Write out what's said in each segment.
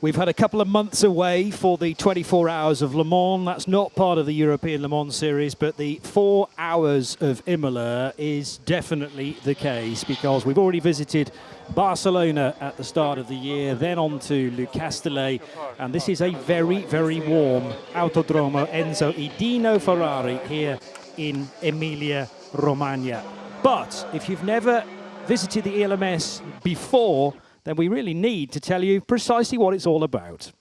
We've had a couple of months away for the 24 hours of Le Mans. That's not part of the European Le Mans series, but the 4 hours of Imola is definitely the case, because we've already visited Barcelona at the start of the year, then on to Le Castellet, and this is a very, very warm Autodromo Enzo e Dino Ferrari here in Emilia-Romagna. But if you've never visited the ELMS before, then we really need to tell you precisely what it's all about.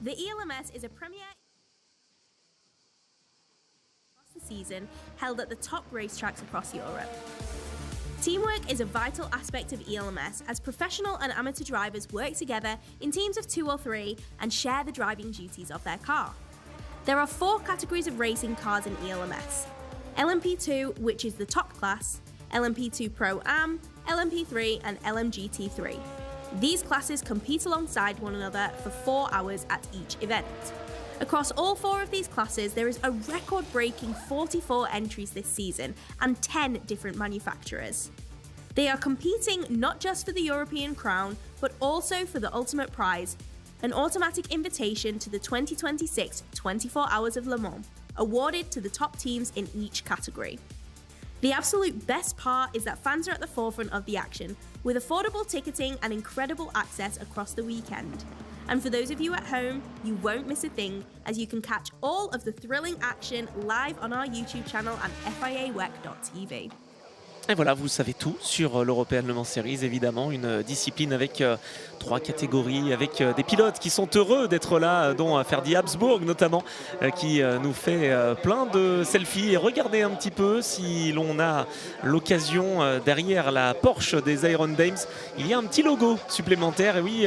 The ELMS is a premier across the season held at the top racetracks across Europe. Teamwork is a vital aspect of ELMS, as professional and amateur drivers work together in teams of 2 or 3 and share the driving duties of their car. There are 4 categories of racing cars in ELMS. LMP2, which is the top class, LMP2 Pro AM, LMP3 and LMGT3. These classes compete alongside one another for 4 hours at each event. Across all 4 of these classes, there is a record-breaking 44 entries this season and 10 different manufacturers. They are competing not just for the European crown, but also for the ultimate prize, an automatic invitation to the 2026 24 Hours of Le Mans, awarded to the top teams in each category. The absolute best part is that fans are at the forefront of the action, with affordable ticketing and incredible access across the weekend. And for those of you at home, you won't miss a thing, as you can catch all of the thrilling action live on our YouTube channel and FIAWEC.tv. Et voilà, vous savez tout sur l'European Le Mans Series, évidemment, une discipline avec 3 catégories, avec des pilotes qui sont heureux d'être là, dont Ferdi Habsburg notamment, qui nous fait plein de selfies. Et regardez un petit peu, si l'on a l'occasion, derrière la Porsche des Iron Dames, il y a un petit logo supplémentaire. Et oui,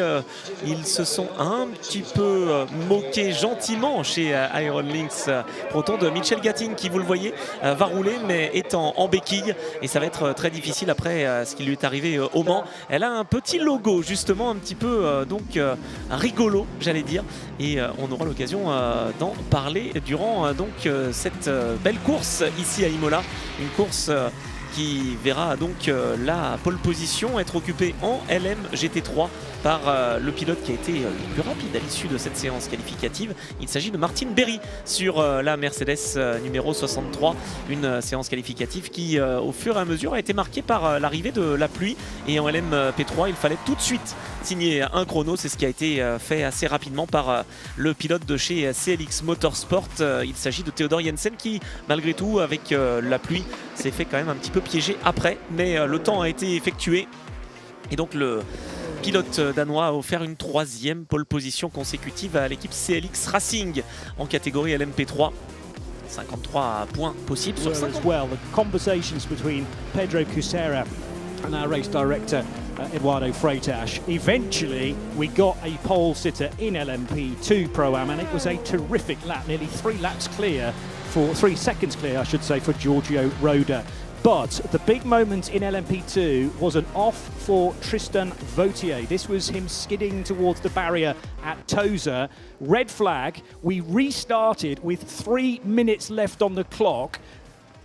ils se sont un petit peu moqués gentiment chez Iron Lynx. Pourtant de Michel Gatting, qui, vous le voyez, va rouler, mais est en béquille. Et ça va être très difficile après ce qui lui est arrivé au Mans. Elle a un petit logo justement un petit peu donc rigolo, j'allais dire, et on aura l'occasion d'en parler durant donc cette belle course ici à Imola, une course qui verra donc la pole position être occupée en LM GT3 par le pilote qui a été le plus rapide à l'issue de cette séance qualificative. Il s'agit de Martin Berry sur la Mercedes numéro 63, une séance qualificative qui au fur et à mesure a été marquée par l'arrivée de la pluie, et en LMP3 il fallait tout de suite signer un chrono. C'est ce qui a été fait assez rapidement par le pilote de chez CLX Motorsport. Il s'agit de Theodor Jensen qui, malgré tout, avec la pluie, s'est fait quand même un petit peu piéger après, mais le temps a été effectué, et donc le pilote danois a offert une 3e pole position consécutive à l'équipe CLX Racing en catégorie LMP3. 53 points possibles sur 50. As well, the conversations between Pedro Cusera and our race director Eduardo Freitas. Eventually we got a pole sitter in LMP2 Pro Am, and it was a terrific lap, nearly 3 seconds clear, I should say, for Giorgio Roda. But the big moment in LMP2 was an off for Tristan Vautier. This was him skidding towards the barrier at Tosa. Red flag. We restarted with 3 minutes left on the clock.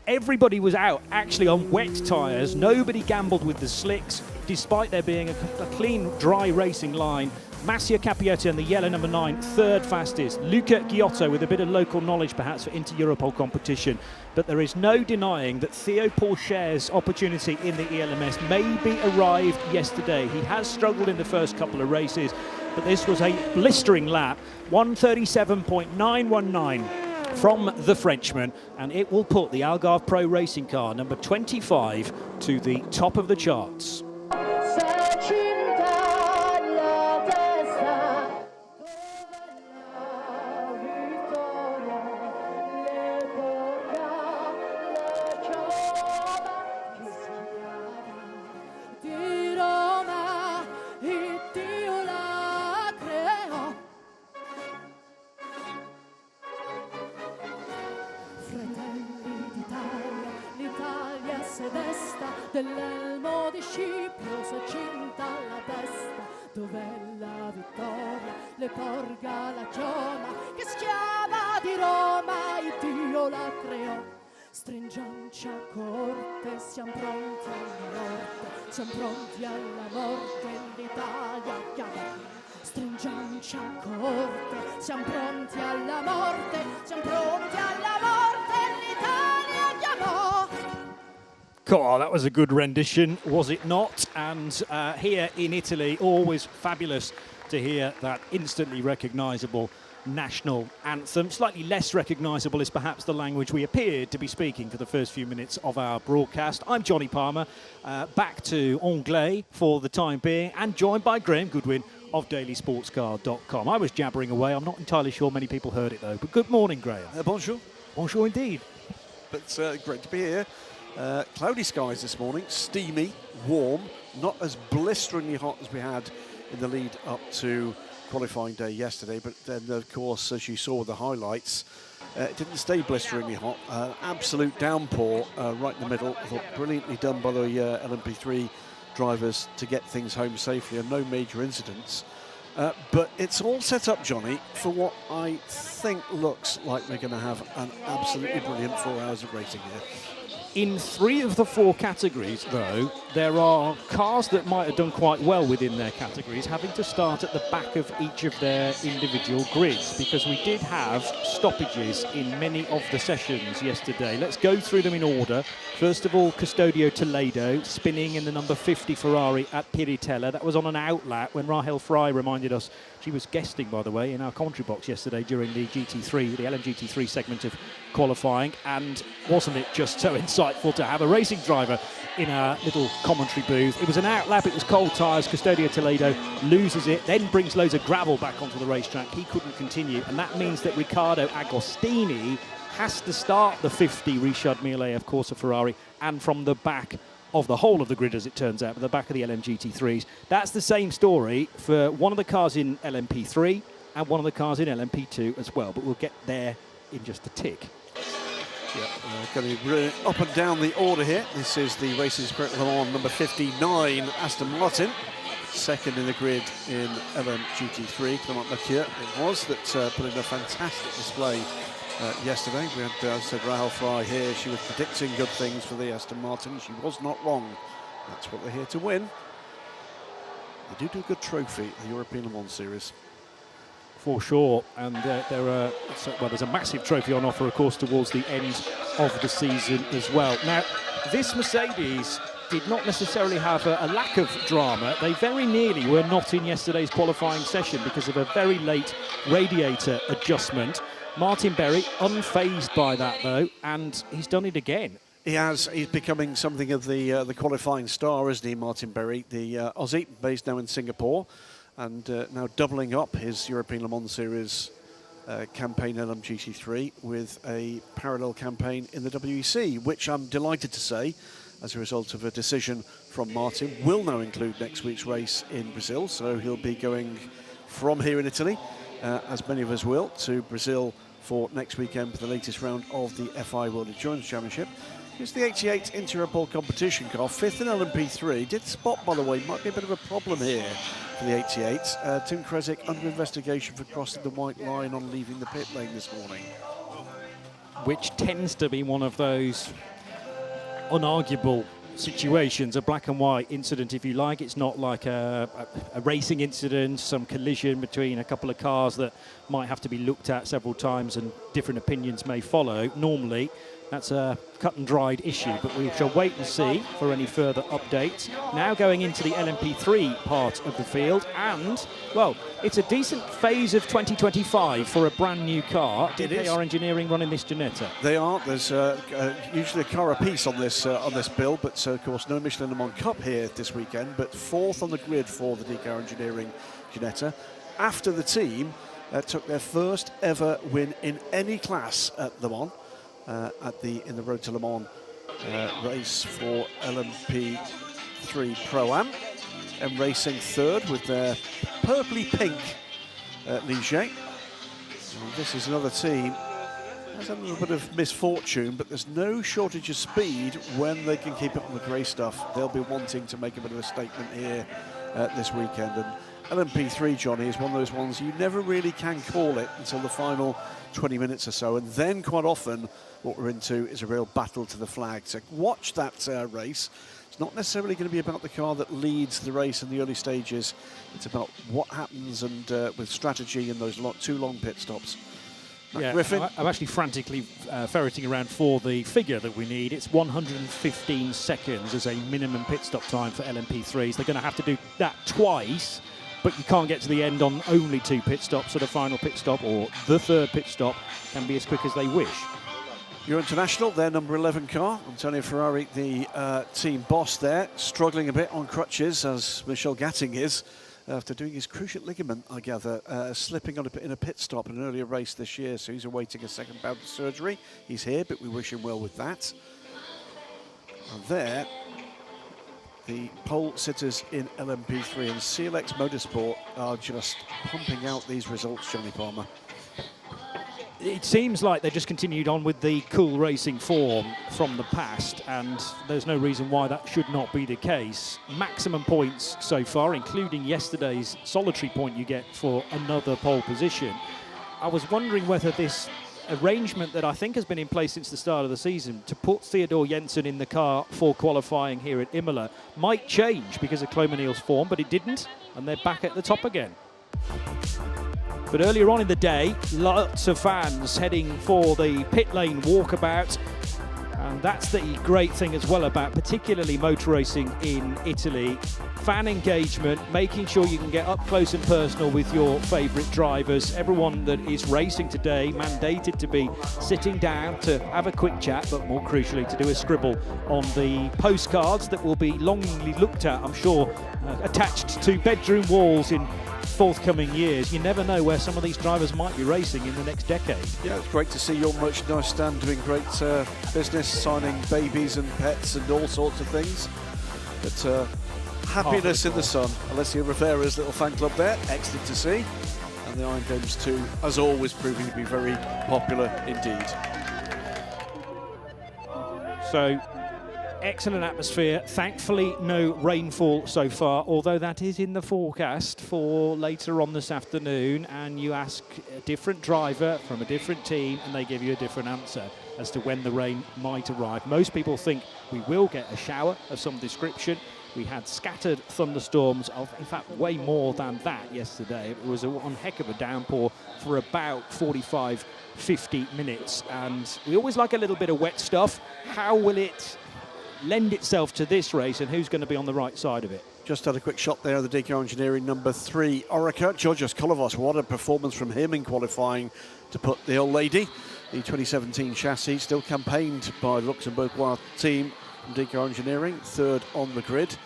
Everybody was out actually on wet tyres. Nobody gambled with the slicks, despite there being a clean, dry racing line. Massia Cappietta and the yellow number 9, 3rd fastest. Luca Giotto with a bit of local knowledge perhaps for inter-Europol competition. But there is no denying that Theo Pourchaire's opportunity in the ELMS maybe arrived yesterday. He has struggled in the first couple of races, but this was a blistering lap, 137.919 from the Frenchman, and it will put the Algarve Pro Racing car number 25 to the top of the charts. Dell'elmo di Scipio s'accinta alla testa, dov'è la vittoria, le porga la chioma, che schiava di Roma il Dio la creò. Stringiamoci a corte, siamo pronti alla morte, siamo pronti alla morte, l'Italia chiama. Stringiamoci a corte, siamo pronti alla morte, siamo pronti alla morte, l'Italia chiamò. Oh, that was a good rendition, was it not? And here in Italy, always fabulous to hear that instantly recognisable national anthem. Slightly less recognisable is perhaps the language we appeared to be speaking for the first few minutes of our broadcast. I'm Johnny Palmer, back to Anglais for the time being, and joined by Graham Goodwin of dailysportscar.com. I was jabbering away. I'm not entirely sure many people heard it though, but good morning, Graham. Bonjour. Bonjour indeed. But great to be here. Cloudy skies this morning, steamy, warm, not as blisteringly hot as we had in the lead up to qualifying day yesterday, but then of course, as you saw with the highlights, it didn't stay blisteringly hot. Absolute downpour right in the middle. I thought brilliantly done by the LMP3 drivers to get things home safely and no major incidents. But it's all set up, Johnny, for what I think looks like we're going to have an absolutely brilliant 4 hours of racing here. In 3 of the 4 categories, though, there are cars that might have done quite well within their categories having to start at the back of each of their individual grids, because we did have stoppages in many of the sessions yesterday. Let's go through them in order. First of all, Custodio Toledo spinning in the number 50 Ferrari at Piritella. That was on an outlet when Rahel Fry reminded us. She was guesting, by the way, in our commentary box yesterday during the GT3, the LMGT3 segment of qualifying, and wasn't it just so insightful to have a racing driver in our little commentary booth? It was an outlap, it was cold tyres. Custodio Toledo loses it, then brings loads of gravel back onto the racetrack. He couldn't continue, and that means that Riccardo Agostini has to start the 50 Richard Mille, of course, of Ferrari, and from the back of the whole of the grid, as it turns out, but the back of the LMGT3s. That's the same story for one of the cars in LMP3 and one of the cars in LMP2 as well, but we'll get there in just a tick. Yeah, going to be up and down the order here. This is the Racing Spirit Le Mans number 59, Aston Martin. Second in the grid in LMGT3, Clement Mathieu it was, that put in a fantastic display yesterday. We had, as I said, Rahel Fry here. She was predicting good things for the Aston Martin. She was not wrong. That's what they're here to win. They do a good trophy, the European Le Mans Series. For sure, and there's a massive trophy on offer, of course, towards the end of the season as well. Now, this Mercedes did not necessarily have a lack of drama. They very nearly were not in yesterday's qualifying session because of a very late radiator adjustment. Martin Berry unfazed by that though, and he's done it again. He has. He's becoming something of the qualifying star, isn't he, Martin Berry, the Aussie, based now in Singapore, and now doubling up his European Le Mans Series campaign LMGT3 with a parallel campaign in the WEC, which I'm delighted to say, as a result of a decision from Martin, will now include next week's race in Brazil. So he'll be going from here in Italy, as many of us will, to Brazil for next weekend for the latest round of the FIA World Endurance Championship. It's the 88 Inter-Airport competition car, 5th in LMP3. Did spot, by the way, might be a bit of a problem here for the 88. Tim Kresick under investigation for crossing the white line on leaving the pit lane this morning. Which tends to be one of those unarguable situations, a black and white incident, if you like. It's not like a racing incident, some collision between a couple of cars that might have to be looked at several times and different opinions may follow. Normally, that's a cut and dried issue, but we shall wait and see for any further updates. Now going into the LMP3 part of the field, and, well, it's a decent phase of 2025 for a brand new car. DKR Engineering running this Ginetta. They are. There's usually a car apiece on this build, but of course no Michelin Le Mans Cup here this weekend, but 4th on the grid for the DKR Engineering Ginetta, after the team took their first ever win in any class at Le Mans. In the Road to Le Mans race for LMP3 Pro-Am, and racing 3rd with their purpley pink Ligier. This is another team has had a little bit of misfortune, but there's no shortage of speed when they can keep up on the grey stuff. They'll be wanting to make a bit of a statement here this weekend, and LMP3, Johnny, is one of those ones you never really can call it until the final 20 minutes or so, and then quite often what we're into is a real battle to the flag. So watch that race. It's not necessarily going to be about the car that leads the race in the early stages. It's about what happens and with strategy in those two long pit stops. Yeah, Griffin? I'm actually frantically ferreting around for the figure that we need. It's 115 seconds as a minimum pit stop time for LMP3s. They're going to have to do that twice, but you can't get to the end on only 2 pit stops, so the final pit stop or the third pit stop can be as quick as they wish. Your International, their number 11 car. Antonio Ferrari, the team boss there, struggling a bit on crutches, as Michel Gatting is, after doing his cruciate ligament, I gather, slipping on in a pit stop in an earlier race this year, so he's awaiting a second bout of surgery. He's here, but we wish him well with that. And there, the pole sitters in LMP3 and CLX Motorsport are just pumping out these results, Johnny Palmer. It seems like they just continued on with the cool racing form from the past, and there's no reason why that should not be the case. Maximum points so far, including yesterday's solitary point you get for another pole position. I was wondering whether this arrangement that I think has been in place since the start of the season to put Theodor Jensen in the car for qualifying here at Imola might change because of Clomanil's form, but it didn't, and they're back at the top again. But earlier on in the day, lots of fans heading for the pit lane walkabout. And that's the great thing as well about particularly motor racing in Italy. Fan engagement, making sure you can get up close and personal with your favourite drivers. Everyone that is racing today mandated to be sitting down to have a quick chat, but more crucially to do a scribble on the postcards that will be longingly looked at, I'm sure, attached to bedroom walls in forthcoming years. You never know where some of these drivers might be racing in the next decade. Yeah, it's great to see your merchandise stand doing great business, signing babies and pets and all sorts of things. But happiness in the sun. Alessio Rivera's little fan club there, excellent to see. And the Iron Domes too, as always, proving to be very popular indeed. So, excellent atmosphere. Thankfully, no rainfall so far, although that is in the forecast for later on this afternoon. And you ask a different driver from a different team, and they give you a different answer as to when the rain might arrive. Most people think we will get a shower of some description. We had scattered thunderstorms of, in fact, way more than that yesterday. It was one heck of a downpour for about 45, 50 minutes. And we always like a little bit of wet stuff. How will it lend itself to this race, and who's going to be on the right side of it? Just had a quick shot there of the DK Engineering number 3, Orica. Georgios Kolovos, what a performance from him in qualifying to put the old lady. The 2017 chassis, still campaigned by the Luxembourgeois team from DK Engineering, 3rd on the grid.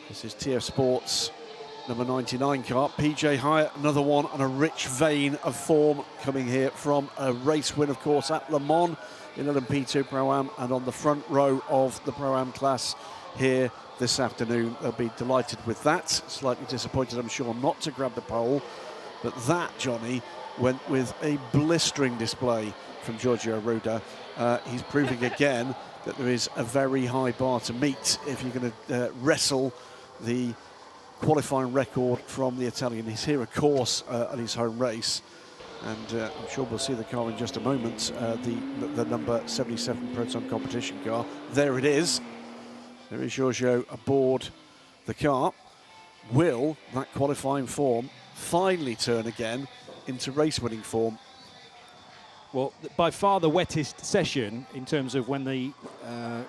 This is TF Sports number 99 car. PJ Hyatt, another one, and a rich vein of form coming here from a race win, of course, at Le Mans in LMP2 Pro-Am, and on the front row of the Pro-Am class here this afternoon. They'll be delighted with that. Slightly disappointed, I'm sure, not to grab the pole. But that, Johnny, went with a blistering display from Giorgio Roda. He's proving again that there is a very high bar to meet if you're going to wrestle the qualifying record from the Italian. He's here, of course, at his home race. And I'm sure we'll see the car in just a moment, the number 77 Proton competition car. There it is. There is Giorgio aboard the car. Will that qualifying form finally turn again into race-winning form? Well, by far the wettest session in terms of when the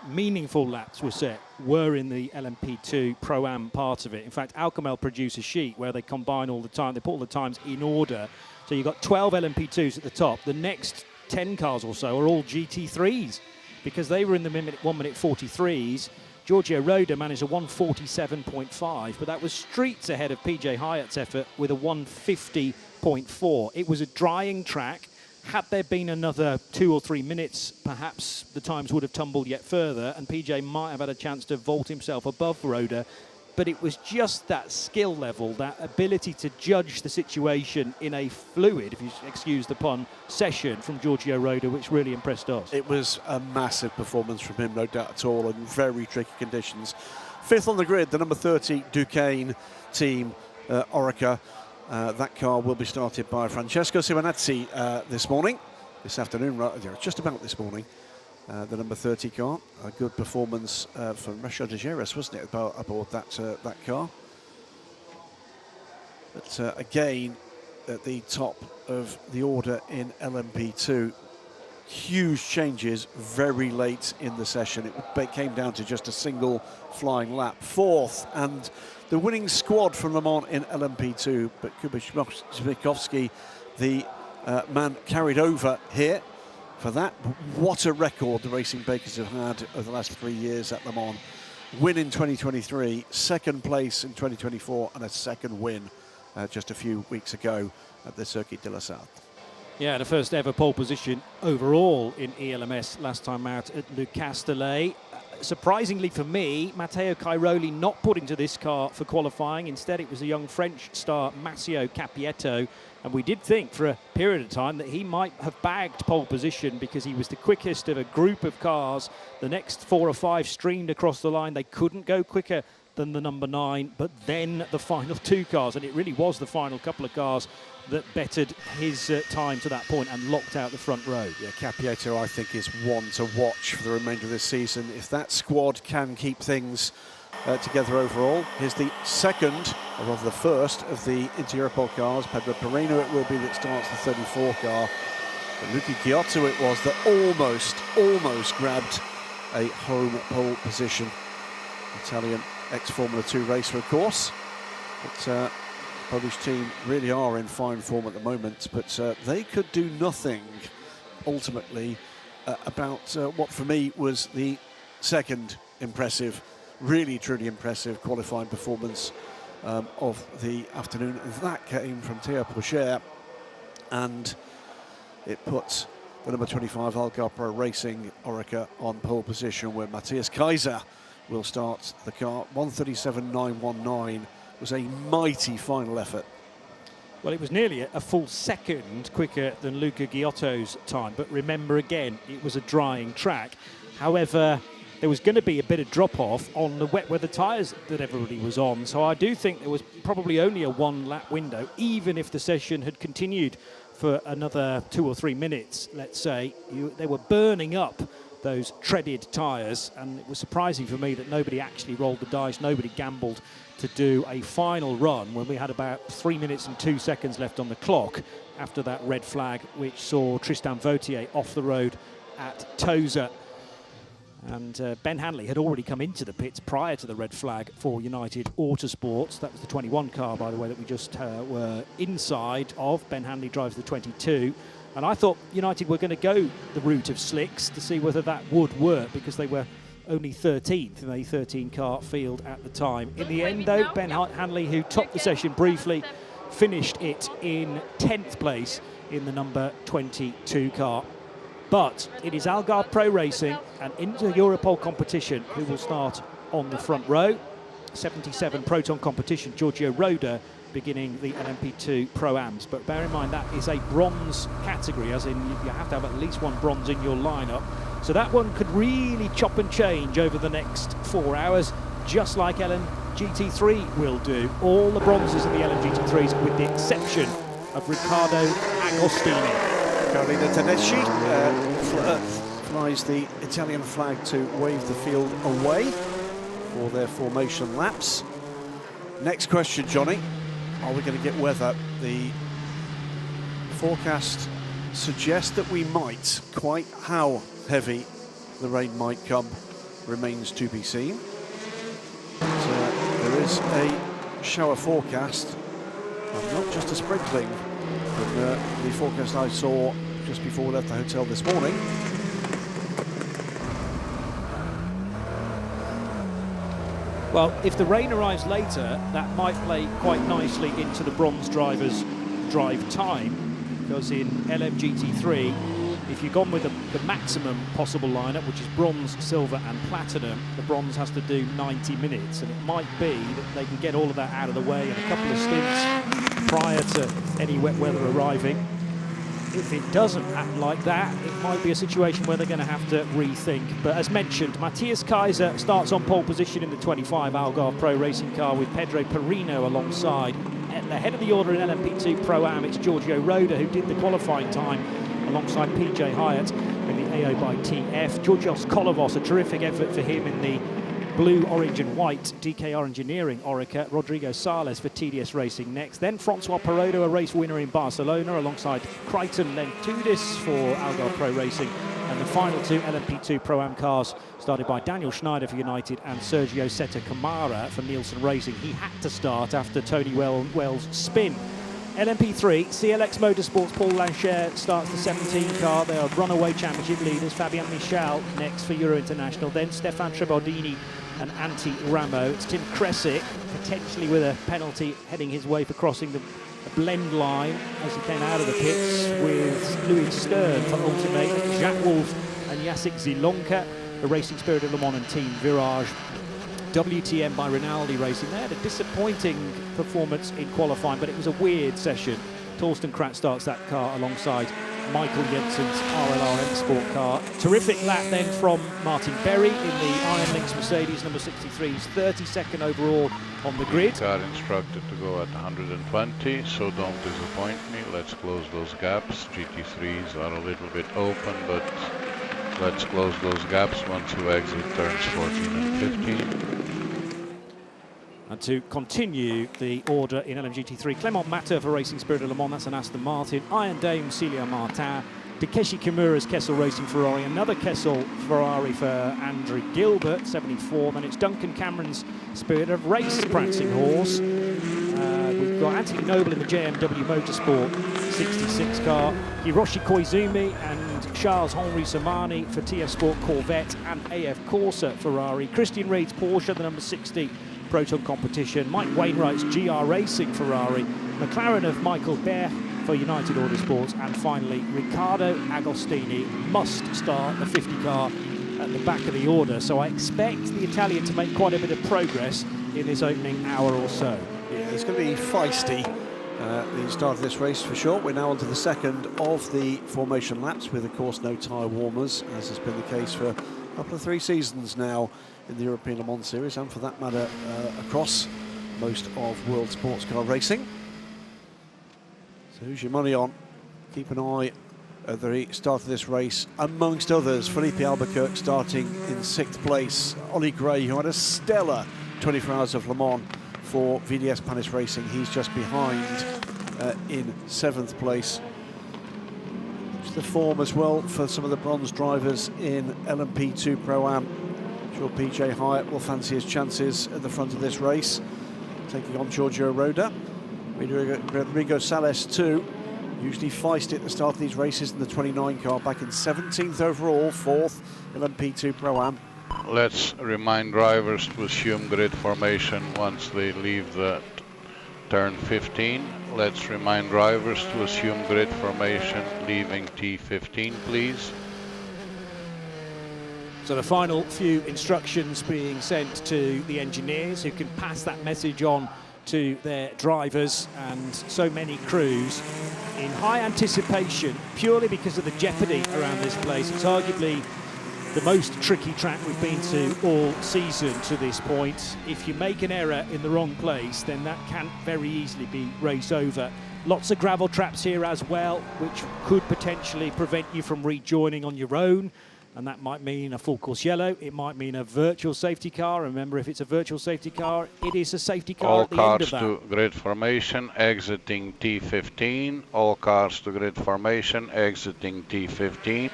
meaningful laps were set were in the LMP2 Pro-Am part of it. In fact, Alcomel produce a sheet where they combine all the time, they put all the times in order. So you've got 12 LMP2s at the top. The next 10 cars or so are all GT3s because they were in the 1 minute 43s. Giorgio Roda managed a 147.5, but that was streets ahead of PJ Hyatt's effort with a 150.4. It was a drying track. Had there been another 2 or 3 minutes, perhaps the times would have tumbled yet further, and PJ might have had a chance to vault himself above Roda. But it was just that skill level, that ability to judge the situation in a fluid, if you excuse the pun, session from Giorgio Roda, which really impressed us. It was a massive performance from him, no doubt at all, in very tricky conditions. Fifth on the grid, the number 30 Duquesne team, Orica. That car will be started by Francesco Simonazzi this afternoon, just about this morning. The number 30 car, a good performance from Rachel de Geras, wasn't it, aboard that car? But again, at the top of the order in LMP2, huge changes very late in the session. It came down to just a single flying lap. Fourth, and the winning squad from Le Mans in LMP2, but Kubiszewski, the man carried over here for that. What a record the Racing Bakers have had over the last 3 years at Le Mans. Win in 2023, second place in 2024, and a second win just a few weeks ago at the Circuit de la Sarthe. Yeah, the first ever pole position overall in ELMS last time out at Le Castellet. Surprisingly for me, Matteo Cairoli not put into this car for qualifying. Instead, it was a young French star, Massimo Capietto. And we did think for a period of time that he might have bagged pole position because he was the quickest of a group of cars. The next 4 or 5 streamed across the line. They couldn't go quicker than the number 9, but then the final 2 cars, and it really was the final couple of cars that bettered his time to that point and locked out the front row. Yeah, Capietto, I think, is one to watch for the remainder of this season. If that squad can keep things together overall. Here's the second, or rather the first, of the Inter-Europol cars. Pedro Pereno it will be that starts the 34 car. But Luca Ghiotto it was that almost grabbed a home pole position. Italian ex-Formula 2 racer, of course. But Polish team really are in fine form at the moment, but they could do nothing ultimately about what for me was the second impressive, really truly impressive qualifying performance of the afternoon. That came from Théo Pourchaire, and it puts the number 25 Algarve Pro Racing Orica on pole position, where Matthias Kaiser will start the car. 1:37.919 was a mighty final effort. Well, it was nearly a full second quicker than Luca Ghiotto's time, but remember again, it was a drying track. However, there was going to be a bit of drop-off on the wet weather tyres that everybody was on, so I do think there was probably only a 1 lap window, even if the session had continued for another 2 or 3 minutes, let's say. They were burning up those treaded tyres, and it was surprising for me that nobody actually rolled the dice, nobody gambled to do a final run when we had about 3 minutes and 2 seconds left on the clock after that red flag, which saw Tristan Vautier off the road at Tosa. And Ben Hanley had already come into the pits prior to the red flag for United Autosports. That was the 21 car, by the way, that we just were inside of. Ben Hanley drives the 22. And I thought United were going to go the route of slicks to see whether that would work, because they were only 13th in a 13-car field at the time. In the end, though, Ben Hanley, who topped the session briefly, finished it in 10th place in the number 22 car. But it is Algarve Pro Racing and Inter-Europol competition who will start on the front row. 77 Proton competition, Giorgio Roda beginning the LMP2 Pro-Ams. But bear in mind, that is a bronze category, as in you have to have at least 1 bronze in your lineup. So that one could really chop and change over the next 4 hours, just like LMGT3 will do. All the bronzes in the LMGT3s, with the exception of Riccardo Agostini. Carolina Tedeschi flies the Italian flag to wave the field away for their formation laps. Next question, Johnny. Are we going to get weather? The forecast suggests that we might. Quite how heavy the rain might come remains to be seen. But, there is a shower forecast, and not just a sprinkling. From the forecast I saw just before we left the hotel this morning. Well, if the rain arrives later, that might play quite nicely into the bronze drivers' drive time, because in LMGT3, if you've gone with the maximum possible lineup, which is bronze, silver and platinum, the bronze has to do 90 minutes, and it might be that they can get all of that out of the way in a couple of stints prior to any wet weather arriving. if it doesn't act like that, it might be a situation where they're going to have to rethink. But as mentioned, Matthias Kaiser starts on pole position in the 25 Algarve Pro racing car with Pedro Perino alongside. At the head of the order in LMP2 Pro-Am, it's Giorgio Roda who did the qualifying time alongside PJ Hyatt in the AO by TF. Georgios Kolovos, a terrific effort for him in the blue, orange and white DKR Engineering Orica. Rodrigo Sales for TDS Racing next. Then Francois Perodo, a race winner in Barcelona, alongside Crichton Lentudis for Algarve Pro Racing. And the final two LMP2 Pro-Am cars started by Daniel Schneider for United and Sergio Seta Camara for Nielsen Racing. He had to start after Tony Wells' spin. LMP3, CLX Motorsports, Paul Lancher starts the 17 car. They are runaway championship leaders. Fabian Michal next for Euro International. Then Stefan Trebordini and Antti Ramo. It's Tim Kresick, potentially with a penalty heading his way for crossing the blend line as he came out of the pits, with Louis Stern for Ultimate, Jacques Wolf and Jacek Zilonka, the Racing Spirit of Le Mans and Team Virage. WTM by Rinaldi Racing. They had a disappointing performance in qualifying, but it was a weird session. Torsten Krat starts that car alongside Michael Jensen's RLR M Sport car. Terrific lap then from Martin Berry in the Iron Lynx Mercedes number 63. He's 32nd overall on the grid. Car instructed to go at 120, so don't disappoint me. Let's close those gaps. GT3s are a little bit open, but let's close those gaps once you exit turns 14 and 15. And to continue the order in LMGT3, Clement Matter for Racing Spirit of Le Mans, that's an Aston Martin. Iron Dame, Celia Martin. Takeshi Kimura's Kessel Racing Ferrari. Another Kessel Ferrari for Andrew Gilbert, 74. Then it's Duncan Cameron's Spirit of Race Prancing Horse. We've got Anthony Noble in the JMW Motorsport 66 car. Hiroshi Koizumi and Charles-Henri Samani for TF Sport Corvette and AF Corsa Ferrari. Christian Reed's Porsche, the number 60 Proton Competition. Mike Wainwright's GR Racing Ferrari. McLaren of Michael Behr for United Autosports. And finally, Riccardo Agostini must start the 50 car at the back of the order. So I expect the Italian to make quite a bit of progress in this opening hour or so. Yeah, it's going to be feisty, the start of this race for sure. We're now on to the second of the formation laps with, of course, no tyre warmers, as has been the case for a couple of 3 seasons now in the European Le Mans Series, and for that matter across most of world sports car racing. So who's your money on? Keep an eye at the start of this race, amongst others. Felipe Albuquerque starting in 6th place. Ollie Gray, who had a stellar 24 Hours of Le Mans for VDS Panis Racing, he's just behind in 7th place. It's the form as well for some of the bronze drivers in LMP2 Pro-Am. I'm sure PJ Hyatt will fancy his chances at the front of this race, taking on Giorgio Roda. Rodrigo Sales too, usually feisty at the start of these races in the 29 car, back in 17th overall, 4th LMP2 Pro-Am. Let's remind drivers to assume grid formation once they leave the turn 15. Let's remind drivers to assume grid formation leaving T15, please. So the final few instructions being sent to the engineers, who can pass that message on to their drivers and so many crews in high anticipation, purely because of the jeopardy around this place. It's arguably the most tricky track we've been to all season to this point. If you make an error in the wrong place, then that can very easily be race over. Lots of gravel traps here as well, which could potentially prevent you from rejoining on your own. And that might mean a full course yellow. It might mean a virtual safety car. Remember, if it's a virtual safety car, it is a safety car at the end of that. All cars to grid formation, exiting T15. All cars to grid formation, exiting T15.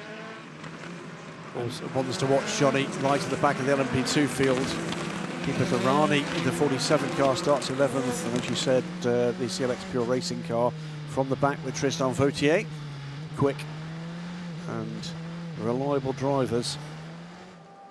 Also wants to watch Johnny right at the back of the LMP2 field. Keeper Ferrari in the 47 car starts 11th, and as you said, the CLX Pure Racing car from the back with Tristan Vautier. Quick and reliable drivers.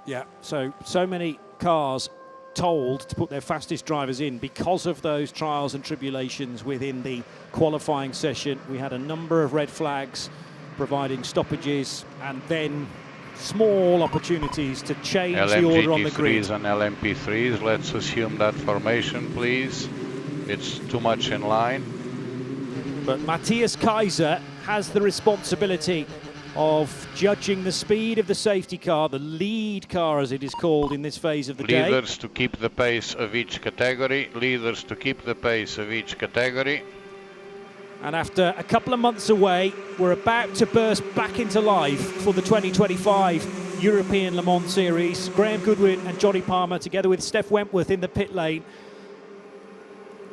Yeah, so many cars told to put their fastest drivers in because of those trials and tribulations within the qualifying session. We had a number of red flags providing stoppages, and then small opportunities to change the order on the grid. LMGT3s and LMP3s, let's assume that formation, please. It's too much in line. But Matthias Kaiser has the responsibility of judging the speed of the safety car, the lead car as it is called in this phase of the day. Leaders to keep the pace of each category. Leaders to keep the pace of each category. And after a couple of months away, we're about to burst back into life for the 2025 European Le Mans Series. Graham Goodwin and Johnny Palmer together with Steph Wentworth in the pit lane.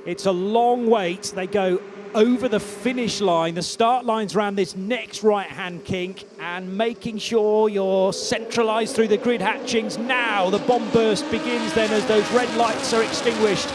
It's a long wait. They go over the finish line. The start line's around this next right-hand kink, and making sure you're centralised through the grid hatchings. Now the bomb burst begins then as those red lights are extinguished.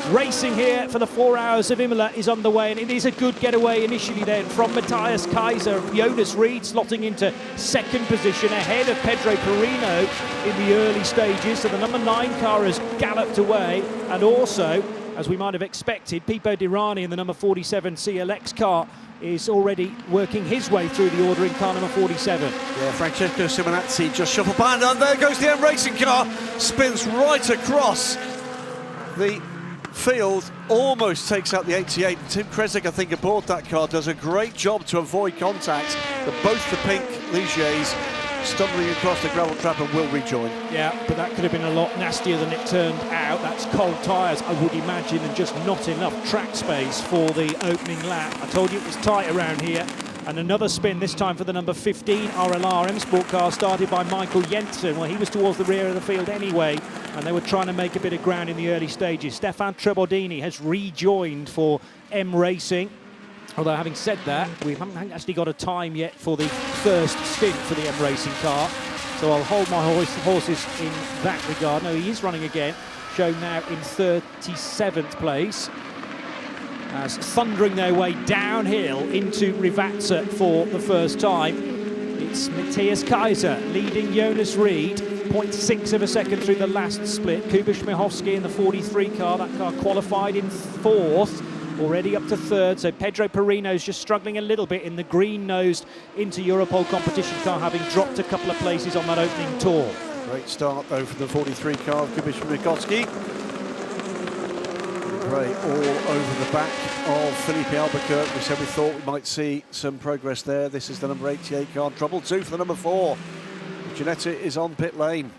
Racing here for the 4 hours of Imola is underway, and it is a good getaway initially then from Matthias Kaiser. Jonas Reed slotting into second position ahead of Pedro Perino in the early stages. So the number 9 car has galloped away, and also, as we might have expected, Pipo Dirani in the number 47 CLX car is already working his way through the order in car number 47. Yeah, Francesco Simonazzi just shuffled behind, and there goes the M Racing car, spins right across the field, almost takes out the 88. Tim Kresick, I think, aboard that car, does a great job to avoid contact, but both the pink Ligiers stumbling across the gravel trap and will rejoin. Yeah, but that could have been a lot nastier than it turned out. That's cold tyres, I would imagine, and just not enough track space for the opening lap. I told you it was tight around here. And another spin, this time for the number 15 RLR M Sport car, started by Michael Jensen. Well, he was towards the rear of the field anyway, and they were trying to make a bit of ground in the early stages. Stefan Trebordini has rejoined for M Racing. Although, having said that, we haven't actually got a time yet for the first stint for the M Racing car. So I'll hold my horses in that regard. No, he is running again, shown now in 37th place, as thundering their way downhill into Rivazza for the first time. It's Matthias Kaiser leading Jonas Reed, 0.6 of a second through the last split. Kuba Śmiechowski in the 43 car, that car qualified in 4th, already up to 3rd. So Pedro Perino's just struggling a little bit in the green-nosed into Europol competition car, having dropped a couple of places on that opening tour. Great start though for the 43 car of Kuba Śmiechowski. Gray all over the back of Felipe Albuquerque. We said we thought we might see some progress there. This is the number 88 car. Trouble 2 for the number 4. Ginetta is on pit lane.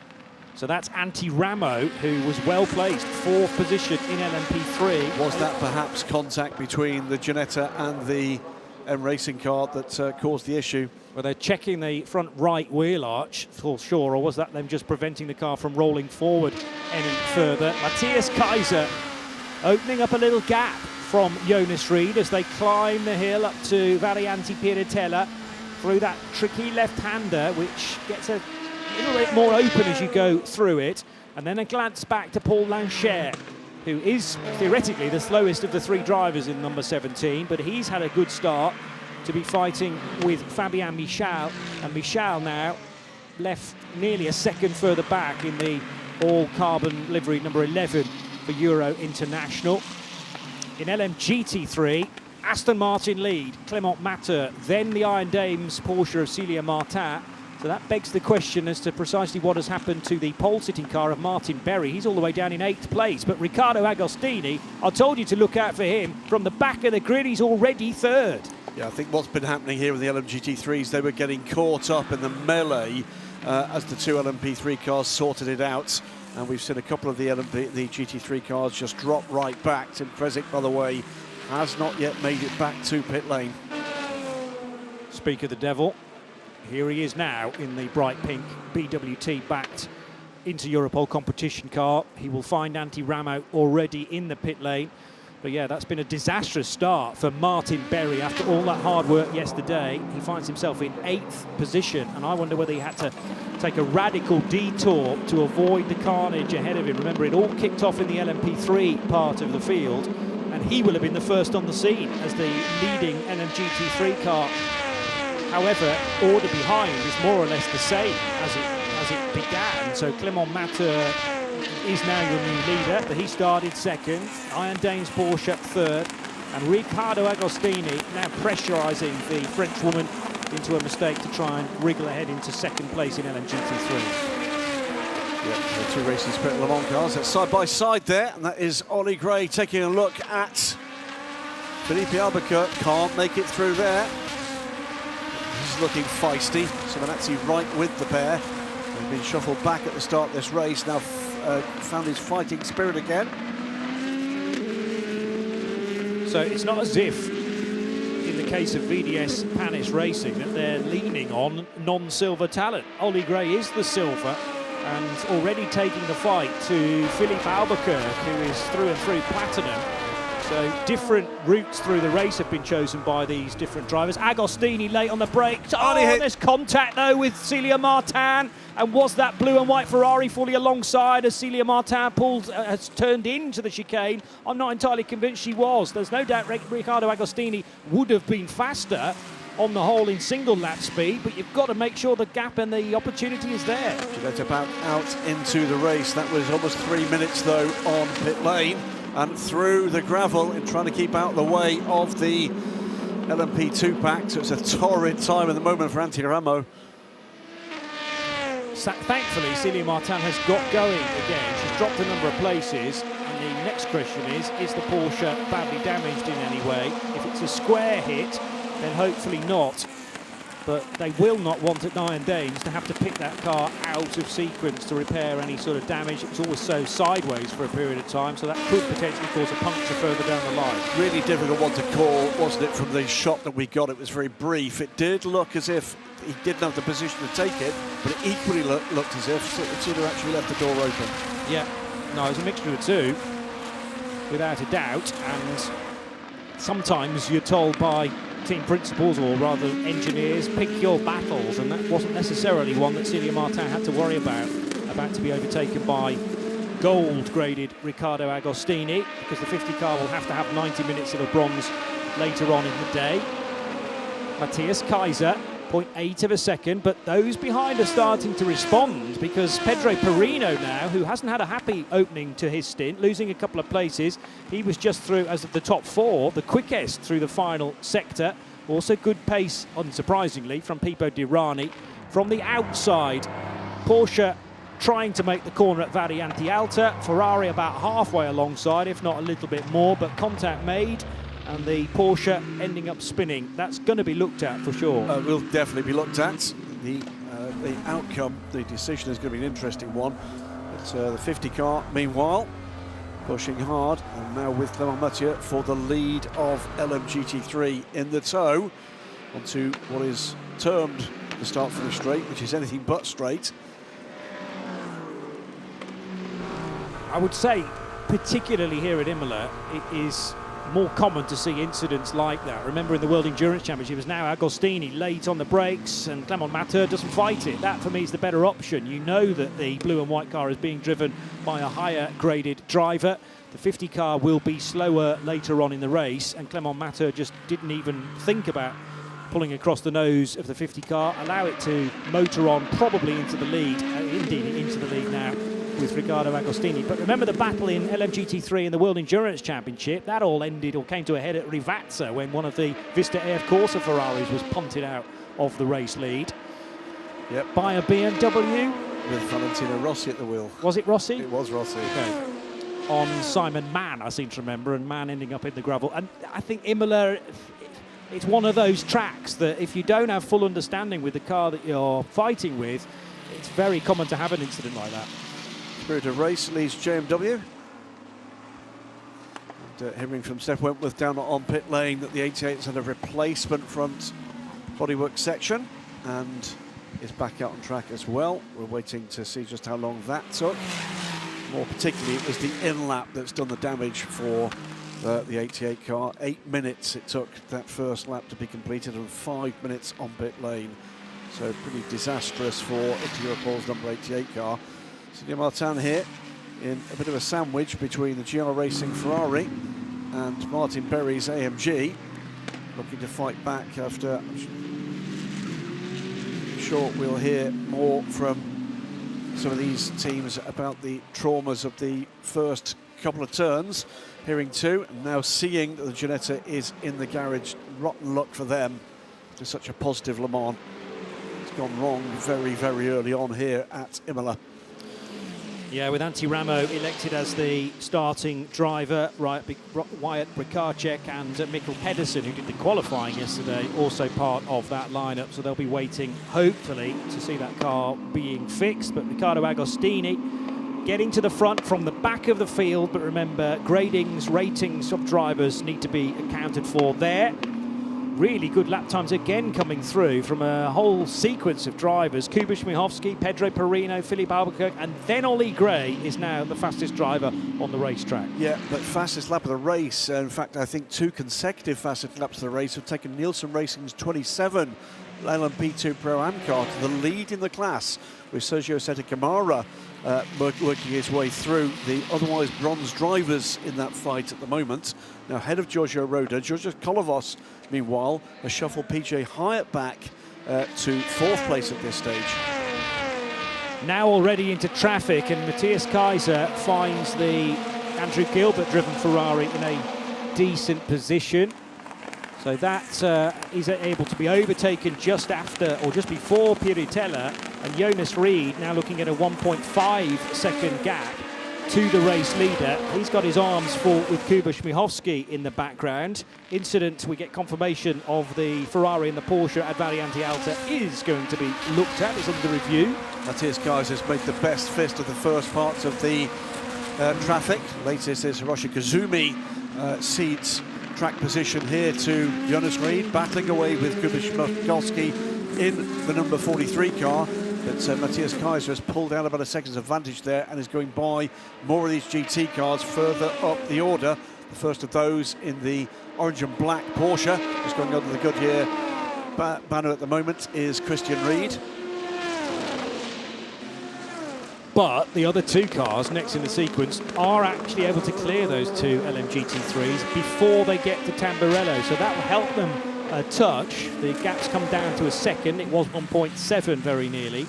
So that's Antti Ramo, who was well placed, 4th position in LMP3. Was that perhaps contact between the Ginetta and the M Racing car that caused the issue? Well, they're checking the front right wheel arch for sure, or was that them just preventing the car from rolling forward any further? Matthias Kaiser opening up a little gap from Jonas Reed as they climb the hill up to Varianti Piratella through that tricky left-hander, which gets a little bit more open as you go through it. And then a glance back to Paul Lancher, who is theoretically the slowest of the 3 drivers in number 17, but he's had a good start to be fighting with Fabien Michal, and Michal now left nearly a second further back in the all-carbon livery number 11 for Euro International. In LMGT3, Aston Martin lead, Clement Matter, then the Iron Dames Porsche of Celia Martin. So that begs the question as to precisely what has happened to the pole-sitting car of Martin Berry. He's all the way down in 8th place, but Riccardo Agostini, I told you to look out for him. From the back of the grid, he's already 3rd. Yeah, I think what's been happening here with the LMGT3s, they were getting caught up in the melee as the 2 LMP3 cars sorted it out. And we've seen a couple of the GT3 cars just drop right back. Tim Kresick, by the way, has not yet made it back to pit lane. Speak of the devil, here he is now in the bright pink BWT backed into Europol competition car. He will find Antti Ramo already in the pit lane. But yeah, that's been a disastrous start for Martin Berry after all that hard work yesterday. He finds himself in 8th position, and I wonder whether he had to take a radical detour to avoid the carnage ahead of him. Remember, it all kicked off in the LMP3 part of the field, and he will have been the first on the scene as the leading LMGT3 car. However, order behind is more or less the same as it began. So Clement Matter is now your new leader, but he started 2nd. Iron Dames Porsche 3rd, and Riccardo Agostini now pressurising the Frenchwoman into a mistake to try and wriggle ahead into 2nd place in LMGT3. Yeah, the 2 Racing Spirit Le Mans cars, that's side by side there, and that is Ollie Gray taking a look at Felipe Albuquerque. Can't make it through there. is looking feisty. Simonazzi right with the pair. He's been shuffled back at the start of this race, now found his fighting spirit again. So it's not as if, in the case of VDS Panis Racing, that they're leaning on non-silver talent. Ollie Gray is the silver, and already taking the fight to Philippe Albuquerque, who is through and through platinum. So different routes through the race have been chosen by these different drivers. Agostini late on the brakes. Oh, there's contact though with Celia Martin. And was that blue and white Ferrari fully alongside as Celia Martin has turned into the chicane? I'm not entirely convinced she was. There's no doubt Riccardo Agostini would have been faster on the whole in single lap speed, but you've got to make sure the gap and the opportunity is there. Gillette about out into the race. That was almost 3 minutes though on pit lane and through the gravel in trying to keep out the way of the LMP2 pack. So it's a torrid time at the moment for Antti Ramo. Thankfully, Celia Martin has got going again. She's dropped a number of places. And the next question is the Porsche badly damaged in any way? If it's a square hit, then hopefully not. But they will not want at Nine Danes to have to pick that car out of sequence to repair any sort of damage. It was always so sideways for a period of time, so that could potentially cause a puncture further down the line. Really difficult one to call, wasn't it, from the shot that we got? It was very brief. It did look as if he didn't have the position to take it, but it equally looked as if Tsunoda actually left the door open. Yeah, no, it was a mixture of the two, without a doubt, and sometimes you're told by team principals, or rather engineers, pick your battles, and that wasn't necessarily one that Celia Martin had to worry about to be overtaken by gold-graded Riccardo Agostini, because the 50 car will have to have 90 minutes of a bronze later on in the day. Matthias Kaiser, 0.8 of a second, but those behind are starting to respond, because Pedro Perino now, who hasn't had a happy opening to his stint, losing a couple of places, he was just through as of the top four, the quickest through the final sector. Also good pace, unsurprisingly, from Pipo Dirani. From the outside, Porsche trying to make the corner at Variante Alta, Ferrari about halfway alongside, if not a little bit more, but contact made, and the Porsche ending up spinning. That's going to be looked at for sure. Will definitely be looked at. The outcome, the decision is going to be an interesting one. But the 50 car, meanwhile, pushing hard, and now with Clément Mathieu for the lead of LMGT3 in the tow onto what is termed the start-finish straight, which is anything but straight. I would say, particularly here at Imola, it is more common to see incidents like that. Remember, in the World Endurance Championship, it was now Agostini late on the brakes and Clément Mathieu doesn't fight it. That, for me, is the better option. You know that the blue and white car is being driven by a higher graded driver. The 50 car will be slower later on in the race, and Clément Mathieu just didn't even think about pulling across the nose of the 50 car. Allow it to motor on, probably into the lead, indeed into the lead now, with Riccardo Agostini. But remember the battle in LMGT3 in the World Endurance Championship? That all ended or came to a head at Rivazza when one of the Vista Air Corsa Ferraris was punted out of the race lead. Yep. By a BMW. With Valentino Rossi at the wheel. Was it Rossi? It was Rossi. Okay. On Simon Mann, I seem to remember, and Mann ending up in the gravel. And I think Imola, it's one of those tracks that if you don't have full understanding with the car that you're fighting with, it's very common to have an incident like that. Spirit of race leads JMW. And hearing from Steph Wentworth down on pit lane that the 88's had a replacement front bodywork section and is back out on track as well. We're waiting to see just how long that took. More particularly, it was the in-lap that's done the damage for the 88 car. 8 minutes it took that first lap to be completed and 5 minutes on pit lane. So pretty disastrous for Intereuropol's number 88 car. Celia Martin here in a bit of a sandwich between the GR Racing Ferrari and Martin Berry's AMG, looking to fight back after. I'm sure we'll hear more from some of these teams about the traumas of the first couple of turns. Hearing two, and now seeing that the Ginetta is in the garage. Rotten luck for them to such a positive Le Mans. It's gone wrong very, very early on here at Imola. Yeah, with Antti Ramo elected as the starting driver, Wyatt Brikarczyk and Mikkel Pedersen, who did the qualifying yesterday, also part of that lineup. So they'll be waiting, hopefully, to see that car being fixed. But Riccardo Agostini getting to the front from the back of the field. But remember, ratings of drivers need to be accounted for there. Really good lap times again coming through from a whole sequence of drivers. Kuba Śmiechowski, Pedro Perino, Philippe Albuquerque, and then Ollie Gray is now the fastest driver on the racetrack. Yeah, but fastest lap of the race. In fact, I think 2 consecutive fastest laps of the race have taken Nielsen Racing's 27 LMP2 Pro-Am car to the lead in the class, with Sergio Sette Camara working his way through the otherwise bronze drivers in that fight at the moment. Now ahead of Giorgio Roda. Georgios Kolovos, meanwhile, has shuffled PJ Hyatt back to 4th place at this stage. Now already into traffic, and Matthias Kaiser finds the Andrew Gilbert-driven Ferrari in a decent position. So that is able to be overtaken just after, or just before, Piritella, and Jonas Reed now looking at a 1.5 second gap to the race leader. He's got his arms full with Kuba Śmiechowski in the background. Incident, we get confirmation of the Ferrari and the Porsche at Variante Alta is going to be looked at, is under review. Matthias Kaiser's made the best fist of the first parts of the traffic. Latest is Hiroshi Kazumi cedes track position here to Jonas Reed, battling away with Kuba Śmiechowski in the number 43 car. But Matthias Kaiser has pulled out about a second's advantage there and is going by more of these GT cars further up the order. The first of those in the orange and black Porsche, just going under the Goodyear banner at the moment, is Christian Reed. But the other 2 cars next in the sequence are actually able to clear those 2 LMGT3s before they get to Tamburello. So that will help them a touch. The gap's come down to a second. It was 1.7 very nearly.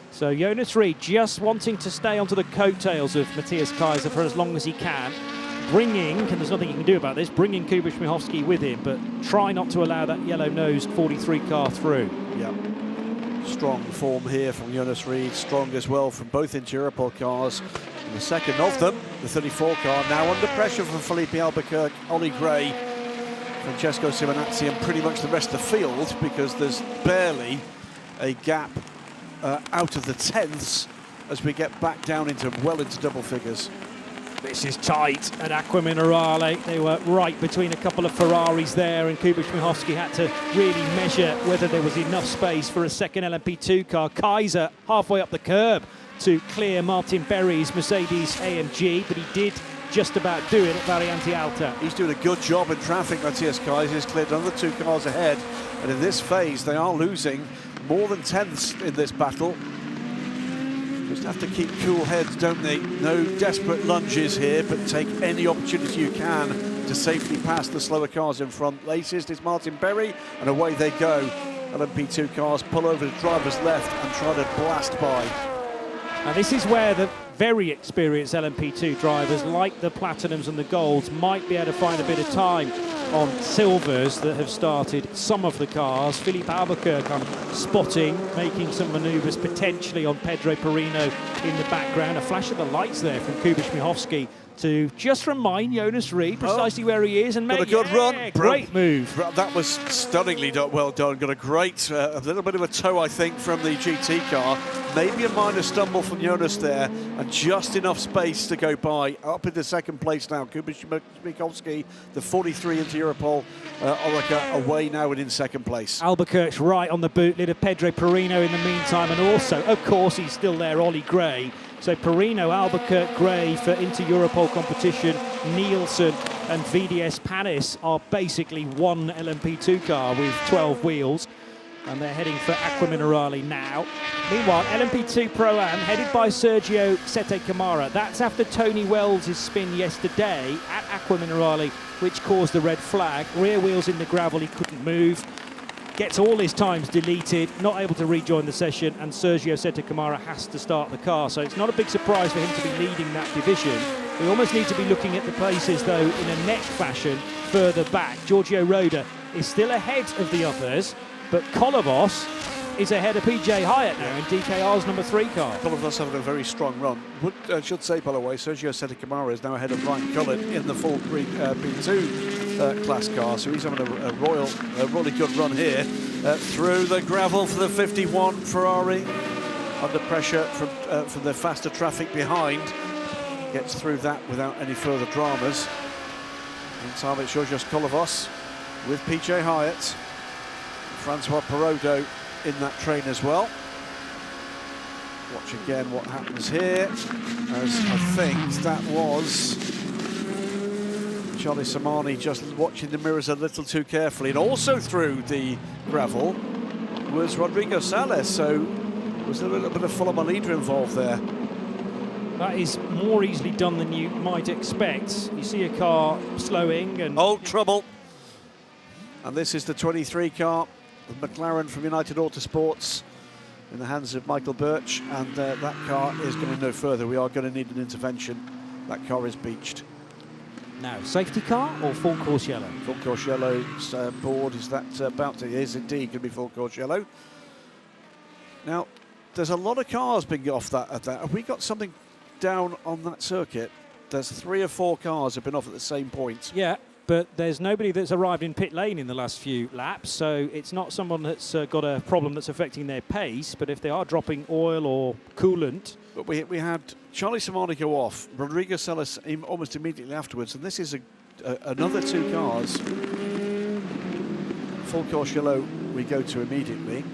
So Jonas Reed just wanting to stay onto the coattails of Matthias Kaiser for as long as he can. Bringing, and there's nothing he can do about this, bringing Kuba Śmiechowski with him, but try not to allow that yellow-nosed 43 car through. Yeah. Strong form here from Jonas Reed, strong as well from both Interpol cars. And the second of them, the 34 car, now under pressure from Felipe Albuquerque, Ollie Gray, Francesco Simonazzi, and pretty much the rest of the field, because there's barely a gap out of the tenths as we get back down into double figures. This is tight at Acqua Minerale. They were right between a couple of Ferraris there, and Kuba Śmiechowski had to really measure whether there was enough space for a second LMP2 car. Kaiser halfway up the curb to clear Martin Berry's Mercedes AMG, but he did just about do it at Variante Alta. He's doing a good job in traffic, Matthias Kaiser. He's cleared another 2 cars ahead, and in this phase they are losing more than tenths in this battle. Just have to keep cool heads, don't they? No desperate lunges here, but take any opportunity you can to safely pass the slower cars in front. Latest is Martin Berry, and away they go. LMP2 cars pull over the driver's left and try to blast by. And this is where the very experienced LMP2 drivers, like the Platinums and the Golds, might be able to find a bit of time on silvers that have started some of the cars. Philippe Albuquerque, I'm spotting, making some manoeuvres potentially on Pedro Perino in the background. A flash of the lights there from Kuba Śmiechowski to just remind Jonas Reed precisely where he is and make a good run. Great move. That was stunningly well done. Got a great, a little bit of a toe, I think, from the GT car. Maybe a minor stumble from Jonas there, and just enough space to go by. Up into second place now, Kuba Śmiechowski, the 43 into Europol, Orica away now and in second place. Albuquerque's right on the boot lid of Pedro Perino in the meantime, and also, of course, he's still there, Ollie Gray. So Perino, Albuquerque, Gray for Inter-Europol competition. Nielsen and VDS Panis are basically one LMP2 car with 12 wheels, and they're heading for Acqua Minerale now. Meanwhile, LMP2 Pro-Am, headed by Sergio Sette Camara. That's after Tony Wells' spin yesterday at Acqua Minerale, which caused the red flag. Rear wheels in the gravel, he couldn't move. Gets all his times deleted, not able to rejoin the session, and Sergio Sette Camara has to start the car. So it's not a big surprise for him to be leading that division. We almost need to be looking at the places, though, in a net fashion further back. Giorgio Roda is still ahead of the others, but Kolovos is ahead of PJ Hyatt now in DKR's number 3 car. Kolovos having a very strong run. Should say, by the way, Sergio Setikamara is now ahead of Ryan Cullen in the full B2 class car, so he's having a really good run here through the gravel for the 51 Ferrari. Under pressure from the faster traffic behind, gets through that without any further dramas. Meantime, it's Georgios Kolovos with PJ Hyatt, Francois Perrodo in that train as well. Watch again what happens here, as I think that was Charlie Samani just watching the mirrors a little too carefully. And also through the gravel was Rodrigo Sales, so was a little bit of Fulham leader involved there. That is more easily done than you might expect. You see a car slowing and... Oh, trouble. And this is the 23 car, the McLaren from United Autosports, in the hands of Michael Birch, and that car is going no further. We are going to need an intervention. That car is beached. Now, safety car or full course yellow? Full course yellow's board, is that about to... It is indeed going to be full course yellow. Now, there's a lot of cars being off that. Have we got something down on that circuit? There's 3 or 4 cars have been off at the same point. Yeah, but there's nobody that's arrived in pit lane in the last few laps, so it's not someone that's got a problem that's affecting their pace, but if they are dropping oil or coolant... But we had Charlie Samani go off, Rodrigo Salas almost immediately afterwards, and this is another 2 cars. Full course yellow we go to immediately.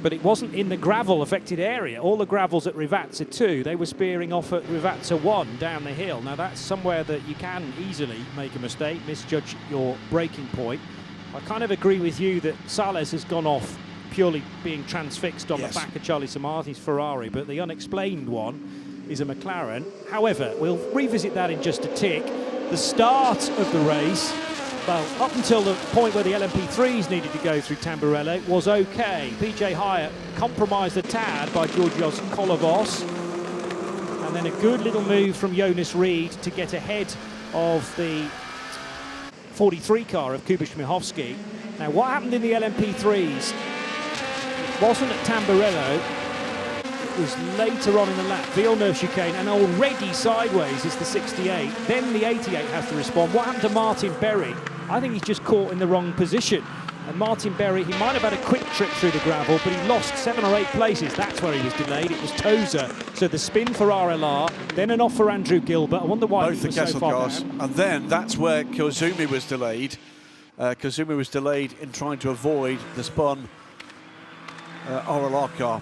But it wasn't in the gravel affected area. All the gravels at Rivazza 2, they were spearing off at Rivazza 1 down the hill. Now that's somewhere that you can easily make a mistake, misjudge your braking point. I kind of agree with you that Sales has gone off purely being transfixed on the back of Charlie Samani's Ferrari, but the unexplained one is a McLaren. However, we'll revisit that in just a tick. The start of the race, well, up until the point where the LMP3s needed to go through Tamburello, was okay. PJ Hyatt compromised a tad by Georgios Kolovos, and then a good little move from Jonas Reed to get ahead of the 43 car of Kuba Śmiechowski. Now, what happened in the LMP3s wasn't at Tamburello, it was later on in the lap. Villeneuve chicane, and already sideways is the 68. Then the 88 has to respond. What happened to Martin Berry? I think he's just caught in the wrong position. And Martin Berry, he might have had a quick trip through the gravel, but he lost 7 or 8 places. That's where he was delayed. It was Tozer. So the spin for RLR, then an off for Andrew Gilbert. I wonder why both he the was Kessel so far cars. down. And then that's where Kozumi was delayed. Kozumi was delayed in trying to avoid the spun RLR car.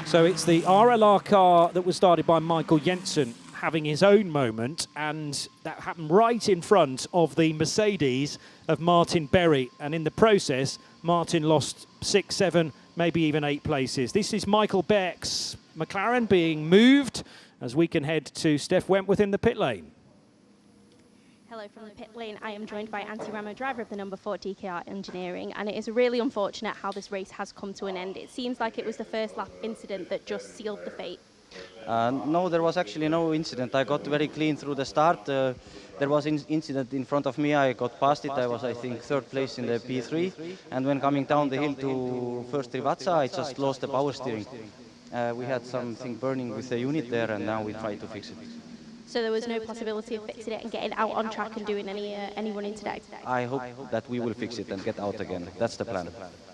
So it's the RLR car that was started by Michael Jensen having his own moment, and that happened right in front of the Mercedes of Martin Berry, and in the process Martin lost 6, 7, maybe even 8 places. This is Michael Beck's McLaren being moved as we can head to Steph Wentworth in the pit lane. Hello from the pit lane. I am joined by Antti Ramo, driver of the number 4 DKR Engineering, and it is really unfortunate how this race has come to an end. It seems like it was the first lap incident that just sealed the fate. No, there was actually no incident. I got very clean through the start. There was an incident in front of me. I got past it. I was, I think, 3rd place in the P3. And when coming down the hill to first Rivazza, I just lost the power steering. We had something burning with the unit there, and now we try to fix it. So there was no possibility of fixing it and getting out on track and doing any running today? I hope that we will fix it and get out again. That's the plan.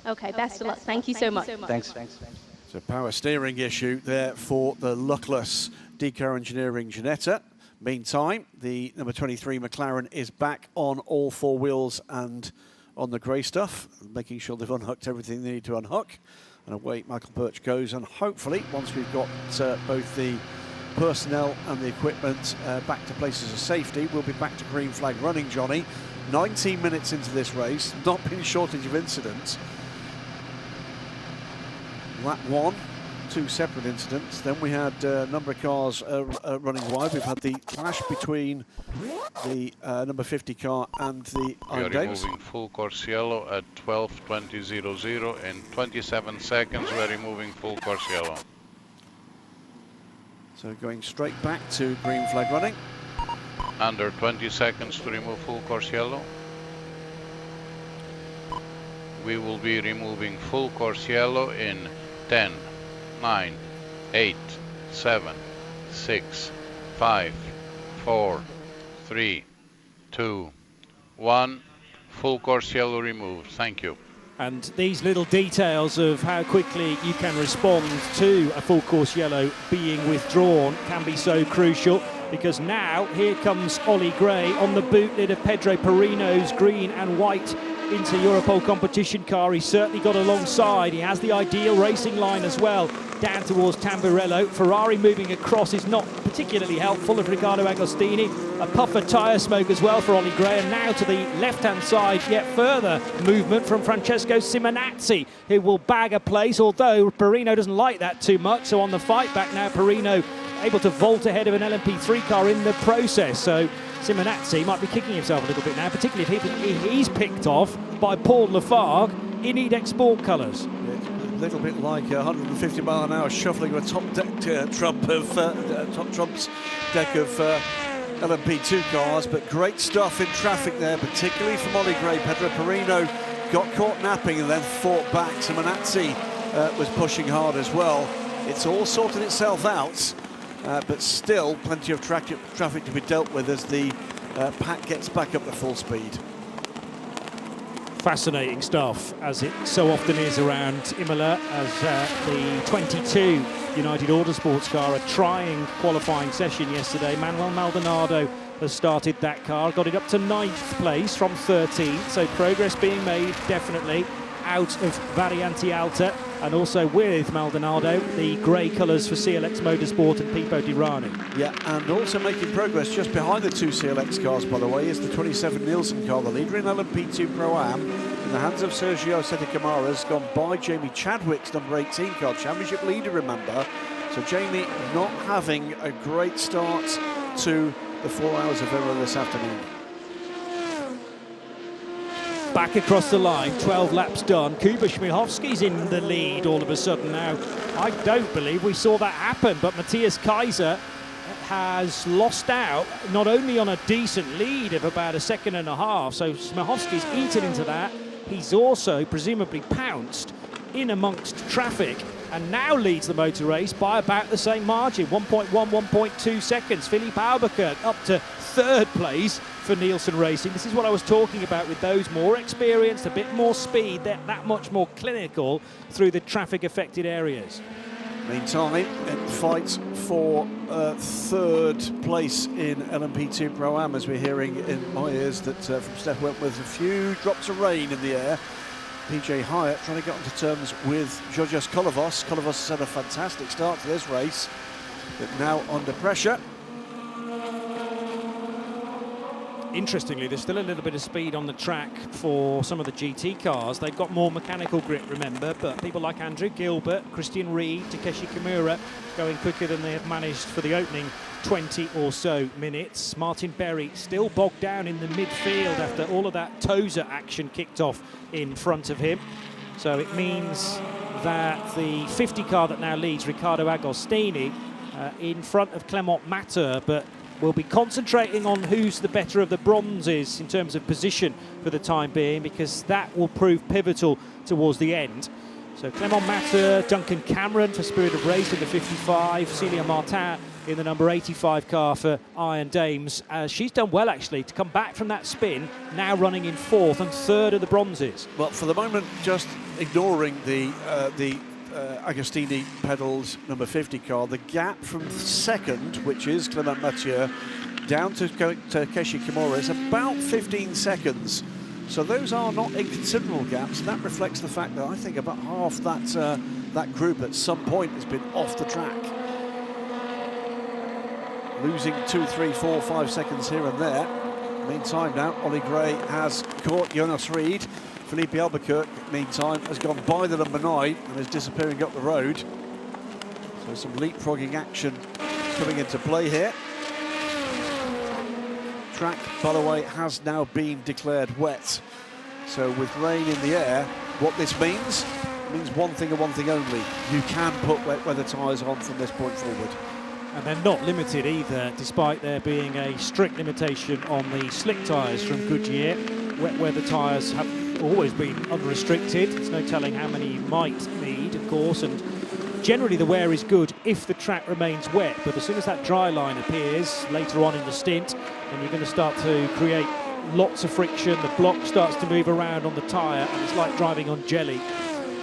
Okay, best of luck. Thank you so much. Thanks. It's a power steering issue there for the luckless DKR Engineering Ginetta. Meantime, the number 23 McLaren is back on all 4 wheels and on the grey stuff, making sure they've unhooked everything they need to unhook. And away Michael Birch goes, and hopefully once we've got both the personnel and the equipment back to places of safety, we'll be back to green flag running, Johnny. 19 minutes into this race, not been a shortage of incidents. Lap 1, 2 separate incidents. Then we had a number of cars running wide. We've had the clash between the number 50 car and the We are Davis. removing full course yellow at 12:20.00. In 27 seconds, we are removing full course yellow. So going straight back to green flag running. Under 20 seconds to remove full course yellow. we will be removing full course yellow in 10, 9, 8, 7, 6, 5, 4, 3, 2, 1. Full course yellow removed. Thank you. And these little details of how quickly you can respond to a full course yellow being withdrawn can be so crucial, because now here comes Ollie Gray on the bootlid of Pedro Perino's green and white into Europol competition car. He's certainly got alongside. He has the ideal racing line as well, down towards Tamburello. Ferrari moving across is not particularly helpful of Riccardo Agostini. A puff of tyre smoke as well for Ollie Gray, and now to the left-hand side, yet further movement from Francesco Simonazzi, who will bag a place, although Perino doesn't like that too much. So on the fight back now, Perino able to vault ahead of an LMP3 car in the process. So Simonazzi might be kicking himself a little bit now, particularly if he's picked off by Paul Lafargue in EDEC Sport colours. A little bit like 150 mile an hour shuffling of a top Trump's deck of LMP2 cars, but great stuff in traffic there, particularly from Ollie Gray. Pedro Perino got caught napping and then fought back. Simonazzi was pushing hard as well. It's all sorted itself out, but still plenty of traffic to be dealt with as the pack gets back up to full speed. Fascinating stuff, as it so often is around Imola, as the 22 United Autosports car, a trying qualifying session yesterday. Manuel Maldonado has started that car, got it up to 9th place from 13th, so progress being made definitely out of Variante Alta, and also with Maldonado, the grey colours for CLX Motorsport and Pipo Dirani. Yeah, and also making progress just behind the two CLX cars, by the way, is the 27 Nielsen car, the leader in LMP2 Pro-Am, in the hands of Sergio Sete Camara's, gone by Jamie Chadwick's number 18 car, championship leader, remember. So Jamie not having a great start to the 4 hours of Imola this afternoon. Back across the line, 12 laps done. Kuba Śmiechowski's in the lead all of a sudden now. I don't believe we saw that happen, but Matthias Kaiser has lost out not only on a decent lead of about 1.5 seconds, so Śmiechowski's eaten into that. He's also presumably pounced in amongst traffic and now leads the motor race by about the same margin, 1.1, 1.2 seconds. Philippe Albuquerque up to 3rd place for Nielsen Racing. This is what I was talking about with those more experienced, a bit more speed, they're that much more clinical through the traffic affected areas. Meantime, it fights for 3rd place in LMP2 Pro-Am, as we're hearing in my ears that from Steph Wentworth, a few drops of rain in the air. PJ Hyatt trying to get onto terms with Georgios Kolovos. Kolovos has had a fantastic start to this race, but now under pressure. Interestingly, there's still a little bit of speed on the track for some of the GT cars. They've got more mechanical grip, remember, but people like Andrew Gilbert, Christian Reed, Takeshi Kimura going quicker than they have managed for the opening 20 or so minutes. Martin Berry still bogged down in the midfield after all of that Tozer action kicked off in front of him. So it means that the 50 car that now leads, Riccardo Agostini, in front of Clement Matter, but we'll be concentrating on who's the better of the bronzes in terms of position for the time being, because that will prove pivotal towards the end. So Clement Matter, Duncan Cameron for Spirit of Race in the 55, Celia Martin in the number 85 car for Iron Dames. She's done well actually to come back from that spin, now running in 4th and 3rd of the bronzes. Well, for the moment, just ignoring the Agostini pedals number 50 car, the gap from 2nd, which is Clement Mathieu, down to Takeshi Kimura is about 15 seconds. So those are not inconsiderable gaps, and that reflects the fact that I think about half that group at some point has been off the track. Losing 2, 3, 4, 5 seconds here and there. Meantime now, Ollie Gray has caught Jonas Reed. Philippe Albuquerque, meantime, has gone by the number 9 and is disappearing up the road. So some leapfrogging action coming into play here. Track, by the way, has now been declared wet. So with rain in the air, what this means one thing and one thing only. You can put wet weather tyres on from this point forward. And they're not limited either, despite there being a strict limitation on the slick tyres from Goodyear. Wet weather tyres have always been unrestricted. There's no telling how many you might need, of course, and generally the wear is good if the track remains wet, but as soon as that dry line appears later on in the stint, then you're going to start to create lots of friction. The block starts to move around on the tyre, and it's like driving on jelly.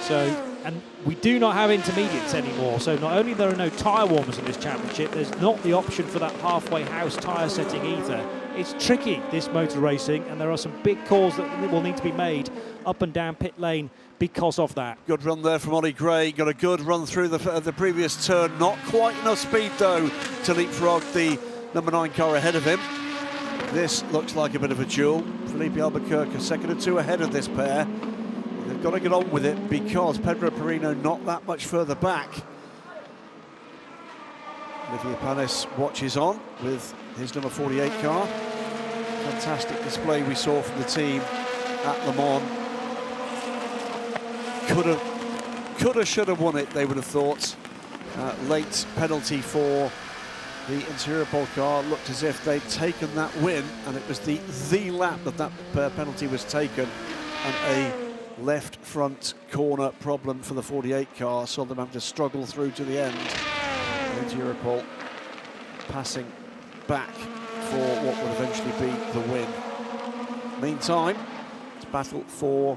So, and we do not have intermediates anymore, so not only there are no tyre warmers in this championship, there's not the option for that halfway house tyre setting either. It's tricky, this motor racing, and there are some big calls that will need to be made up and down pit lane because of that. Good run there from Ollie Gray. Got a good run through the previous turn. Not quite enough speed, though, to leapfrog the number 9 car ahead of him. This looks like a bit of a duel. Felipe Albuquerque a second or two ahead of this pair. They've got to get on with it because Pedro Perino not that much further back. Olivier Panis watches on with his number 48 car. Fantastic display we saw from the team at Le Mans. Could have, should have won it, they would have thought. Late penalty for the interior pole car. Looked as if they'd taken that win, and it was the lap that penalty was taken, and a left front corner problem for the 48 car saw them have to struggle through to the end. Interior pole passing back for what would eventually be the win. Meantime, it's battle for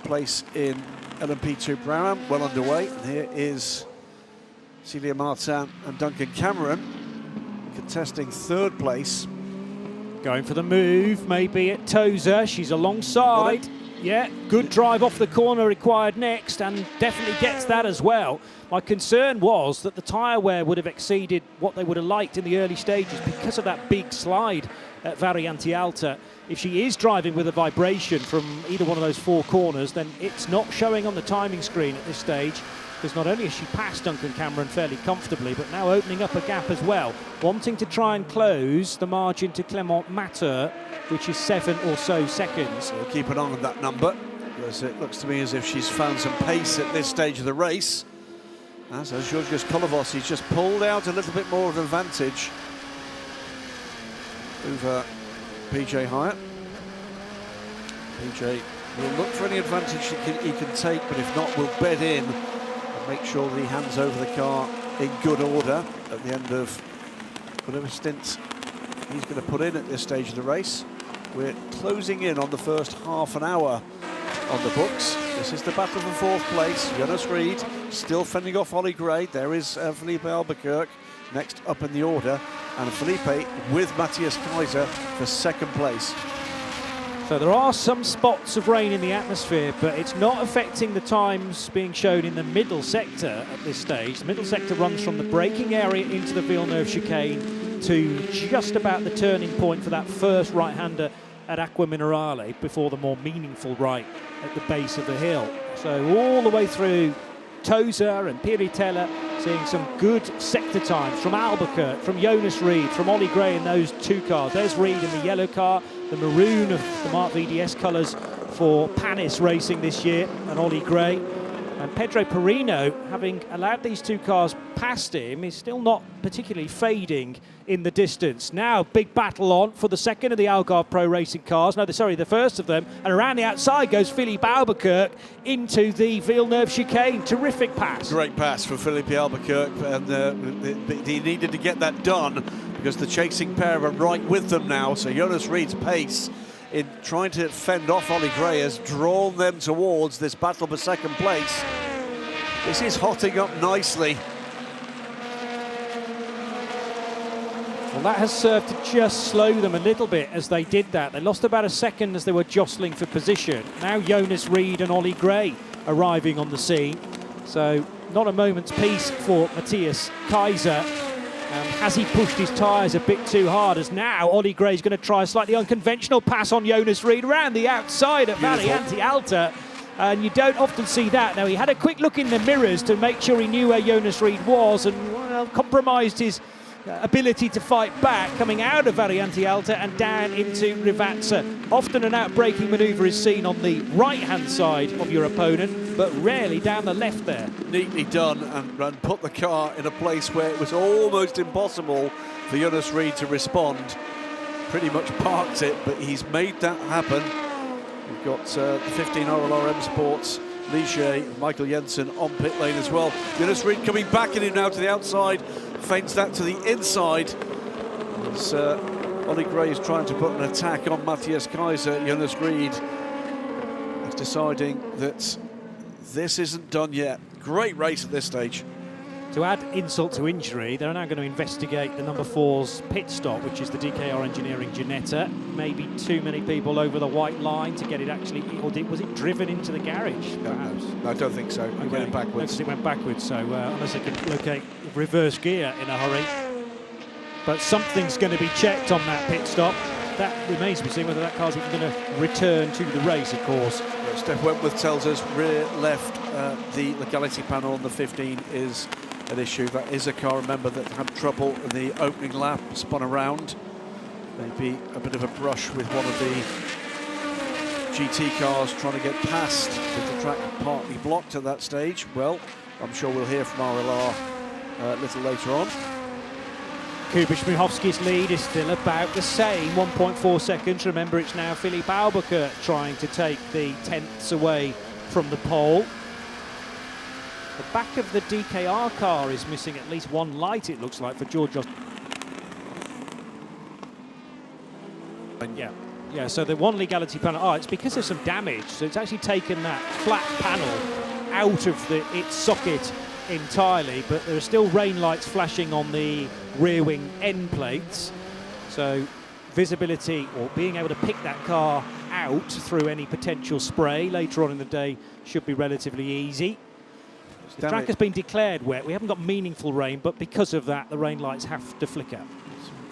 place in LMP2 Pro well underway. And here is Celia Martin and Duncan Cameron contesting third place. Going for the move, maybe at Tozer. She's alongside. Yeah, good drive off the corner required next, and definitely gets that as well. My concern was that the tyre wear would have exceeded what they would have liked in the early stages because of that big slide at Variante Alta. If she is driving with a vibration from either one of those 4 corners, then it's not showing on the timing screen at this stage, because not only has she passed Duncan Cameron fairly comfortably, but now opening up a gap as well, wanting to try and close the margin to Clément Matter, which is 7 or so seconds. We'll keep an eye on that number, because it looks to me as if she's found some pace at this stage of the race. As Georgios Kolovos, he's just pulled out a little bit more of an advantage over PJ Hyatt. PJ will look for any advantage he can take, but if not, will bed in and make sure that he hands over the car in good order at the end of whatever stint he's going to put in at this stage of the race. We're closing in on the first half an hour on the books. This is the battle for 4th place. Jonas Reed still fending off Ollie Gray. There is Felipe Albuquerque next up in the order, and Felipe with Matthias Kaiser for 2nd place. So there are some spots of rain in the atmosphere, but it's not affecting the times being shown in the middle sector at this stage. The middle sector runs from the braking area into the Villeneuve chicane to just about the turning point for that first right-hander at Acqua Minerale before the more meaningful right at the base of the hill. So all the way through Tozer and Piritella, seeing some good sector times from Albuquerque, from Jonas Reed, from Ollie Gray in those 2 cars. There's Reed in the yellow car, the maroon of the Mark VDS colours for Panis Racing this year, and Ollie Gray. And Pedro Perino, having allowed these 2 cars past him, is still not particularly fading in the distance. Now, big battle on for the second of the Algarve Pro Racing cars. No, sorry, the first of them. And around the outside goes Philippe Albuquerque into the Villeneuve chicane. Terrific pass. Great pass from Philippe Albuquerque, and he needed to get that done because the chasing pair are right with them now. So Jonas Reed's pace in trying to fend off Ollie Gray has drawn them towards this battle for 2nd place. This is hotting up nicely. Well, that has served to just slow them a little bit as they did that. They lost about a second as they were jostling for position. Now Jonas Reed and Ollie Gray arriving on the scene. So not a moment's peace for Matthias Kaiser. Has he pushed his tyres a bit too hard, as now Ollie Gray's going to try a slightly unconventional pass on Jonas Reed around the outside at Variante Alta. And you don't often see that. Now, he had a quick look in the mirrors to make sure he knew where Jonas Reed was, and well, compromised his ability to fight back coming out of Variante Alta and down into Rivazza. Often an out-braking manoeuvre is seen on the right-hand side of your opponent, but rarely down the left there. Neatly done, and put the car in a place where it was almost impossible for Jonas Reed to respond. Pretty much parked it, but he's made that happen. We've got the 15 RLRM Sports, Ligier, Michael Jensen on pit lane as well. Jonas Reed coming back in him now to the outside, feints that to the inside. As Ollie Gray is trying to put an attack on Matthias Kaiser, Jonas Reed is deciding that this isn't done yet. Great race at this stage. To add insult to injury, they're now going to investigate the number 4's pit stop, which is the DKR Engineering Ginetta. Maybe too many people over the white line to get it actually, or was it driven into the garage, perhaps? No, I don't think so. It went backwards. It went backwards, so unless they can locate reverse gear in a hurry. But something's going to be checked on that pit stop. That remains to be seen whether that car's even going to return to the race, of course. Steph Wentworth tells us rear left, the legality panel on the 15 is an issue. That is a car, remember, that had trouble in the opening lap, spun around. Maybe a bit of a brush with one of the GT cars trying to get past with the track partly blocked at that stage. Well, I'm sure we'll hear from RLR a little later on. Kuba Shmuhovsky's lead is still about the same, 1.4 seconds. Remember, it's now Philippe Albuquerque trying to take the tenths away from the pole. The back of the DKR car is missing at least one light, it looks like, for George. Yeah, so the one legality panel, it's because of some damage. So it's actually taken that flat panel out of its socket entirely, but there are still rain lights flashing on the rear wing end plates. So visibility, or being able to pick that car out through any potential spray later on in the day, should be relatively easy. The track has been declared wet. We haven't got meaningful rain, but because of that, the rain lights have to flicker.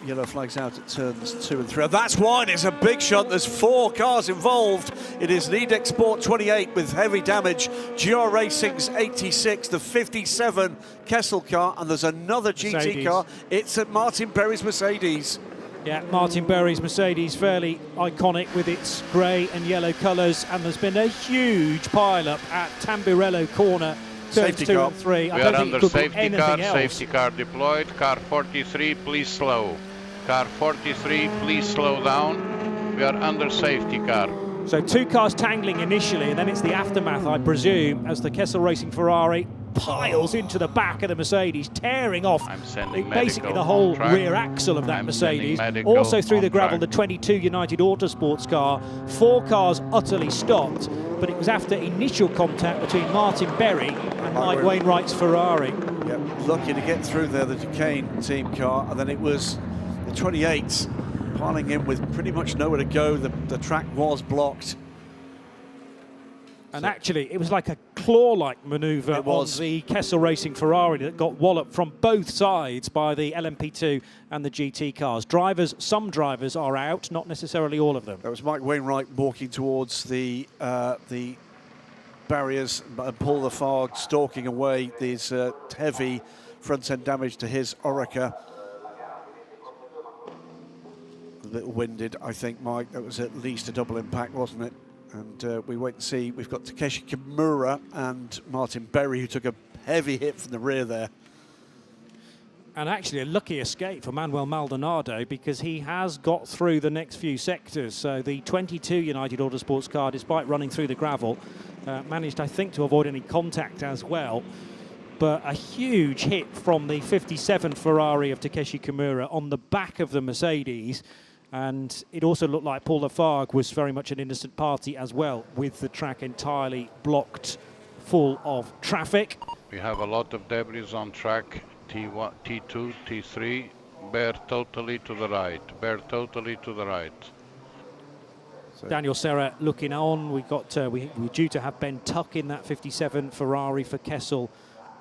Yellow flags out at turns 2 and 3. That's wide. It's a big shot. There's 4 cars involved. It is Nidec Sport 28 with heavy damage. GR Racing's 86, the 57 Kessel car, and there's another GT car. It's at Martin Berry's Mercedes. Yeah, Martin Berry's Mercedes, fairly iconic with its grey and yellow colours, and there's been a huge pile-up at Tamburello corner. Safety 2 car. and 3. We are under safety car. Safety car deployed. Car 43, please slow. Car 43, please slow down. We are under safety car. So 2 cars tangling initially, and then it's the aftermath, I presume, as the Kessel Racing Ferrari piles into the back of the Mercedes, tearing off basically the whole rear axle of that Mercedes. Also through the gravel, the 22 United Autosports car. 4 cars utterly stopped, but it was after initial contact between Martin Berry and Mike Wainwright's Ferrari. Yeah, lucky to get through there, the Duquesne team car, and then it was the 28 piling in with pretty much nowhere to go. The track was blocked. And actually, it was like a claw-like manoeuvre on the Kessel Racing Ferrari that got walloped from both sides by the LMP2 and the GT cars. Some drivers are out, not necessarily all of them. That was Mike Wainwright walking towards the barriers, and Paul Lafargue stalking away these heavy front-end damage to his Oreca. A little winded, I think, Mike. That was at least a double impact, wasn't it? And we wait and see. We've got Takeshi Kimura and Martin Berry, who took a heavy hit from the rear there. And actually a lucky escape for Manuel Maldonado, because he has got through the next few sectors. So the 22 United Autosports car, despite running through the gravel, managed, I think, to avoid any contact as well. But a huge hit from the 57 Ferrari of Takeshi Kimura on the back of the Mercedes. And it also looked like Paul Lafargue was very much an innocent party as well, with the track entirely blocked full of traffic. We have a lot of debris on track. T1, T2, T3, bear totally to the right. Bear totally to the right. So Daniel Serra looking on. We're due to have Ben Tuck in that 57 Ferrari for Kessel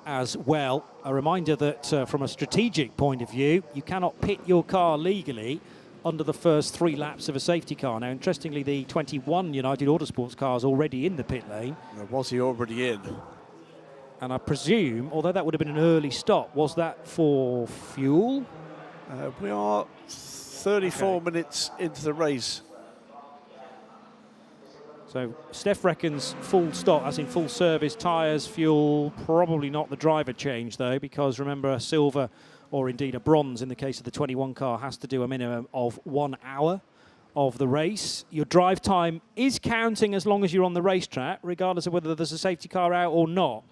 as well. A reminder that from a strategic point of view, you cannot pit your car legally under the first 3 laps of a safety car. Now, interestingly, the 21 United Autosports car is already in the pit lane. Was he already in? And I presume, although that would have been an early stop, was that for fuel? We are 34 minutes into the race. So Steph reckons full stop, as in full service, tyres, fuel, probably not the driver change though, because remember, a silver or indeed a bronze in the case of the 21 car has to do a minimum of 1 hour of the race. Your drive time is counting as long as you're on the racetrack, regardless of whether there's a safety car out or not.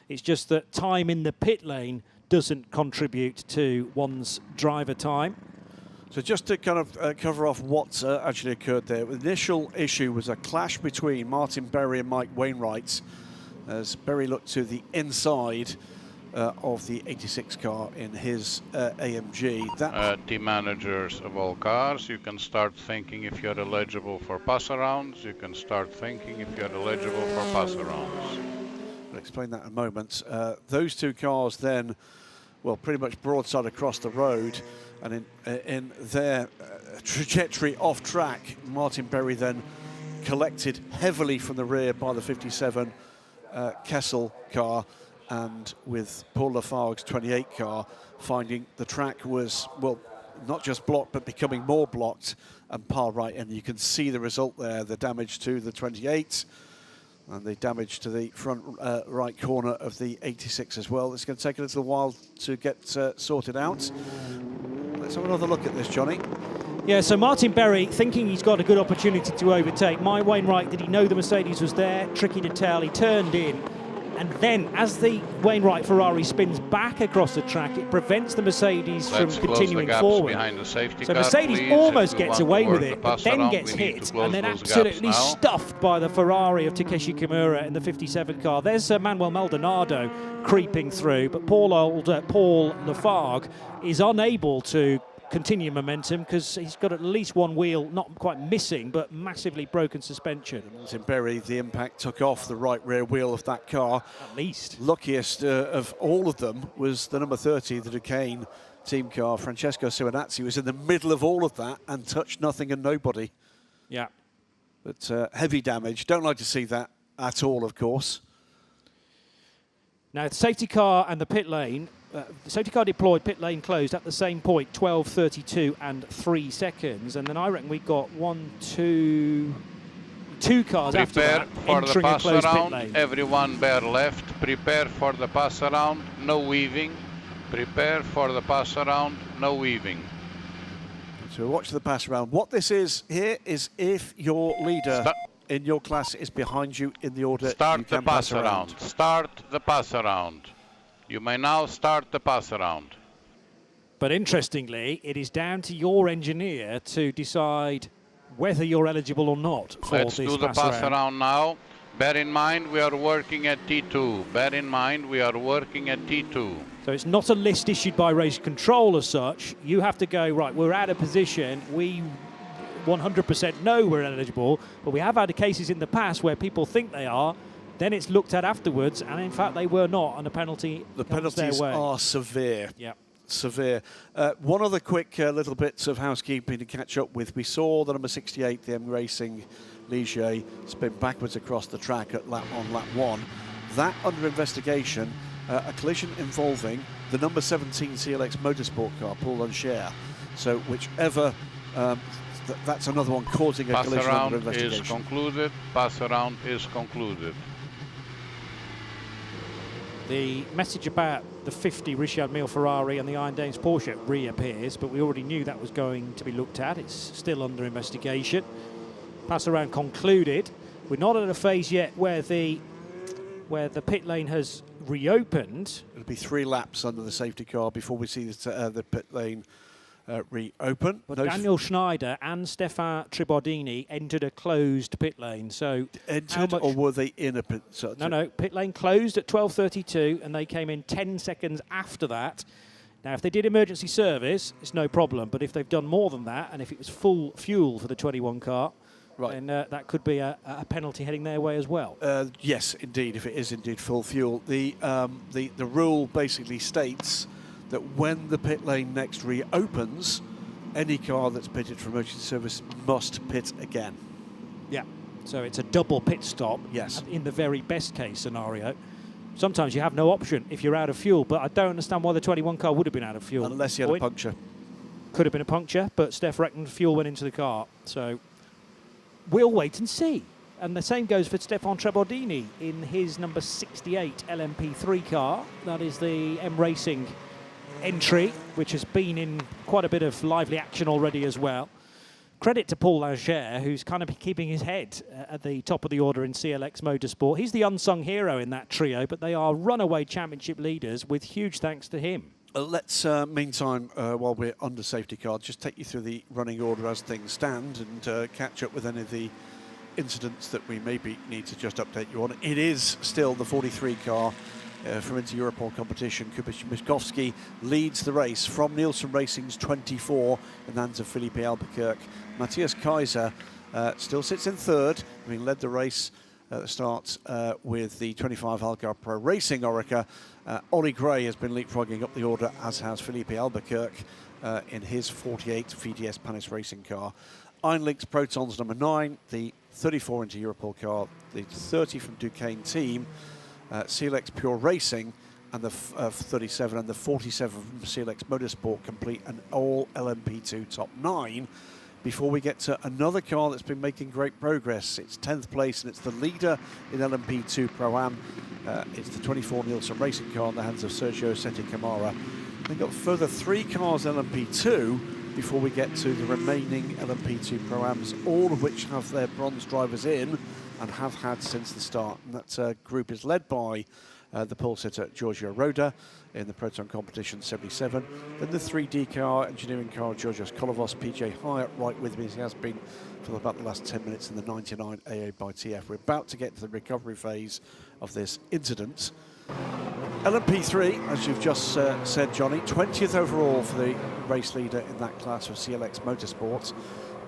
It's just that time in the pit lane doesn't contribute to one's driver time. So just to kind of cover off what's actually occurred there, the initial issue was a clash between Martin Berry and Mike Wainwright as Berry looked to the inside of the 86 car in his AMG. Team managers of all cars, you can start thinking if you're eligible for pass-arounds. You can start thinking if you're eligible for pass-arounds. I'll explain that in a moment. Those two cars then, well, pretty much broadside across the road, and in their trajectory off track, Martin Berry then collected heavily from the rear by the 57 Kessel car, and with Paul Lafargue's 28 car finding the track was, well, not just blocked but becoming more blocked, and piled right in. You can see the result there, the damage to the 28 and the damage to the front right corner of the 86 as well. It's going to take a little while to get sorted out. Let's have another look at this, Johnny. Yeah, so Martin Berry thinking he's got a good opportunity to overtake. Mike Wainwright, did he know the Mercedes was there? Tricky to tell. He turned in. And then, as the Wainwright Ferrari spins back across the track, it prevents the Mercedes from continuing forward. So Mercedes almost gets away with it, but then gets hit, and then absolutely stuffed by the Ferrari of Takeshi Kimura in the 57 car. There's Manuel Maldonado creeping through, but Paul Lafargue is unable to continue momentum because he's got at least one wheel, not quite missing, but massively broken suspension. Martin Berry, the impact took off the right rear wheel of that car. At least. Luckiest of all of them was the number 30, the Duquesne team car. Francesco Simonazzi was in the middle of all of that and touched nothing and nobody. Yeah. But heavy damage. Don't like to see that at all, of course. Now, the safety car and the pit lane, the safety car deployed, pit lane closed at the same point, 12:32 and 3 seconds. And then I reckon we got two cars after that entering a closed pit lane. Everyone bare left. Prepare for the pass around. No weaving. Prepare for the pass around. No weaving. So watch the pass around. What this is here is if your leader in your class is behind you in the order, start the pass around. Start the pass around. You may now start the pass around. But interestingly, it is down to your engineer to decide whether you're eligible or not for Let's this do the pass around now. Bear in mind we are working at T2. Bear in mind we are working at T2. So it's not a list issued by race control as such. You have to go, right, we're out of position. We 100% know we're eligible, but we have had cases in the past where people think they are, then it's looked at afterwards, and in fact they were not, and the penalty The comes their penalties way. are severe. Yeah. Severe. One other quick little bits of housekeeping to catch up with. We saw the number 68, the M Racing Ligier, spin backwards across the track on lap 1. That under investigation, a collision involving the number 17 CLX Motorsport car, Paul Unshare. So whichever, that's another one causing a collision under investigation. Pass around is concluded. Pass around is concluded. The message about the 50 Richard Mille Ferrari and the Iron Dames Porsche reappears, but we already knew that was going to be looked at. It's still under investigation. Pass around concluded. We're not at a phase yet where the pit lane has reopened. It'll be 3 laps under the safety car before we see the pit lane reopen. But Daniel Schneider and Stefan Tribordini entered a closed pit lane. So entered, or were they in a pit? No, pit lane closed at 12:32, and they came in 10 seconds after that. Now, if they did emergency service, it's no problem. But if they've done more than that, and if it was full fuel for the 21 car, right, then that could be a penalty heading their way as well. Yes, indeed, if it is indeed full fuel. The rule basically states that when the pit lane next reopens, any car that's pitted for emergency service must pit again. Yeah, so it's a double pit stop. Yes. In the very best case scenario. Sometimes you have no option if you're out of fuel, but I don't understand why the 21 car would have been out of fuel. Unless you had a puncture. Could have been a puncture, but Steph reckoned fuel went into the car. So we'll wait and see. And the same goes for Stefan Tribordini in his number 68 LMP3 car. That is the M Racing entry, which has been in quite a bit of lively action already as well. credit to Paul Langer, who's kind of keeping his head at the top of the order in CLX Motorsport. He's the unsung hero in that trio, but they are runaway championship leaders with huge thanks to him. Let's, meantime, while we're under safety car, just take you through the running order as things stand and catch up with any of the incidents that we maybe need to just update you on. It is still the 43 car from Inter-Europol competition. Kubicz leads the race from Nielsen Racing's 24 in the hands of Felipe Albuquerque. Matthias Kaiser still sits in third, having led the race at the start with the 25 Algarve Pro Racing Orica. Ollie Gray has been leapfrogging up the order, as has Felipe Albuquerque in his 48 VDS Panis Racing car. Ironlink's Protons number 9, the 34 Inter-Europol car, the 30 from Duquesne team, CLX Pure Racing, and the 37 and the 47 from CLX Motorsport complete an all LMP2 top 9 before we get to another car that's been making great progress. It's 10th place and it's the leader in LMP2 Pro-Am. It's the 24 Nielsen Racing car in the hands of Sergio Seti Camara. They've got further 3 cars LMP2 before we get to the remaining LMP2 Pro-Ams, all of which have their bronze drivers in and have had since the start. And that group is led by the pole sitter Giorgio Roda in the Proton Competition 77. Then the 3D car, engineering car Georgios Kolovos, PJ Hyatt right with me as he has been for about the last 10 minutes in the 99 AA by TF. We're about to get to the recovery phase of this incident. LMP3, as you've just said, Johnny, 20th overall for the race leader in that class of CLX Motorsports.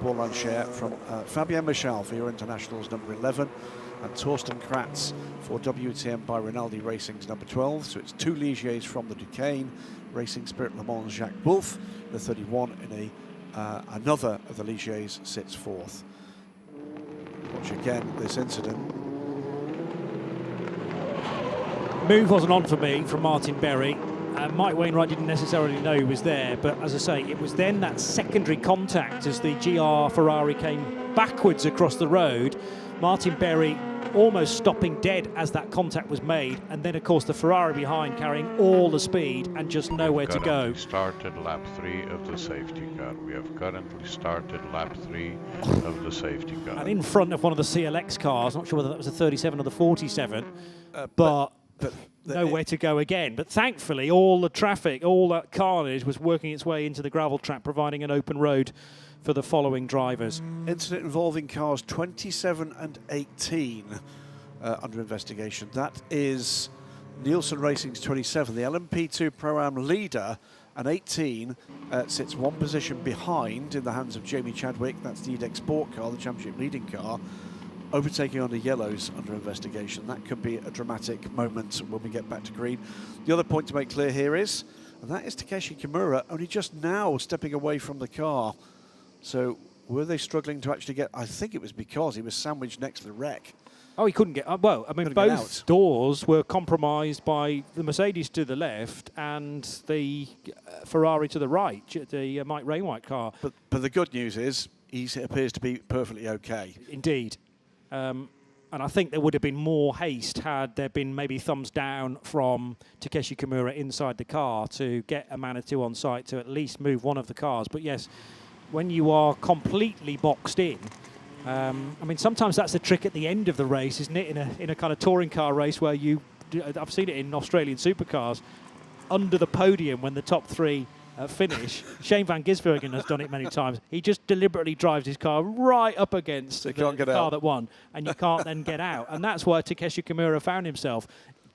Paul Langer from Fabien Michal for your Internationals number 11, and Torsten Kratz for WTM by Rinaldi Racing's number 12. So it's 2 Ligiers from the Duquesne Racing Spirit Le Mans. Jacques Wolf, the 31 in another of the Ligiers, sits 4th. Watch again this incident. Move wasn't on for me from Martin Berry. Mike Wainwright didn't necessarily know he was there, but as I say, it was then that secondary contact as the GR Ferrari came backwards across the road. Martin Berry almost stopping dead as that contact was made, and then of course the Ferrari behind carrying all the speed and just nowhere to go. Started lap 3 of the safety car. We have currently started lap 3 of the safety car. And in front of one of the CLX cars, not sure whether that was the 37 or the 47, but nowhere to go again. But thankfully, all the traffic, all that carnage was working its way into the gravel trap, providing an open road for the following drivers. Incident involving cars 27 and 18 under investigation. That is Nielsen Racing's 27, the LMP2 Pro-Am leader, and 18 sits 1 position behind in the hands of Jamie Chadwick. That's the EDEX Sport car, the championship leading car, overtaking under yellows under investigation. That could be a dramatic moment when we get back to green. The other point to make clear here is, and that is Takeshi Kimura only just now stepping away from the car. So were they struggling to actually get, I think it was because he was sandwiched next to the wreck. Oh, he couldn't get, well, I mean, both doors were compromised by the Mercedes to the left and the Ferrari to the right, the Mike Wainwright car. But the good news is, he appears to be perfectly okay. Indeed. And I think there would have been more haste had there been maybe thumbs down from Takeshi Kimura inside the car to get a Manitou on site to at least move one of the cars. But yes, when you are completely boxed in, I mean, sometimes that's a trick at the end of the race, isn't it? In a kind of touring car race where I've seen it in Australian supercars, under the podium when the top 3 finish. Shane van Gisbergen has done it many times. He just deliberately drives his car right up against the car that won, and you can't then get out. And that's where Takeshi Kimura found himself.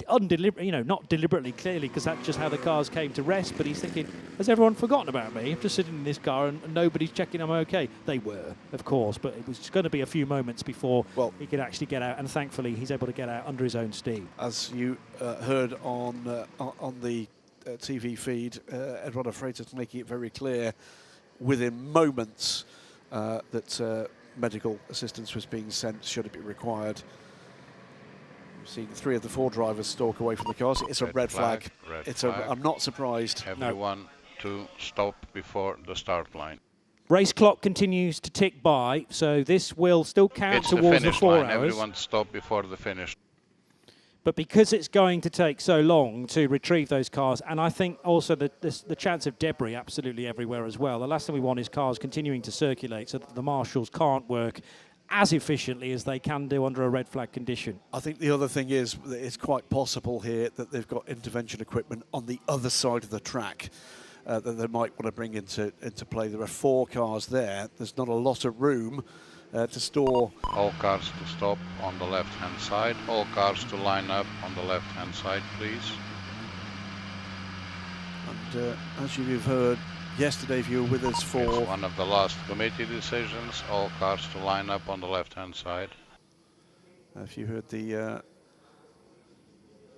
Not deliberately, clearly, because that's just how the cars came to rest, but he's thinking, has everyone forgotten about me? I'm just sitting in this car and nobody's checking I'm okay. They were, of course, but it was going to be a few moments before he could actually get out, and thankfully he's able to get out under his own steam. As you heard on the TV feed, Eduardo Freitas making it very clear within moments that medical assistance was being sent should it be required. We've seen 3 of the 4 drivers stalk away from the cars. It's a red flag. I'm not surprised. Everyone to stop before the start line. Race clock continues to tick by, so this will still count towards the 4 hours. Everyone stop before the finish. But because it's going to take so long to retrieve those cars, and I think also the chance of debris absolutely everywhere as well, the last thing we want is cars continuing to circulate so that the marshals can't work as efficiently as they can do under a red flag condition. I think the other thing is that it's quite possible here that they've got intervention equipment on the other side of the track that they might want to bring into play. There are 4 cars there. There's not a lot of room to store. All cars to stop on the left-hand side. All cars to line up on the left-hand side, please. And as you've heard yesterday, if you were with us for... It's one of the last committee decisions. All cars to line up on the left-hand side. If you heard the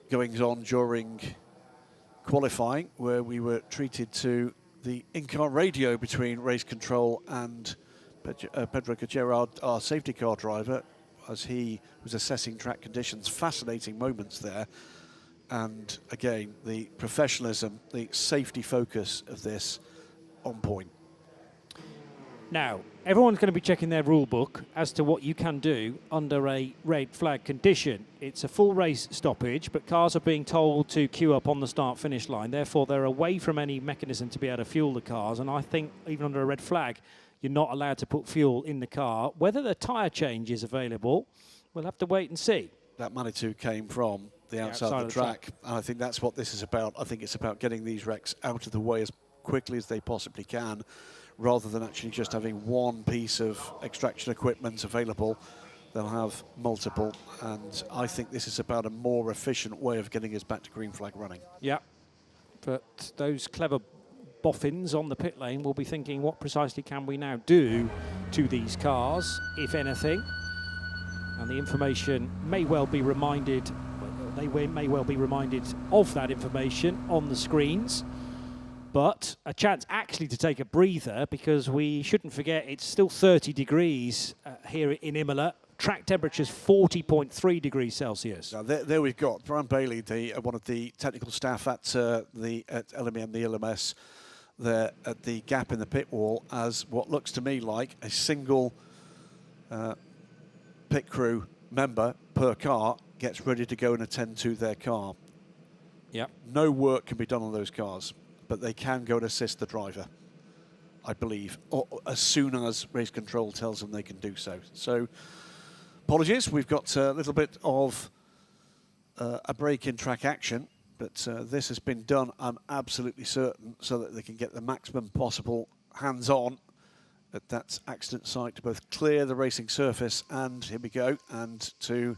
goings-on during qualifying, where we were treated to the in-car radio between race control and Pedro Chequered, our safety car driver, as he was assessing track conditions. Fascinating moments there. And again, the professionalism, the safety focus of this on point. Now, everyone's going to be checking their rule book as to what you can do under a red flag condition. It's a full race stoppage, but cars are being told to queue up on the start-finish line. Therefore, they're away from any mechanism to be able to fuel the cars. And I think even under a red flag, you're not allowed to put fuel in the car. Whether the tyre change is available, we'll have to wait and see. That Manitou came from the outside of the track. And I think that's what this is about. I think it's about getting these wrecks out of the way as quickly as they possibly can, rather than actually just having one piece of extraction equipment available. They'll have multiple, and I think this is about a more efficient way of getting us back to green flag running. Yeah, but those clever boffins on the pit lane will be thinking, what precisely can we now do to these cars, if anything? And the information may well be reminded, they may well be reminded of that information on the screens. But a chance actually to take a breather, because we shouldn't forget it's still 30 degrees here in Imola. Track temperature's 40.3 degrees Celsius. Now there we've got Brian Bailey, one of the technical staff at LMM, the ELMS, there at the gap in the pit wall, as what looks to me like a single pit crew member per car gets ready to go and attend to their car. Yep. No work can be done on those cars, but they can go and assist the driver, I believe, or as soon as race control tells them they can do so. So, apologies, we've got a little bit of a break in track action, but this has been done, I'm absolutely certain, so that they can get the maximum possible hands-on at that accident site to both clear the racing surface and, here we go, and to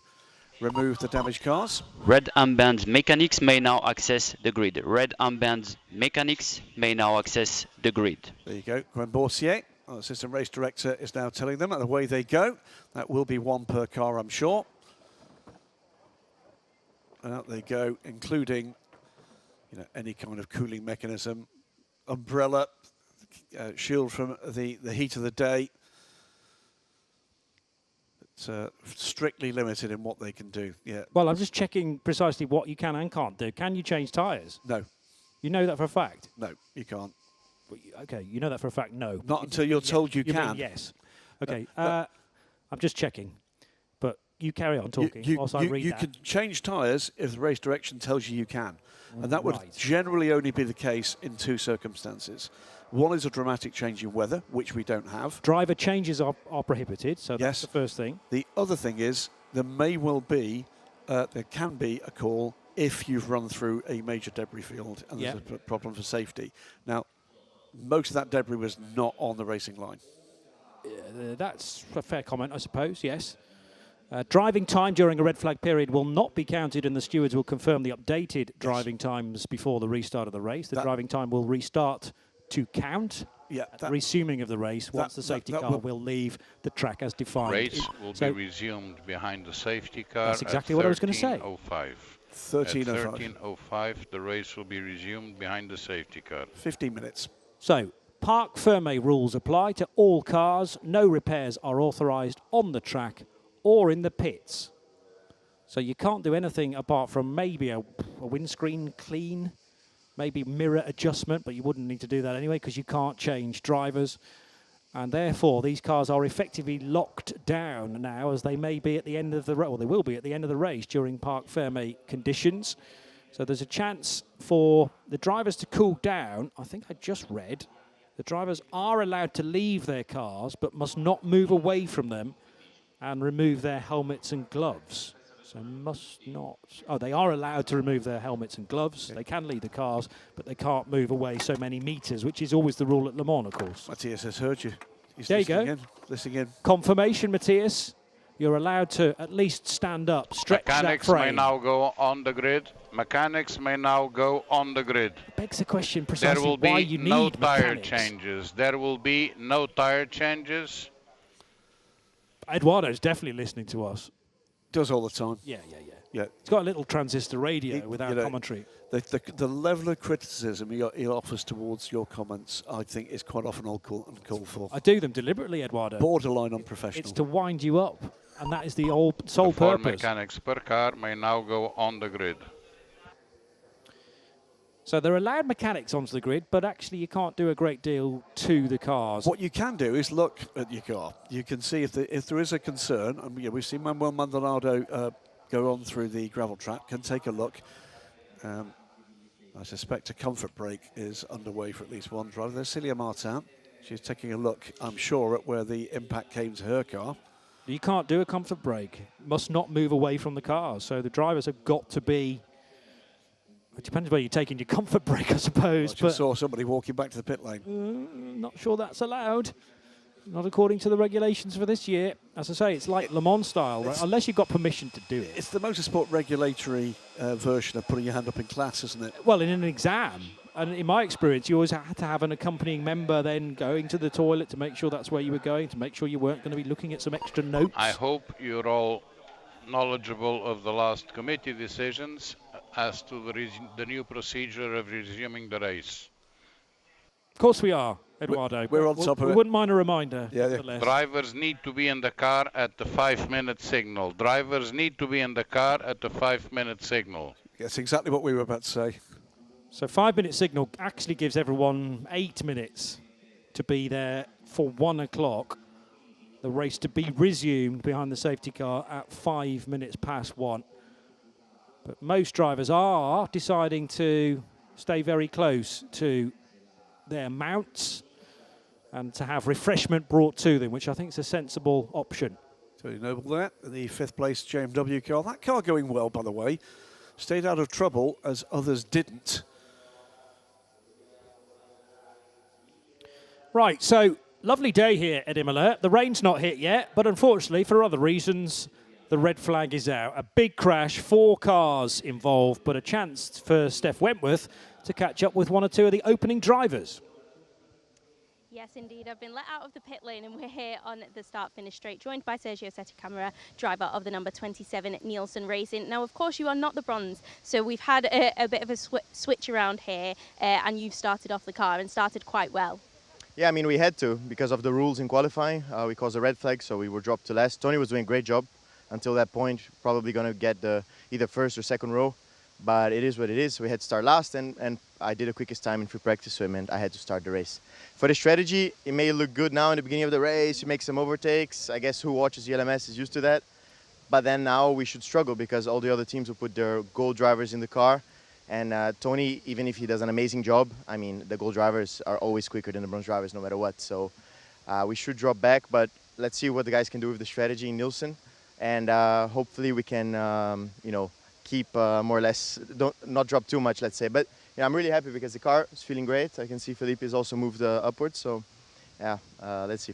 remove the damaged cars. Red armband mechanics may now access the grid. Red armband mechanics may now access the grid. There you go. Gwen Boursier, our assistant race director, is now telling them, and away they go. That will be one per car, I'm sure. And out they go, including, you know, any kind of cooling mechanism, umbrella, shield from the heat of the day. Strictly limited in what they can do. Yeah. Well, I'm just checking precisely what you can and can't do. Can you change tyres? No. You know that for a fact? No, you can't. Okay, you know that for a fact? No. Not until you're told you can. Mean yes. Okay, I'm just checking. But you carry on talking whilst I read you that. can change tyres if the race direction tells you can. And that would generally only be the case in 2 circumstances. One is a dramatic change in weather, which we don't have. Driver changes are prohibited, so that's the first thing. The other thing is there may well be, there can be a call if you've run through a major debris field and there's a problem for safety. Now, most of that debris was not on the racing line. That's a fair comment, I suppose, yes. Driving time during a red flag period will not be counted, and the stewards will confirm the updated driving times before the restart of the race. The driving time will restart to count at the resuming of the race once the safety car will leave the track as defined. Race will be resumed behind the safety car. That's exactly what I was going to say. 13:05, the race will be resumed behind the safety car. 15 minutes. So, parc fermé rules apply to all cars. No repairs are authorised on the track or in the pits. So you can't do anything apart from maybe a windscreen clean, maybe mirror adjustment, but you wouldn't need to do that anyway because you can't change drivers. And therefore, these cars are effectively locked down now, as they may be at the end of the race, or they will be at the end of the race during Parc Fermé conditions. So there's a chance for the drivers to cool down. I think I just read the drivers are allowed to leave their cars, but must not move away from them and remove their helmets and gloves. So must not. Oh, they are allowed to remove their helmets and gloves. They can leave the cars, but they can't move away so many meters, which is always the rule at Le Mans, of course. Matthias has heard you. He's there you go. Again. Listening in. Confirmation, Matthias. You're allowed to at least stand up, stretch Mechanics that frame. may now go on the grid. Mechanics may now go on the grid. Begs the question precisely there will why be you no need tire mechanics. changes. There will be no tire changes. Eduardo's definitely listening to us. Does all the time. Yeah. Yeah. It's got a little transistor radio without commentary. The level of criticism he offers towards your comments, I think, is quite often uncalled for. I do them deliberately, Eduardo. Borderline unprofessional. It's to wind you up, and that is the sole The 4 purpose. mechanics per car may now go on the grid. So they're allowed mechanics onto the grid, but actually you can't do a great deal to the cars. What you can do is look at your car. You can see if there is a concern, and we've seen Manuel Maldonado go on through the gravel track, can take a look. I suspect a comfort break is underway for at least one driver. There's Celia Martin. She's taking a look, I'm sure, at where the impact came to her car. You can't do a comfort break. Must not move away from the cars. So the drivers have got to be... It depends where you're taking your comfort break, I suppose. I just saw somebody walking back to the pit lane. Not sure that's allowed. Not according to the regulations for this year. As I say, it's like Le Mans style, right? Unless you've got permission to do it. It's the motorsport regulatory version of putting your hand up in class, isn't it? Well, in an exam, and in my experience, you always had to have an accompanying member then going to the toilet to make sure that's where you were going, to make sure you weren't going to be looking at some extra notes. I hope you're all knowledgeable of the last committee decisions as to the new procedure of resuming the race. Of course we are, Eduardo. We're on top of it. We wouldn't mind a reminder. Yeah. Drivers need to be in the car at the 5-minute signal. Drivers need to be in the car at the 5-minute signal. That's exactly what we were about to say. So 5-minute signal actually gives everyone 8 minutes to be there for 1 o'clock. The race to be resumed behind the safety car at 5 minutes past 1. But most drivers are deciding to stay very close to their mounts and to have refreshment brought to them, which I think is a sensible option. Totally noble that. The 5th place JMW car. That car going well, by the way. Stayed out of trouble as others didn't. Right, so lovely day here at Imola. The rain's not hit yet, but unfortunately, for other reasons, the red flag is out. A big crash, 4 cars involved, but a chance for Steph Wentworth to catch up with 1 or 2 of the opening drivers. Yes, indeed. I've been let out of the pit lane and we're here on the start-finish straight, joined by Sergio Setticamera, driver of the number 27 Nielsen Racing. Now, of course, you are not the bronze, so we've had a bit of a switch around here, and you've started off the car and started quite well. Yeah, I mean, we had to because of the rules in qualifying. We caused a red flag, so we were dropped to last. Tony was doing a great job until that point, probably going to get the either first or second row. But it is what it is. We had to start last, and I did the quickest time in free practice, so it meant I had to start the race. For the strategy, it may look good now in the beginning of the race. You make some overtakes. I guess who watches the LMS is used to that. But then now we should struggle because all the other teams will put their gold drivers in the car. And Tony, even if he does an amazing job, I mean, the gold drivers are always quicker than the bronze drivers no matter what. So we should drop back, but let's see what the guys can do with the strategy in Nielsen. And hopefully we can, keep more or less, not drop too much, let's say. But yeah, I'm really happy because the car is feeling great. I can see Felipe has also moved upwards. So yeah, let's see.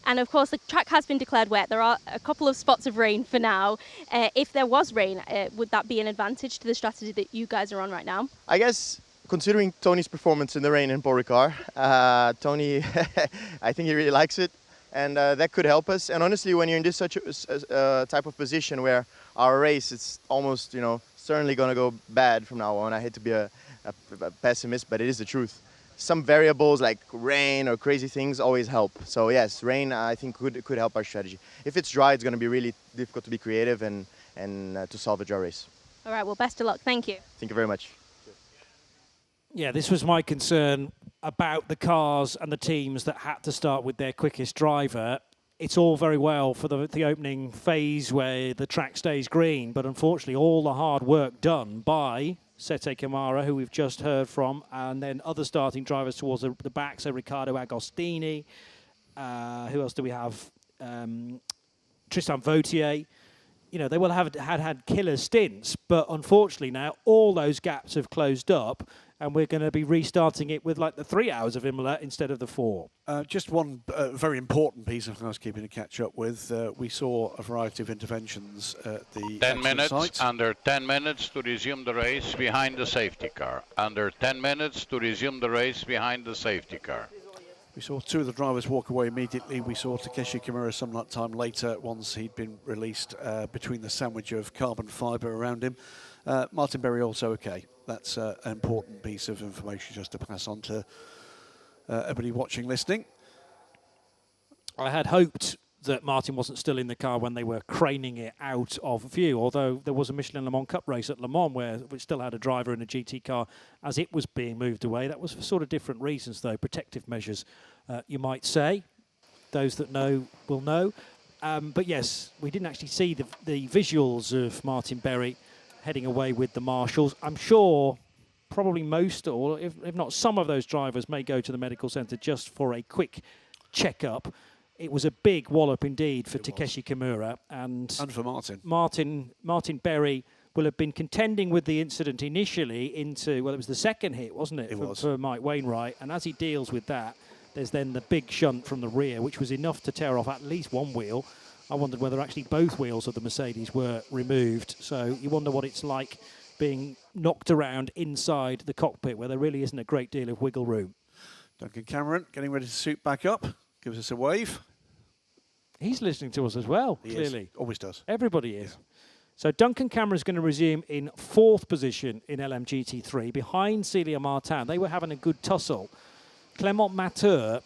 And of course, the track has been declared wet. There are a couple of spots of rain for now. If there was rain, would that be an advantage to the strategy that you guys are on right now? I guess, considering Tony's performance in the rain in Paul Ricard, Tony, I think he really likes it. And that could help us. And honestly, when you're in this such a type of position where our race is almost, certainly going to go bad from now on. I hate to be a pessimist, but it is the truth. Some variables like rain or crazy things always help. So yes, rain I think could help our strategy. If it's dry, it's going to be really difficult to be creative and to solve a dry race. All right, well, best of luck. Thank you. Thank you very much. Yeah, this was my concern about the cars and the teams that had to start with their quickest driver. It's all very well for the opening phase where the track stays green, but unfortunately all the hard work done by Sete Camara, who we've just heard from, and then other starting drivers towards the back, so Riccardo Agostini, who else do we have? Tristan Vautier. You know, they will have had killer stints, but unfortunately now all those gaps have closed up, and we're going to be restarting it with like the 3 hours of Imola instead of the 4. Just one very important piece of housekeeping to catch up with. We saw a variety of interventions at the 10 minutes, sites. under 10 minutes to resume the race behind the safety car. Under 10 minutes to resume the race behind the safety car. We saw 2 of the drivers walk away immediately. We saw Takeshi Kimura some time later, once he'd been released between the sandwich of carbon fibre around him. Martin Berry also okay. That's an important piece of information just to pass on to everybody watching, listening. I had hoped that Martin wasn't still in the car when they were craning it out of view, although there was a Michelin Le Mans Cup race at Le Mans where we still had a driver in a GT car as it was being moved away. That was for sort of different reasons, though, protective measures, you might say. Those that know will know. But yes, we didn't actually see the visuals of Martin Berry heading away with the marshals. I'm sure probably most, or if not some of those drivers may go to the medical centre just for a quick check-up. It was a big wallop indeed for Takeshi Kimura. And for Martin. Martin Berry will have been contending with the incident initially into, well, it was the second hit, wasn't it, for Mike Wainwright. And as he deals with that, there's then the big shunt from the rear, which was enough to tear off at least one wheel. I wondered whether actually both wheels of the Mercedes were removed. So you wonder what it's like being knocked around inside the cockpit where there really isn't a great deal of wiggle room. Duncan Cameron getting ready to suit back up. Gives us a wave. He's listening to us as well, He clearly. Is. Always does. Everybody is. So Duncan Cameron is going to resume in 4th position in LMGT3 behind Celia Martin. They were having a good tussle. Clement Mateur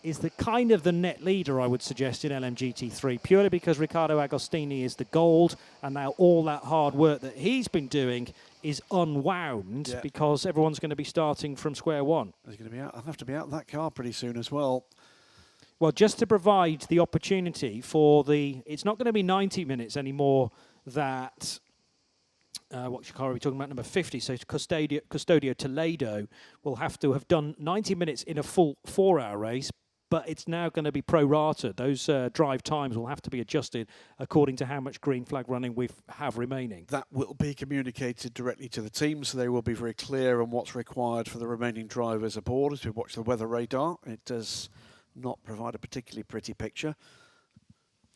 is the kind of the net leader, I would suggest, in LMGT3, purely because Riccardo Agostini is the gold, and now all that hard work that he's been doing is unwound because everyone's going to be starting from square one. He's going to be out. I'll have to be out of that car pretty soon as well. Well, just to provide the opportunity for it's not going to be 90 minutes anymore that, what car are we talking about, number 50, so Custodio Toledo will have to have done 90 minutes in a full 4-hour race, but it's now going to be prorated. Those drive times will have to be adjusted according to how much green flag running we have remaining. That will be communicated directly to the team, so they will be very clear on what's required for the remaining drivers aboard as we watch the weather radar. It does not provide a particularly pretty picture,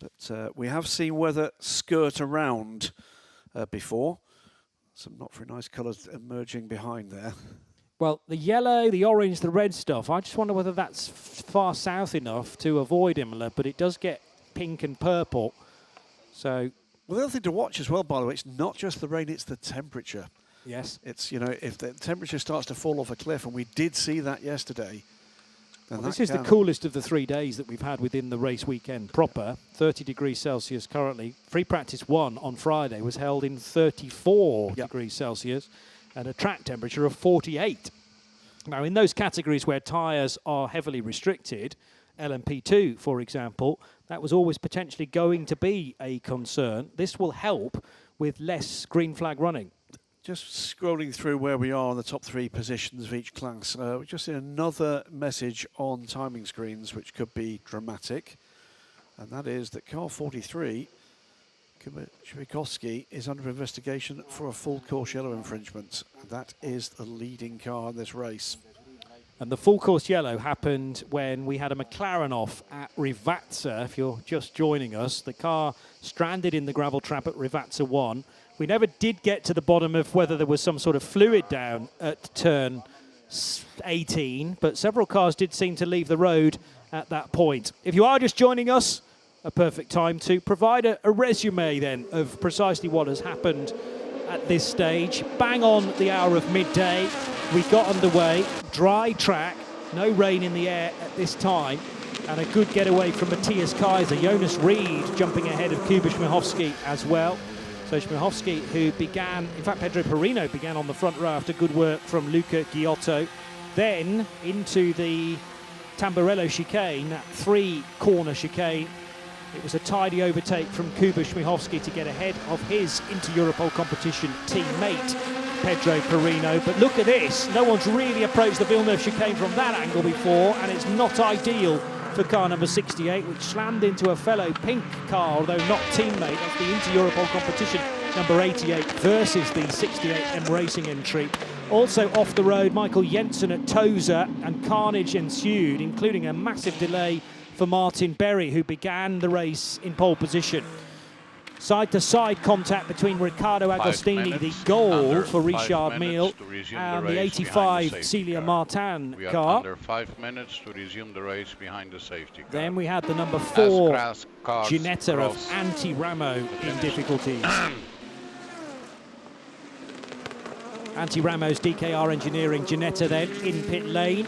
but we have seen weather skirt around before. Some not very nice colours emerging behind there. Well, the yellow, the orange, the red stuff, I just wonder whether that's far south enough to avoid Imola, but it does get pink and purple. So, well, the other thing to watch as well, by the way, it's not just the rain, it's the temperature. Yes. It's, you know, if the temperature starts to fall off a cliff, and we did see that yesterday. Well, this is the coolest of the 3 days that we've had within the race weekend proper. 30 degrees Celsius currently. Free practice 1 on Friday was held in 34 degrees Celsius and a track temperature of 48. Now, in those categories where tyres are heavily restricted, LMP2, for example, that was always potentially going to be a concern. This will help with less green flag running. Just scrolling through where we are on the top 3 positions of each class, we just see another message on timing screens which could be dramatic, and that is that car 43, Chwiatkowski, is under investigation for a full course yellow infringement. That is the leading car in this race. And the full course yellow happened when we had a McLaren off at Rivazza. If you're just joining us, the car stranded in the gravel trap at Rivazza 1. We never did get to the bottom of whether there was some sort of fluid down at turn 18, but several cars did seem to leave the road at that point. If you are just joining us, a perfect time to provide a resume then of precisely what has happened at this stage. Bang on the hour of midday, we got underway, dry track, no rain in the air at this time, and a good getaway from Matthias Kaiser. Jonas Reed jumping ahead of Kuba Śmiechowski as well. So Śmiechowski, who began, in fact Pedro Perino began on the front row after good work from Luca Giotto. then into the Tamburello chicane, that 3-corner chicane. It was a tidy overtake from Kuba Śmiechowski to get ahead of his Inter-Europol competition teammate, Pedro Perino. But look at this, no one's really approached the Villeneuve chicane from that angle before, and it's not ideal for car number 68, which slammed into a fellow pink car, although not teammate. That's the Inter-Europol competition number 88 versus the 68M Racing entry. Also off the road, Michael Jensen at Tosa, and carnage ensued, including a massive delay for Martin Berry, who began the race in pole position. Side-to-side contact between Riccardo Agostini, the goal for Richard Mille, and the 85 Celia Martin We are car. under 5 minutes to resume the race behind the safety car. Then we had the number 4 As cars Ginetta of cross Anti-Ramo in difficulties. Anti-Ramo's DKR Engineering Ginetta then in pit lane,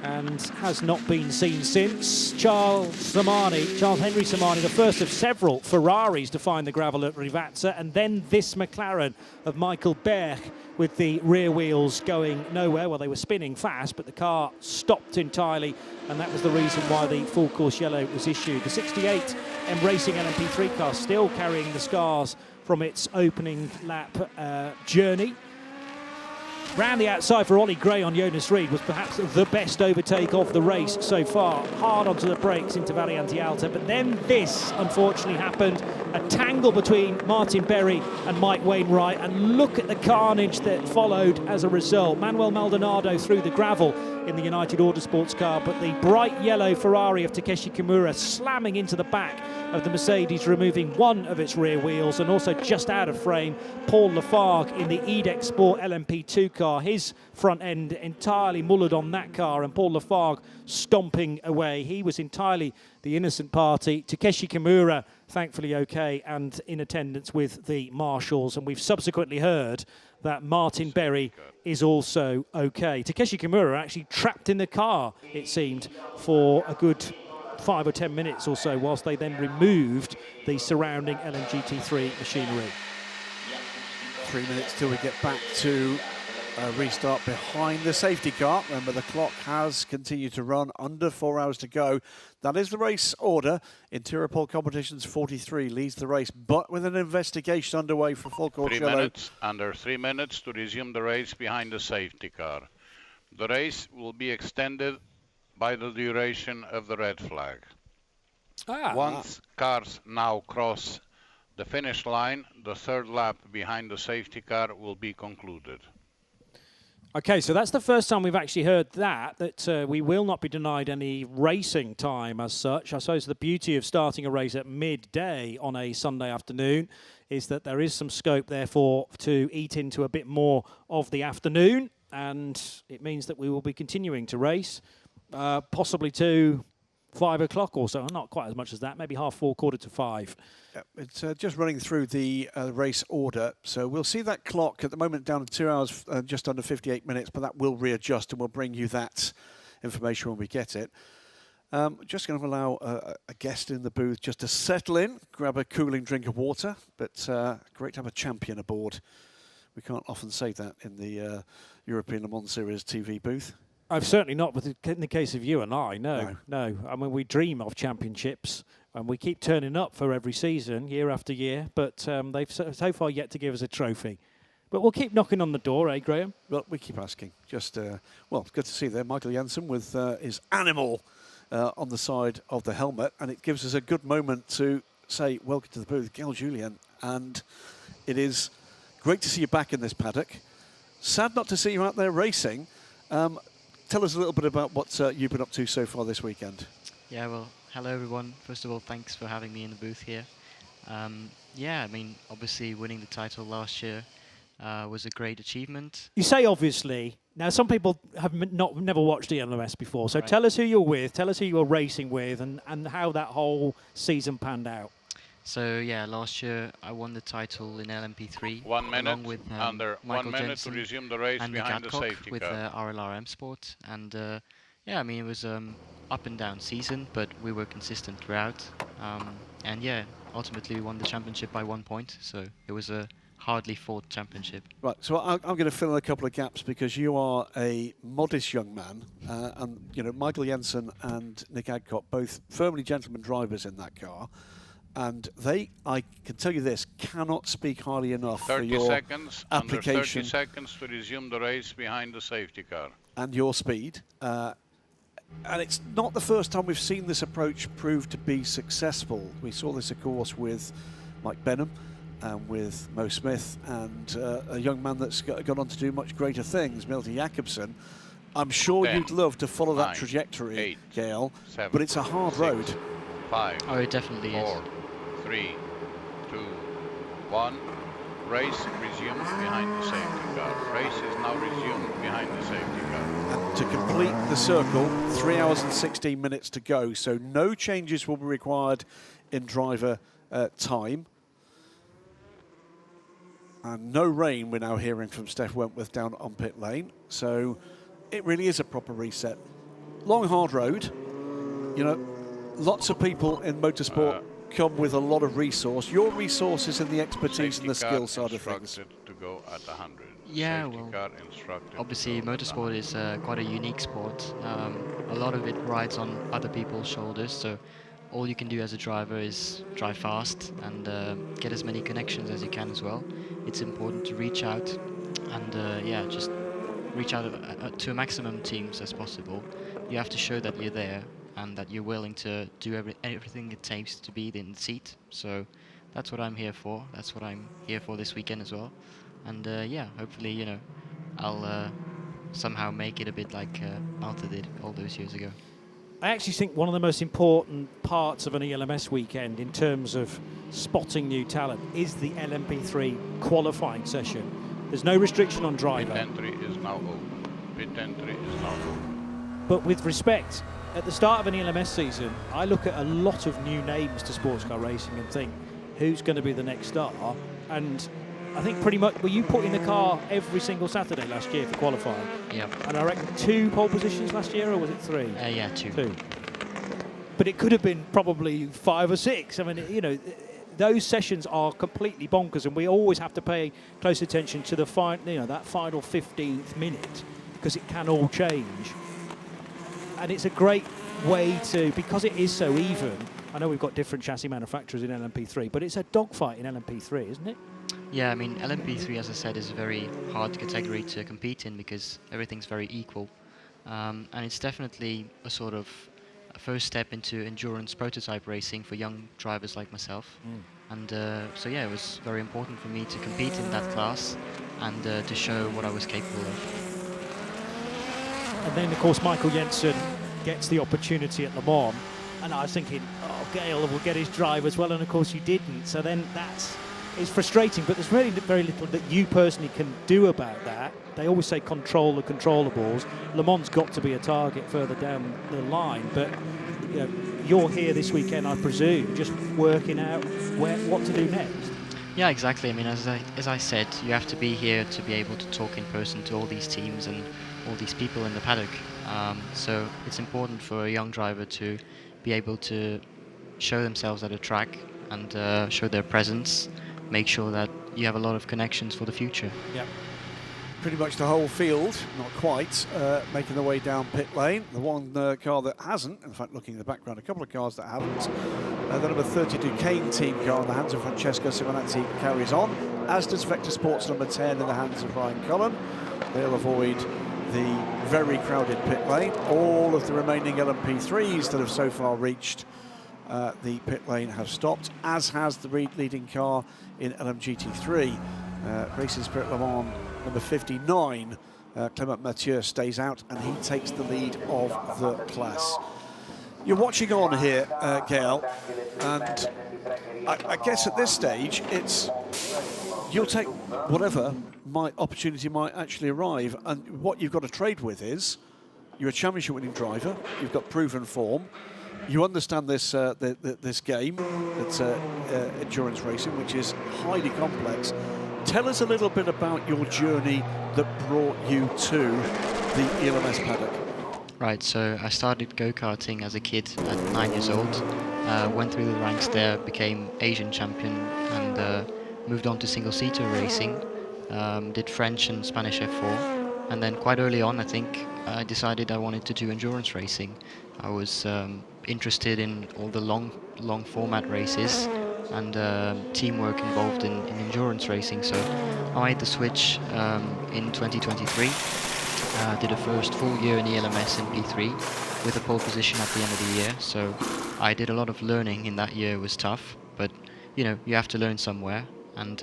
and has not been seen since. Charles Henry Samani, the first of several Ferraris to find the gravel at Rivazza, and then this McLaren of Michael Berg with the rear wheels going nowhere. Well, they were spinning fast, but the car stopped entirely, and that was the reason why the full course yellow was issued. The 68M Racing LMP3 car still carrying the scars from its opening lap journey. Round the outside for Ollie Gray on Jonas Reed was perhaps the best overtake of the race so far. Hard onto the brakes into Variante Alta, but then this unfortunately happened. A tangle between Martin Berry and Mike Wainwright, and look at the carnage that followed as a result. Manuel Maldonado through the gravel in the United Autosports car, but the bright yellow Ferrari of Takeshi Kimura slamming into the back of the Mercedes, removing one of its rear wheels, and also just out of frame, Paul Lafargue in the EDEX Sport LMP2 car. His front end entirely mullered on that car, and Paul Lafargue stomping away. He was entirely the innocent party. Takeshi Kimura, thankfully okay, and in attendance with the marshals. And we've subsequently heard that Martin Berry is also okay. Takeshi Kimura actually trapped in the car, it seemed, for a good 5 or 10 minutes or so, whilst they then removed the surrounding LMGT3 machinery. 3 minutes till we get back to restart behind the safety car. Remember, the clock has continued to run, under 4 hours to go. That is the race order. Inter-Europol Competitions 43 leads the race, but with an investigation underway for full course yellow. Under 3 minutes to resume the race behind the safety car. The race will be extended by the duration of the red flag. Once cars now cross the finish line, the third lap behind the safety car will be concluded. Okay, so that's the first time we've actually heard that we will not be denied any racing time as such. I suppose the beauty of starting a race at midday on a Sunday afternoon is that there is some scope, therefore, to eat into a bit more of the afternoon, and it means that we will be continuing to race, possibly to 5 o'clock or so. Not quite as much as that, maybe 4:30, 4:45. Yeah, it's just running through the race order, so we'll see that clock at the moment down to 2 hours, just under 58 minutes, but that will readjust, and we'll bring you that information when we get it. Just going to allow a guest in the booth just to settle in, grab a cooling drink of water, but great to have a champion aboard. We can't often say that in the European Le Mans Series TV booth. I've certainly not, but in the case of you and I, no. I mean, we dream of championships, and we keep turning up for every season, year after year, but they've so far yet to give us a trophy. But we'll keep knocking on the door, eh, Graham? Well, we keep asking. Just, well, good to see there, Michael Jensen with his animal on the side of the helmet, and it gives us a good moment to say welcome to the booth, Gail Julien, and it is great to see you back in this paddock. Sad not to see you out there racing. Tell us a little bit about what you've been up to so far this weekend. Yeah, well, hello everyone. First of all, thanks for having me in the booth here. Yeah, I mean, obviously winning the title last year was a great achievement. You say obviously. Now, some people have never watched the ELMS before, so tell us who you're with, tell us who you're racing with, and how that whole season panned out. So, yeah, last year I won the title in LMP3. 1 minute, along with, under Michael 1 minute Jensen to resume the race and behind the Adcock safety with car. RLRM Sport. And, yeah, I mean, it was up and down season, but we were consistent throughout. And, yeah, ultimately we won the championship by 1 point, so it was a hardly fought championship. Right, so I'm going to fill in a couple of gaps because you are a modest young man, and you know Michael Jensen and Nick Adcock, both firmly gentleman drivers in that car, and they, I can tell you this, cannot speak highly enough for 30 your seconds, application. under 30 seconds to resume the race behind the safety car. And your speed. And it's not the first time we've seen this approach prove to be successful. We saw this, of course, with Mike Benham and with Mo Smith and a young man that's gone on to do much greater things, Milton Jakobsen. I'm sure 10, you'd love to follow 9, that trajectory, 8, Gail, 7, but it's a hard 6, road. 5, Oh, it definitely 4, 3, 2, 1. Race resumed behind the safety car. Race is now resumed behind the safety car. And to complete the circle, 3 hours and 16 minutes to go, so no changes will be required in driver time. And no rain, we're now hearing from Steph Wentworth down on pit lane. So it really is a proper reset. Long, hard road. You know, lots of people in motorsport come with a lot of resource. Your resource is in the expertise and the skill side of things. To go at 100. Yeah, Safety well, car instructed obviously to go at motorsport is quite a unique sport. A lot of it rides on other people's shoulders, so all you can do as a driver is drive fast and get as many connections as you can as well. It's important to reach out and yeah, just reach out to a maximum teams as possible. You have to show that you're there and that you're willing to do everything it takes to be in the seat. So that's what I'm here for. That's what I'm here for this weekend as well. And yeah, hopefully, you know, I'll somehow make it a bit like Malta did all those years ago. I actually think one of the most important parts of an ELMS weekend in terms of spotting new talent is the LMP3 qualifying session. There's no restriction on driver. Pit entry is now open. Pit entry is now open. But with respect, at the start of an ELMS season, I look at a lot of new names to sports car racing and think, who's going to be the next star? And I think pretty much, were you put in the car every single Saturday last year for qualifying? Yeah. And I reckon 2 pole positions last year, or was it 3? Yeah, 2. 2. But it could have been probably 5 or 6. I mean, you know, those sessions are completely bonkers, and we always have to pay close attention to the that final 15th minute, because it can all change. And it's a great way to, because it is so even. I know we've got different chassis manufacturers in LMP3, but it's a dogfight in LMP3, isn't it? Yeah, I mean, LMP3, as I said, is a very hard category to compete in because everything's very equal. And it's definitely a sort of a first step into endurance prototype racing for young drivers like myself. And so, yeah, it was very important for me to compete in that class and to show what I was capable of. And then, of course, Michael Jensen gets the opportunity at Le Mans. And I was thinking, oh, Gale will get his drive as well. And, of course, you didn't. So then it's frustrating. But there's really very little that you personally can do about that. They always say control the controllables. Le Mans got to be a target further down the line. But, you know, you're here this weekend, I presume, just working out what to do next. Yeah, exactly. I mean, as I said, you have to be here to be able to talk in person to all these teams and all these people in the paddock. So it's important for a young driver to be able to show themselves at a track and show their presence, make sure that you have a lot of connections for the future. Yeah. Pretty much the whole field, not quite, making their way down pit lane. The one car that hasn't, in fact, looking in the background, a couple of cars that haven't. The number 32 Kane team car in the hands of Francesco Simonazzi carries on, as does Vector Sports number 10 in the hands of Ryan Cullen. They'll avoid the very crowded pit lane. All of the remaining LMP3s that have so far reached the pit lane have stopped, as has the leading car in LMGT3. Racing Spirit Le Mans number 59, Clement Mathieu stays out and he takes the lead of the class. You're watching on here, Gail, and I guess at this stage it's you'll take whatever opportunity might actually arrive, and what you've got to trade with is you're a championship winning driver, you've got proven form, you understand this this game, it's endurance racing, which is highly complex. Tell us a little bit about your journey that brought you to the ELMS paddock. Right, so I started go-karting as a kid at 9 years old, went through the ranks there, became Asian champion, and moved on to single-seater racing, did French and Spanish F4, and then quite early on I think I decided I wanted to do endurance racing. I was interested in all the long format races and teamwork involved in endurance racing, so I made the switch in 2023. Did a first full year in ELMS in P3 with a pole position at the end of the year, so I did a lot of learning in that year. It was tough, but you know, you have to learn somewhere, and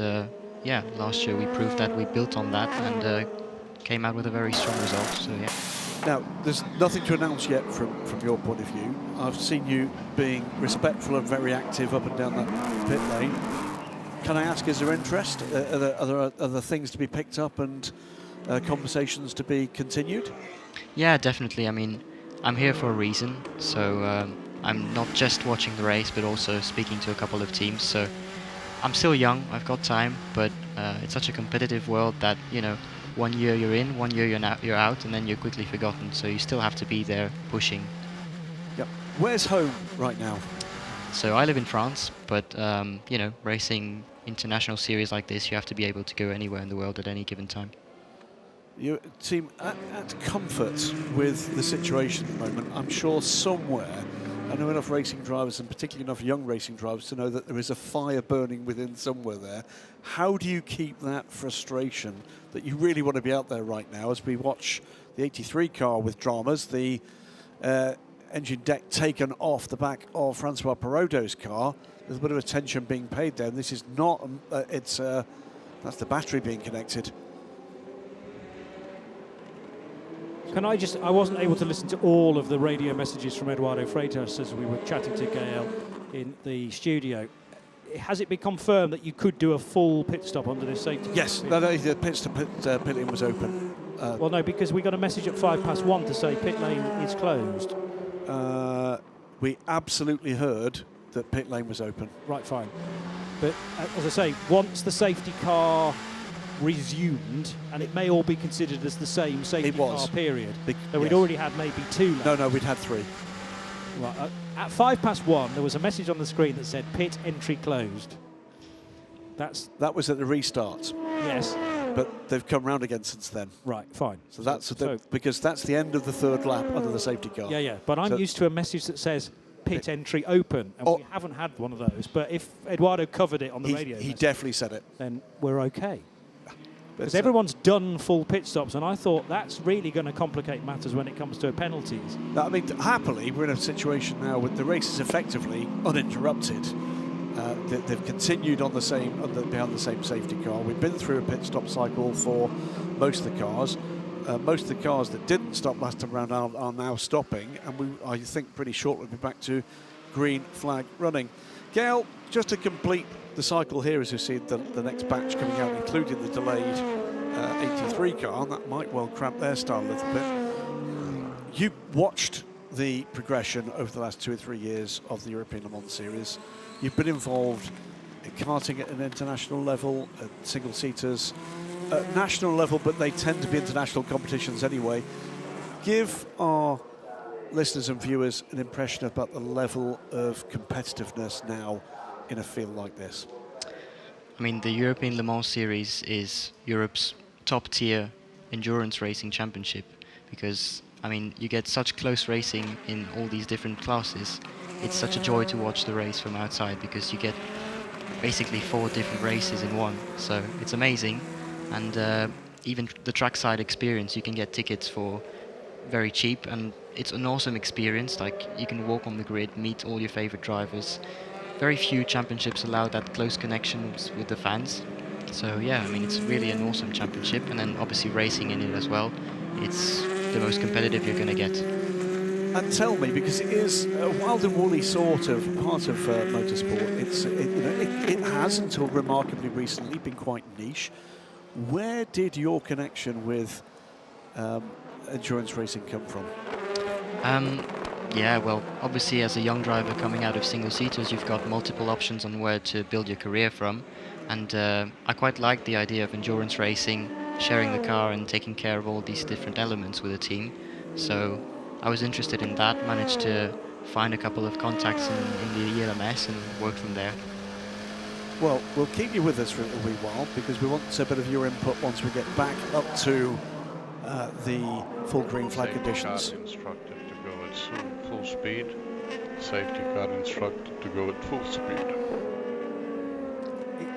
yeah, last year we proved that we built on that and came out with a very strong result, so yeah. Now, there's nothing to announce yet from your point of view. I've seen you being respectful and very active up and down that pit lane. Can I ask, is there interest? Are there things to be picked up and conversations to be continued? Yeah, definitely. I mean, I'm here for a reason, so I'm not just watching the race, but also speaking to a couple of teams. So I'm still young, I've got time, but it's such a competitive world that, you know, 1 year you're in, 1 year you're out, and then you're quickly forgotten. So you still have to be there pushing. Yep. Where's home right now? So I live in France, but you know, racing international series like this, you have to be able to go anywhere in the world at any given time. You seem at comfort with the situation at the moment. I'm sure somewhere, I know enough racing drivers, and particularly enough young racing drivers, to know that there is a fire burning within somewhere there. How do you keep that frustration that you really want to be out there right now as we watch the 83 car with dramas, the engine deck taken off the back of Francois Perraudot's car? There's a bit of attention being paid there. This is not, that's the battery being connected. Can I wasn't able to listen to all of the radio messages from Eduardo Freitas as we were chatting to Gael in the studio. Has it been confirmed that you could do a full pit stop under this safety? Yes, no, the pit lane was open. Well, no, because we got a message at 1:05 to say pit lane is closed. We absolutely heard that pit lane was open. Right, fine. But as I say, once the safety car resumed, and it may all be considered as the same safety car period. So we'd already had maybe 2 laps. No, we'd had 3. Right, at 1:05 there was a message on the screen that said pit entry closed. That was at the restart. Yes. But they've come round again since then. Right, fine. So that's because that's the end of the 3rd lap under the safety car. Yeah. But I'm used to a message that says pit entry open, and we haven't had one of those. But if Eduardo covered it on the radio, he definitely said it. Then we're okay. Because everyone's done full pit stops, and I thought that's really going to complicate matters when it comes to penalties. I mean, happily, we're in a situation now with the race is effectively uninterrupted. They've continued on behind the same safety car. We've been through a pit stop cycle for most of the cars. Most of the cars that didn't stop last time around are now stopping, and I think pretty shortly we'll be back to green flag running. Gail, just to complete the cycle here, as you see the next batch coming out, including the delayed 83 car, and that might well cramp their style a little bit. You watched the progression over the last 2 or 3 years of the European Le Mans Series. You've been involved in karting at an international level, at single-seaters, at national level, but they tend to be international competitions anyway. Give our listeners and viewers an impression about the level of competitiveness now in a field like this. I mean, the European Le Mans Series is Europe's top-tier endurance racing championship because, I mean, you get such close racing in all these different classes. It's such a joy to watch the race from outside because you get basically 4 different races in one. So it's amazing. And even the trackside experience, you can get tickets for very cheap, and it's an awesome experience. Like, you can walk on the grid, meet all your favorite drivers. Very few championships allow that close connection with the fans. So yeah, I mean, it's really an awesome championship, and then obviously racing in it as well. It's the most competitive you're going to get. And tell me, because it is a wild and woolly sort of part of motorsport, it has until remarkably recently been quite niche. Where did your connection with endurance racing come from? Yeah, well, obviously as a young driver coming out of single-seaters, you've got multiple options on where to build your career from. And I quite like the idea of endurance racing, sharing the car and taking care of all these different elements with a team. So I was interested in that, managed to find a couple of contacts in the ELMS and work from there. Well, we'll keep you with us for a little wee while because we want a bit of your input once we get back up to the full green flag conditions. Safety car instructed to go at full speed. Safety car instructed to go at full speed.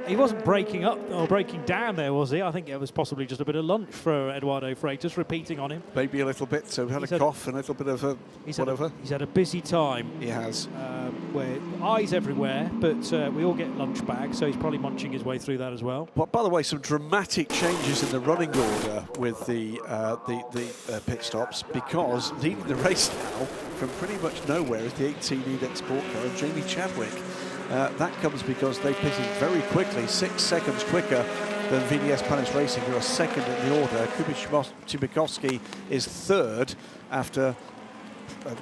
He wasn't breaking up or breaking down there, was he? I think it was possibly just a bit of lunch for Eduardo Freitas, repeating on him. Maybe a little bit, so had a cough and a little bit of a whatever. He's had a busy time. He has. Where eyes everywhere, but we all get lunch bags, so he's probably munching his way through that as well. But by the way, some dramatic changes in the running order with the pit stops, because leading the race now from pretty much nowhere is the 18 EDEX Sport car of Jamie Chadwick. That comes because they pitted very quickly, 6 seconds quicker than VDS Panis Racing, who are second in the order. Kubikowski is third after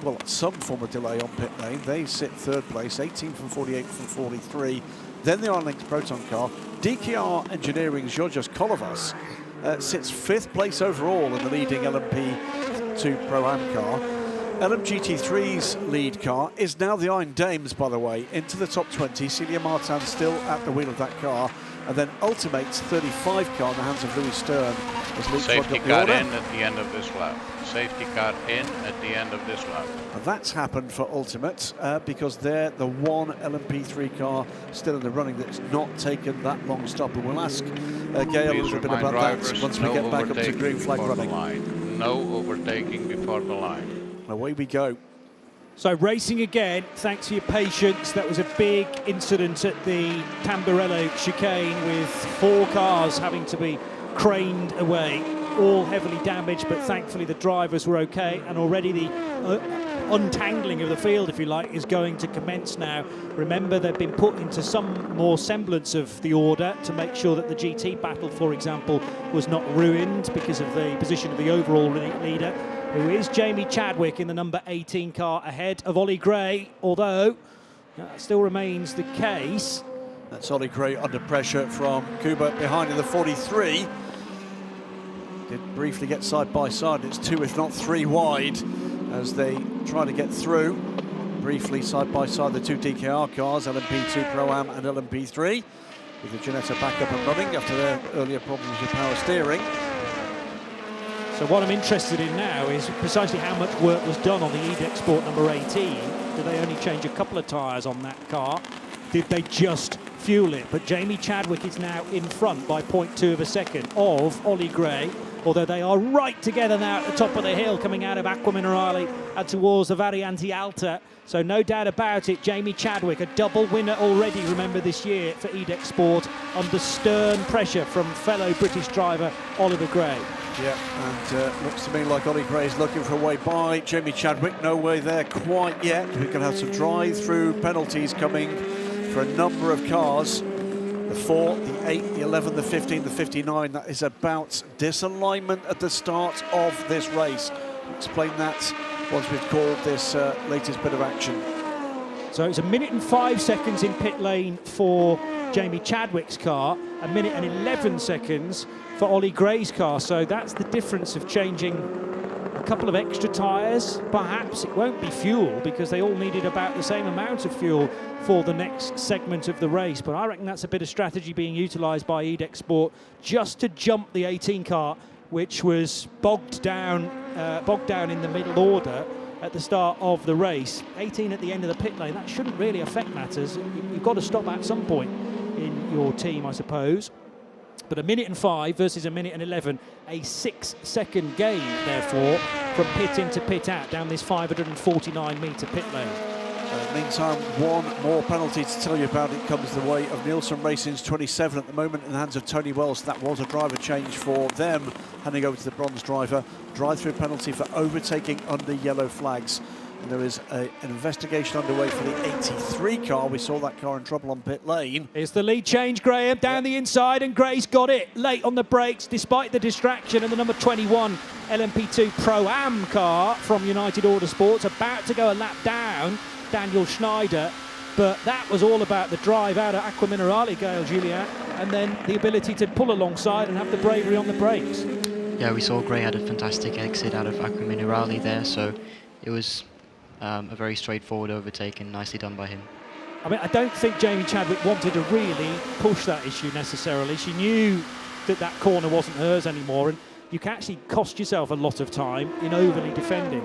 well, some form of delay on pit lane. They sit third place, 18 from 48 from 43. Then the Iron Lynx Proton car. DKR Engineering's Georgios Kolovas sits 5th place overall in the leading LMP2 Pro Am car. LMGT3's lead car is now the Iron Dames, by the way, into the top 20. Celia Martin still at the wheel of that car. And then Ultimate's 35 car in the hands of Louis Stern. Safety car in at the end of this lap. Safety car in at the end of this lap. And that's happened for Ultimate because they're the one LMP3 car still in the running that's not taken that long stop. And we'll ask Gail a little bit about that once we get back up to green flag running. No overtaking before the line. Away we go. So racing again, thanks for your patience. That was a big incident at the Tamburello chicane with 4 cars having to be craned away, all heavily damaged, but thankfully the drivers were okay, and already the untangling of the field, if you like, is going to commence now. Remember, they've been put into some more semblance of the order to make sure that the GT battle, for example, was not ruined because of the position of the overall leader, who is Jamie Chadwick in the number 18 car, ahead of Ollie Gray, although that still remains the case. That's Ollie Gray under pressure from Kuba behind in the 43. Did briefly get side by side. It's 2 if not 3 wide as they try to get through. Briefly side by side the 2 DKR cars, LMP2 Pro Am and LMP3, with the Ginetta back up and running after their earlier problems with power steering. So what I'm interested in now is precisely how much work was done on the EDEX Sport number 18. Did they only change a couple of tyres on that car? Did they just fuel it? But Jamie Chadwick is now in front by 0.2 of a second of Ollie Gray, although they are right together now at the top of the hill coming out of Acqua Minerale and towards the Variante Alta. So no doubt about it, Jamie Chadwick, a double winner already, remember, this year for EDEX Sport, under stern pressure from fellow British driver Oliver Gray. Yeah, and looks to me like Ollie Gray is looking for a way by Jamie Chadwick. No way there quite yet. We can have some drive-through penalties coming for a number of cars. The 4, the 8, the 11, the 15, the 59. That is about disalignment at the start of this race. We'll explain that once we've called this latest bit of action. So it's 1 minute and 5 seconds in pit lane for Jamie Chadwick's car, 1 minute and 11 seconds for Ollie Gray's car. So that's the difference of changing a couple of extra tyres. Perhaps it won't be fuel because they all needed about the same amount of fuel for the next segment of the race. But I reckon that's a bit of strategy being utilised by EDEX Sport just to jump the 18 car, which was bogged down in the middle order at the start of the race. 18 at the end of the pit lane, that shouldn't really affect matters. You've got to stop at some point in your team, I suppose. But 1 minute and 5 versus 1 minute and 11, a 6-second gain, therefore, from pit in to pit out down this 549-metre pit lane. Meantime, one more penalty to tell you about. It comes the way of Nielsen Racing's 27 at the moment in the hands of Tony Wells. That was a driver change for them, handing over to the bronze driver. Drive-through penalty for overtaking under yellow flags. And there is an investigation underway for the 83 car. We saw that car in trouble on pit lane. It's the lead change, Graham, down the inside, and Gray's got it late on the brakes despite the distraction. And the number 21 LMP2 Pro Am car from United Autosports about to go a lap down Daniel Schneider, but that was all about the drive out of Acqua Minerale, Gail Julian, and then the ability to pull alongside and have the bravery on the brakes. Yeah, we saw Gray had a fantastic exit out of Acqua Minerale there, so it was a very straightforward overtake and nicely done by him. I mean, I don't think Jamie Chadwick wanted to really push that issue necessarily. She knew that that corner wasn't hers anymore, and you can actually cost yourself a lot of time in overly defending.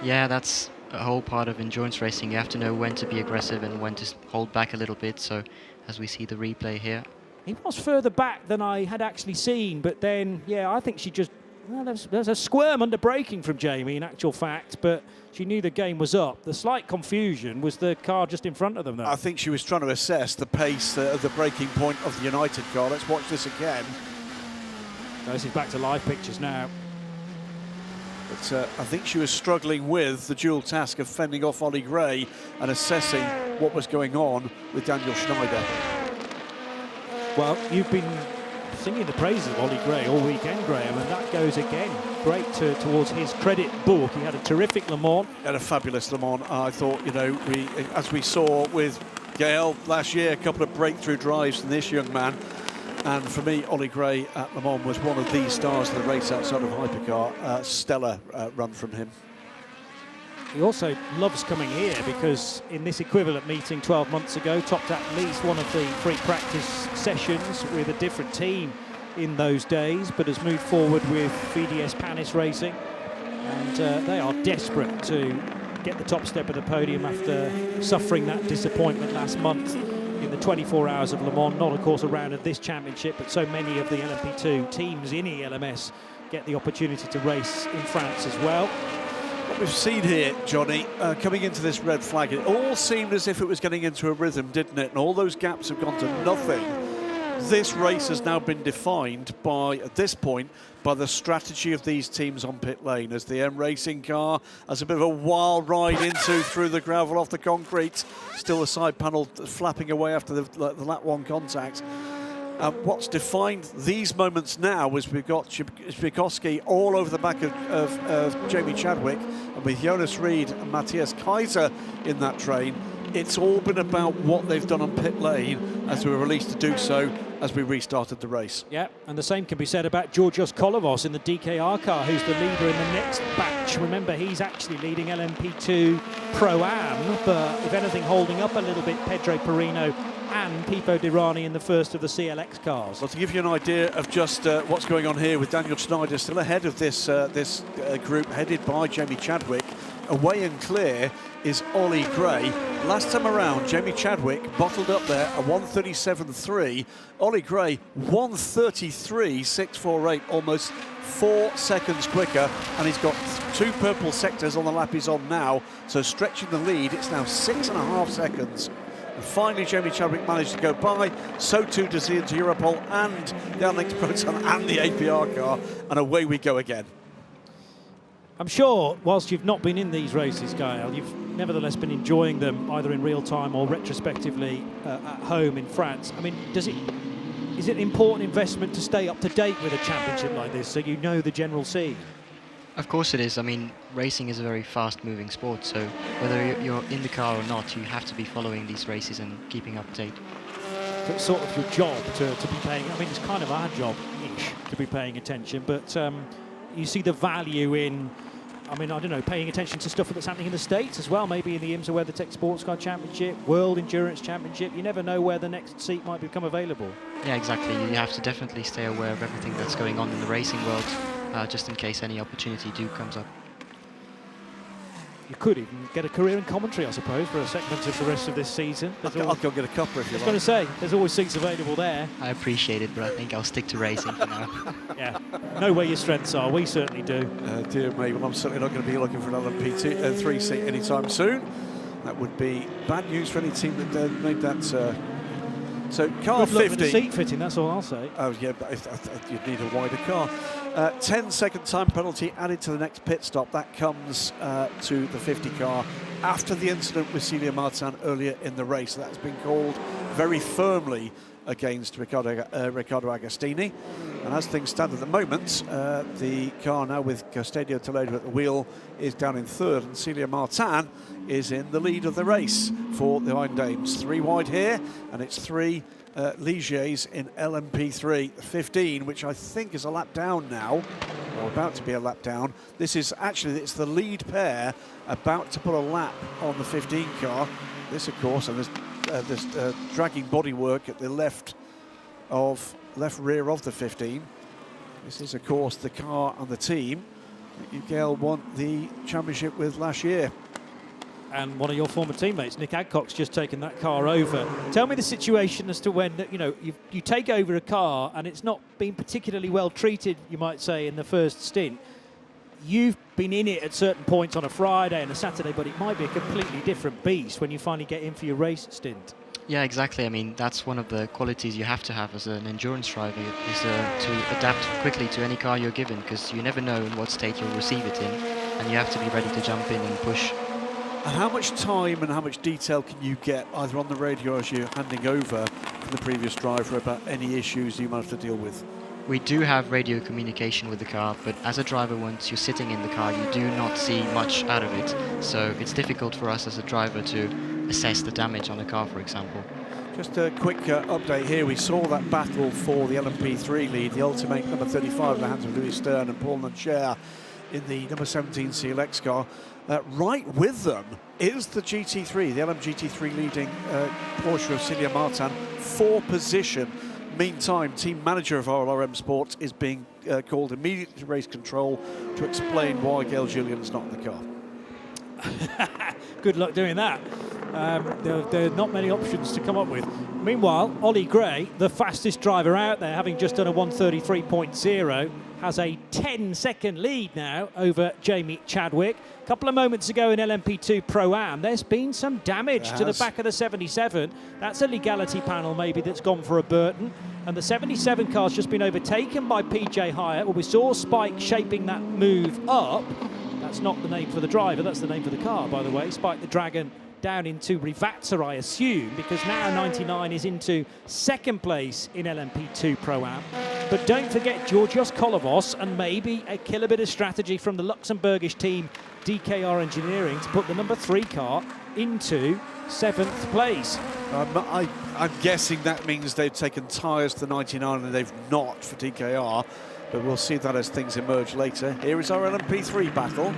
Yeah, that's a whole part of endurance racing. You have to know when to be aggressive and when to hold back a little bit. So as we see the replay here. He was further back than I had actually seen, but then, yeah, I think she just, well, there's a squirm under braking from Jamie in actual fact, but she knew the game was up. The slight confusion was the car just in front of them, though. I think she was trying to assess the pace of the braking point of the United car. Let's watch this again. This is back to live pictures now. But I think she was struggling with the dual task of fending off Ollie Gray and assessing what was going on with Daniel Schneider. Well, you've been singing the praises of Ollie Gray all weekend, Graham, and that goes again great towards his credit book. He had a terrific Le Mans. He had a fabulous Le Mans. I thought, you know, as we saw with Gael last year, a couple of breakthrough drives from this young man. And for me, Ollie Gray at Le Mans was one of the stars of the race outside of Hypercar. Stellar run from him. He also loves coming here because in this equivalent meeting 12 months ago, topped at least one of the free practice sessions with a different team in those days, but has moved forward with VDS Panis Racing. And they are desperate to get the top step of the podium after suffering that disappointment last month in the 24 hours of Le Mans. Not, of course, a round of this championship, but so many of the LMP2 teams in ELMS get the opportunity to race in France as well. What we've seen here, Johnny, coming into this red flag, it all seemed as if it was getting into a rhythm, didn't it? And all those gaps have gone to nothing. This race has now been defined by, at this point, by the strategy of these teams on pit lane, as the M Racing car has a bit of a wild ride through the gravel off the concrete. Still the side panel flapping away after the lap one contact. What's defined these moments now is we've got Zbikowski all over the back of Jamie Chadwick, and with Jonas Reed and Matthias Kaiser in that train, it's all been about what they've done on pit lane as we were released to do so as we restarted the race. Yeah, and the same can be said about Georgios Kolovos in the DKR car, who's the leader in the next batch. Remember, he's actually leading LMP2 Pro-Am, but if anything, holding up a little bit Pedro Perino and Pipo Dirani in the first of the CLX cars. Well, to give you an idea of just what's going on here with Daniel Schneider still ahead of this group headed by Jamie Chadwick, away and clear is Ollie Gray. Last time around, Jamie Chadwick bottled up there a 1:37.3. Ollie Gray 1:33.648, almost 4 seconds quicker, and he's got 2 purple sectors on the lap he's on now, so stretching the lead. It's now 6.5 seconds. And finally, Jamie Chadwick managed to go by. So too does he into Europol and the Unlinked Proton and the APR car, and away we go again. I'm sure, whilst you've not been in these races, Gael, you've nevertheless been enjoying them either in real time or retrospectively at home in France. I mean, is it an important investment to stay up to date with a championship like this so you know the general scene? Of course it is. I mean, racing is a very fast-moving sport, so whether you're in the car or not, you have to be following these races and keeping up to date. So it's sort of your job to be paying, I mean, it's kind of our job-ish to be paying attention, but you see the value in, I mean, I don't know, paying attention to stuff that's happening in the States as well, maybe in the IMSA WeatherTech Sports Car Championship, World Endurance Championship. You never know where the next seat might become available. Yeah, exactly. You have to definitely stay aware of everything that's going on in the racing world, just in case any opportunity comes up. You could even get a career in commentary, I suppose, for a segment of the rest of this season. I'll go get a cuppa if you like. I was going to say, there's always seats available there. I appreciate it, but I think I'll stick to racing for now. Yeah, know where your strengths are. We certainly do. Dear me, well, I'm certainly not going to be looking for another P3 seat anytime soon. That would be bad news for any team that made that. So car Good luck 50. with the seat fitting, that's all I'll say. Oh yeah, but you'd need a wider car. 10-second time penalty added to the next pit stop. That comes to the 50 car after the incident with Celia Martin earlier in the race. That's been called very firmly against Riccardo Agostini. And as things stand at the moment, the car now with Castadio Toledo at the wheel is down in third, and Celia Martin is in the lead of the race for the Iron Dames. 3 wide here, and it's 3 Ligiers in LMP3 15, which I think is a lap down now, or about to be a lap down. This is actually, it's the lead pair about to put a lap on the 15 car. This, of course, and there's dragging bodywork at the left rear of the 15. This is, of course, the car and the team that Gail won the championship with last year. And one of your former teammates, Nick Adcock's just taken that car over. Tell me the situation as to when, you know, you take over a car and it's not been particularly well treated, you might say, in the first stint. You've been in it at certain points on a Friday and a Saturday, but it might be a completely different beast when you finally get in for your race stint. Yeah, exactly. I mean, that's one of the qualities you have to have as an endurance driver, is to adapt quickly to any car you're given, because you never know in what state you'll receive it in, and you have to be ready to jump in and push. And how much time and how much detail can you get either on the radio as you're handing over from the previous driver about any issues you might have to deal with? We do have radio communication with the car, but as a driver, once you're sitting in the car, you do not see much out of it. So it's difficult for us as a driver to assess the damage on a car, for example. Just a quick update here. We saw that battle for the LMP3 lead, the ultimate number 35 in the hands of Louis Stern and Paul Nancher in the number 17 CLX car. Right with them is the GT3, the LM GT3 leading Porsche of Celia Martin for position. Meantime, team manager of RLRM Sports is being called immediately to race control to explain why Gail Julian's not in the car. Good luck doing that. There are not many options to come up with. Meanwhile, Ollie Gray, the fastest driver out there, having just done a 1:33.0, has a 10-second lead now over Jamie Chadwick. A couple of moments ago in LMP2 Pro-Am, there's been some damage to the back of the 77. That's a legality panel maybe that's gone for a Burton. And the 77 car's just been overtaken by PJ Hyatt. Well, we saw Spike shaping that move up. That's not the name for the driver, that's the name for the car, by the way. Spike the Dragon down into Rivazza, I assume, because now 99 is into second place in LMP2 Pro-Am. But don't forget Georgios Kolovos and maybe a killer bit of strategy from the Luxembourgish team DKR Engineering to put the number 3 car into 7th place. I'm guessing that means they've taken tyres to the 99 and they've not for DKR, but we'll see that as things emerge later. Here is our LMP3 battle.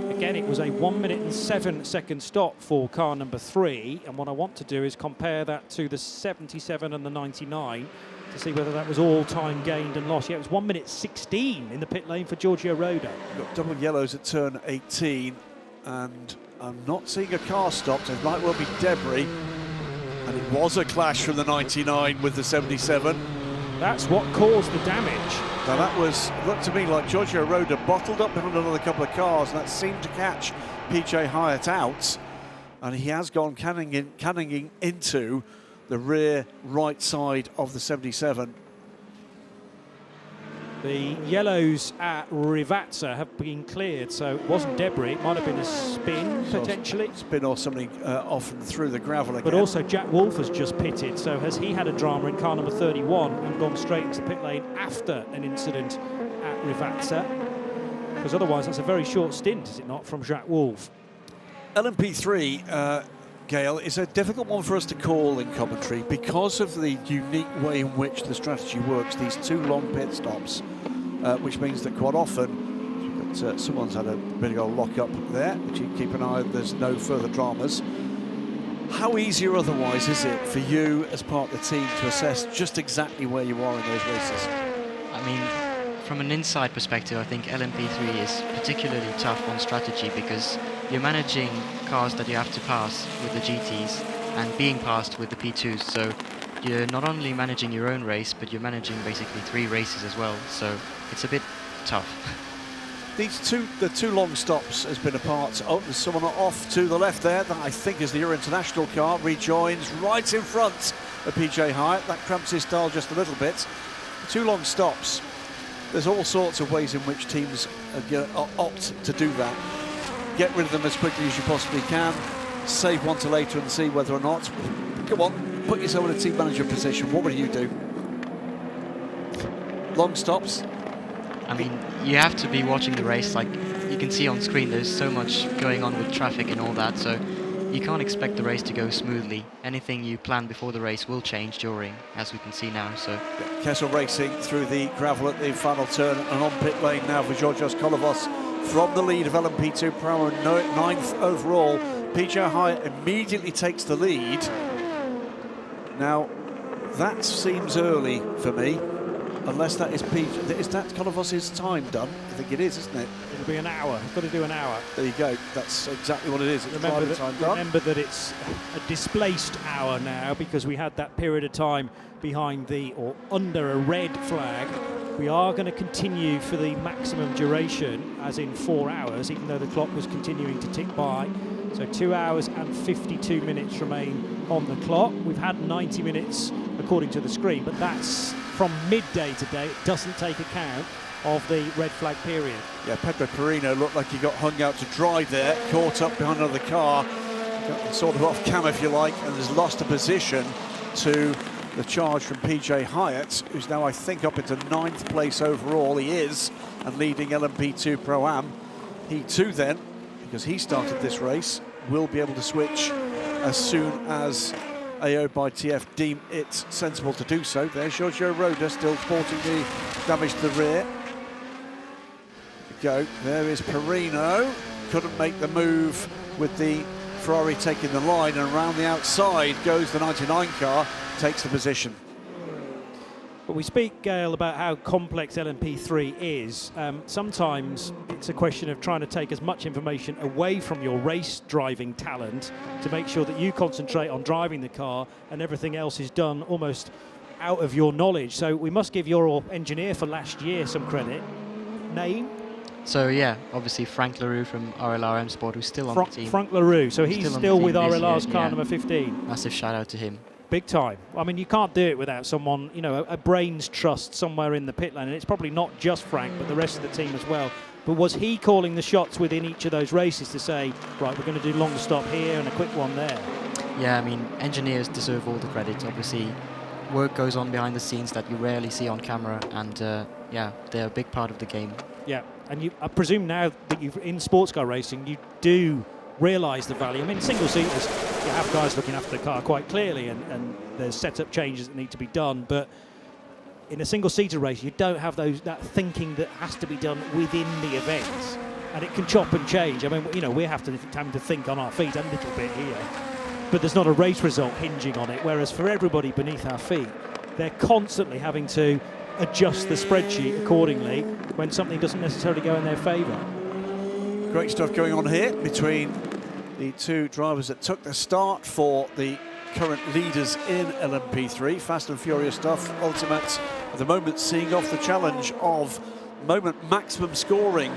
Again, it was a 1 minute and 7 second stop for car number 3, and what I want to do is compare that to the 77 and the 99 to see whether that was all time gained and lost. Yeah, it was 1 minute 16 in the pit lane for Giorgio Roda. We've got double yellows at turn 18, and I'm not seeing a car stopped. It might well be debris, and it was a clash from the 99 with the 77. That's what caused the damage. Now that looked to me like Giorgio Roda bottled up behind another couple of cars, and that seemed to catch PJ Hyatt out, and he has gone canninging into the rear right side of the 77. The yellows at Rivazza have been cleared, so it wasn't debris. It might have been a spin, potentially. Spin or something off and through the gravel again. But also Jack Wolf has just pitted, so has he had a drama in car number 31 and gone straight into the pit lane after an incident at Rivazza? Because otherwise that's a very short stint, is it not, from Jack Wolf? LMP3, Gail, is a difficult one for us to call in commentary because of the unique way in which the strategy works, these 2 long pit stops, which means that quite often someone's had a bit of a lock-up there, which you keep an eye on, there's no further dramas. How easy or otherwise is it for you as part of the team to assess just exactly where you are in those races? I mean, from an inside perspective, I think LMP3 is particularly tough on strategy because you're managing cars that you have to pass with the GTs and being passed with the P2s. So you're not only managing your own race, but you're managing basically 3 races as well. So it's a bit tough. The two long stops has been a part. Oh, there's someone off to the left there. That I think is the Euro International car. Rejoins right in front of PJ Hyatt. That cramps his style just a little bit. 2 long stops. There's all sorts of ways in which teams opt to do that. Get rid of them as quickly as you possibly can. Save one to later and see whether or not. Come on, put yourself in a team manager position. What would you do? Long stops. I mean, you have to be watching the race. Like you can see on screen, there's so much going on with traffic and all that. So you can't expect the race to go smoothly. Anything you plan before the race will change during, as we can see now. So Kessel racing through the gravel at the final turn and on pit lane now for Georgios Kolovos from the lead of LMP2 Pro and 9th overall. PJ Hyatt immediately takes the lead. Now, that seems early for me, unless that is that Kolovos's time done? I think it is, isn't it? It'll be an hour. It's got to do an hour. There you go. That's exactly what it is. It's Remember time done. remember that it's a displaced hour now because we had that period of time behind or under a red flag. We are going to continue for the maximum duration, as in 4 hours, even though the clock was continuing to tick by. So 2 hours and 52 minutes remain on the clock. We've had 90 minutes according to the screen, but that's from midday today. It doesn't take account of the red flag period. Yeah, Pedro Perino looked like he got hung out to dry there, caught up behind another car, got sort of off cam if you like, and has lost a position to the charge from PJ Hyatt, who's now, I think, up into 9th place overall. He is, and leading LMP2 Pro-Am. He too then, because he started this race, will be able to switch as soon as AO by TF deem it sensible to do so. There's Giorgio Roda still sporting the damage to the rear. Go, there is Perino, couldn't make the move with the Ferrari taking the line, and around the outside goes the 99 car, takes the position. But we speak, Gail, about how complex LMP3 is. Sometimes it's a question of trying to take as much information away from your race driving talent to make sure that you concentrate on driving the car and everything else is done almost out of your knowledge. So we must give your engineer for last year some credit. Name? So yeah, obviously Frank LaRue from RLR Sport, who's still on the team. Frank LaRue, so he's still with RLR's car yeah. number 15. Massive shout out to him. Big time. I mean, you can't do it without someone, you know, a brains trust somewhere in the pit lane. And it's probably not just Frank, but the rest of the team as well. But was he calling the shots within each of those races to say, right, we're going to do longer stop here and a quick one there? Yeah, I mean, engineers deserve all the credit. Obviously, work goes on behind the scenes that you rarely see on camera. And yeah, they're a big part of the game. Yeah, and I presume now that you've in sports car racing, you do realise the value. I mean, single seaters, you have guys looking after the car quite clearly, and there's setup changes that need to be done. But in a single seater race, you don't have that thinking that has to be done within the event, and it can chop and change. I mean, you know, we have to having to think on our feet a little bit here, but there's not a race result hinging on it. Whereas for everybody beneath our feet, they're constantly having to adjust the spreadsheet accordingly when something doesn't necessarily go in their favour. Great stuff going on here between the two drivers that took the start for the current leaders in LMP3. Fast and furious stuff. Ultimate at the moment seeing off the challenge of moment maximum scoring.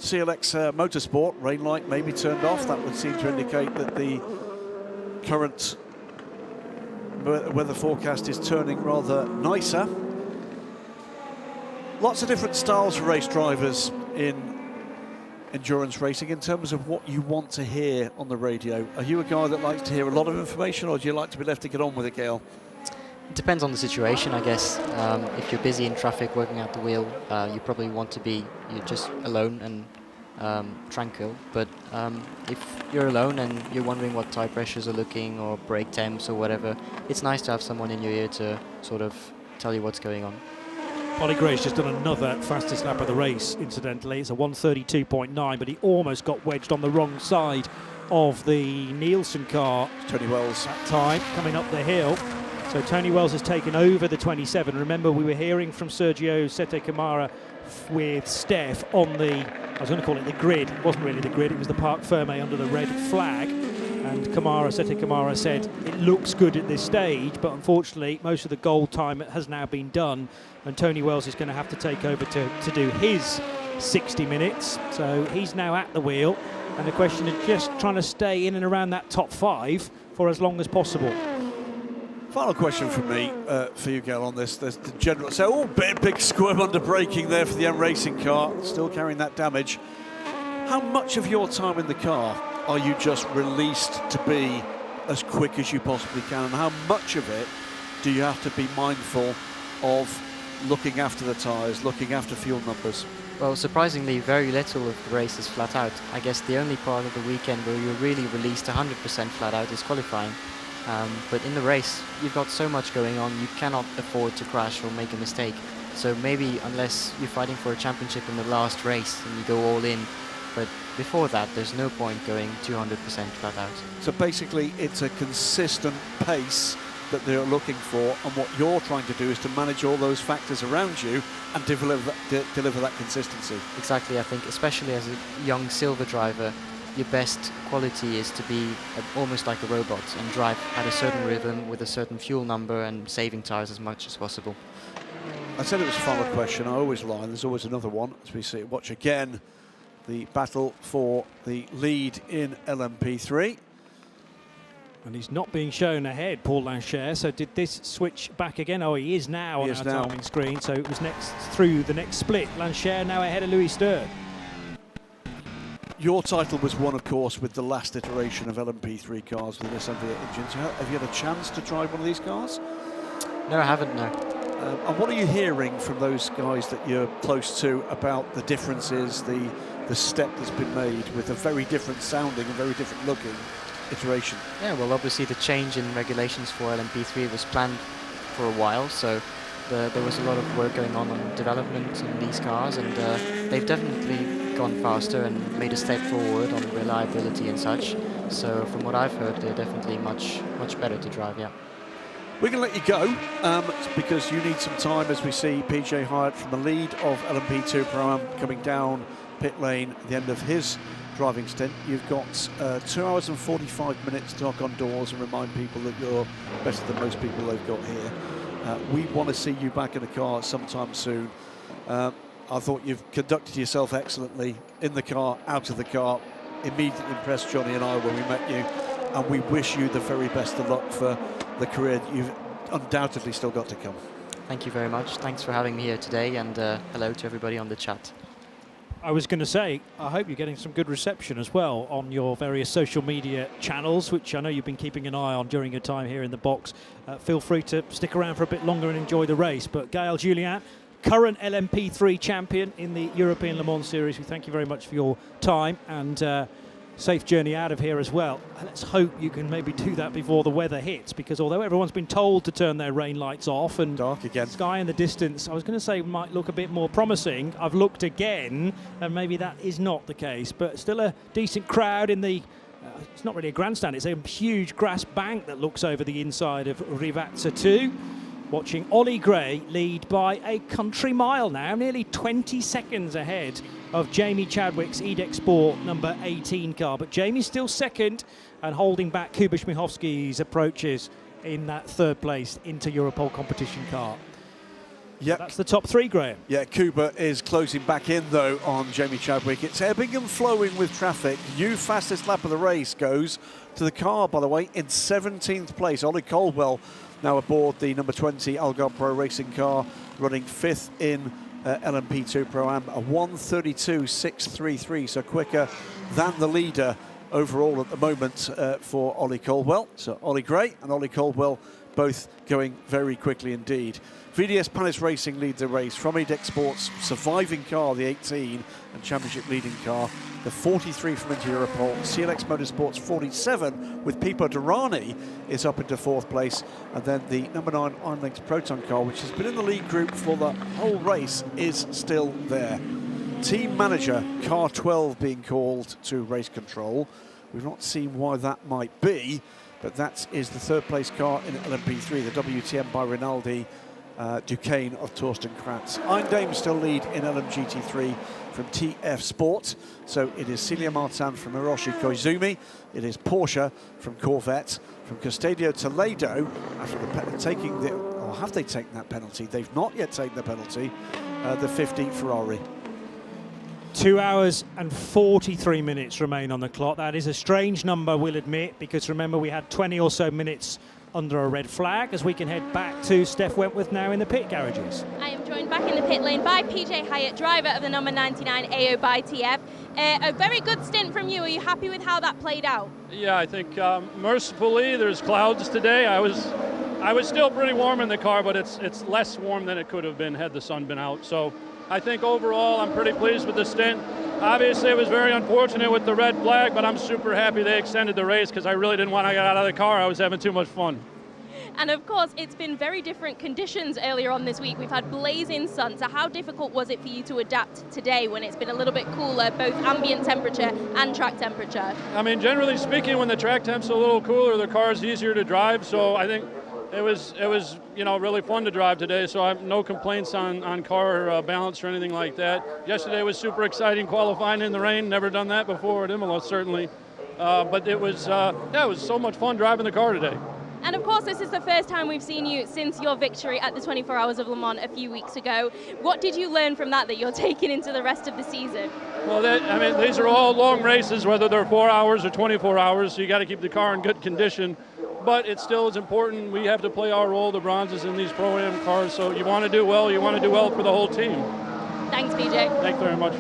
CLX Motorsport, rain light may be turned off. That would seem to indicate that the current weather forecast is turning rather nicer. Lots of different styles of race drivers in endurance racing in terms of what you want to hear on the radio. Are you a guy that likes to hear a lot of information, or do you like to be left to get on with it, Gail? It depends on the situation, I guess. If you're busy in traffic working at the wheel, you probably want to be just alone and tranquil. But if you're alone and you're wondering what tire pressures are looking or brake temps or whatever, it's nice to have someone in your ear to sort of tell you what's going on. Ollie Gray's just done another fastest lap of the race, incidentally. It's a 1:32.9, but he almost got wedged on the wrong side of the Nielsen car. Tony Wells that time, coming up the hill. So Tony Wells has taken over the 27. Remember, we were hearing from Sergio Sette Camara with Steph on the, I was going to call it the grid. It wasn't really the grid, it was the Parc Fermé under the red flag. And Sette Camara said, it looks good at this stage, but unfortunately, most of the goal time has now been done. And Tony Wells is going to have to take over to do his 60 minutes. So he's now at the wheel. And the question is just trying to stay in and around that top 5 for as long as possible. Final question from me for you, Gail, on this. There's the general, so big squirm under braking there for the M Racing car, still carrying that damage. How much of your time in the car are you just released to be as quick as you possibly can, and how much of it do you have to be mindful of looking after the tyres, looking after fuel numbers? Well, surprisingly, very little of the race is flat out. I guess the only part of the weekend where you're really released 100% flat out is qualifying. But in the race, you've got so much going on, you cannot afford to crash or make a mistake. So maybe unless you're fighting for a championship in the last race and you go all in, but before that, there's no point going 200% flat out. So basically, it's a consistent pace that they're looking for, and what you're trying to do is to manage all those factors around you and deliver that consistency. Exactly, I think, especially as a young silver driver, your best quality is to be almost like a robot and drive at a certain rhythm with a certain fuel number and saving tires as much as possible. I said it was a final question. I always lie. There's always another one. As we see, watch again the battle for the lead in LMP3. And he's not being shown ahead, Paul Lancher. So did this switch back again? Oh, he is now on our timing screen. So it was next through the next split. Lancher now ahead of Louis Stern. Your title was won, of course, with the last iteration of LMP3 cars with this FIA engines. Have you had a chance to drive one of these cars? No, I haven't, no. And what are you hearing from those guys that you're close to about the differences, the step that's been made with a very different sounding and very different looking iteration? Yeah, well, obviously the change in regulations for LMP3 was planned for a while, so there was a lot of work going on development in these cars, and they've definitely gone faster and made a step forward on reliability and such. So from what I've heard, they're definitely much better to drive, yeah. We're going to let you go because you need some time as we see PJ Hyatt from the lead of LMP2 Pro coming down pit lane at the end of his driving stint. You've got 2 hours and 45 minutes to knock on doors and remind people that you're better than most people they've got here. We want to see you back in the car sometime soon. I thought you've conducted yourself excellently in the car, out of the car. Immediately impressed Johnny and I when we met you, and we wish you the very best of luck for the career that you've undoubtedly still got to come. Thank you very much. Thanks for having me here today, and hello to everybody on the chat. I was going to say, I hope you're getting some good reception as well on your various social media channels, which I know you've been keeping an eye on during your time here in the box. Feel free to stick around for a bit longer and enjoy the race. But Gaël Julien, current LMP3 champion in the European Le Mans Series, we thank you very much for your time, and safe journey out of here as well. Let's hope you can maybe do that before the weather hits, because although everyone's been told to turn their rain lights off and dark again, sky in the distance, I was going to say might look a bit more promising. I've looked again, and maybe that is not the case, but still a decent crowd in the it's not really a grandstand, it's a huge grass bank that looks over the inside of Rivazza 2. Watching Ollie Gray lead by a country mile now, nearly 20 seconds ahead of Jamie Chadwick's EDEX Sport number 18 car. But Jamie's still second and holding back Kuba Śmiechowski's approaches in that third place Inter-Europol competition car. Yeah, so that's the top three, Graham. Yeah, Kuba is closing back in though on Jamie Chadwick. It's ebbing and flowing with traffic. New fastest lap of the race goes to the car, by the way, in 17th place. Ollie Caldwell now aboard the number 20 Algarve Pro Racing car, running 5th in LMP2 Pro-Am, a 1:32.633, so quicker than the leader overall at the moment for Ollie Caldwell. So Ollie Gray and Ollie Caldwell both going very quickly indeed. VDS Panis Racing lead the race from EDEX Sports, surviving car, the 18, and championship leading car, the 43 from Inter-Europol. CLX Motorsports 47 with Pipo Derani is up into 4th place, and then the number 9 Iron Lynx Proton car, which has been in the lead group for the whole race, is still there. Team manager, car 12 being called to race control. We've not seen why that might be, but that is the 3rd place car in LMP3, the WTM by Rinaldi Duquesne of Torsten Kratz. Iron Dame still lead in LMGT3 from TF Sport. So it is Celia Martin from Hiroshi Koizumi. It is Porsche from Corvette. From Castadio Toledo, after taking the, or have they taken that penalty? They've not yet taken the penalty. The 50 Ferrari. 2 hours and 43 minutes remain on the clock. That is a strange number, we'll admit, because remember we had 20 or so minutes under a red flag, as we can head back to Steph Wentworth now in the pit garages. I am joined back in the pit lane by PJ Hyatt, driver of the number 99 AO by TF. A very good stint from you. Are you happy with how that played out? Yeah, I think mercifully there's clouds today. I was still pretty warm in the car, but it's less warm than it could have been had the sun been out. So I think overall I'm pretty pleased with the stint. Obviously, it was very unfortunate with the red flag, but I'm super happy they extended the race because I really didn't want to get out of the car. I was having too much fun. And of course, it's been very different conditions earlier on this week. We've had blazing sun. So how difficult was it for you to adapt today when it's been a little bit cooler, both ambient temperature and track temperature? I mean, generally speaking, when the track temp's a little cooler, the car's easier to drive. So I think it was really fun to drive today. So I have no complaints on car balance or anything like that. Yesterday was super exciting qualifying in the rain. Never done that before at Imola, certainly. But it was so much fun driving the car today. And of course, this is the first time we've seen you since your victory at the 24 Hours of Le Mans a few weeks ago. What did you learn from that you're taking into the rest of the season? Well, these are all long races, whether they're 4 hours or 24 hours, so you got to keep the car in good condition. But it still is important. We have to play our role, the bronzes in these Pro-Am cars, so you want to do well. You want to do well for the whole team. Thanks, PJ. Thanks very much.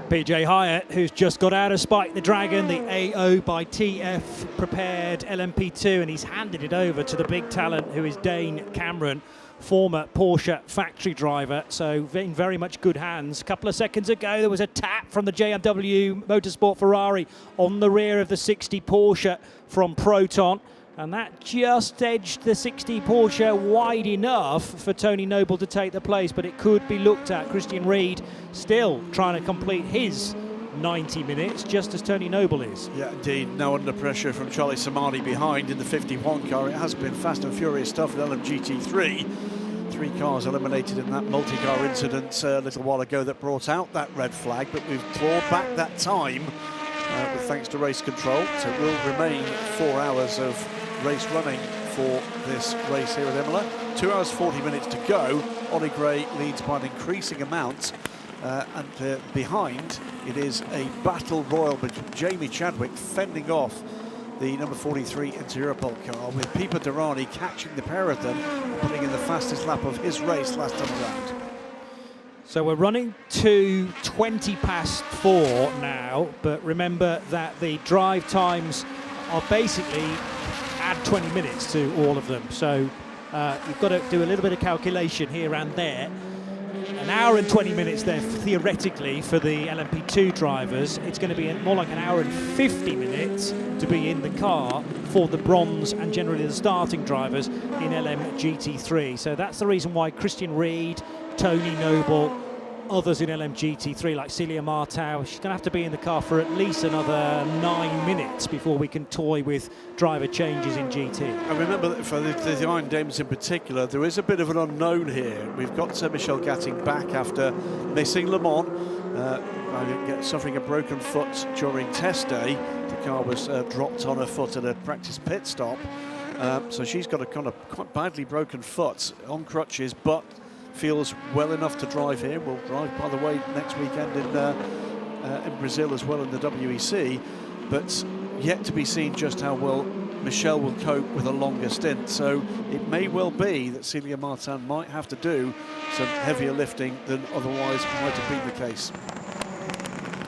PJ Hyatt, who's just got out of Spike the Dragon, the AO by TF prepared LMP2, and he's handed it over to the big talent who is Dane Cameron, former Porsche factory driver, so in very much good hands. A couple of seconds ago there was a tap from the JMW Motorsport Ferrari on the rear of the 60 Porsche from Proton, and that just edged the 60 Porsche wide enough for Tony Noble to take the place, but it could be looked at. Christian Reed still trying to complete his 90 minutes, just as Tony Noble is. Yeah, indeed. Now under pressure from Charlie Samani behind in the 51 car. It has been fast and furious stuff with LMGT3. 3 cars eliminated in that multi-car incident a little while ago that brought out that red flag, but we've clawed back that time with thanks to race control. So it will remain 4 hours of race running for this race here at Imola. 2 hours 40 minutes to go. Ollie Gray leads by an increasing amount, and behind it is a battle royal between Jamie Chadwick fending off the number 43 Interpol car, with Pipo Derani catching the pair of them and putting in the fastest lap of his race last time around. So we're running to 20 past 4 now, but remember that the drive times are basically add 20 minutes to all of them. So you've got to do a little bit of calculation here and there. An hour and 20 minutes there theoretically for the LMP2 drivers. It's going to be more like an hour and 50 minutes to be in the car for the bronze and generally the starting drivers in LMGT3. So that's the reason why Christian Reed, Tony Noble, others in LMGT3 like Celia Martau, she's going to have to be in the car for at least another 9 minutes before we can toy with driver changes in GT. I remember that for the Iron Dames in particular, there is a bit of an unknown here. We've got Michel Gatting back after missing Le Mans, suffering a broken foot during test day. The car was dropped on her foot at a practice pit stop. So she's got a kind of quite badly broken foot on crutches, but feels well enough to drive here. We'll drive, by the way, next weekend in Brazil as well in the WEC, but yet to be seen just how well Michelle will cope with a longer stint. So it may well be that Celia Martin might have to do some heavier lifting than otherwise might have been the case.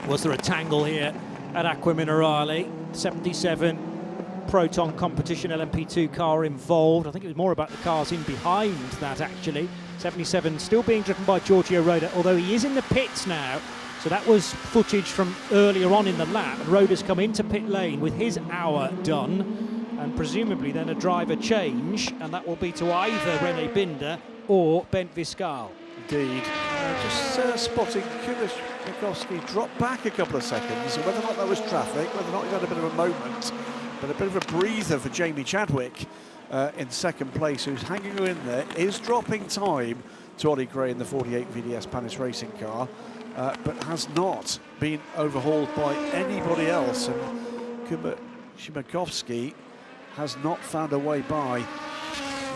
Was there a tangle here at Aqua Minerale? 77 Proton competition LMP2 car involved. I think it was more about the cars in behind that actually. 77 still being driven by Giorgio Roda, although he is in the pits now. So that was footage from earlier on in the lap. And Roda's come into pit lane with his hour done, and presumably then a driver change, and that will be to either Rene Binder or Bent Viscal. Indeed. Just spotting Kulish Mikowski drop back a couple of seconds. Whether or not that was traffic, whether or not he had a bit of a moment, but a bit of a breather for Jamie Chadwick in second place, who's hanging in there, is dropping time to Ollie Gray in the 48 VDS Panis racing car, but has not been overhauled by anybody else. And Kuba Shimakovsky has not found a way by.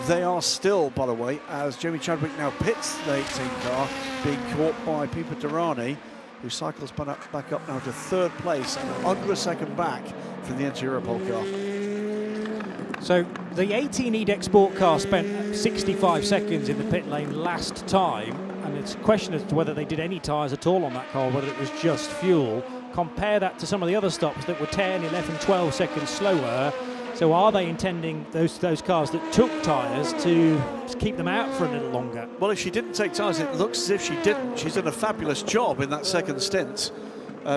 They are still, by the way, as Jamie Chadwick now pits the 18 car, being caught by Pipo Derani, who cycles back up now to third place and under a second back from the Europol car. So the 18 EDEX Sport car spent 65 seconds in the pit lane last time, and it's a question as to whether they did any tyres at all on that car, whether it was just fuel. Compare that to some of the other stops that were 10, 11, 12 seconds slower. So are they intending those cars that took tyres to keep them out for a little longer? Well, if she didn't take tyres, it looks as if she didn't. She's done a fabulous job in that second stint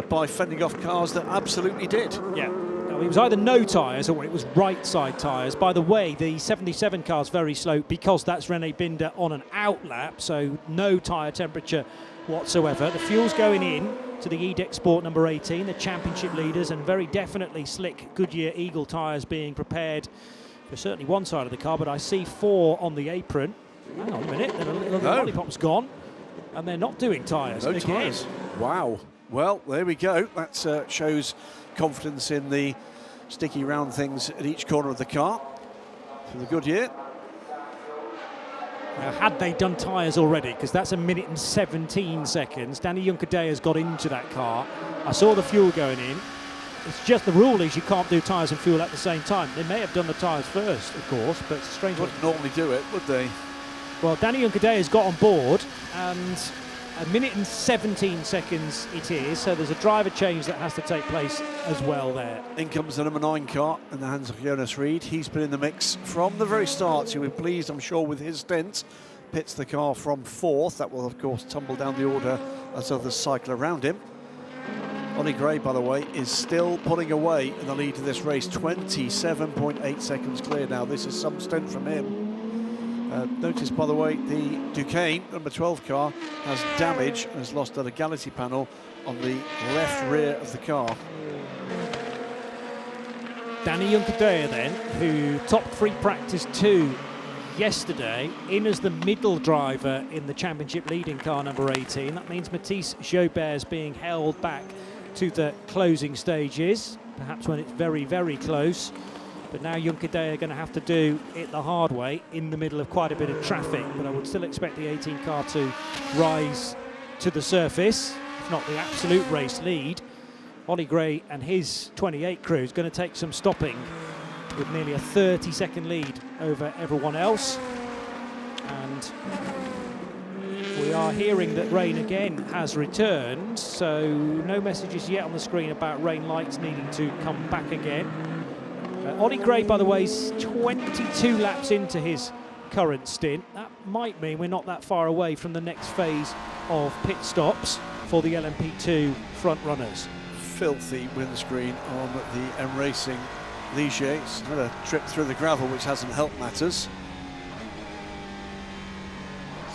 by fending off cars that absolutely did. Yeah. it was either no tyres or it was right side tyres. By the way, the 77 car's very slow because that's René Binder on an out lap, so no tyre temperature whatsoever. The fuel's going in to the EDEX Sport number 18, the championship leaders, and very definitely slick Goodyear Eagle tyres being prepared for certainly one side of the car, but I see 4 on the apron. Hang on a minute, the lollipop's gone, and they're not doing tyres. No tyres. Wow. Well, there we go. That shows confidence in the sticky round things at each corner of the car for the Goodyear. Now, had they done tyres already, because that's 1 minute and 17 seconds, Danny Juncadella has got into that car. I saw the fuel going in. It's just the rule is you can't do tyres and fuel at the same time. They may have done the tyres first, of course, but it's strange. Wouldn't normally do it, would they? Well, Danny Juncadella has got on board, and 1 minute and 17 seconds it is, so there's a driver change that has to take place as well there. In comes the number 9 car in the hands of Jonas Reed. He's been in the mix from the very start, so we're pleased, I'm sure, with his stint. Pits the car from 4th. That will, of course, tumble down the order as others cycle around him. Ollie Gray, by the way, is still pulling away in the lead of this race. 27.8 seconds clear now. This is some stint from him. Notice, by the way, the Duquesne number 12 car has damage and has lost a legality panel on the left rear of the car. Danny Juncadella then, who topped free practice 2 yesterday, in as the middle driver in the championship leading car number 18. That means Matisse Jobert's being held back to the closing stages, perhaps when it's very, very close. But now Juncadella are going to have to do it the hard way in the middle of quite a bit of traffic. But I would still expect the 18 car to rise to the surface, if not the absolute race lead. Ollie Gray and his 28 crew is going to take some stopping with nearly a 30-second lead over everyone else. And we are hearing that rain again has returned, so no messages yet on the screen about rain lights needing to come back again. Ollie Gray, by the way, is 22 laps into his current stint. That might mean we're not that far away from the next phase of pit stops for the LMP2 front runners. Filthy windscreen on the M Racing Ligier. It's had a trip through the gravel, which hasn't helped matters.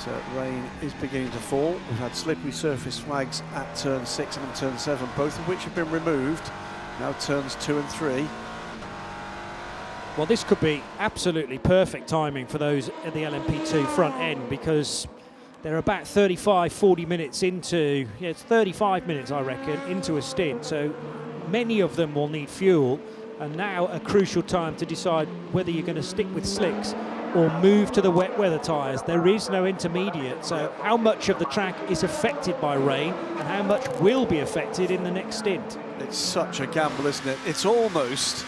So rain is beginning to fall. We've had slippery surface flags at turn 6 and turn 7, both of which have been removed. Now turns 2 and 3. Well, this could be absolutely perfect timing for those at the LMP2 front end, because they're about 35-40 minutes into, it's 35 minutes I reckon, into a stint, so many of them will need fuel, and now a crucial time to decide whether you're going to stick with slicks or move to the wet weather tyres. There is no intermediate, so how much of the track is affected by rain and how much will be affected in the next stint? It's such a gamble, isn't it? It's almost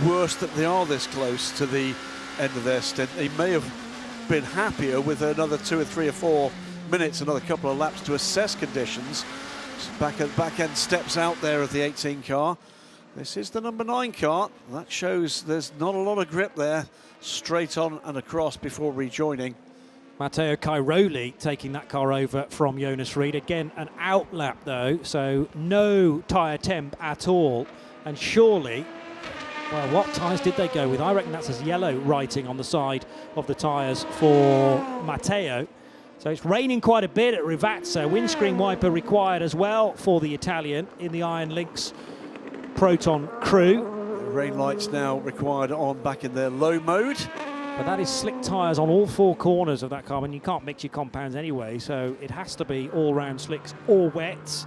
worse that they are this close to the end of their stint. They may have been happier with another 2 or 3 or 4 minutes, another couple of laps to assess conditions. Back end steps out there of the 18 car. This is the number 9 car. That shows there's not a lot of grip there. Straight on and across before rejoining. Matteo Cairoli taking that car over from Jonas Reed. Again, an out lap though, so no tyre temp at all. And surely, well, what tyres did they go with? I reckon that's as yellow writing on the side of the tyres for Matteo. So it's raining quite a bit at Rivazza. Windscreen wiper required as well for the Italian in the Iron Lynx Proton crew. Rain lights now required on back in their low mode. But that is slick tyres on all 4 corners of that car, and you can't mix your compounds anyway, so it has to be all-round slicks or wets.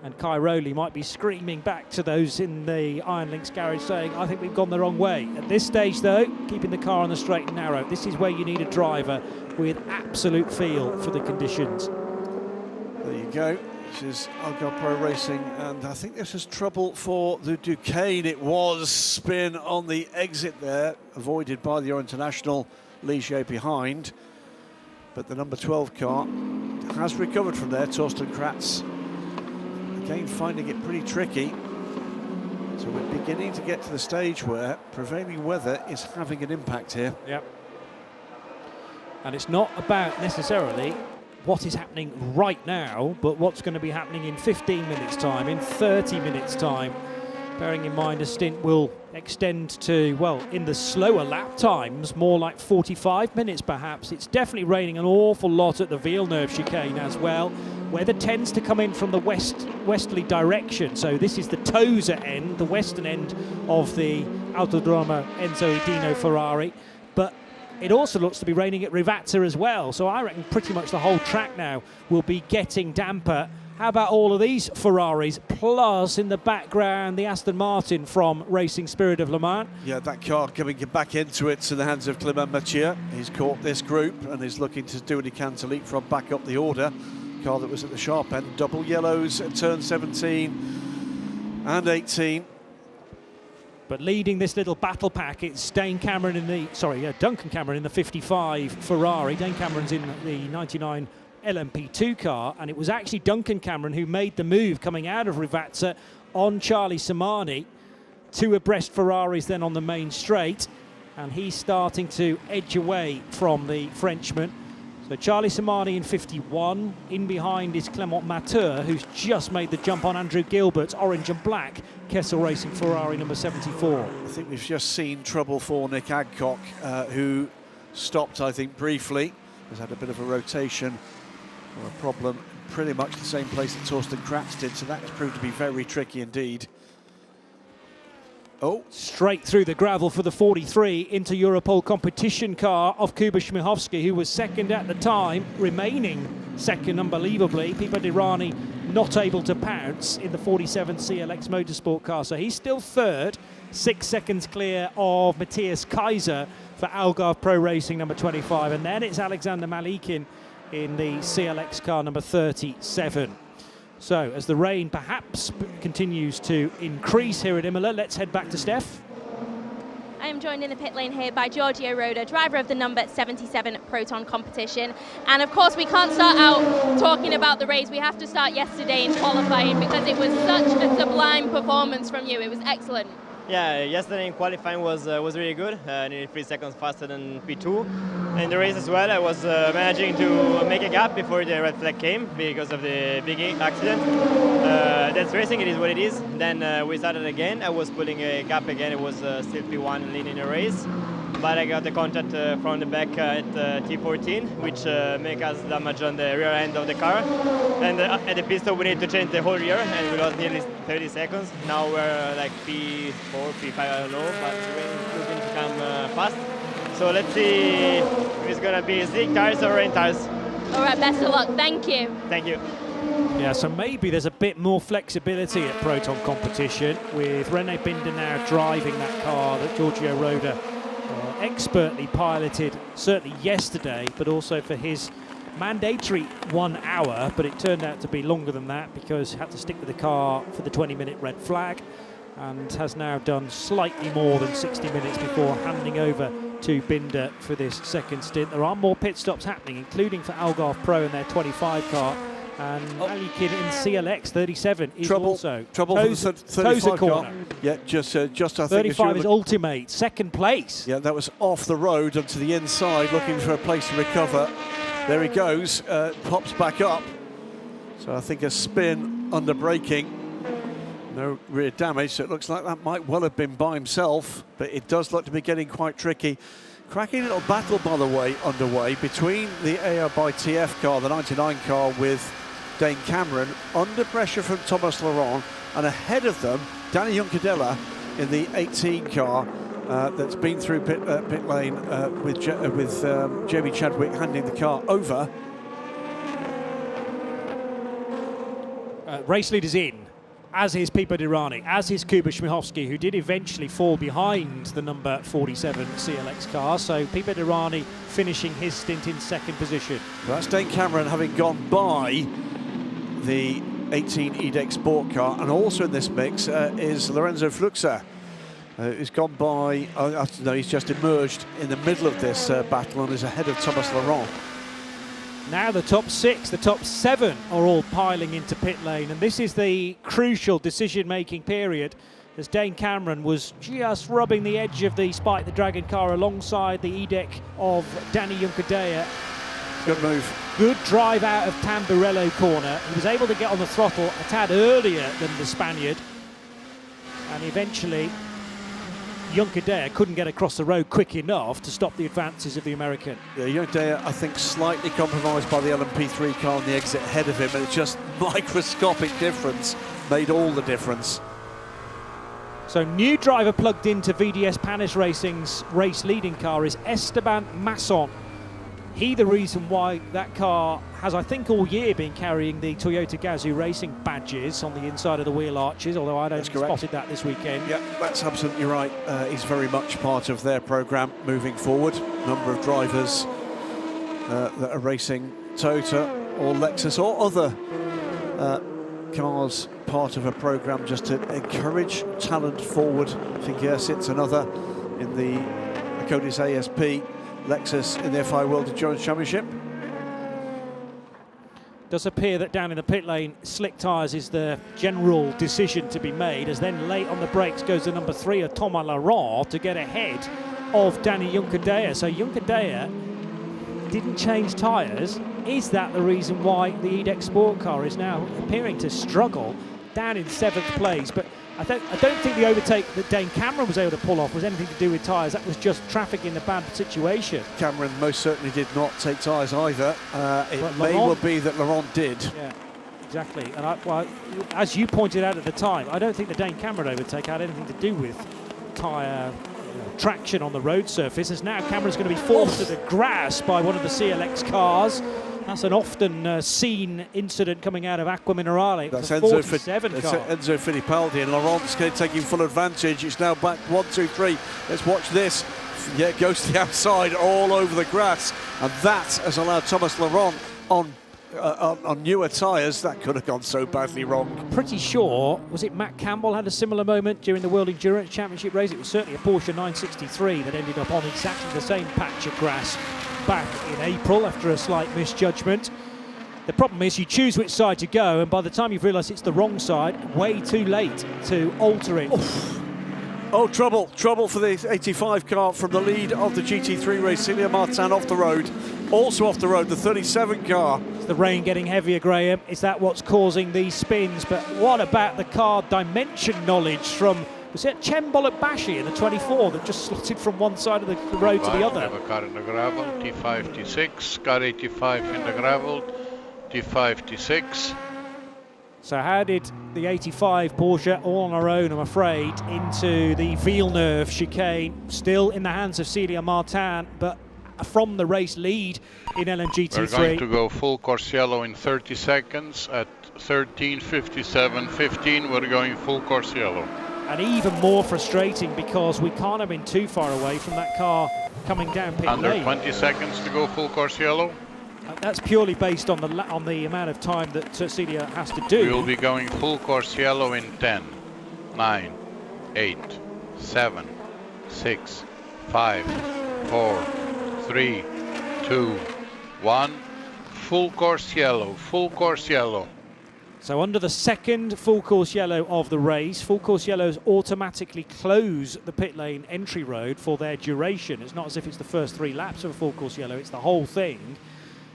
And Cairoli might be screaming back to those in the Iron Lynx garage saying, I think we've gone the wrong way. At this stage though, keeping the car on the straight and narrow. This is where you need a driver with absolute feel for the conditions. There you go. This is Algar Pro Racing, and I think this is trouble for the Duquesne. It was spin on the exit there, avoided by the Euro International Ligier behind. But the number 12 car has recovered from there, Torsten Kratz. Again, finding it pretty tricky. So we're beginning to get to the stage where prevailing weather is having an impact here. Yep. And it's not about necessarily what is happening right now, but what's going to be happening in 15 minutes time, in 30 minutes time. bearing in mind a stint will extend to, well, in the slower lap times, more like 45 minutes perhaps. It's definitely raining an awful lot at the Villeneuve chicane as well. Weather tends to come in from the westerly direction, so this is the Tosa end, the western end of the Autodromo Enzo Edino Ferrari, but it also looks to be raining at Rivazza as well, so I reckon pretty much the whole track now will be getting damper. How about all of these Ferraris, plus in the background the Aston Martin from Racing Spirit of Le Mans? Yeah, that car coming back into it in the hands of Clément Mathieu. He's caught this group and is looking to do what he can to leapfrog back up the order. Car that was at the sharp end, double yellows at turn 17 and 18. But leading this little battle pack, it's Duncan Cameron in the 55 Ferrari. Dane Cameron's in the 99 LMP2 car, and it was actually Duncan Cameron who made the move coming out of Rivazza on Charlie Samani. Two abreast Ferraris then on the main straight, and he's starting to edge away from the Frenchman. So Charlie Samani in 51, in behind is Clément Mathieu, who's just made the jump on Andrew Gilbert's orange and black Kessel Racing Ferrari number 74. I think we've just seen trouble for Nick Adcock, who stopped, I think, briefly. Has had a bit of a rotation or a problem, pretty much the same place that Torsten Kratz did, so that's proved to be very tricky indeed. Oh, straight through the gravel for the 43 into Europol competition car of Kuba Śmiechowski, who was second at the time, remaining second unbelievably. Pipo Derani not able to pounce in the 47 CLX Motorsport car, so he's still third, 6 seconds clear of Matthias Kaiser for Algarve Pro Racing number 25, and then it's Alexander Malikin in the CLX car number 37. So as the rain perhaps continues to increase here at Imola, let's head back to Steph. I am joined in the pit lane here by Giorgio Roda, driver of the number 77 Proton competition. And of course we can't start out talking about the race. We have to start yesterday in qualifying because it was such a sublime performance from you. It was excellent. Yeah, yesterday in qualifying was really good, nearly 3 seconds faster than P2. In the race as well, I was managing to make a gap before the red flag came because of the big accident. That's racing, it is what it is. Then we started again, I was pulling a gap again, it was still P1 leading the race. But I got the contact from the back at T14, which make us damage on the rear end of the car. And at the pit stop we need to change the whole rear, and we lost nearly 30 seconds. Now we're like P4, P5, I don't know, but the rain is looking to come fast. So let's see if it's gonna be slick tires or rain tires. All right, best of luck, thank you. Thank you. Yeah, so maybe there's a bit more flexibility at Proton competition with Rene Binder now driving that car that Giorgio Roda expertly piloted, certainly yesterday, but also for his mandatory 1 hour, but it turned out to be longer than that because he had to stick with the car for the 20-minute red flag, and has now done slightly more than 60 minutes before handing over to Binder for this second stint. There are more pit stops happening, including for Algarve Pro in their 25 car, and Malikin in CLX 37 is trouble for the 35 car. Yeah, just I think 35 is ultimate, second place. Yeah, that was off the road onto the inside, looking for a place to recover. There he goes, pops back up. So I think a spin under braking. No rear damage, so it looks like that might well have been by himself, but it does look to be getting quite tricky. Cracking little battle, by the way, underway between the AR by TF car, the 99 car, with Dane Cameron, under pressure from Thomas Laurent, and ahead of them, Danny Juncadella in the 18 car that's been through pit lane with Jamie Chadwick handing the car over. Race leaders in, as is Pipo Derani, as is Kuba Śmiechowski, who did eventually fall behind the number 47 CLX car. So Pipo Derani finishing his stint in second position. Well, that's Dane Cameron having gone by the 18 EDEC Sport car, and also in this mix is Lorenzo Fluxer, who's gone by, no, he's just emerged in the middle of this battle and is ahead of Thomas Laurent. Now the top 6, the top 7 are all piling into pit lane, and this is the crucial decision-making period as Dane Cameron was just rubbing the edge of the Spike the Dragon car alongside the EDEC of Danny Juncadella. Good move. Good drive out of Tamburello corner. He was able to get on the throttle a tad earlier than the Spaniard. and eventually Juncadella couldn't get across the road quick enough to stop the advances of the American. Yeah, Juncadella, I think, slightly compromised by the LMP3 car on the exit ahead of him, and it's just microscopic difference made all the difference. So new driver plugged into VDS Panis Racing's race leading car is Esteban Masson. He the reason why that car has, I think, all year been carrying the Toyota Gazoo Racing badges on the inside of the wheel arches, although I don't spotted that this weekend. Yeah, that's absolutely right. He's very much part of their programme moving forward. Number of drivers that are racing Toyota or Lexus or other cars, part of a programme just to encourage talent forward. I think, yes, it's another in the Codis ASP. Lexus in the FIA World Endurance Championship. Does appear that down in the pit lane, slick tyres is the general decision to be made, as then late on the brakes goes the number 3 of Thomas Laurent to get ahead of Danny Juncadella. So Juncadella didn't change tyres. Is that the reason why the EDEX Sport car is now appearing to struggle down in 7th place? But I don't think the overtake that Dane Cameron was able to pull off was anything to do with tyres. That was just traffic in the bad situation. Cameron most certainly did not take tyres either. It may well be that Laurent did. Yeah, exactly. And well, as you pointed out at the time, I don't think the Dane Cameron overtake had anything to do with tyre traction on the road surface, as now Cameron's going to be forced to the grass by one of the CLX cars. That's an often seen incident coming out of Acqua Minerale. That's Enzo Fittipaldi, and Laurent's taking full advantage. It's now back 1, 2, 3. Let's watch this. Yeah, it goes to the outside all over the grass, and that has allowed Thomas Laurent on newer tyres. That could have gone so badly wrong. Pretty sure, was it Matt Campbell had a similar moment during the World Endurance Championship race? It was certainly a Porsche 963 that ended up on exactly the same patch of grass back in April after a slight misjudgment. The problem is you choose which side to go, and by the time you've realised it's the wrong side, way too late to alter it. Oh, trouble for the 85 car from the lead of the GT3 race. Celia Martin off the road. Also off the road, the 37 car. It's the rain getting heavier, Graham. Is that what's causing these spins? But what about the car dimension knowledge from, was it Chembolot Bashi in the 24 that just slotted from one side of the road to the other? We have a car in the gravel, T5, T6, car 85 in the gravel, T5, T6. So how did the 85 Porsche, all on her own, I'm afraid, into the Villeneuve chicane, still in the hands of Celia Martin, but from the race lead in LMGT3. We're going to go full course yellow in 30 seconds at 13:57.15. We're going full course yellow. And even more frustrating because we can't have been too far away from that car coming down pit Under lane. 20 seconds to go full course yellow. That's purely based on the amount of time that Celia has to do. We will be going full course yellow in 10, 9, 8, 7, 6, 5, 4, 3, 2, 1. Full course yellow, full course yellow. So under the second full course yellow of the race, full course yellows automatically close the pit lane entry road for their duration. It's not as if it's the first 3 laps of a full course yellow, it's the whole thing.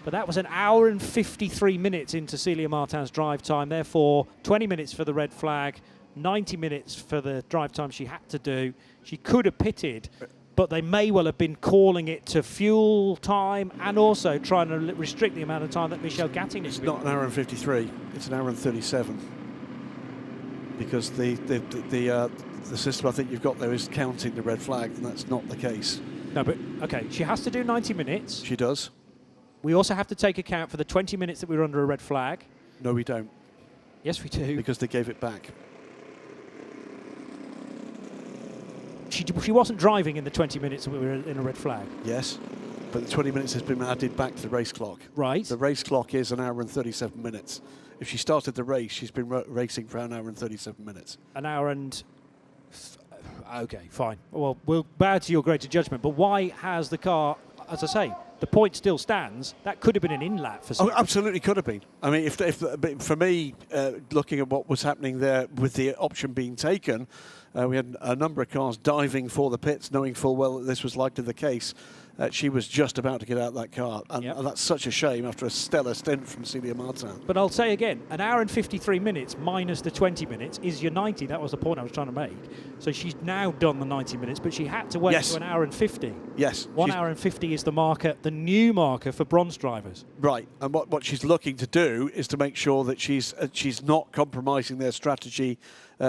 But that was an hour and 53 minutes into Celia Martin's drive time. Therefore, 20 minutes for the red flag, 90 minutes for the drive time she had to do. She could have pitted, but they may well have been calling it to fuel time and also trying to restrict the amount of time that Michel Gatting is. It's not an hour and 53, it's an hour and 37. Because the system I think you've got there is counting the red flag, and that's not the case. No, but okay, she has to do 90 minutes. She does. We also have to take account for the 20 minutes that we were under a red flag. No, we don't. Yes, we do. Because they gave it back. She wasn't driving in the 20 minutes that we were in a red flag. Yes, but the 20 minutes has been added back to the race clock. Right. The race clock is an hour and 37 minutes. If she started the race, she's been racing for an hour and 37 minutes. An hour and... Okay, fine. Well, we'll bow to your greater judgment, but why has the car, as I say, the point still stands. That could have been an in-lap for some. Oh, absolutely could have been. I mean, if for me, looking at what was happening there with the option being taken, we had a number of cars diving for the pits, knowing full well that this was likely the case. she was just about to get out of that car. And that's such a shame after a stellar stint from Celia Martin. But I'll say again, an hour and 53 minutes minus the 20 minutes is your 90. That was the point I was trying to make. So she's now done the 90 minutes, but she had to wait to an hour and 50. Yes. 1 hour and 50 is the marker, the new marker for bronze drivers. Right, and what she's looking to do is to make sure that she's not compromising their strategy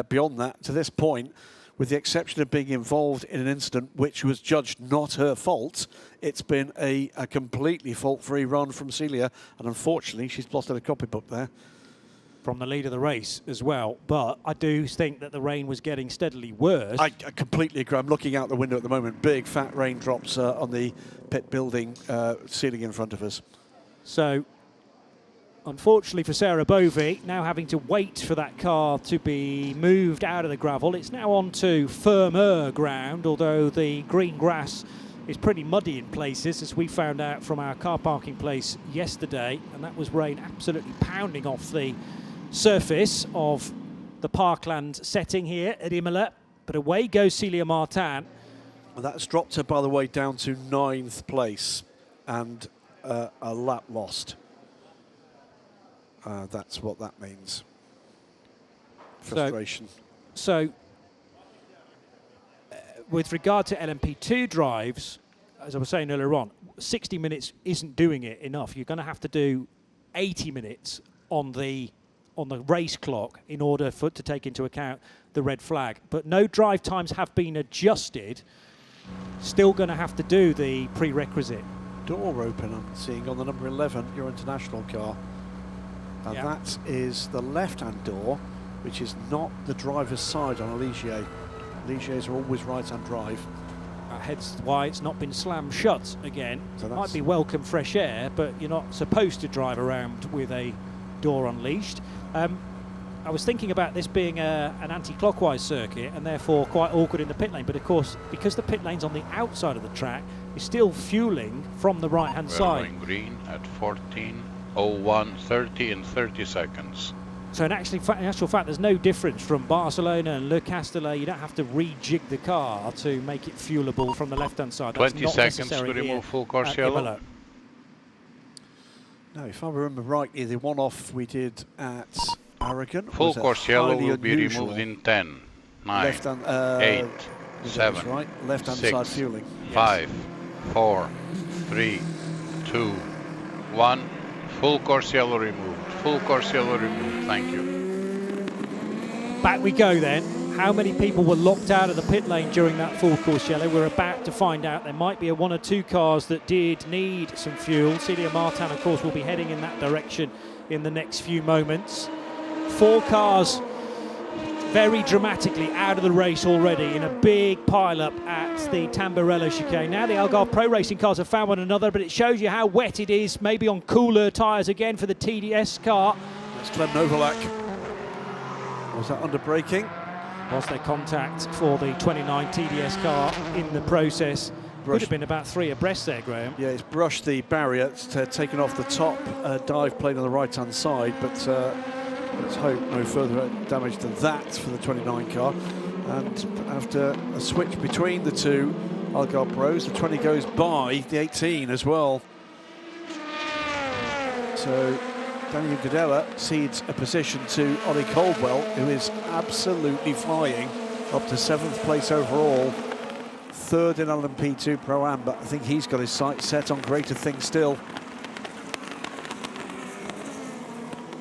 beyond that. To this point, with the exception of being involved in an incident which was judged not her fault, it's been a completely fault-free run from Celia, and unfortunately she's plotted a copybook there. From the lead of the race as well, but I do think that the rain was getting steadily worse. I completely agree. I'm looking out the window at the moment. Big fat raindrops on the pit building ceiling in front of us. So, unfortunately for Sarah Bovey, now having to wait for that car to be moved out of the gravel. It's now onto firmer ground, although the green grass is pretty muddy in places, as we found out from our car parking place yesterday, and that was rain absolutely pounding off the surface of the parkland setting here at Imola. But away goes Celia Martin. Well, that's dropped her, by the way, down to 9th place and a lap lost. That's what that means. Frustration. So with regard to LMP2 drives, as I was saying earlier on, 60 minutes isn't doing it enough. You're going to have to do 80 minutes on the race clock in order to take into account the red flag. But no drive times have been adjusted. Still going to have to do the prerequisite. Door open, I'm seeing on the number 11, your international car. And that is the left-hand door, which is not the driver's side on a Ligier. Ligiers are always right-hand drive. Hence why it's not been slammed shut again. So might be welcome fresh air, but you're not supposed to drive around with a door unleashed. I was thinking about this being an anti-clockwise circuit and therefore quite awkward in the pit lane, but of course, because the pit lane's on the outside of the track, you're still fueling from the right-hand side. Going green at 14:01, 30 in 30 seconds. So in actual fact, there's no difference from Barcelona and Le Castellet. You don't have to rejig the car to make it fuelable from the left-hand side. That's 20 not seconds to necessary remove full course yellow. Now, if I remember rightly, the one-off we did at Aragon. Full course yellow will be removed in 10, 9, 8, 7, right. Left-hand 6, side fueling. 5, 4, 3, 2, 1. Full course yellow removed. Full course yellow removed. Thank you. Back we go then. How many people were locked out of the pit lane during that full course yellow? We're about to find out. There might be one or two cars that did need some fuel. Celia Martin, of course, will be heading in that direction in the next few moments. 4 cars very dramatically out of the race already in a big pile-up at the Tamburello chicane. Now the Algarve Pro Racing cars have found one another, but it shows you how wet it is, maybe on cooler tyres again for the TDS car. That's Clem Novalak. Was that under braking? Was there contact for the 29 TDS car in the process? Could have been about 3 abreast there, Graham. Yeah, it's brushed the barrier. It's taken off the top dive plane on the right-hand side, but let's hope no further damage than that for the 29 car. And after a switch between the two Algarve Pros, the 20 goes by the 18 as well. So Daniel Gadella cedes a position to Ollie Caldwell, who is absolutely flying, up to 7th place overall. 3rd in LMP2 Pro-Am, but I think he's got his sights set on greater things still.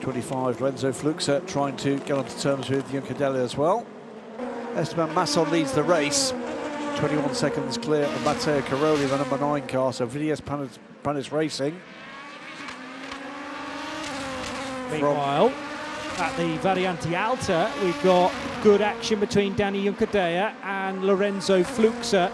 25, Lorenzo Fluxer trying to get onto terms with Juncadella as well. Esteban Masson leads the race, 21 seconds clear of Matteo Caroli, the number 9 car, so Vidias Panis Racing. Meanwhile, at the Variante Alta, we've got good action between Danny Juncadella and Lorenzo Fluxer.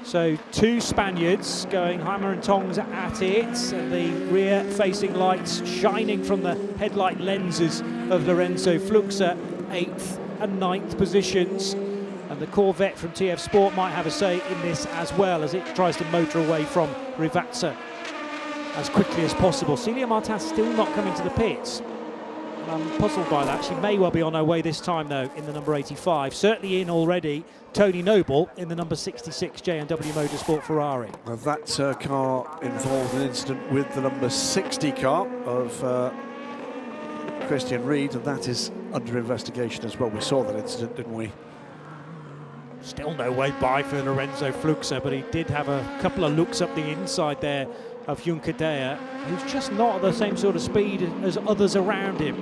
So 2 Spaniards going hammer and tongs at it. The rear-facing lights shining from the headlight lenses of Lorenzo Fluxer, 8th and 9th positions. And the Corvette from TF Sport might have a say in this as well, as it tries to motor away from Rivazza as quickly as possible. Celia Martin still not coming to the pits. I'm puzzled by that. She may well be on her way this time, though, in the number 85. Certainly in already, Tony Noble in the number 66 J&W Motorsport Ferrari. Well, that car involved an incident with the number 60 car of Christian Reed, and that is under investigation as well. We saw that incident, didn't we? Still no way by for Lorenzo Fluxa, but he did have a couple of looks up the inside there of Juncadella, who's just not at the same sort of speed as others around him.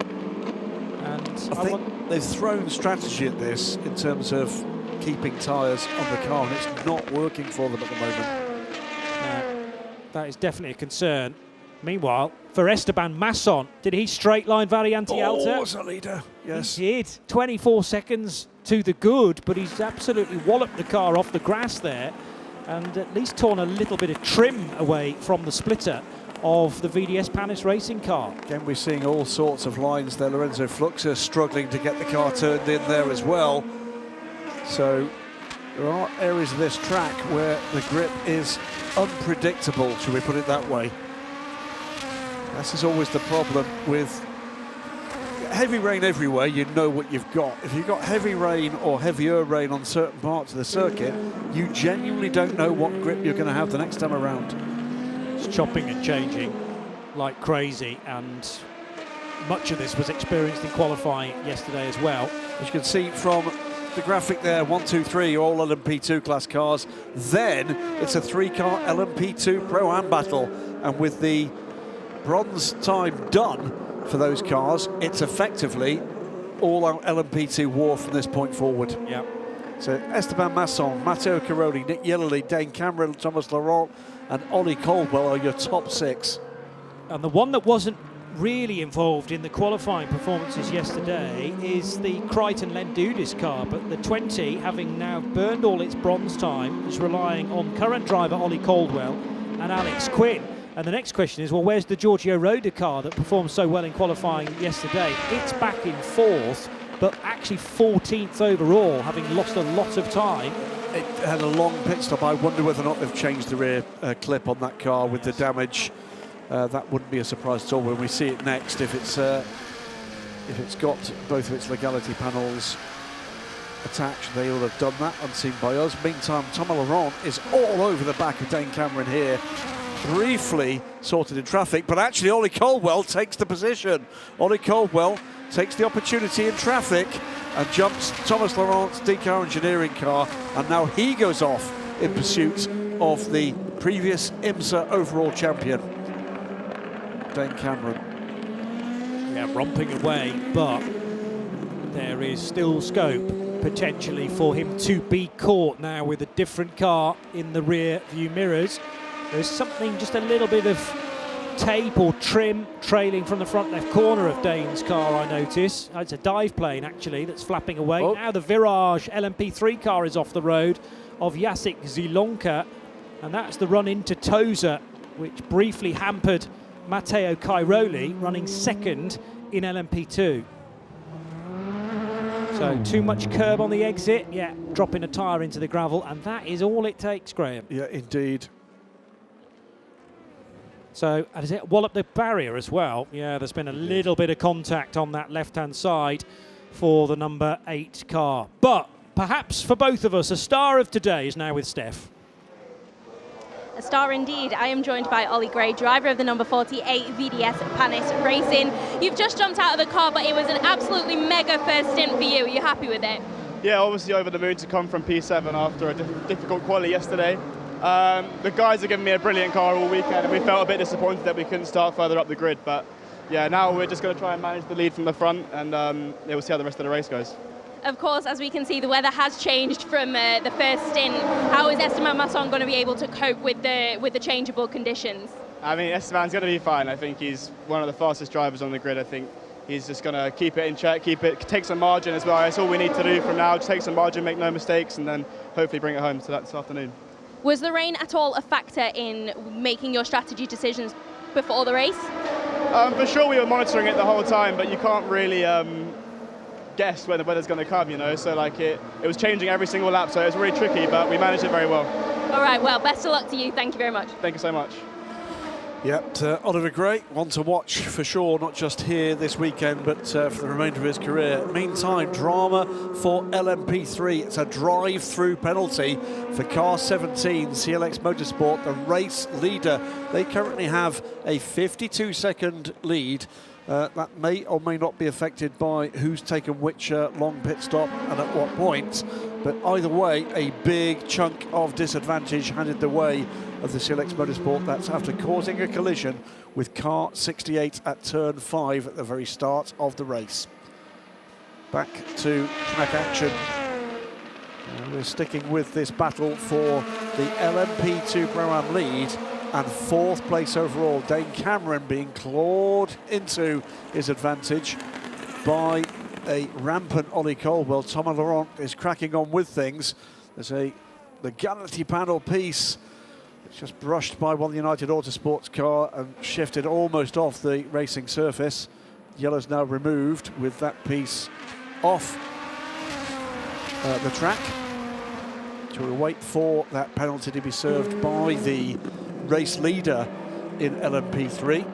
And I think they've thrown strategy at this in terms of keeping tyres on the car, and it's not working for them at the moment. That is definitely a concern. Meanwhile, for Esteban Masson, did he straight line Variante Alta? Oh, Salida, yes. He did. 24 seconds to the good, but he's absolutely walloped the car off the grass there and at least torn a little bit of trim away from the splitter of the VDS Panis racing car. Again, we're seeing all sorts of lines there. Lorenzo Fluxa struggling to get the car turned in there as well. So there are areas of this track where the grip is unpredictable, should we put it that way. This is always the problem with heavy rain everywhere. You know what you've got. If you've got heavy rain or heavier rain on certain parts of the circuit, you genuinely don't know what grip you're going to have the next time around. It's chopping and changing like crazy, and much of this was experienced in qualifying yesterday as well. As you can see from the graphic there, 1, 2, 3, all LMP2 class cars. Then it's a 3-car LMP2 Pro-Am battle, and with the bronze time done for those cars, it's effectively all out LMP2 war from this point forward. Yeah. So Esteban Masson, Matteo Caroli, Nick Yellerly, Dane Cameron, Thomas Laurent and Ollie Caldwell are your top 6. And the one that wasn't really involved in the qualifying performances yesterday is the Crichton Lendudis car, but the 20, having now burned all its bronze time, is relying on current driver Ollie Caldwell and Alex Quinn. And the next question is, well, where's the Giorgio Roda car that performed so well in qualifying yesterday? It's back in 4th, but actually 14th overall, having lost a lot of time. It had a long pit stop. I wonder whether or not they've changed the rear clip on that car with the damage. That wouldn't be a surprise at all when we see it next. If it's got both of its legality panels attached, they will have done that, unseen by us. Meantime, Thomas Laurent is all over the back of Dane Cameron here. Briefly sorted in traffic, but actually Ollie Caldwell takes the position. Ollie Caldwell takes the opportunity in traffic and jumps Thomas Laurent's Decar Engineering car, and now he goes off in pursuit of the previous IMSA overall champion, Dane Cameron. Yeah, romping away, but there is still scope potentially for him to be caught now with a different car in the rear view mirrors. There's something, just a little bit of tape or trim trailing from the front left corner of Dane's car, I notice. It's a dive plane, actually, that's flapping away. Oh. Now the Virage LMP3 car is off the road of Jacek Zilonka, and that's the run into Toza, which briefly hampered Matteo Cairoli, running second in LMP2. So too much curb on the exit, yeah, dropping a tyre into the gravel, and that is all it takes, Graham. Yeah, indeed. So has it walloped the barrier as well? Yeah, there's been a little bit of contact on that left-hand side for the number 8 car. But perhaps for both of us, a star of today is now with Steph. A star indeed. I am joined by Ollie Gray, driver of the number 48 VDS Panis Racing. You've just jumped out of the car, but it was an absolutely mega first stint for you. Are you happy with it? Yeah, obviously over the moon to come from P7 after a difficult quali yesterday. The guys have given me a brilliant car all weekend, and we felt a bit disappointed that we couldn't start further up the grid. But yeah, now we're just going to try and manage the lead from the front, and yeah, we'll see how the rest of the race goes. Of course, as we can see, the weather has changed from the first stint. How is Esteban Masson going to be able to cope with the changeable conditions? I mean, Esteban's going to be fine. I think he's one of the fastest drivers on the grid. I think he's just going to keep it in check, take some margin as well. That's all we need to do from now. Just take some margin, make no mistakes, and then hopefully bring it home to that this afternoon. Was the rain at all a factor in making your strategy decisions before the race? For sure, we were monitoring it the whole time, but you can't really guess when the weather's going to come, you know. So like it was changing every single lap, so it was really tricky, but we managed it very well. All right, well, best of luck to you. Thank you very much. Thank you so much. Yep, Oliver Gray, one to watch for sure, not just here this weekend, but for the remainder of his career. Meantime, drama for LMP3. It's a drive-through penalty for car 17, CLX Motorsport, the race leader. They currently have a 52-second lead. That may or may not be affected by who's taken which long pit stop and at what point. But either way, a big chunk of disadvantage handed the way of the CLX Motorsport. That's after causing a collision with car 68 at turn 5 at the very start of the race. Back to track action. We're sticking with this battle for the LMP2 Pro-Am lead and 4th place overall. Dane Cameron being clawed into his advantage by a rampant Ollie Caldwell. Thomas Laurent is cracking on with things. There's the Galaxy panel piece. It's just brushed by one of the United Autosports car and shifted almost off the racing surface. Yellow's now removed with that piece off the track. So we'll wait for that penalty to be served by the race leader in LMP3.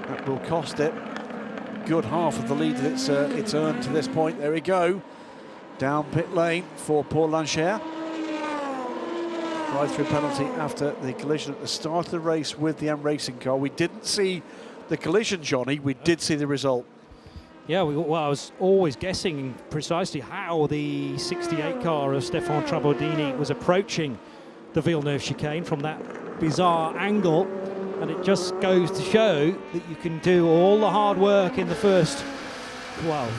That will cost it good half of the lead that it's earned to this point. There we go. Down pit lane for Paul Lancher. Drive-through penalty after the collision at the start of the race with the M Racing car. We didn't see the collision, Johnny. We did see the result. Yeah, well, I was always guessing precisely how the 68 car of Stefan Trabordini was approaching the Villeneuve chicane from that bizarre angle, and it just goes to show that you can do all the hard work in the first, well,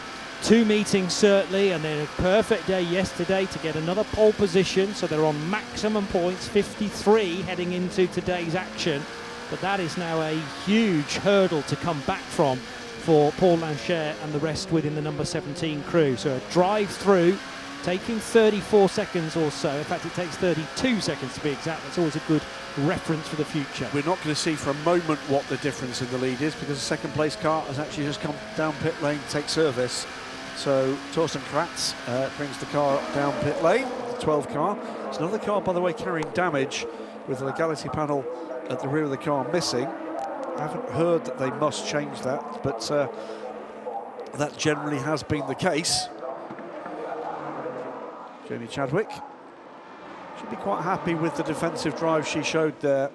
2 meetings certainly, and then a perfect day yesterday to get another pole position, so they're on maximum points, 53 heading into today's action. But that is now a huge hurdle to come back from for Paul Lancher and the rest within the number 17 crew. So a drive through, taking 34 seconds or so. In fact, it takes 32 seconds to be exact. That's always a good reference for the future. We're not going to see for a moment what the difference in the lead is, because the second place car has actually just come down pit lane to take service. So Torsten Kratz brings the car down pit lane, the 12 car. It's another car, by the way, carrying damage with the legality panel at the rear of the car missing. I haven't heard that they must change that, but that generally has been the case. Jamie Chadwick should be quite happy with the defensive drive she showed there,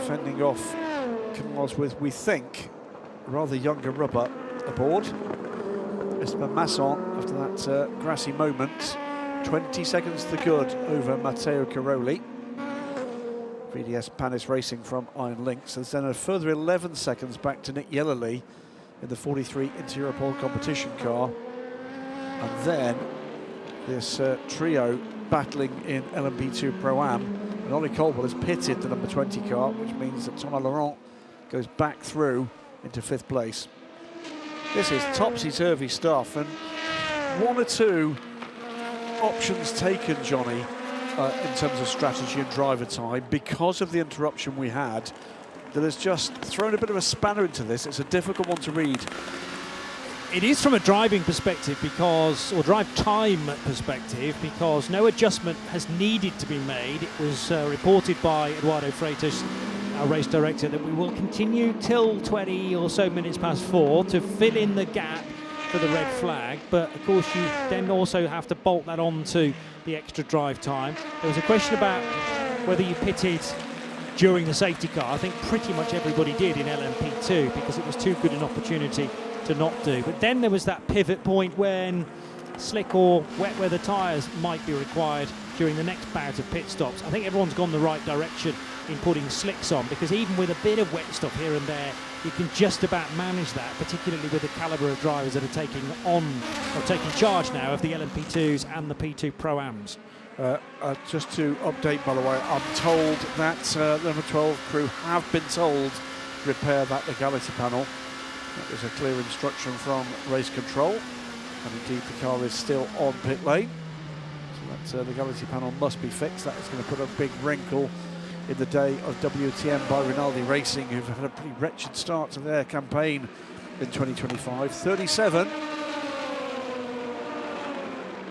fending off cars with, we think, rather younger rubber aboard. Esteban Masson, after that grassy moment, 20 seconds to the good over Matteo Caroli. VDS Panis Racing from Iron Lynx. There's then a further 11 seconds back to Nick Yellerly in the 43 Inter-Europol competition car. And then this trio battling in LMP2 Pro-Am. And Ollie Caldwell has pitted the number 20 car, which means that Thomas Laurent goes back through into 5th place. This is topsy-turvy stuff, and 1 or 2 options taken, Johnny, in terms of strategy and driver time, because of the interruption we had, that has just thrown a bit of a spanner into this. It's a difficult one to read. It is from a driving perspective, because, or drive time perspective, because no adjustment has needed to be made. It was reported by Eduardo Freitas, our race director, that we will continue till 20 or so minutes past 4 to fill in the gap for the red flag. But of course you then also have to bolt that on to the extra drive time. There was a question about whether you pitted during the safety car. I think pretty much everybody did in LMP2, because it was too good an opportunity to not do. But then there was that pivot point when slick or wet weather tyres might be required during the next bout of pit stops. I think everyone's gone the right direction in putting slicks on, because even with a bit of wet stuff here and there, you can just about manage that, particularly with the calibre of drivers that are taking charge now of the LMP2s and the P2 Pro-Ams. Just to update, by the way, I'm told that the number 12 crew have been told to repair that legality panel. That was a clear instruction from race control, and indeed the car is still on pit lane. So that legality panel must be fixed. That is going to put a big wrinkle in the day of WTM by Rinaldi Racing, who've had a pretty wretched start to their campaign in 2025. 37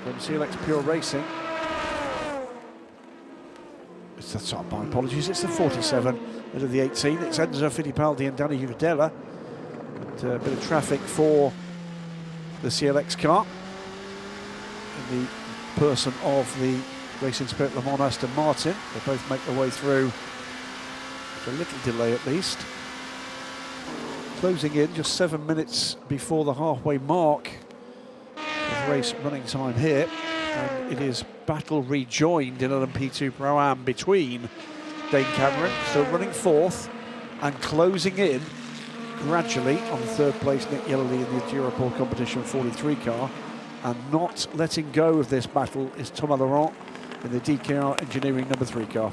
from CLX Pure Racing. sorry, my apologies, it's the 47 out of the 18. It's Enzo Fittipaldi and Danny Hudella. A bit of traffic for the CLX car in the person of the Racing Spirit Le Mans Aston Martin. They both make their way through with a little delay at least. Closing in just 7 minutes before the halfway mark of race running time here, and it is battle rejoined in LMP2 Pro-Am between Dane Cameron, still running 4th, and closing in gradually on 3rd place Nick Yellerly in the Endurapol Competition 43 car, and not letting go of this battle is Thomas Laurent in the DKR Engineering number 3 car.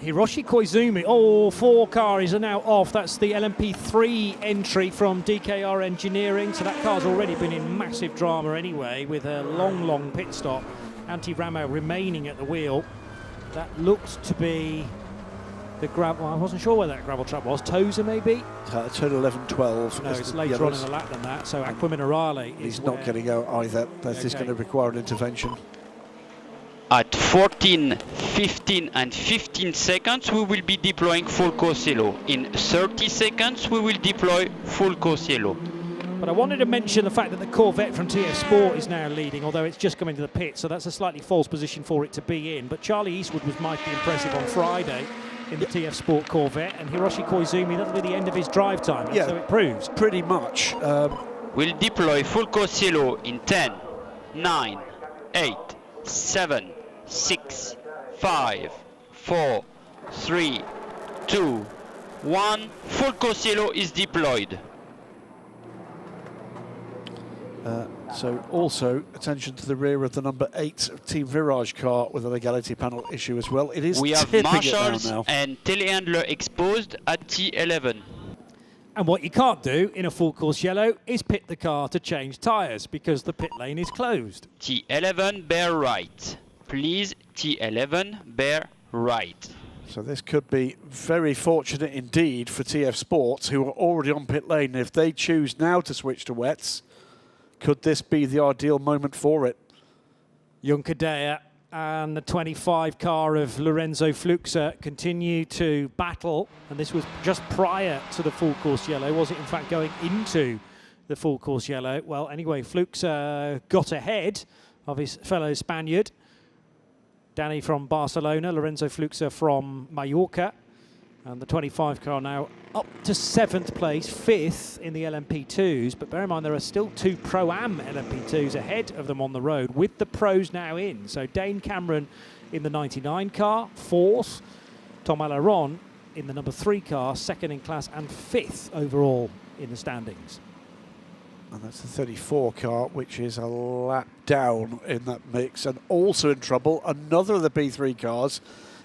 Hiroshi Koizumi, all 4 cars are now off. That's the LMP3 entry from DKR Engineering. So that car's already been in massive drama anyway, with a long pit stop. Antti Ramo remaining at the wheel. That looked to be the gravel. I wasn't sure where that gravel trap was. Tosa maybe? Turn 11-12. No, it's later on in the lap than that. So Acqua Minerale He's not getting out either. That is going to require an intervention. At 14, 15 and 15 seconds, we will be deploying full course yellow. In 30 seconds, we will deploy full course yellow. But I wanted to mention the fact that the Corvette from TF Sport is now leading, although it's just come into the pit, so that's a slightly false position for it to be in. But Charlie Eastwood was mighty impressive on Friday in the TF Sport Corvette, and Hiroshi Koizumi, that'll be the end of his drive time, so it proves. Pretty much. We'll deploy full course yellow in 10, 9, 8, 7, 6, 5, 4, 3, 2, 1. Full course yellow is deployed. So also attention to the rear of the number 8 Team Virage car with a legality panel issue as well. It is we have tipping marshals it now. and telehandler exposed at T11. And what you can't do in a full course yellow is pit the car to change tyres because the pit lane is closed. T11 bear right. Please, T11 bear right. So this could be very fortunate indeed for TF Sports, who are already on pit lane. If they choose now to switch to wets, could this be the ideal moment for it? Junkadea and the 25 car of Lorenzo Fluxa continue to battle, and this was just prior to the full course yellow. Was it in fact going into the full course yellow? Well, anyway, Fluxa got ahead of his fellow Spaniard, Danny from Barcelona, Lorenzo Fluxa from Mallorca, and the 25 car now up to 7th place, 5th in the LMP2s. But bear in mind, there are still 2 Pro-Am LMP2s ahead of them on the road, with the pros now in. So Dane Cameron in the 99 car, 4th. Thomas Laurent in the number 3 car, 2nd in class and 5th overall in the standings. And that's the 34 car, which is a lap down in that mix. And also in trouble, another of the B3 cars.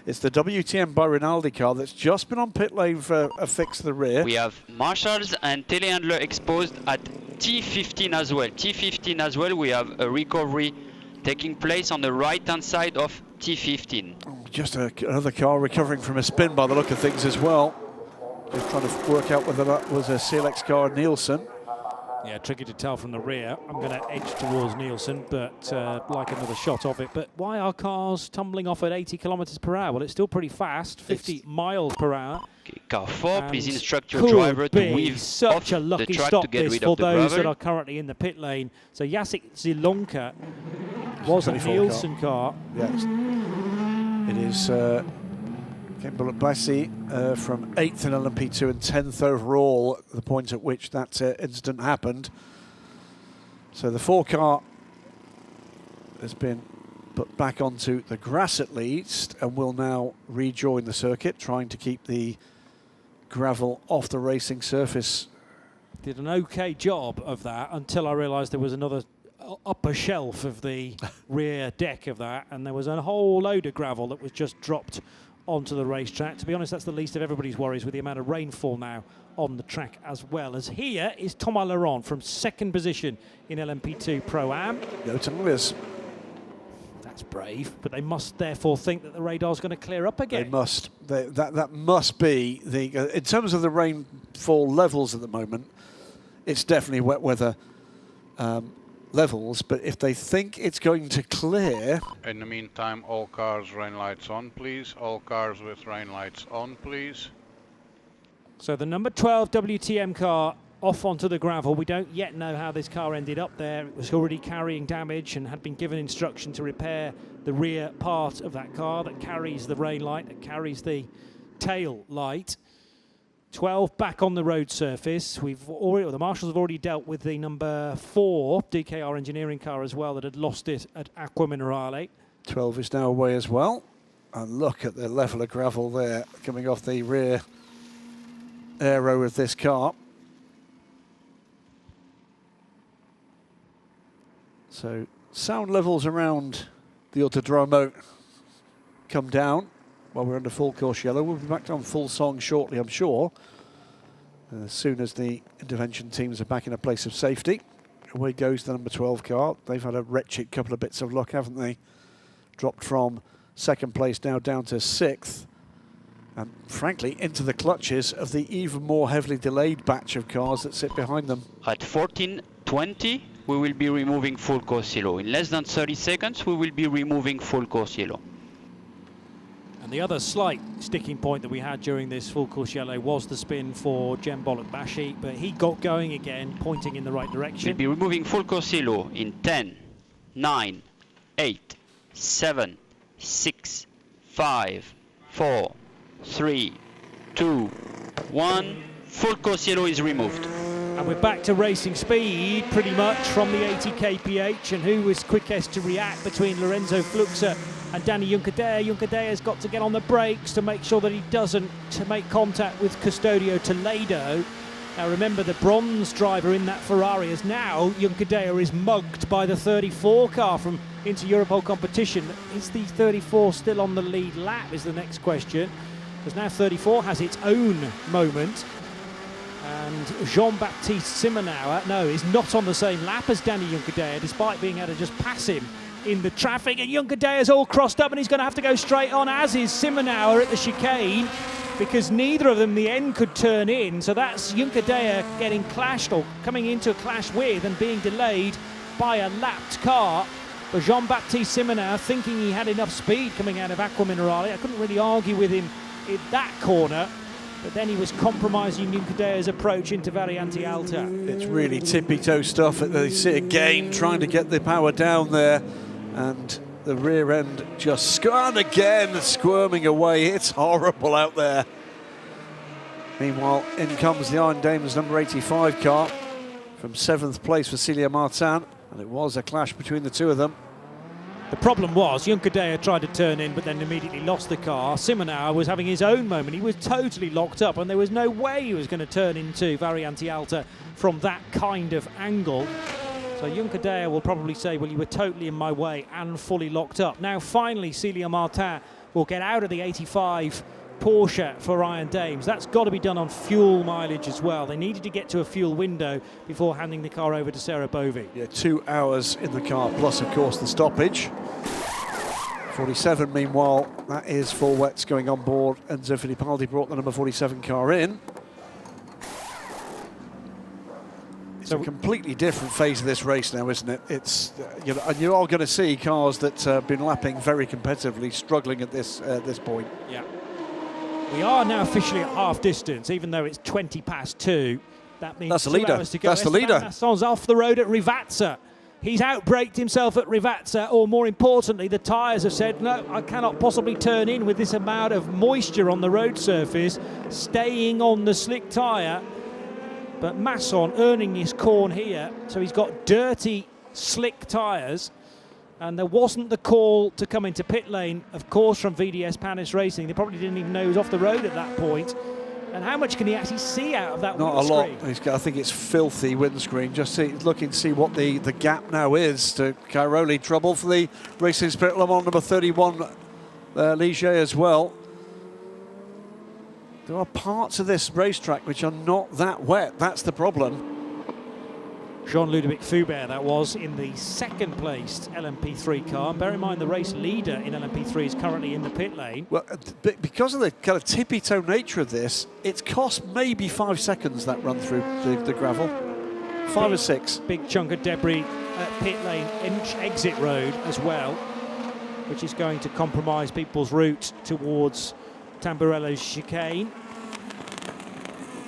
It's the WTM by Rinaldi car that's just been on pit lane for a fix to the rear. We have marshals and telehandler exposed at T15 as well. T15 as well, we have a recovery taking place on the right-hand side of T15. Just another car recovering from a spin by the look of things as well. Just trying to work out whether that was a CLX car, Nielsen. Yeah, tricky to tell from the rear. I'm going to edge towards Nielsen, but like another shot of it. But why are cars tumbling off at 80 kilometers per hour? Well, it's still pretty fast, 50 miles per hour. Okay, car 4, please instruct your driver to weave such off a lucky the track stop to get this rid for of the those gravel. that are currently in the pit lane. So Jacek Zielonka was a Nielsen car. Yes, it is Campbell Bassi from 8th in LMP2 and 10th overall at the point at which that incident happened. So the 4 car has been put back onto the grass at least and will now rejoin the circuit, trying to keep the gravel off the racing surface. Did an okay job of that until I realised there was another upper shelf of the rear deck of that, and there was a whole load of gravel that was just dropped onto the racetrack. To be honest, that's the least of everybody's worries with the amount of rainfall now on the track, as well as here is Thomas Laurent from 2nd position in LMP2 Pro-Am. Go to Lewis. That's brave, but they must therefore think that the radar's going to clear up again. They must. That must be the. In terms of the rainfall levels at the moment, it's definitely wet weather levels, but if they think it's going to clear... In the meantime, all cars rain lights on, please. All cars with rain lights on, please. So the number 12 WTM car off onto the gravel. We don't yet know how this car ended up there. It was already carrying damage and had been given instruction to repair the rear part of that car that carries the rain light, that carries the tail light. 12 back on the road surface. The marshals have already dealt with the number 4 DKR engineering car as well that had lost it at Acqua Minerale. 12 is now away as well. And look at the level of gravel there coming off the rear aero of this car. So sound levels around the Autodromo come down while we're under full course yellow. We'll be back on full song shortly, I'm sure, as soon as the intervention teams are back in a place of safety. Away goes the number 12 car. They've had a wretched couple of bits of luck, haven't they? Dropped from second place now down to 6th. And frankly, into the clutches of the even more heavily delayed batch of cars that sit behind them. At 14:20, we will be removing full course yellow. In less than 30 seconds, we will be removing full course yellow. And the other slight sticking point that we had during this full course yellow was the spin for Jem Bollock-Bashi, but he got going again, pointing in the right direction. We'll be removing full course yellow in 10, 9, 8, 7, 6, 5, 4, 3, 2, 1. Full course yellow is removed. And we're back to racing speed pretty much from the 80 kph, and who was quickest to react between Lorenzo Fluxa and Danny Juncadella. Juncadella's got to get on the brakes to make sure that he doesn't to make contact with Custodio Toledo. Now remember, the bronze driver in that Ferrari is now, Juncadella is mugged by the 34 car from Inter Europol competition. Is the 34 still on the lead lap is the next question, because now 34 has its own moment. And Jean-Baptiste Simonauer, is not on the same lap as Danny Juncadella, despite being able to just pass him in the traffic. And Juncadella's all crossed up, and he's going to have to go straight on, as is Simonauer at the chicane, because neither of them, the end could turn in. So that's Juncadella getting clashed, or coming into a clash with, and being delayed by a lapped car. But Jean-Baptiste Simonauer, thinking he had enough speed coming out of Acqua Minerale, I couldn't really argue with him in that corner. But then he was compromising Juncadella's approach into Variante Alta. It's really tippy-toe stuff. They sit again, trying to get the power down there. And the rear end just squirming away. It's horrible out there. Meanwhile, in comes the Iron Dames number 85 car from 7th place for Celia Martin. And it was a clash between the two of them. The problem was Juncadella tried to turn in, but then immediately lost the car. Simonauer was having his own moment. He was totally locked up, and there was no way he was going to turn into Variante Alta from that kind of angle. So Juncadella will probably say, well, you were totally in my way and fully locked up. Now, finally, Celia Martin will get out of the 85 Porsche for Iron Dames. That's got to be done on fuel mileage as well. They needed to get to a fuel window before handing the car over to Sarah Bovey. Yeah, 2 hours in the car, plus, of course, the stoppage. 47, meanwhile, that is full wets going on board. Enzo Fittipaldi brought the number 47 car in. It's a completely different phase of this race now, isn't it? It's and you are going to see cars that have been lapping very competitively struggling at this point. Yeah. We are now officially at half distance, even though it's 20 past 2. That means that's the 2 leader. hours to go. That's the leader. Masson's off the road at Rivazza. He's outbraked himself at Rivazza, or more importantly, the tyres have said, no, I cannot possibly turn in with this amount of moisture on the road surface, staying on the slick tyre. But Masson earning his corn here, so he's got dirty, slick tyres. And there wasn't the call to come into pit lane, of course, from VDS Panis Racing. They probably didn't even know he was off the road at that point. And how much can he actually see out of that windscreen? Not a lot. I think it's filthy windscreen. Just looking to see what the gap now is to Cairoli. Trouble for the Racing Spirit Le Mans number 31, Ligier as well. There are parts of this racetrack which are not that wet. That's the problem. Jean-Ludovic Foubert, that was, in the second placed LMP3 car. And bear in mind, the race leader in LMP3 is currently in the pit lane. Well, because of the kind of tippy-toe nature of this, it's cost maybe 5 seconds, that run through the gravel. 5 or 6. Big chunk of debris at pit lane exit road as well, which is going to compromise people's route towards Tamburello's chicane.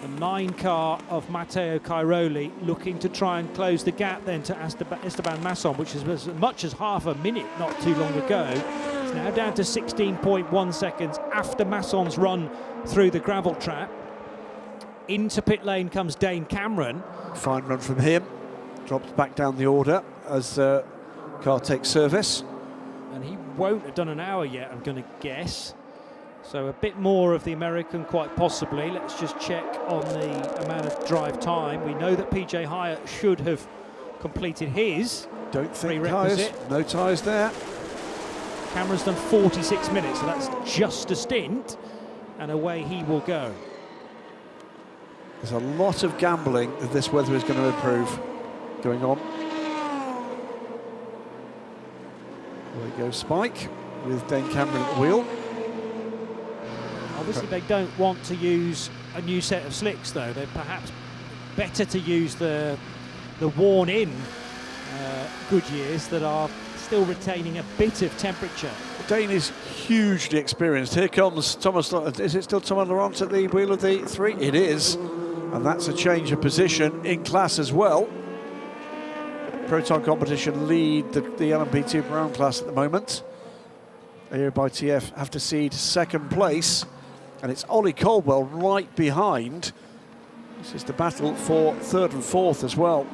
The 9 car of Matteo Cairoli looking to try and close the gap then to Esteban Masson, which is as much as half a minute not too long ago. It's now down to 16.1 seconds after Masson's run through the gravel trap. Into pit lane comes Dane Cameron. Fine run from him. Drops back down the order as car takes service. And he won't have done an hour yet, I'm going to guess. So a bit more of the American, quite possibly. Let's just check on the amount of drive time. We know that PJ Hyatt should have completed his. Don't think prerequisite. tyres, no tyres there. Cameron's done 46 minutes, so that's just a stint, and away he will go. There's a lot of gambling that this weather is going to improve going on. There we go, Spike, with Dane Cameron at the wheel. Obviously they don't want to use a new set of slicks though. They're perhaps better to use the worn-in Goodyears that are still retaining a bit of temperature. Dane is hugely experienced. Here comes Thomas. Is it still Thomas Laurent at the wheel of the 3? It is. And that's a change of position in class as well. Proton competition lead the LMP2 Pro class at the moment. Here by TF have to cede second place. And it's Ollie Caldwell right behind. This is the battle for 3rd and 4th as well.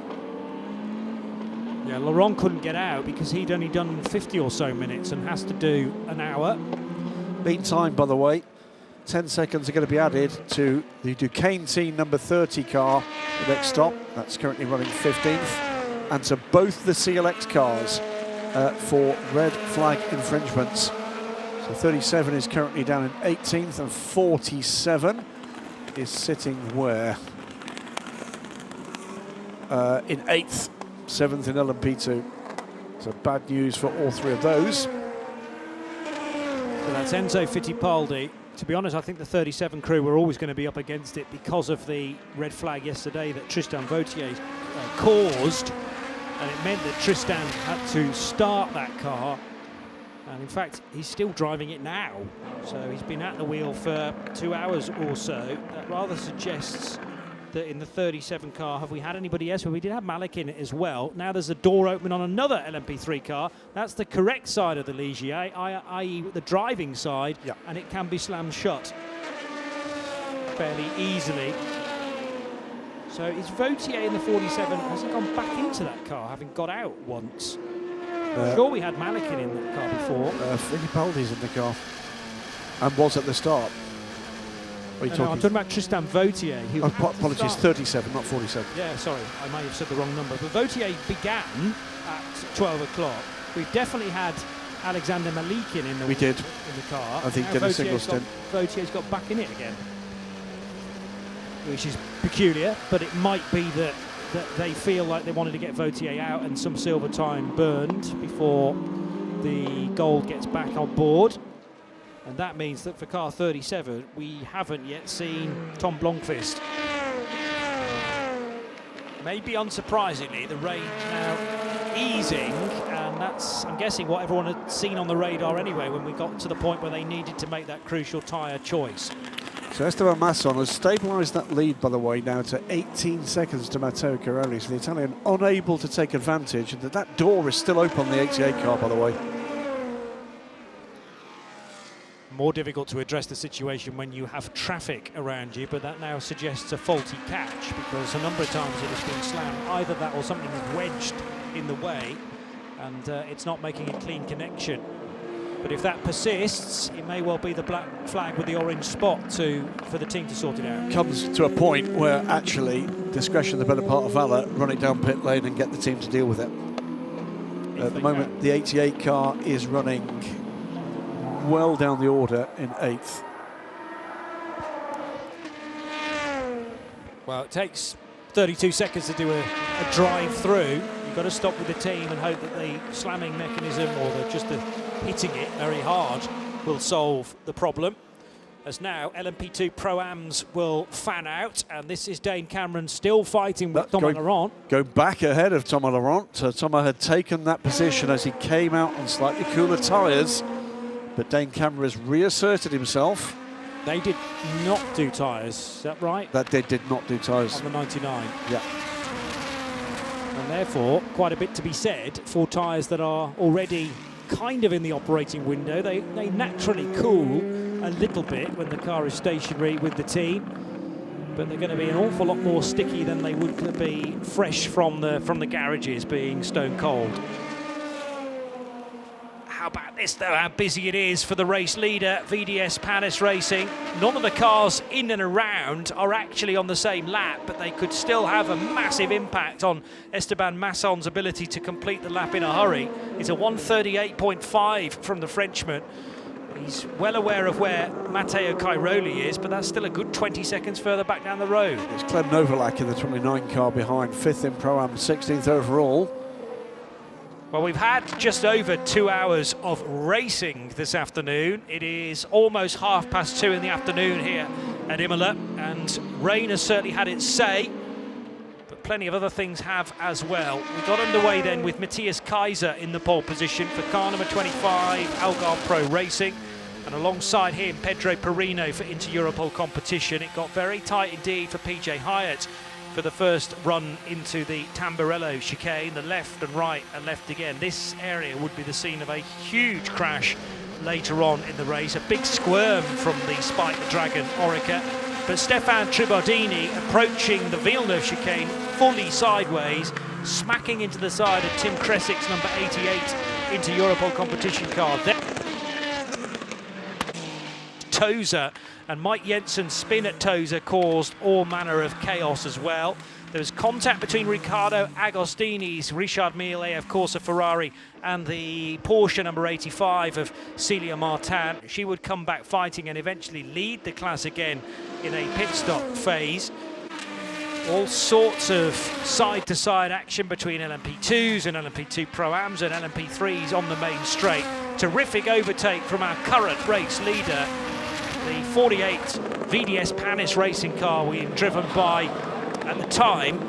Yeah, Laurent couldn't get out because he'd only done 50 or so minutes and has to do an hour. Meantime, by the way, 10 seconds are going to be added to the Duquesne team number 30 car, the next stop. That's currently running 15th. And to both the CLX cars for red flag infringements. So 37 is currently down in 18th and 47 is sitting where? In 8th, 7th in LMP2. So bad news for all 3 of those. So that's Enzo Fittipaldi. To be honest, I think the 37 crew were always going to be up against it because of the red flag yesterday that Tristan Vautier caused. And it meant that Tristan had to start that car. And in fact, he's still driving it now. So he's been at the wheel for 2 hours or so. That rather suggests that in the 37 car, have we had anybody else? Well, we did have Malik in it as well. Now there's a door open on another LMP3 car. That's the correct side of the Ligier, i.e. the driving side, and it can be slammed shut fairly easily. So is Vautier in the 47, has he gone back into that car, having got out once? I'm sure we had Malikin in that car before. Fittipaldi's in the car and was at the start. I'm talking about Tristan Vautier. Apologies, 37, not 47. Yeah, sorry, I might have said the wrong number. But Vautier began at 12 o'clock. We've definitely had Alexander Malikin in the car. I think now did a single stint. Vautier's got back in it again, which is peculiar, but it might be that they feel like they wanted to get Vautier out and some silver time burned before the gold gets back on board. And that means that for car 37, we haven't yet seen Tom Blomqvist. Maybe unsurprisingly, the rain now easing, and that's, I'm guessing, what everyone had seen on the radar anyway when we got to the point where they needed to make that crucial tyre choice. So Esteban Masson has stabilised that lead, by the way, now to 18 seconds to Matteo Cairoli. So the Italian unable to take advantage, and that door is still open on the 88 car, by the way. More difficult to address the situation when you have traffic around you, but that now suggests a faulty catch because a number of times it has been slammed. Either that or something is wedged in the way and it's not making a clean connection. But if that persists, it may well be the black flag with the orange spot for the team to sort it out. Comes to a point where actually discretion, the better part of valour, run it down pit lane and get the team to deal with it. At the moment, the 88 car is running well down the order in 8th. Well, it takes 32 seconds to do a drive through. You've got to stop with the team and hope that the slamming mechanism or just the hitting it very hard will solve the problem. as now LMP2 Pro-Ams will fan out, and this is Dane Cameron still fighting with Thomas Laurent. Go back ahead of Thomas Laurent. Thomas had taken that position as he came out on slightly cooler tyres, but Dane Cameron has reasserted himself. They did not do tyres, is that right? That they did not do tyres. On the 99. Yeah. And therefore, quite a bit to be said for tyres that are already kind of in the operating window. They naturally cool a little bit when the car is stationary with the team, but they're going to be an awful lot more sticky than they would be fresh from the garages, being stone cold. How about this though, how busy it is for the race leader, VDS Panis Racing. None of the cars in and around are actually on the same lap, but they could still have a massive impact on Esteban Masson's ability to complete the lap in a hurry. It's a 1:38.5 from the Frenchman. He's well aware of where Matteo Cairoli is, but that's still a good 20 seconds further back down the road. It's Clem Novalak in the 29 car behind, 5th in Pro-Am, 16th overall. Well, we've had just over 2 hours of racing this afternoon. It is almost 2:30 in the afternoon here at Imola, and rain has certainly had its say, but plenty of other things have as well. We got underway then with Matthias Kaiser in the pole position for car number 25, Algarve Pro Racing, and alongside him, Pedro Perino for Inter-Europol competition. It got very tight indeed for PJ Hyatt for the first run into the Tamburello chicane, the left and right and left again. This area would be the scene of a huge crash later on in the race. A big squirm from the Spike the Dragon Orica, but Stefan Tribardini approaching the Villeneuve chicane fully sideways, smacking into the side of Tim Kresick's number 88 into Europol competition car. Then Tozer and Mike Jensen's spin at Tozer caused all manner of chaos as well. There was contact between Riccardo Agostini's Richard Mille AF Corsa Ferrari and the Porsche number 85 of Celia Martin. She would come back fighting and eventually lead the class again in a pit stop phase. All sorts of side-to-side action between LMP2s and LMP2 Pro-Ams and LMP3s on the main straight. Terrific overtake from our current race leader, the 48 VDS Panis racing car being driven by, at the time,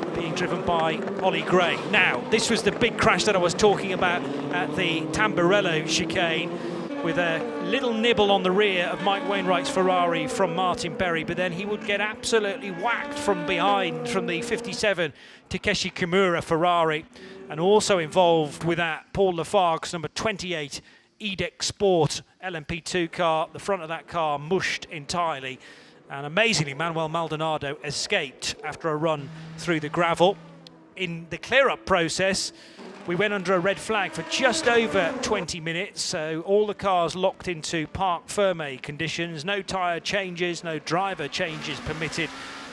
Ollie Gray. Now, this was the big crash that I was talking about at the Tamburello chicane, with a little nibble on the rear of Mike Wainwright's Ferrari from Martin Berry, but then he would get absolutely whacked from behind from the 57 Takeshi Kimura Ferrari, and also involved with that Paul Lafargue's number 28 Edec Sport LMP2 car. The front of that car mushed entirely, and amazingly Manuel Maldonado escaped after a run through the gravel. In the clear-up process, we went under a red flag for just over 20 minutes, so all the cars locked into parc ferme conditions, no tyre changes, no driver changes permitted.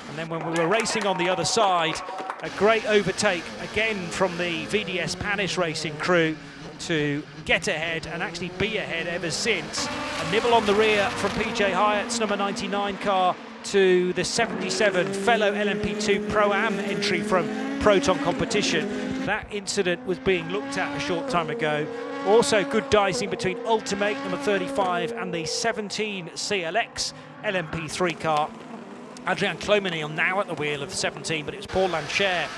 And then when we were racing on the other side, a great overtake again from the VDS Panis racing crew to get ahead and actually be ahead ever since. A nibble on the rear from PJ Hyatt's number 99 car to the 77 fellow LMP2 Pro-Am entry from Proton Competition. That incident was being looked at a short time ago. Also good dicing between Ultimate number 35 and the 17 CLX LMP3 car. Adrian Clomeny now at the wheel of the 17, but it was Paul Lancher.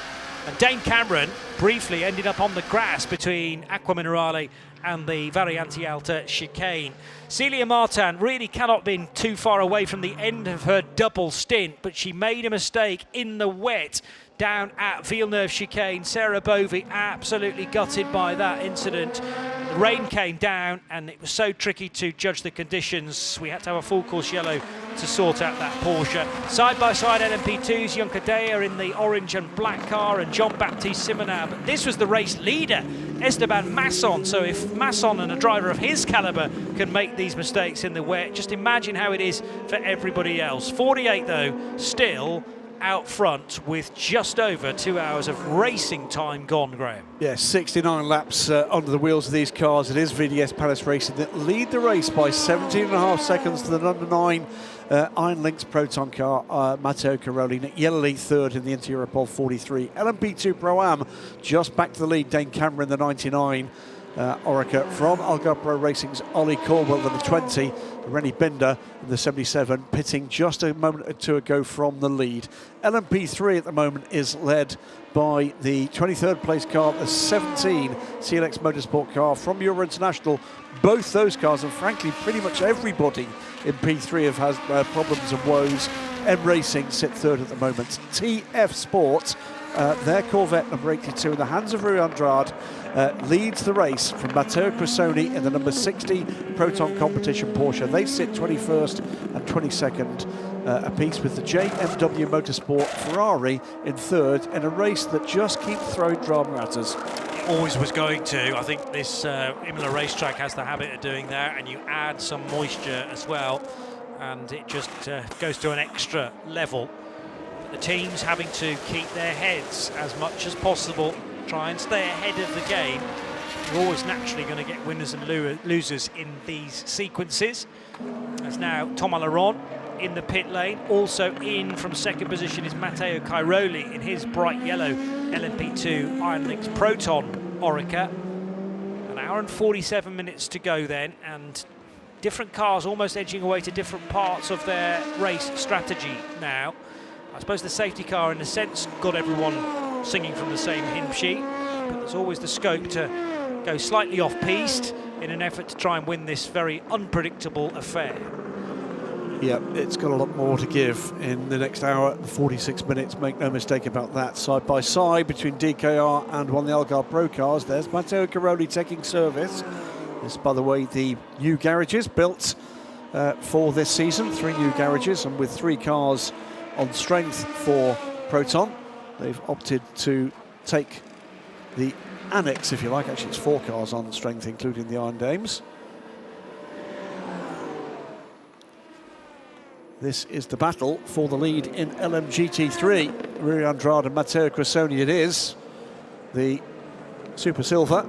And Dane Cameron briefly ended up on the grass between Acqua Minerale and the Variante Alta chicane. Celia Martin really cannot have been too far away from the end of her double stint, but she made a mistake in the wet down at Villeneuve chicane. Sarah Bovey absolutely gutted by that incident. The rain came down and it was so tricky to judge the conditions. We had to have a full course yellow to sort out that Porsche. Side-by-side LMP2s, Junker Dea in the orange and black car and Jean-Baptiste Simonard. But this was the race leader, Esteban Masson. So if Masson and a driver of his calibre can make these mistakes in the wet, just imagine how it is for everybody else. 48 though, still out front with just over 2 hours of racing time gone, Graham. Yeah, 69 laps under the wheels of these cars. It is VDS Panis Racing that lead the race by 17.5 seconds to the number 9 Iron Lynx Proton car, Matteo Cairoli. Nick Yellow third in the Inter-Europol 43. LMP2 Pro-Am just back to the lead, Dane Cameron the 99. Orica from Algarve Pro Racing's Ollie Caldwell in the 20, Rennie Binder in the 77, pitting just a moment or two ago from the lead. LMP3 at the moment is led by the 23rd place car, the 17 CLX Motorsport car from Euro International. Both those cars, and frankly pretty much everybody in P3 have had problems and woes. M Racing sit third at the moment. TF Sport, their Corvette number 82 in the hands of Rui Andrade, leads the race from Matteo Cressoni in the number 60 Proton Competition Porsche. They sit 21st and 22nd apiece, with the JMW Motorsport Ferrari in third, in a race that just keeps throwing drama at us. Always was going to. I think this Imola racetrack has the habit of doing that, and you add some moisture as well, and it just goes to an extra level. But the teams having to keep their heads as much as possible, try and stay ahead of the game. You're always naturally going to get winners and losers in these sequences. As now Tom Alaron in the pit lane. Also in from second position is Matteo Cairoli in his bright yellow LMP2 Iron Lynx Proton Orica. An hour and 47 minutes to go then, and different cars almost edging away to different parts of their race strategy now. I suppose the safety car in a sense got everyone singing from the same hymn sheet, but there's always the scope to go slightly off-piste in an effort to try and win this very unpredictable affair. Yeah, it's got a lot more to give in the next hour and 46 minutes, make no mistake about that. Side by side between DKR and one of the Algarve Pro cars, there's Matteo Cairoli taking service. This, by the way, the new garages built for this season, 3 new garages, and with 3 cars on strength for Proton. They've opted to take the annex, if you like. Actually, it's 4 cars on strength, including the Iron Dames. This is the battle for the lead in LMGT3. Rui Andrade and Matteo Cressoni it is. The Super Silver,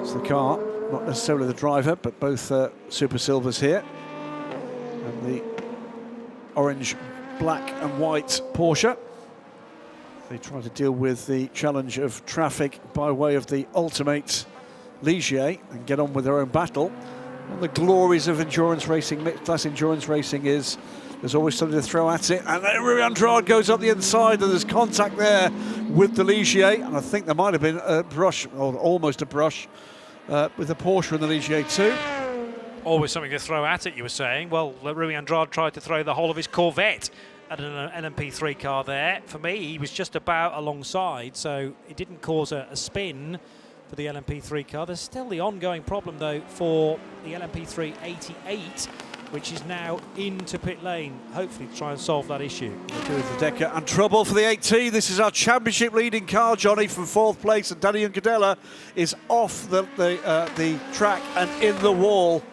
it's the car, not necessarily the driver, but both Super Silvers here. And the orange, black and white Porsche. They try to deal with the challenge of traffic by way of the ultimate Ligier and get on with their own battle. One of the glories of endurance racing, mixed class endurance racing, is there's always something to throw at it. And then Rui Andrade goes up the inside, and there's contact there with the Ligier. And I think there might have been a brush, or almost a brush, with the Porsche and the Ligier too. Always something to throw at it, you were saying. Well, Rui Andrade tried to throw the whole of his Corvette at an LMP3 car there. For me, he was just about alongside, so it didn't cause a spin for the LMP3 car. There's still the ongoing problem, though, for the LMP3 88, which is now into pit lane, hopefully to try and solve that issue. The Decker and trouble for the 8T. This is our championship leading car, Johnny, from 4th place, and Danny Uncadella is off the track and in the wall.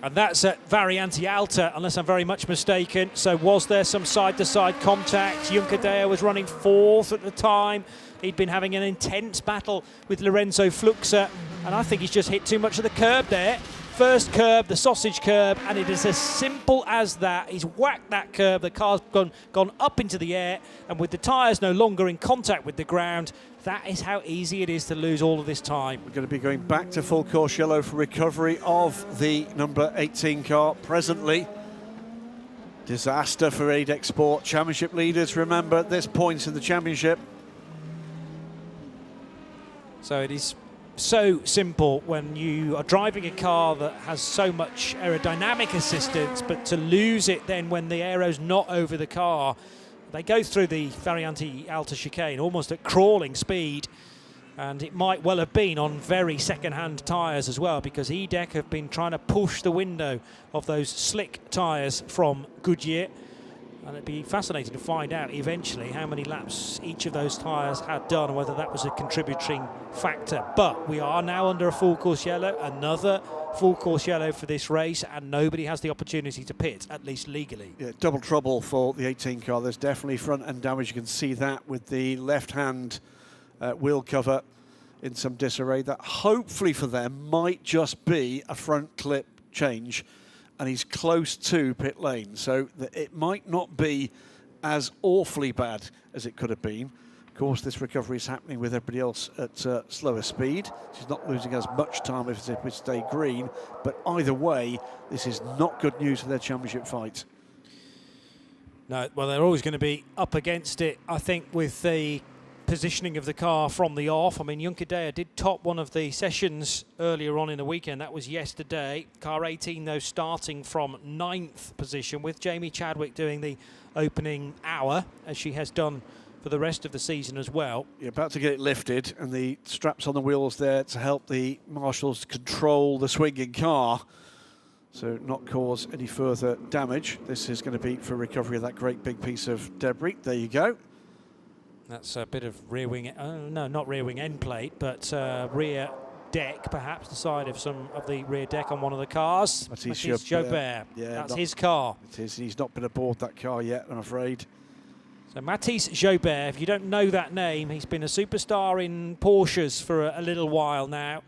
And that's at Variante Alta, unless I'm very much mistaken. So was there some side-to-side contact? Juncadella was running 4th at the time. He'd been having an intense battle with Lorenzo Fluxa, and I think he's just hit too much of the curb there. First curb, the sausage curb, and it is as simple as that. He's whacked that curb, the car's gone up into the air, and with the tyres no longer in contact with the ground, that is how easy it is to lose all of this time. We're going to be going back to full course yellow for recovery of the number 18 car presently. Disaster for ADEC Sport. Championship leaders, remember, at this point in the championship. So it is so simple when you are driving a car that has so much aerodynamic assistance, but to lose it then when the aero's not over the car. They go through the Variante Alta chicane almost at crawling speed, and it might well have been on very second-hand tyres as well, because EDEC have been trying to push the window of those slick tyres from Goodyear, and it'd be fascinating to find out eventually how many laps each of those tyres had done and whether that was a contributing factor. But we are now under a full course yellow, another full course yellow for this race, and nobody has the opportunity to pit, at least legally. Yeah, double trouble for the 18 car. There's definitely front end damage. You can see that with the left hand wheel cover in some disarray. That hopefully for them might just be a front clip change, and he's close to pit lane, so it might not be as awfully bad as it could have been. Of course, this recovery is happening with everybody else at slower speed. She's not losing as much time if we stay green, but either way, this is not good news for their championship fight. No, well, they're always going to be up against it, I think, with the positioning of the car from the off. I mean, Junkadea did top one of the sessions earlier on in the weekend. That was yesterday. Car 18, though, starting from 9th position, with Jamie Chadwick doing the opening hour, as she has done for the rest of the season as well. You're about to get it lifted, and the straps on the wheels there to help the marshals control the swinging car, so not cause any further damage. This is going to be for recovery of that great big piece of debris. There you go. That's a bit of rear wing, no, not rear wing end plate, but rear deck, perhaps the side of some of the rear deck on one of the cars. Mathis Jobert. Yeah, that's his car. It is. He's not been aboard that car yet, I'm afraid. So Mathis Jobert, if you don't know that name, he's been a superstar in Porsches for a little while now.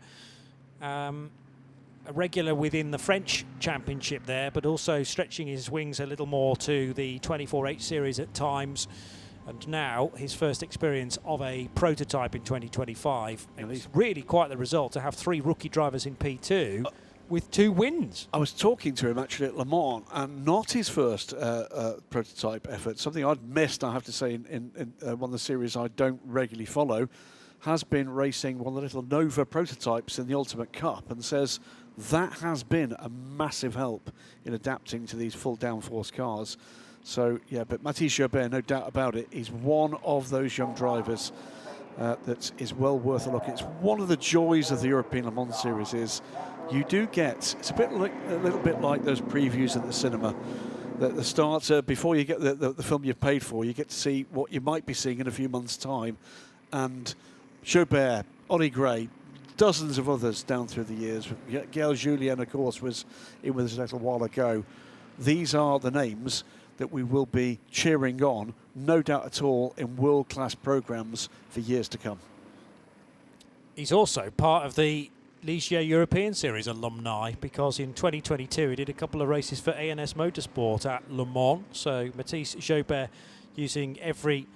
A regular within the French Championship there, but also stretching his wings a little more to the 24H series at times. And now his first experience of a prototype in 2025. It's really quite the result to have 3 rookie drivers in P2 with 2 wins. I was talking to him actually at Le Mans, and not his first prototype effort. Something I'd missed, I have to say, in one of the series I don't regularly follow, has been racing one of the little Nova prototypes in the Ultimate Cup, and says that has been a massive help in adapting to these full downforce cars. So, yeah, but Mathis Jobert, no doubt about it, is one of those young drivers that is well worth a look. It's one of the joys of the European Le Mans Series is you do get, it's a little bit like those previews at the cinema. The starter, before you get the film you've paid for, you get to see what you might be seeing in a few months' time. And Jobert, Ollie Gray, dozens of others down through the years. Gail Julien, of course, was in with us a little while ago. These are the names that we will be cheering on, no doubt at all, in world-class programmes for years to come. He's also part of the Ligier European Series alumni, because in 2022 he did a couple of races for ANS Motorsport at Le Mans. So Mathis Jobert using every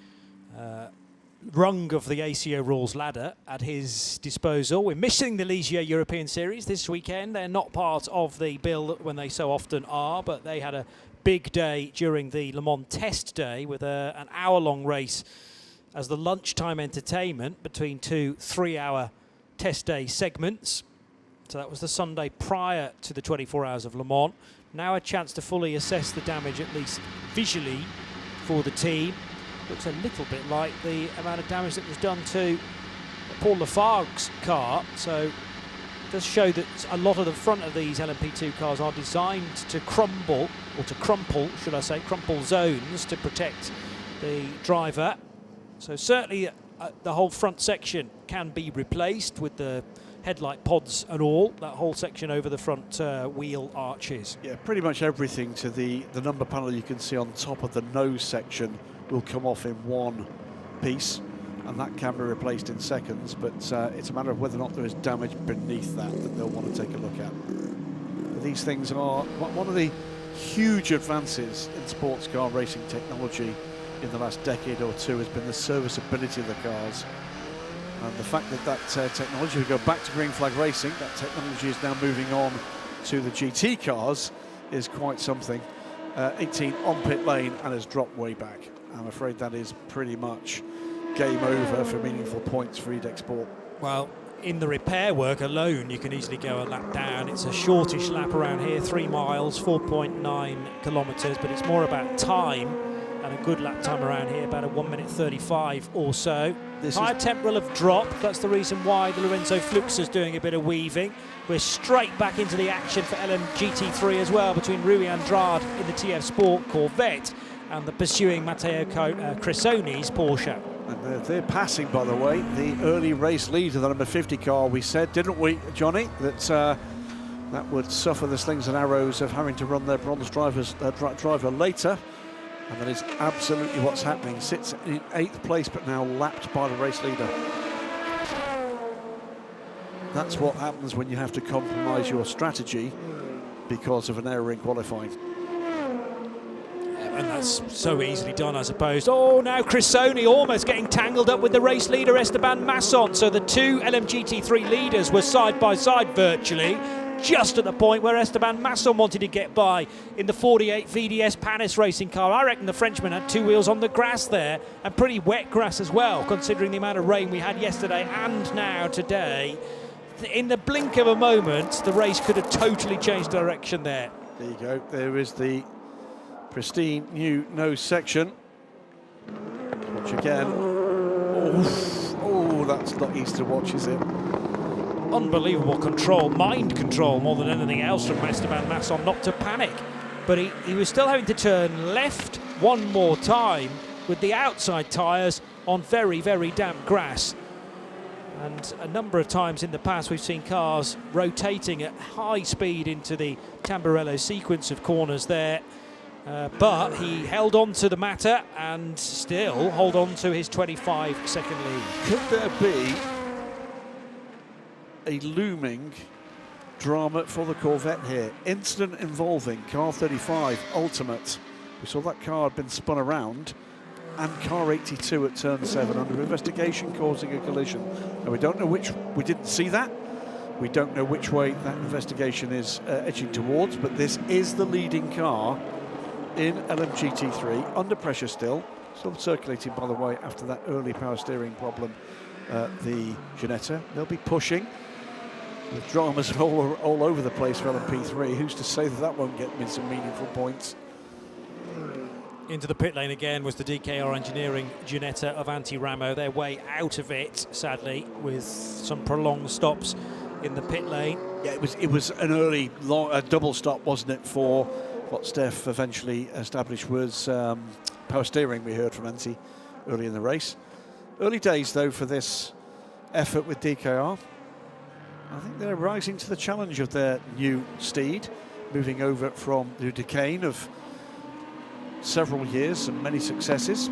rung of the ACO rules ladder at his disposal. We're missing the Ligier European Series this weekend. They're not part of the bill when they so often are, but they had a big day during the Le Mans test day with an hour-long race as the lunchtime entertainment between 2 3-hour test day segments. So that was the Sunday prior to the 24 hours of Le Mans. Now a chance to fully assess the damage, at least visually, for the team. Looks a little bit like the amount of damage that was done to Paul Lafargue's car. So it does show that a lot of the front of these LMP2 cars are designed to crumble, or to crumple, should I say, crumple zones to protect the driver. So certainly the whole front section can be replaced with the headlight pods and all, that whole section over the front wheel arches. Yeah, pretty much everything to the number panel you can see on top of the nose section will come off in one piece, and that can be replaced in seconds, but it's a matter of whether or not there is damage beneath that they'll want to take a look at. But these things are one of the huge advances in sports car racing technology in the last decade or two has been the serviceability of the cars. And the fact that technology, we go back to green flag racing, that technology is now moving on to the GT cars, is quite something. 18 on pit lane and has dropped way back. I'm afraid that is pretty much game over for meaningful points for EDEC Sport. Well, in the repair work alone, you can easily go a lap down. It's a shortish lap around here, 3 miles, 4.9 kilometres, but it's more about time, and a good lap time around here, about a 1:35 or so. Tyre temp will have dropped. That's the reason why the Lorenzo Fluxer's doing a bit of weaving. We're straight back into the action for LMGT3 as well, between Rui Andrade in the TF Sport Corvette and the pursuing Matteo Cresoni's Porsche. And they're passing, by the way, the early race leader, the number 50 car. We said, didn't we, Johnny, that that would suffer the slings and arrows of having to run their bronze driver later. And that is absolutely what's happening. Sits in 8th place, but now lapped by the race leader. That's what happens when you have to compromise your strategy because of an error in qualifying. And that's so easily done, I suppose. Oh, now Crissoni almost getting tangled up with the race leader, Esteban Masson. So the two LMGT3 leaders were side by side virtually, just at the point where Esteban Masson wanted to get by in the 48 VDS Panis racing car. I reckon the Frenchman had two wheels on the grass there, and pretty wet grass as well, considering the amount of rain we had yesterday and now today. In the blink of a moment, the race could have totally changed direction there. There you go. There is the pristine new nose section. Watch again. Oh, that's not easy to watch, is it? Unbelievable control, mind control more than anything else from Esteban Masson, not to panic. But he was still having to turn left one more time with the outside tyres on very, very damp grass. And a number of times in the past we've seen cars rotating at high speed into the Tamburello sequence of corners there. But he held on to the matter and still hold on to his 25-second lead. Could there be a looming drama for the Corvette here? Incident involving car 35 Ultimate. We saw that car had been spun around, and car 82 at turn 7 under investigation, causing a collision. And we don't know which, we didn't see that. We don't know which way that investigation is edging towards, but this is the leading car in LMGT3, under pressure still circulating, by the way, after that early power steering problem, the Ginetta. They'll be pushing. The dramas are all over the place for LMP3. Who's to say that that won't get me some meaningful points? Into the pit lane again was the DKR Engineering Ginetta of Antti Ramo. Their way out of it, sadly, with some prolonged stops in the pit lane. Yeah, it was an early double stop, wasn't it, for what Steph eventually established was power steering. We heard from Antti early in the race. Early days, though, for this effort with DKR. I think they're rising to the challenge of their new steed, moving over from the decane of several years and many successes.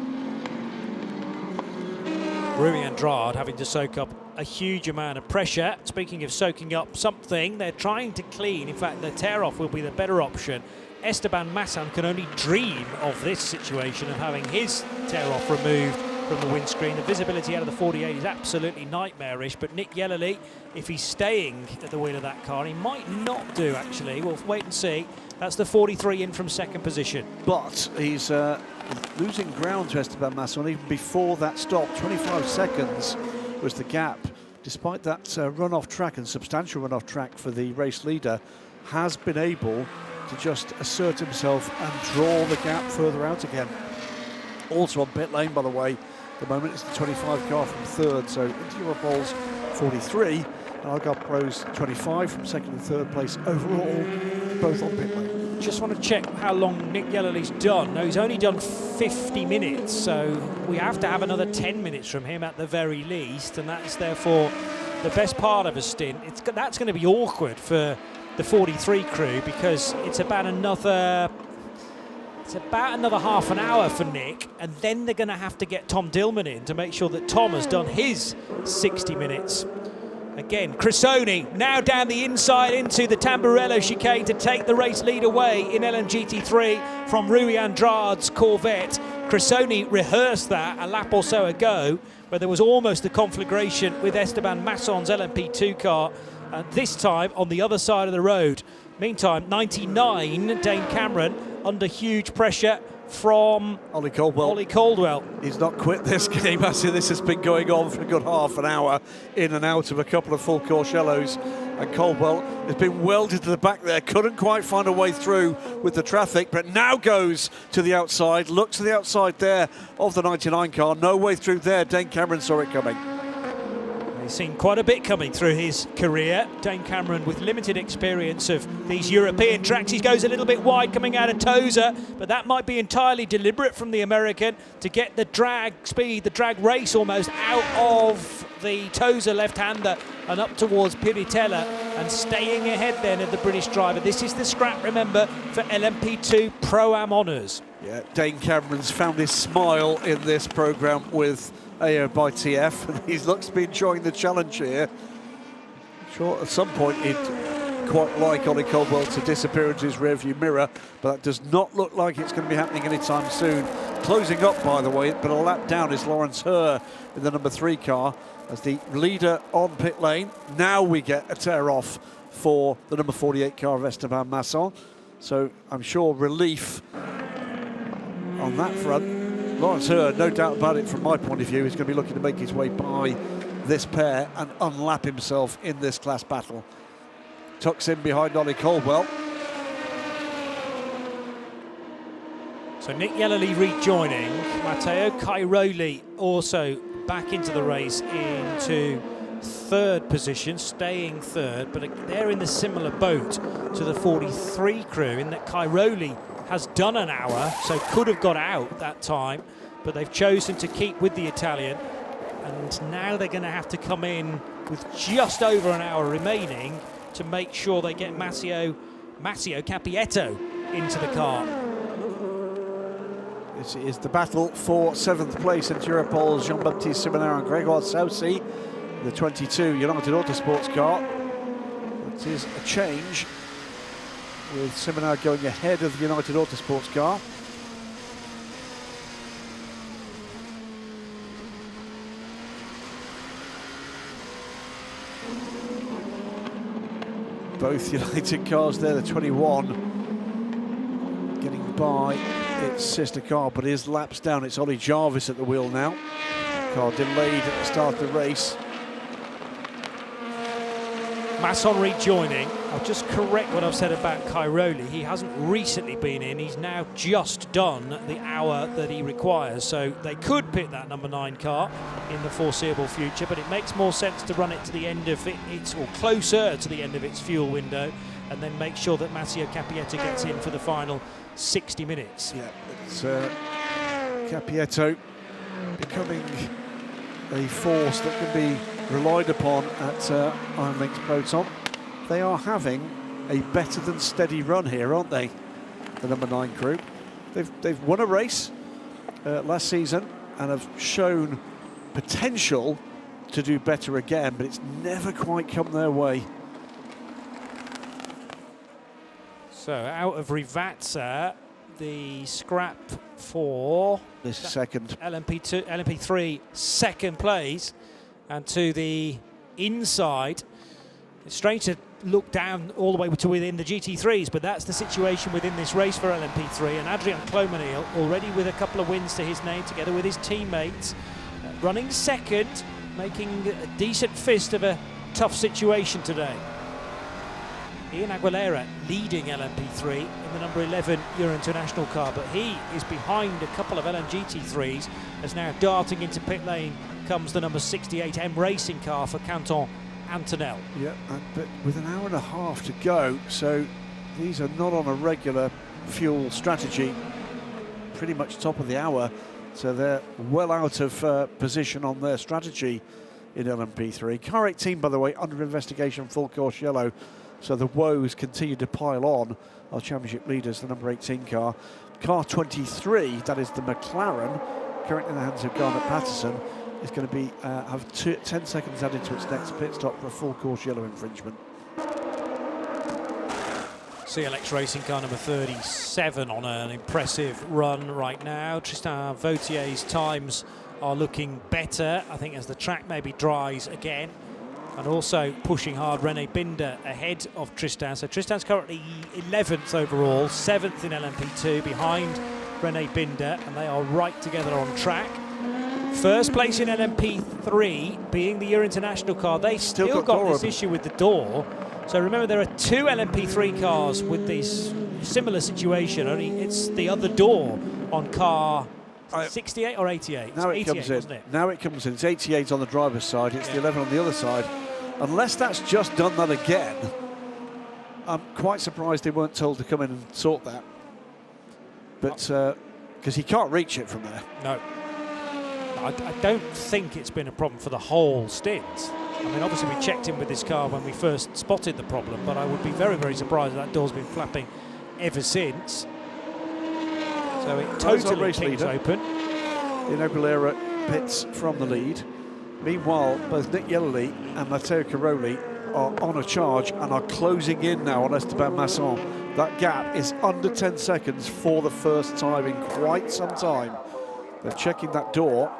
Rui Andrade having to soak up a huge amount of pressure. Speaking of soaking up something, they're trying to clean. In fact, the tear-off will be the better option. Esteban Masson can only dream of this situation of having his tear-off removed from the windscreen. The visibility out of the 48 is absolutely nightmarish, but Nick Yellerly, if he's staying at the wheel of that car, he might not do, actually. We'll wait and see. That's the 43 in from second position. But he's losing ground to Esteban Masson even before that stop. 25 seconds was the gap. Despite that run-off track and substantial run-off track for the race leader, has been able to just assert himself and draw the gap further out again. Also on pit lane, by the way, at the moment it's the 25 car from third, so into Europol's 43 and Algarve Pro's 25 from second and third place overall, both on pit lane. Just want to check how long Nick Yellerly's done. No, he's only done 50 minutes, so we have to have another 10 minutes from him at the very least, and that's therefore the best part of a stint. That's going to be awkward for the 43 crew, because it's about another half an hour for Nick, and then they're going to have to get Tom Dillman in to make sure that Tom has done his 60 minutes. Again, Crissoni now down the inside into the Tamburello chicane to take the race lead away in LMGT3 from Rui Andrade's Corvette. Crissoni rehearsed that a lap or so ago, where there was almost a conflagration with Esteban Masson's LMP2 car, and this time on the other side of the road. Meantime, 99, Dane Cameron, under huge pressure from Ollie Caldwell. He's not quit this game, has he? This has been going on for a good half an hour, in and out of a couple of full Courcellos, and Caldwell has been welded to the back there, couldn't quite find a way through with the traffic, but now goes to the outside, look to the outside there of the 99 car, no way through there. Dane Cameron saw it coming. He's seen quite a bit coming through his career. Dane Cameron, with limited experience of these European tracks, he goes a little bit wide coming out of Tosa, but that might be entirely deliberate from the American to get the drag speed, the drag race almost out of the Tosa left-hander and up towards Piritella, and staying ahead then of the British driver. This is the scrap, remember, for LMP2 Pro-Am honours. Yeah, Dane Cameron's found his smile in this programme with AO by TF, and he looks to be enjoying the challenge here. Sure, at some point he'd quite like Ollie Caldwell to disappear into his rearview mirror, but that does not look like it's going to be happening anytime soon. Closing up, by the way, but a lap down is Lawrence Herr in the number 3 car as the leader on pit lane. Now we get a tear off for the number 48 car of Esteban Masson. So I'm sure relief on that front. Lawrence Herr, no doubt about it from my point of view, is going to be looking to make his way by this pair and unlap himself in this class battle. Tucks in behind Ollie Caldwell. So Nick Yellerly rejoining, Matteo Cairoli also back into the race into 3rd position, staying 3rd, but they're in the similar boat to the 43 crew in that Cairoli has done an hour, so could have got out that time, but they've chosen to keep with the Italian, and now they're going to have to come in with just over an hour remaining to make sure they get Massimo Capietto into the car. This is the battle for 7th place in Europol's Jean-Baptiste Simonard and Grégoire Saucy, the 22 United Autosports car. It is a change with Simonard going ahead of the United Autosports car. Both United cars there, the 21 getting by its sister car, but is laps down. It's Ollie Jarvis at the wheel now. Car delayed at the start of the race. Masson rejoining. I'll just correct what I've said about Cairoli. He hasn't recently been in. He's now just done the hour that he requires. So they could pit that number 9 car in the foreseeable future, but it makes more sense to run it to the end of its, or closer to the end of its fuel window, and then make sure that Massimo Capietto gets in for the final 60 minutes. Yeah, it's Capietto becoming a force that can be relied upon at Iron Link's Proton. They are having a better than steady run here, aren't they? The number 9 crew. They've won a race last season and have shown potential to do better again, but it's never quite come their way. So out of Rivazza, the scrap for this second LMP3 second place, and to the inside. It's strange to look down all the way to within the GT3s, but that's the situation within this race for LMP3. And Adrian Clomenil already with a couple of wins to his name, together with his teammates, running second, making a decent fist of a tough situation today. Ian Aguilera leading LMP3 in the number 11 Euro International car, but he is behind a couple of LMGT3s, as now darting into pit lane comes the number 68 M Racing car for Canton Antonell. Yeah, but with an hour and a half to go, so these are not on a regular fuel strategy, pretty much top of the hour, so they're well out of position on their strategy in LMP3. Car 18, by the way, under investigation, full course yellow, so the woes continue to pile on our championship leaders, the number 18 car. Car 23, that is the McLaren, currently in the hands of Garnet Patterson, is going to be have 10 seconds added to its next pit stop for a full course yellow infringement. CLX Racing car number 37 on an impressive run right now. Tristan Vautier's times are looking better, I think, as the track maybe dries again. And also pushing hard, René Binder ahead of Tristan. So Tristan's currently 11th overall, 7th in LMP2, behind René Binder, and they are right together on track. First place in LMP3 being the Euro International car. They still got this issue with the door. So remember, there are 2 LMP3 cars with this similar situation, only it's the other door on car 68 or 88? Now it 88, comes in. wasn't it? Now it comes in. It's 88 on the driver's side. It's the 11 on the other side. Unless that's just done that again, I'm quite surprised they weren't told to come in and sort that. But because he can't reach it from there. No. I don't think it's been a problem for the whole stint. I mean, obviously we checked in with this car when we first spotted the problem, but I would be very, very surprised that door's been flapping ever since. So it totally keeps open. Ian Aguilera pits from the lead. Meanwhile, both Nick Yellerly and Matteo Caroli are on a charge and are closing in now on Esteban Masson. That gap is under 10 seconds for the first time in quite some time. They're checking that door.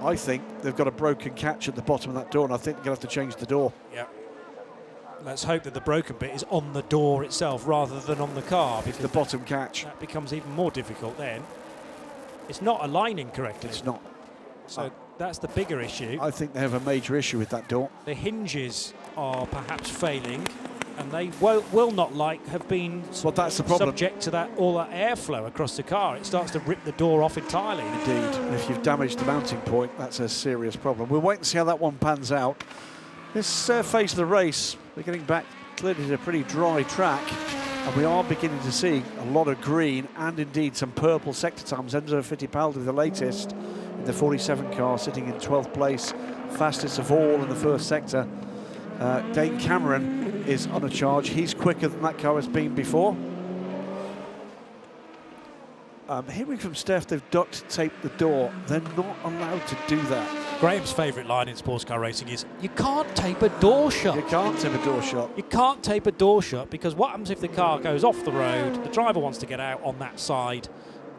I think they've got a broken catch at the bottom of that door, and I think they're going to have to change the door. Yeah. Let's hope that the broken bit is on the door itself rather than on the car, because the bottom catch. That becomes even more difficult then. It's not aligning correctly. It's not. So that's the bigger issue. I think they have a major issue with that door. The hinges are perhaps failing, and they will not have been that's the problem. Subject to all that airflow across the car. It starts to rip the door off entirely. Indeed, and if you've damaged the mounting point, that's a serious problem. We'll wait and see how that one pans out. This phase of the race, we're getting back clearly to a pretty dry track, and we are beginning to see a lot of green and indeed some purple sector times. Enzo Fittipaldi, the latest in the 47 car, sitting in 12th place, fastest of all in the first sector. Dane Cameron is on a charge. He's quicker than that car has been before. Hearing from Steph, they've duct taped the door. They're not allowed to do that. Graham's favourite line in sports car racing is, you can't tape a door shut. You can't tape a door shut. You can't tape a door shut, because what happens if the car goes off the road, the driver wants to get out on that side,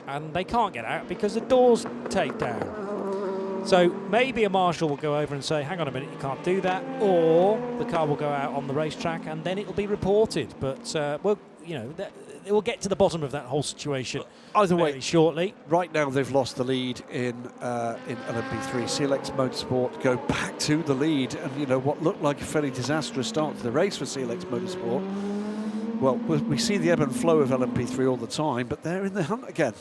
and they can't get out because the door's taped down. So maybe a marshal will go over and say, hang on a minute, you can't do that, or the car will go out on the racetrack and then it'll be reported. But we'll get to the bottom of that whole situation either way shortly. Right now they've lost the lead in LMP3. CLX Motorsport go back to the lead, and what looked like a fairly disastrous start to the race for CLX Motorsport. Well, we see the ebb and flow of LMP3 all the time, but they're in the hunt again.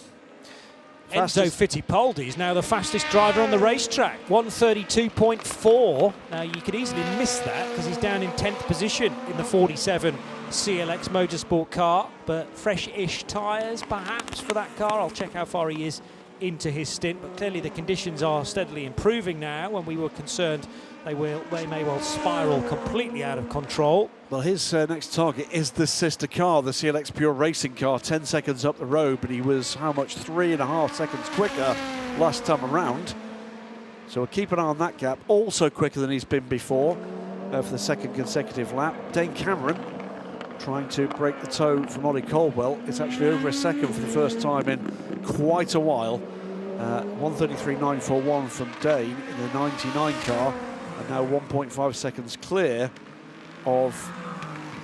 Enzo Fittipaldi is now the fastest driver on the racetrack, 132.4. Now you could easily miss that because he's down in 10th position in the 47 CLX Motorsport car, but fresh-ish tyres perhaps for that car. I'll check how far he is into his stint, but clearly the conditions are steadily improving now. When we were concerned they may well spiral completely out of control. Well, his next target is the sister car, the CLX Pure Racing car, 10 seconds up the road, but he was how much? 3.5 seconds quicker last time around. So we'll keep an eye on that gap. Also quicker than he's been before for the second consecutive lap. Dane Cameron trying to break the toe from Ollie Caldwell. It's actually over a second for the first time in quite a while. 1:33.941 from Dane in the 99 car, and now 1.5 seconds clear of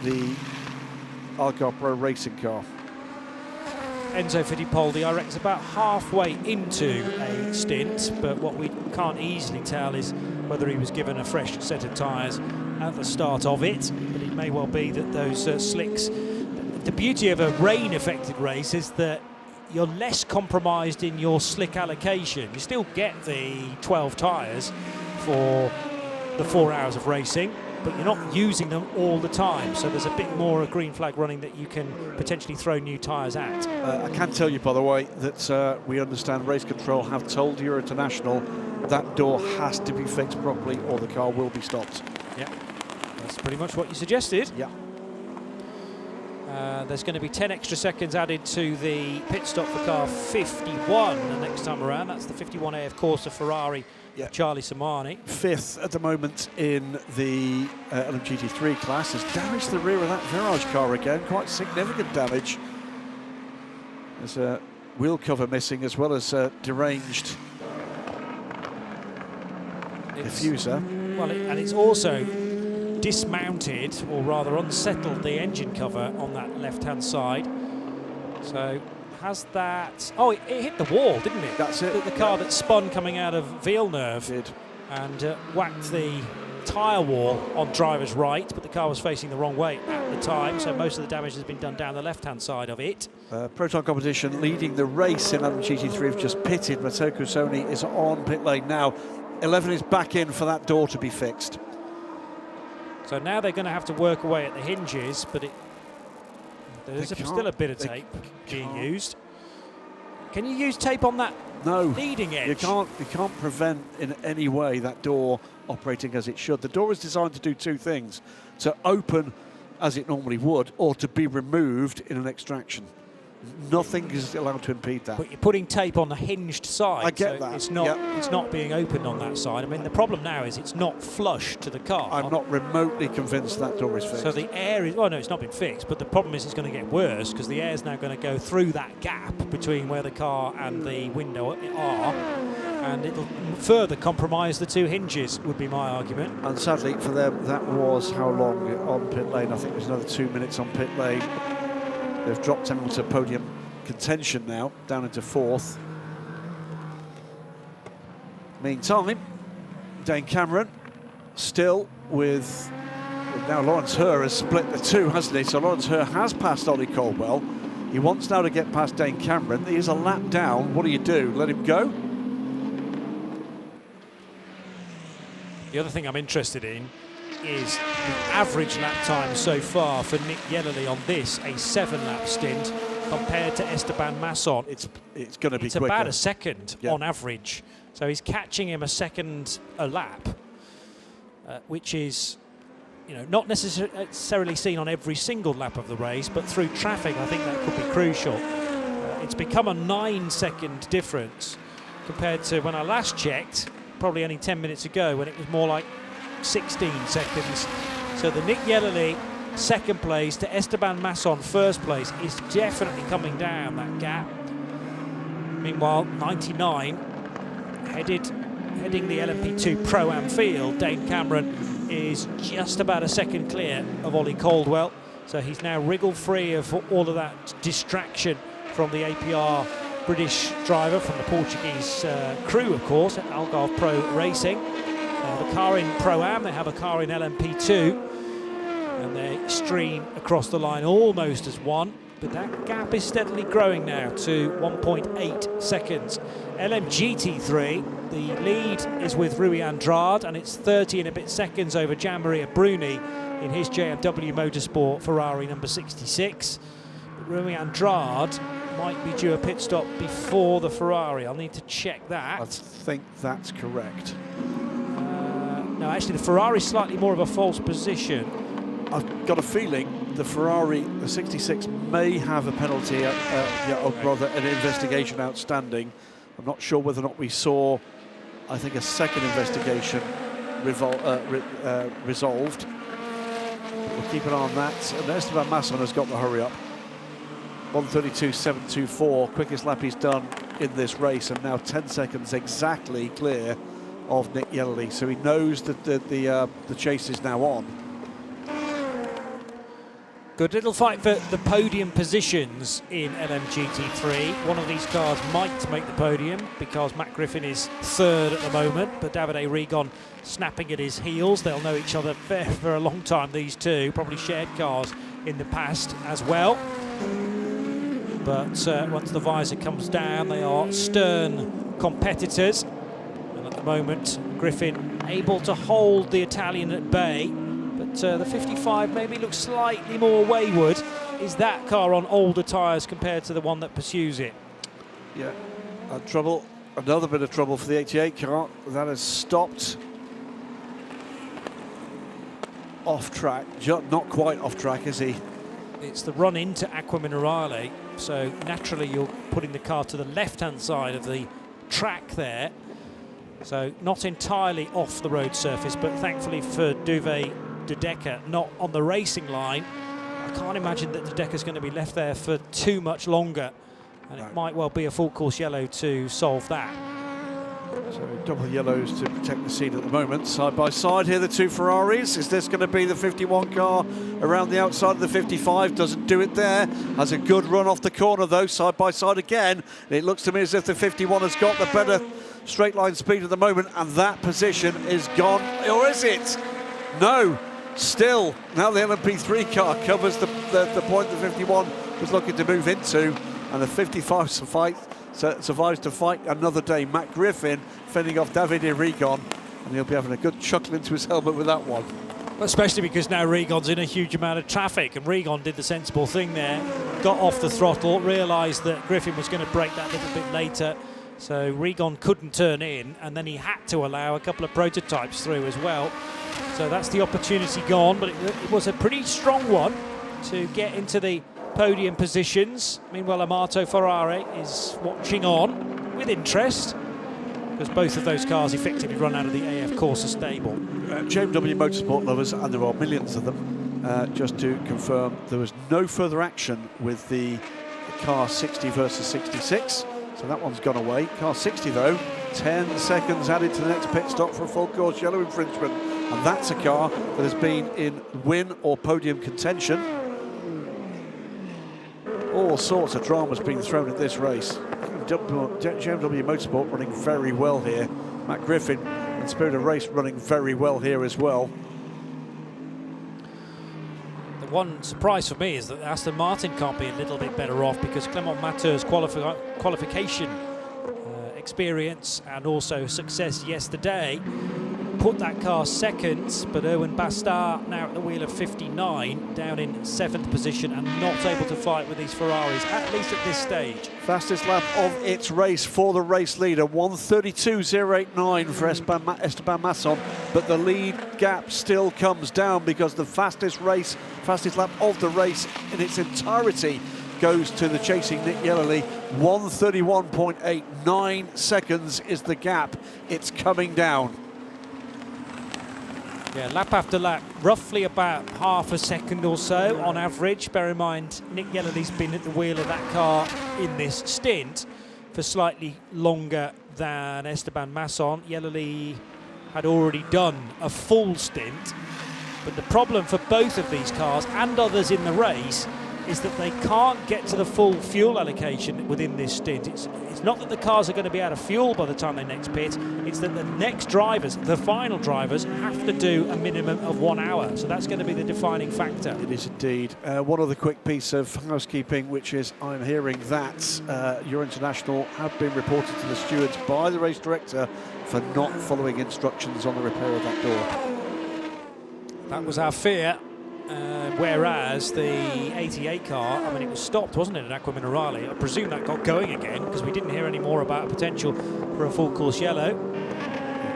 the Algar Pro Racing car. Enzo Fittipaldi, I reckon, is about halfway into a stint, but what we can't easily tell is whether he was given a fresh set of tyres at the start of it, but it may well be that those slicks... The beauty of a rain-affected race is that you're less compromised in your slick allocation. You still get the 12 tyres for the 4 hours of racing, but you're not using them all the time, so there's a bit more a green flag running that you can potentially throw new tyres at. I can tell you, by the way, that we understand race control have told Euro International that door has to be fixed properly or the car will be stopped. Yeah, that's pretty much what you suggested. Yeah. There's going to be 10 extra seconds added to the pit stop for car 51 the next time around. That's the 51A of Corsa Ferrari, Charlie Samani. Fifth at the moment in the LMGT3 class. Has damaged the rear of that Virage car again, quite significant damage. There's a wheel cover missing as well as deranged diffuser. Well, and it's also dismounted, or rather unsettled, the engine cover on that left-hand side. So has that... Oh, it hit the wall, didn't it? That's it. The car that spun coming out of Villeneuve and whacked the tyre wall on driver's right, but the car was facing the wrong way at the time, so most of the damage has been done down the left-hand side of it. Proton Competition leading the race in LMGT3 have just pitted. Matteo Cussoni is on pit lane now. 11 is back in for that door to be fixed. So now they're going to have to work away at the hinges, but there's still a bit of tape being used. Can you use tape on that leading edge? You can't prevent in any way that door operating as it should. The door is designed to do two things: to open as it normally would, or to be removed in an extraction. Nothing is allowed to impede that. But you're putting tape on the hinged side. I get so that. It's not. Yep. It's not being opened on that side. I mean, the problem now is it's not flush to the car. I'm not remotely convinced that door is fixed. So the air is. Oh no, it's not been fixed. But the problem is it's going to get worse because the air is now going to go through that gap between where the car and the window are, and it'll further compromise the two hinges. Would be my argument. And sadly for them, that was how long on pit lane. I think there's another 2 minutes on pit lane. They've dropped him into podium contention now, down into 4th. Meantime, Dane Cameron still with, now Lawrence Herr has split the two, hasn't he? So Lawrence Herr has passed Ollie Caldwell. He wants now to get past Dane Cameron. He is a lap down. What do? Let him go? The other thing I'm interested in is the average lap time so far for Nick Yellerly on this, a 7-lap stint, compared to Esteban Masson. It's going to be quicker. About a second on average. So he's catching him a second a lap, which is, you know, not necessarily seen on every single lap of the race, but through traffic, I think that could be crucial. It's become a 9-second difference compared to when I last checked, probably only 10 minutes ago, when it was more like 16 seconds. So the Nick Yellerly second place to Esteban Masson first place is definitely coming down that gap. Meanwhile, 99 heading the LMP2 Pro-Am field. Dane Cameron is just about a second clear of Ollie Caldwell, so he's now wriggle free of all of that distraction from the APR British driver, from the Portuguese crew, of course, at Algarve Pro Racing. They have a car in Pro-Am, they have a car in LMP2, and they stream across the line almost as one, but that gap is steadily growing now to 1.8 seconds. LMGT3, the lead is with Rui Andrade, and it's 30 and a bit seconds over Gianmaria Bruni in his JMW Motorsport Ferrari number 66. But Rui Andrade might be due a pit stop before the Ferrari. I'll need to check that. I think that's correct. No, actually the Ferrari's slightly more of a false position. I've got a feeling the Ferrari, the 66, may have a penalty, or rather an investigation outstanding. I'm not sure whether or not we saw, I think, a second investigation resolved. We'll keep an eye on that. And Esteban Masson has got the hurry up. 1:32.724, quickest lap he's done in this race, and now 10 seconds exactly clear of Nick Yellerly. So he knows that the chase is now on. Good little fight for the podium positions in LMGT3. One of these cars might make the podium because Matt Griffin is third at the moment, but Davide Rigon snapping at his heels. They'll know each other for a long time, these two. Probably shared cars in the past as well. But once the visor comes down, they are stern competitors. And at the moment, Griffin able to hold the Italian at bay. But the 55 maybe looks slightly more wayward. Is that car on older tyres compared to the one that pursues it? Yeah, trouble. Another bit of trouble for the 88 car. That has stopped off track. Not quite off track, is he? It's the run into Aqua Minerale. So naturally you're putting the car to the left-hand side of the track there. So not entirely off the road surface, but thankfully for Duve De Decker, not on the racing line. I can't imagine that De Decker's going to be left there for too much longer, and it might well be a full course yellow to solve that. So double yellows to protect the seat at the moment. Side by side here, the two Ferraris. Is this going to be the 51 car around the outside of the 55? Doesn't do it there. Has a good run off the corner though, side by side again. It looks to me as if the 51 has got the better straight line speed at the moment, and that position is gone. Or is it? No. Still, now the LMP3 car covers the point the 51 was looking to move into, and the 55 survives to fight another day. Matt Griffin fending off Davide Rigon, and he'll be having a good chuckle into his helmet with that one. Especially because now Rigon's in a huge amount of traffic, and Rigon did the sensible thing there, got off the throttle, realised that Griffin was going to brake that little bit later, so Rigon couldn't turn in, and then he had to allow a couple of prototypes through as well. So that's the opportunity gone, but it was a pretty strong one to get into the podium positions. Meanwhile, Amato Ferrari is watching on with interest, because both of those cars effectively run out of the AF Corsa stable. JMW Motorsport lovers, and there are millions of them, just to confirm, there was no further action with the car 60 versus 66, so that one's gone away. Car 60 though, 10 seconds added to the next pit stop for a full course yellow infringement, and that's a car that has been in win or podium contention. All sorts of drama's being thrown at this race. JMW Motorsport running very well here. Matt Griffin and Spirit of Race running very well here as well. The one surprise for me is that Aston Martin can't be a little bit better off, because Clement Matteur's qualification experience and also success yesterday put that car second, but Erwin Bastard now at the wheel of 59, down in 7th position and not able to fight with these Ferraris, at least at this stage. Fastest lap of its race for the race leader, 1:32.089 for Esteban Masson, but the lead gap still comes down, because the fastest lap of the race in its entirety goes to the chasing Nick Yellerly. 1:31.89 seconds is the gap. It's coming down. Yeah, lap after lap, roughly about half a second or so on average. Bear in mind, Nick Yellerly's been at the wheel of that car in this stint for slightly longer than Esteban Masson. Yellerly had already done a full stint, but the problem for both of these cars and others in the race is that they can't get to the full fuel allocation within this stint. It's not that the cars are going to be out of fuel by the time they next pit, it's that the next drivers, the final drivers, have to do a minimum of 1 hour. So that's going to be the defining factor. It is indeed. One other quick piece of housekeeping, which is I'm hearing that Euro International have been reported to the stewards by the race director for not following instructions on the repair of that door. That was our fear. Whereas the 88 car, I mean, it was stopped, wasn't it, at Aqua Minerale? I presume that got going again, because we didn't hear any more about a potential for a full course yellow.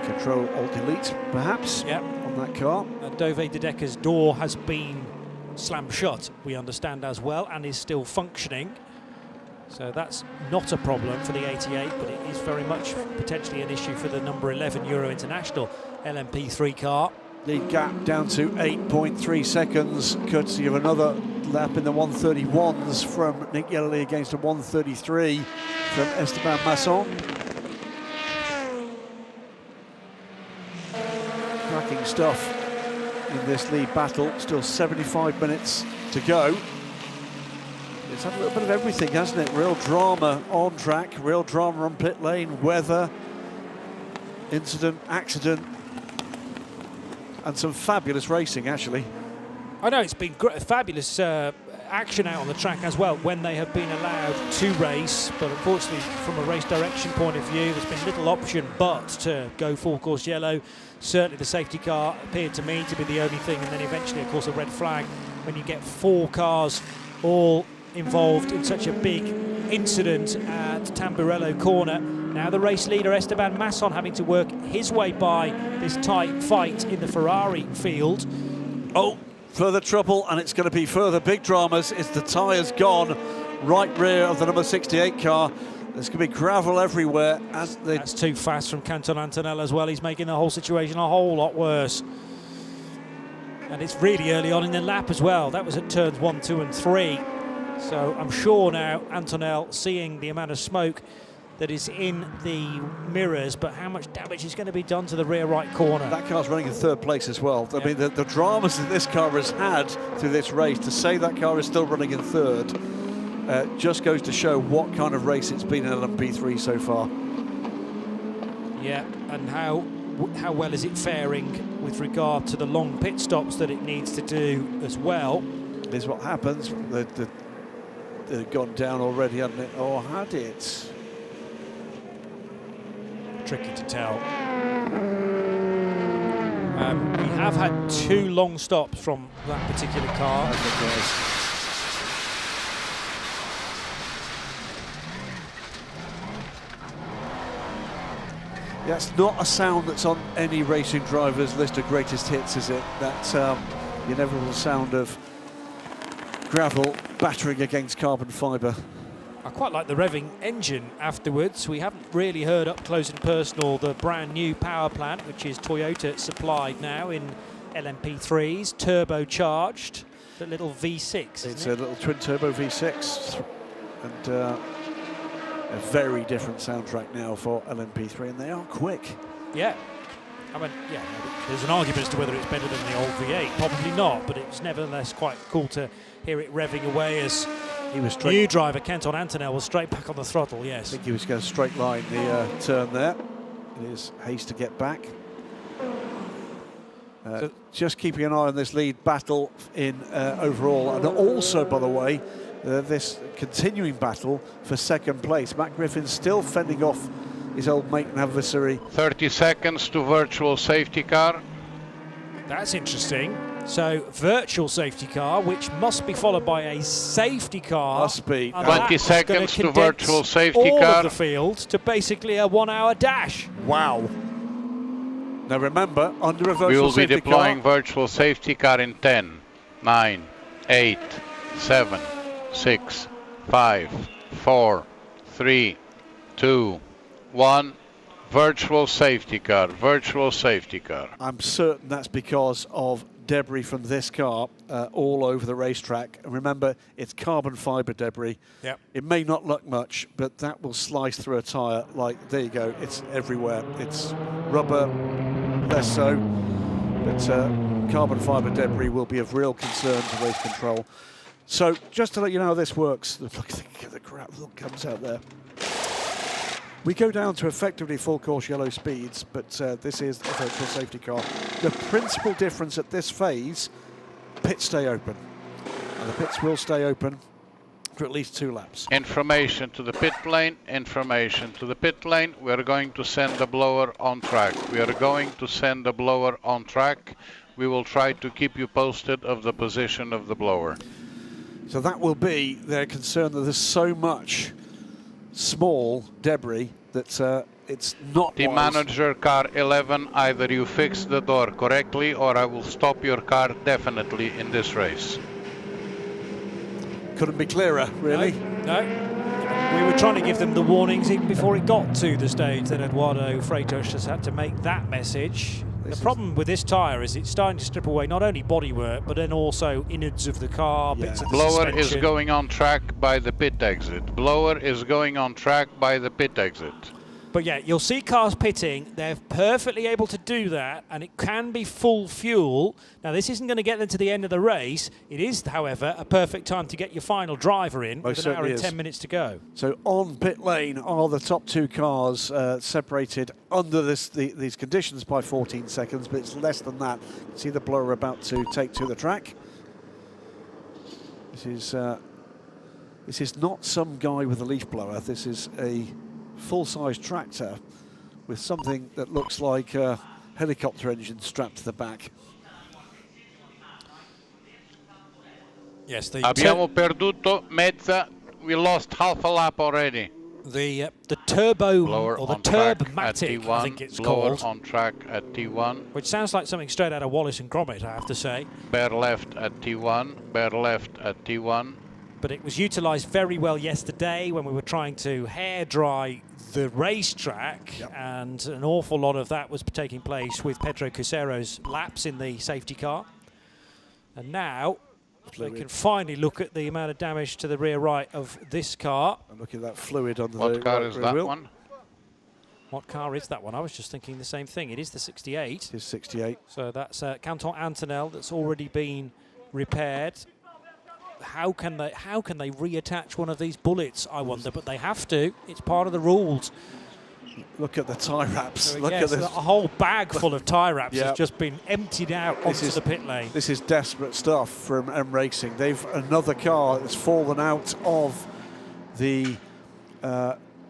Control Alt Delete, perhaps, on that car. Dove de Decker's door has been slammed shut, we understand as well, and is still functioning. So that's not a problem for the 88, but it is very much potentially an issue for the number 11 Euro International LMP2 car. Lead gap down to 8.3 seconds, courtesy of another lap in the 1:31s from Nick Yellerly against a 1:33 from Esteban Masson. Cracking stuff in this lead battle. Still 75 minutes to go. It's had a little bit of everything, hasn't it? Real drama on track, real drama on pit lane, weather, incident, accident, and some fabulous racing, actually. I know it's been fabulous action out on the track as well when they have been allowed to race, but unfortunately from a race direction point of view there's been little option but to go full course yellow. Certainly the safety car appeared to me to be the only thing, and then eventually of course a red flag when you get 4 cars all involved in such a big incident at Tamburello corner. Now the race leader Esteban Masson having to work his way by this tight fight in the Ferrari field. Oh, further trouble, and it's going to be further big dramas. Is the tyres gone right rear of the number 68 car. There's going to be gravel everywhere. That's too fast from Canton Antonella as well. He's making the whole situation a whole lot worse. And it's really early on in the lap as well. That was at turns 1, 2 and 3. So I'm sure now Antonell, seeing the amount of smoke that is in the mirrors, but how much damage is going to be done to the rear right corner. That car's running in 3rd place as well. I mean, the dramas that this car has had through this race, to say that car is still running in 3rd, just goes to show what kind of race it's been in LMP3 so far. Yeah, and how well is it faring with regard to the long pit stops that it needs to do as well. Here's what happens. They've gone down already, hasn't it? Or had it? Tricky to tell. We have had 2 long stops from that particular car. That's not a sound that's on any racing driver's list of greatest hits, is it? That the inevitable sound of gravel battering against carbon fibre. I quite like the revving engine afterwards. We haven't really heard up close and personal the brand new power plant, which is Toyota supplied now in LMP3s, turbocharged, the little V6. It's a little twin turbo V6, and a very different soundtrack now for LMP3, and they are quick. Yeah. I mean, yeah, there's an argument as to whether it's better than the old V8. Probably not, but it's nevertheless quite cool to hear it revving away as new driver Kenton Antonell was straight back on the throttle, yes. I think he was going to straight line the turn there. It is haste to get back. Just keeping an eye on this lead battle in overall, and also, by the way, this continuing battle for second place. Matt Griffin still fending off his old mate and adversary. 30 seconds to virtual safety car. That's interesting. So, virtual safety car, which must be followed by a safety car. Must be. 20 seconds to virtual safety all car. Of the field to basically a 1 hour dash. Wow. Now remember, under a virtual we will be safety deploying car, virtual safety car in 10, 9, 8, 7, 6, 5, 4, 3, 2, 1. Virtual safety car, virtual safety car. I'm certain that's because of debris from this car all over the racetrack. And remember, it's carbon fibre debris. Yep. It may not look much, but that will slice through a tyre like, there you go, it's everywhere. It's rubber, less so, but carbon fibre debris will be of real concern to race control. So just to let you know how this works, look at the crap that comes out there. We go down to effectively full course yellow speeds, but this is a virtual safety car. The principal difference at this phase, pits stay open. And the pits will stay open for at least 2 laps. Information to the pit lane, information to the pit lane. We are going to send the blower on track. We are going to send the blower on track. We will try to keep you posted of the position of the blower. So that will be their concern, that there's so much small debris that it's not Team manager, car 11, either you fix the door correctly or I will stop your car definitely in this race. Couldn't be clearer, really. No. We were trying to give them the warnings even before it got to the stage that Eduardo Freitas just had to make that message. The problem with this tyre is it's starting to strip away not only bodywork, but then also innards of the car, bits of the Blower suspension. is going on track by the pit exit. Blower is going on track by the pit exit. But yeah, you'll see cars pitting. They're perfectly able to do that, and it can be full fuel. Now, this isn't going to get them to the end of the race. It is, however, a perfect time to get your final driver in with an hour and 10 minutes to go. So on pit lane are the top 2 cars separated under these conditions by 14 seconds, but it's less than that. You can see the blower about to take to the track. This is not some guy with a leaf blower. This is a full-size tractor with something that looks like a helicopter engine strapped to the back. Yes, Abbiamo perduto mezza. We lost half a lap already. The turbo blower or the on track at Turbmatic, T1, I think it's blower called. on track at T1. Which sounds like something straight out of Wallace and Gromit, I have to say. Bear left at T1. Bear left at T1. But it was utilised very well yesterday when we were trying to hair dry the racetrack, and an awful lot of that was taking place with Pedro Cusero's laps in the safety car. And now they can finally look at the amount of damage to the rear right of this car. And look at that fluid on the What car is that wheel. one? What car is that one? I was just thinking the same thing. It is the 68. It is 68. So that's Kenton Antonell that's already been repaired. How can they reattach one of these bullets, I wonder? But they have to. It's part of the rules. Look at the tie wraps. So Look yes, at this. a whole bag full of tie wraps Yeah. has just been emptied out onto the pit lane. This is desperate stuff from M Racing. They've another car that's fallen out of the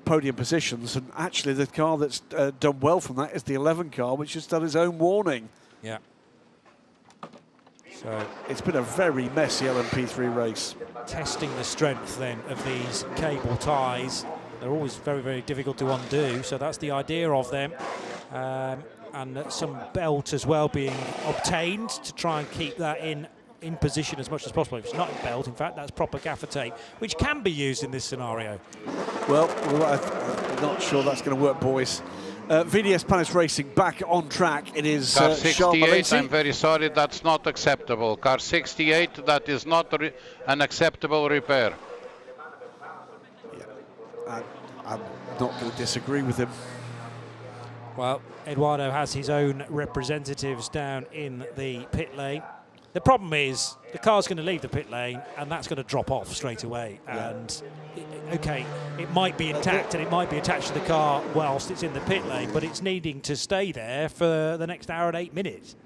podium positions, and actually the car that's done well from that is the 11 car, which has done its own warning. Yeah. So it's been a very messy LMP3 race. Testing the strength then of these cable ties. They're always very, very difficult to undo, so that's the idea of them. And some belt as well being obtained to try and keep that in in position as much as possible. If it's not in belt, in fact, that's proper gaffer tape, which can be used in this scenario. Well, I'm not sure that's going to work, boys. VDS Palace Racing back on track. It is Car Charles 68, Malaysia. I'm very sorry, that's not acceptable. Car 68, that is not an acceptable repair. Yeah, I'm not going to disagree with him. Well, Eduardo has his own representatives down in the pit lane. The problem is the car's going to leave the pit lane and that's going to drop off straight away. Yeah. And okay, it might be intact and it might be attached to the car whilst it's in the pit lane, but it's needing to stay there for the next hour and 8 minutes.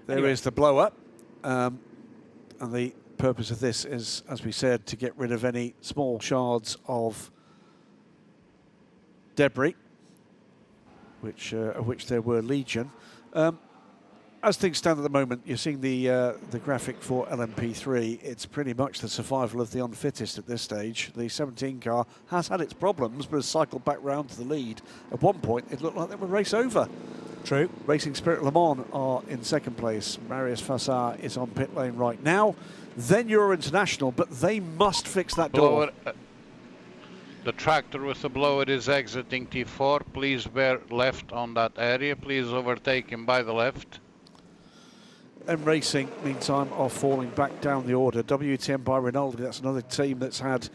There is the blow up, and the purpose of this is, as we said, to get rid of any small shards of debris, of which there were legion. As things stand at the moment, you're seeing the graphic for LMP3. It's pretty much the survival of the unfittest at this stage. The 17 car has had its problems, but has cycled back round to the lead. At one point, it looked like they would race over. True. Racing Spirit Le Mans are in second place. Marius Fassar is on pit lane right now. Then Euro International, but they must fix that door. The tractor with the blower is exiting T4. Please bear left on that area. Please overtake him by the left. And Racing, meantime, are falling back down the order. WTM by Rinaldi, that's another team that's had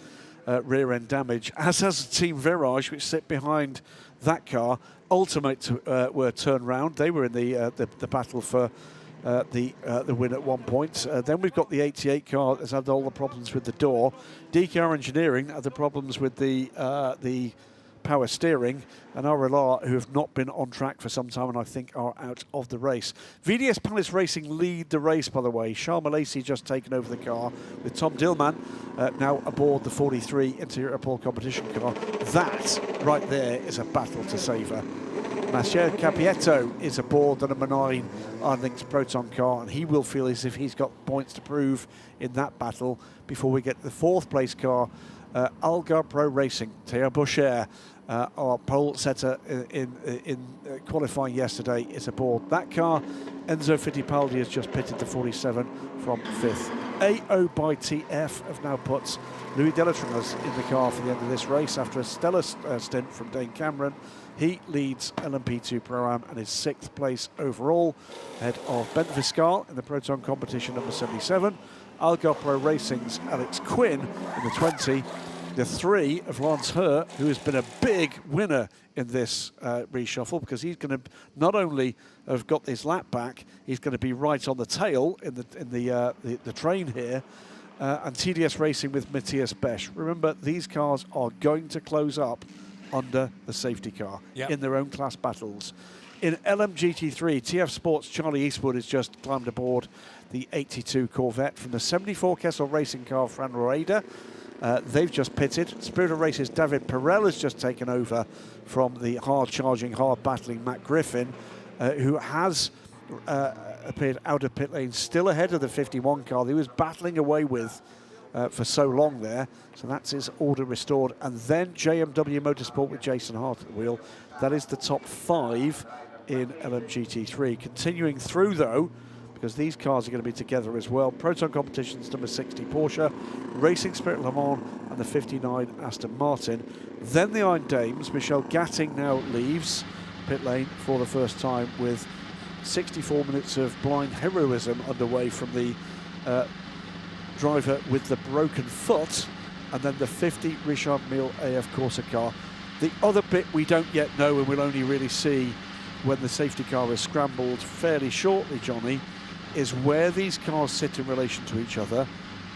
rear end damage, as has Team Virage, which sit behind that car. Ultimate were turned round. They were in the battle for the win at one point. Then we've got the 88 car that's had all the problems with the door. DKR Engineering had the problems with the power steering, and RLR, who have not been on track for some time and I think are out of the race. VDS Palace Racing lead the race, by the way. Charles Malaysia just taken over the car with Tom Dillman now aboard the 43 Interior Pole competition car. That right there is a battle to savour. Matteo Capietto is aboard the number 9 Ironlings Proton car, and he will feel as if he's got points to prove in that battle before we get to the 4th place car. Algar Pro Racing, Theo Boucher, our pole setter in qualifying yesterday, is aboard that car. Enzo Fittipaldi has just pitted the 47 from 5th. AO by TF have now put Louis Delatraz in the car for the end of this race after a stellar stint from Dane Cameron. He leads LMP2 Pro-Am and is 6th place overall, ahead of Bent Viscal in the Proton competition number 77. Algar Pro Racing's Alex Quinn in the 20. The 3 of Lance Hur, who has been a big winner in this reshuffle, because he's going to not only have got his lap back, he's going to be right on the tail in the train here. And TDS Racing with Matthias Besch. Remember, these cars are going to close up under the safety car in their own class battles. In LMGT3, TF Sports' Charlie Eastwood has just climbed aboard the 82 Corvette from the 74 Kessel Racing car, Fran Roeda. They've just pitted. Spirit of Races' David Perel has just taken over from the hard-charging, hard-battling Matt Griffin, who has appeared out of pit lane, still ahead of the 51 car that he was battling away with for so long there. So that's his order restored. And then JMW Motorsport with Jason Hart at the wheel. That is the top 5 in LMGT3. Continuing through, though, because these cars are going to be together as well. Proton Competitions number 60 Porsche, Racing Spirit Le Mans and the 59 Aston Martin. Then the Iron Dames. Michelle Gatting now leaves pit lane for the first time with 64 minutes of blind heroism underway from the driver with the broken foot, and then the 50 Richard Mille AF Corsa car. The other bit we don't yet know, and we'll only really see when the safety car is scrambled fairly shortly, Johnny, is where these cars sit in relation to each other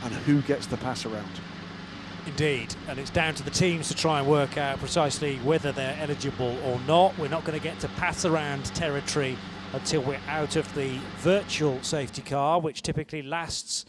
and who gets the pass around. Indeed, and it's down to the teams to try and work out precisely whether they're eligible or not. We're not going to get to pass around territory until we're out of the virtual safety car, which typically lasts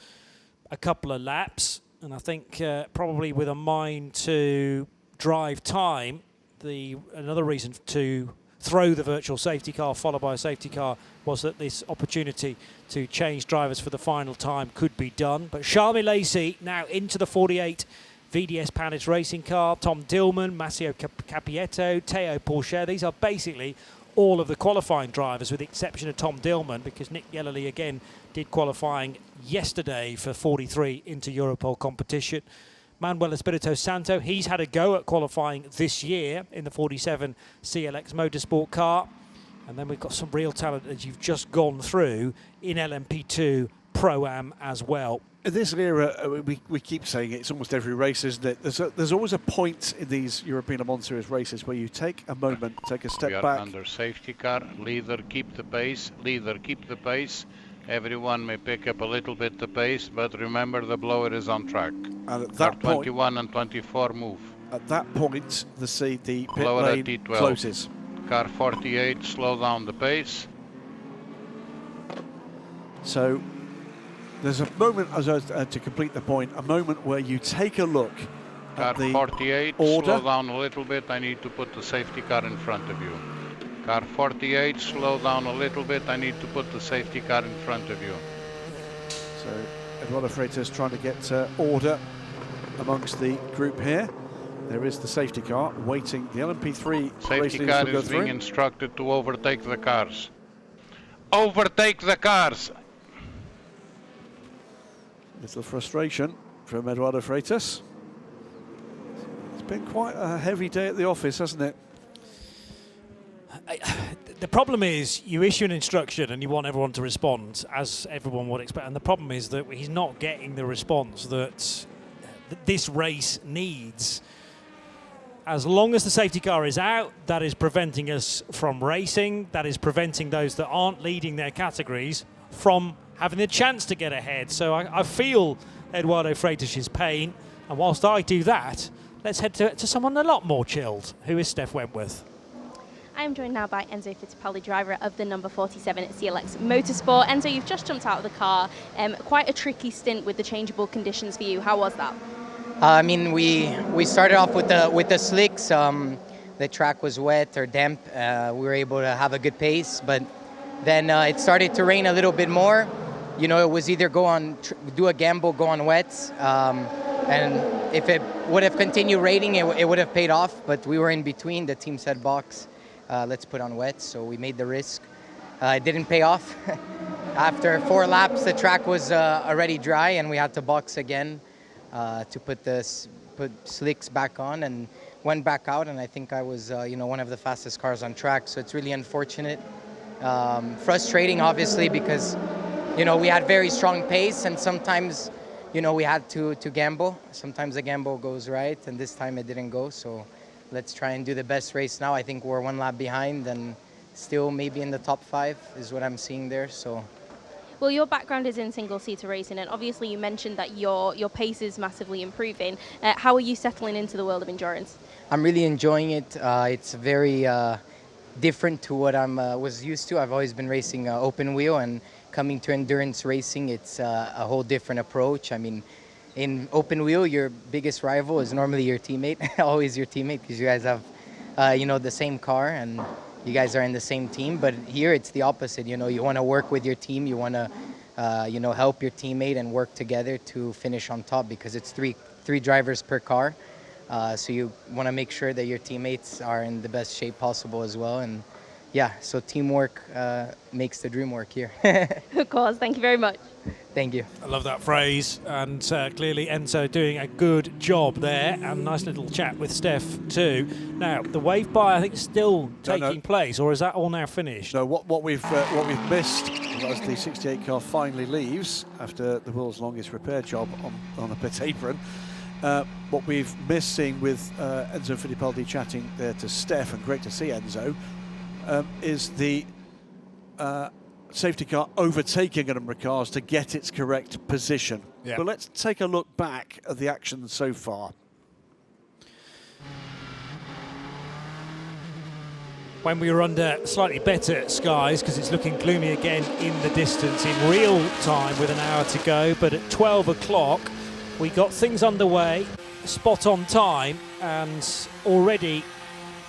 a couple of laps. And I think probably with a mind to drive time, another reason to throw the virtual safety car followed by a safety car was that this opportunity to change drivers for the final time could be done. But Charles Malaysia now into the 48 VDS Palace Racing car. Tom Dillman, Massimo Capietto, Teo Porcher. These are basically all of the qualifying drivers, with the exception of Tom Dillman, because Nick Yellerly again did qualifying yesterday for 43 into Europol competition. Manuel Espirito Santo, he's had a go at qualifying this year in the 47 CLX Motorsport car. And then we've got some real talent, as you've just gone through, in LMP2 Pro-Am as well. In this era, we keep saying it's almost every race, isn't it? There's always a point in these European Le Mans Series races where you take a moment, take a step we are back. Under safety car. Leader, keep the pace. Leader, keep the pace. Everyone may pick up a little bit the pace, but remember the blower is on track. And at car that point, 21 and 24 move. At that point, the pit blower lane at T12. closes. Car 48, slow down the pace. So there's a moment, to complete the point, a moment where you take a look at Car the 48, order. slow down a little bit. I need to put the safety car in front of you. Car 48, slow down a little bit. I need to put the safety car in front of you. So Eduardo Freitas trying to get order amongst the group here. There is the safety car waiting. The LMP3 Safety car is being instructed to overtake the cars. Overtake the cars! Little frustration from Eduardo Freitas. It's been quite a heavy day at the office, hasn't it? The problem is you issue an instruction and you want everyone to respond as everyone would expect, and the problem is that he's not getting the response that this race needs. As long as the safety car is out, that is preventing us from racing, that is preventing those that aren't leading their categories from having the chance to get ahead. So I feel Eduardo Freitas' pain, and whilst I do that, let's head to someone a lot more chilled, who is Steph Wentworth. I'm joined now by Enzo Fittipaldi, driver of the number 47 at CLX Motorsport. Enzo, you've just jumped out of the car. Quite a tricky stint with the changeable conditions for you. How was that? I mean, we started off with the slicks. The track was wet or damp. We were able to have a good pace, but then it started to rain a little bit more. You know, it was either do a gamble, go on wets, and if it would have continued raining, it would have paid off. But we were in between. The team said box. Let's put on wet, so we made the risk. It didn't pay off. After 4 laps, the track was already dry, and we had to box again to put slicks back on, and went back out. And I think I was, one of the fastest cars on track. So it's really unfortunate, frustrating, obviously, because we had very strong pace, and sometimes we had to gamble. Sometimes the gamble goes right, and this time it didn't go. So let's try and do the best race now. I think we're 1 lap behind, and still maybe in the top 5 is what I'm seeing there. So, well, your background is in single-seater racing, and obviously you mentioned that your pace is massively improving. How are you settling into the world of endurance? I'm really enjoying it. It's very different to what I was used to. I've always been racing open wheel, and coming to endurance racing, it's a whole different approach. I mean, in open wheel, your biggest rival is normally your teammate, always your teammate, because you guys have, the same car and you guys are in the same team. But here it's the opposite. You want to work with your team, you want to, help your teammate and work together to finish on top, because it's three drivers per car. So you want to make sure that your teammates are in the best shape possible as well. And yeah, so teamwork makes the dream work here. Of course, thank you very much. Thank you. I love that phrase, and clearly Enzo doing a good job there, and nice little chat with Steph too. Now, the wave by, I think, is still taking place, or is that all now finished? No, what we've missed as the 68 car finally leaves after the world's longest repair job on a pit apron. What we've missed seeing with Enzo Fittipaldi chatting there to Steph, and great to see Enzo, is the safety car overtaking a number of cars to get its correct position. Yeah. But let's take a look back at the action so far. When we were under slightly better skies, because it's looking gloomy again in the distance in real time with an hour to go, but at 12 o'clock we got things underway, spot on time, and already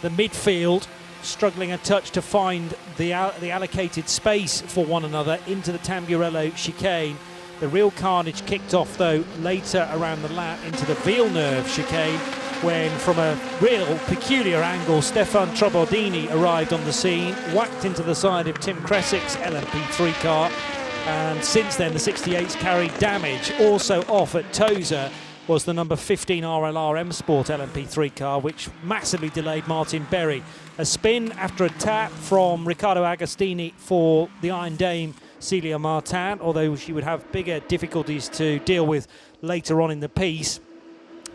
the midfield struggling a touch to find the allocated space for one another into the Tamburello chicane. The real carnage kicked off though later around the lap into the Villeneuve chicane, when, from a real peculiar angle, Stefan Trabordini arrived on the scene, whacked into the side of Tim Kresick's LMP3 car, and since then the 68's carried damage. Also off at Tosa was the number 15 RLR M Sport LMP3 car, which massively delayed Martin Berry. A spin after a tap from Riccardo Agostini for the Iron Dame Celia Martin, although she would have bigger difficulties to deal with later on in the piece.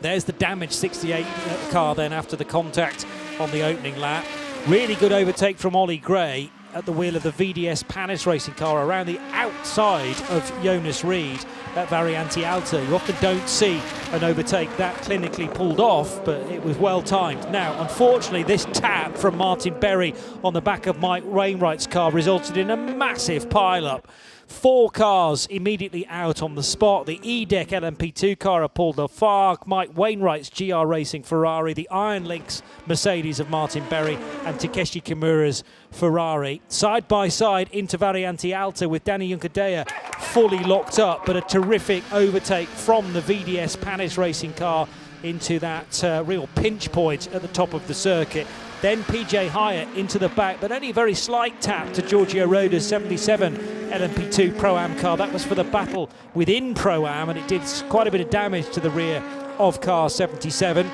There's the damaged 68 car then after the contact on the opening lap. Really good overtake from Ollie Gray at the wheel of the VDS Panis racing car around the outside of Jonas Reed at Variante Alta. You often don't see an overtake that clinically pulled off, but it was well timed. Now, unfortunately, this tap from Martin Berry on the back of Mike Wainwright's car resulted in a massive pile-up. 4 cars immediately out on the spot. The E-Deck LMP2 car of Paul Lafargue, Mike Wainwright's GR Racing Ferrari, the Iron Lynx Mercedes of Martin Berry, and Takeshi Kimura's Ferrari. Side by side into Variante Alta with Danny Juncadella fully locked up, but a terrific overtake from the VDS Panis racing car into that real pinch point at the top of the circuit. Then PJ Hyatt into the back, but only a very slight tap to Giorgio Roda's 77 LMP2 Pro-Am car. That was for the battle within Pro-Am, and it did quite a bit of damage to the rear of car 77.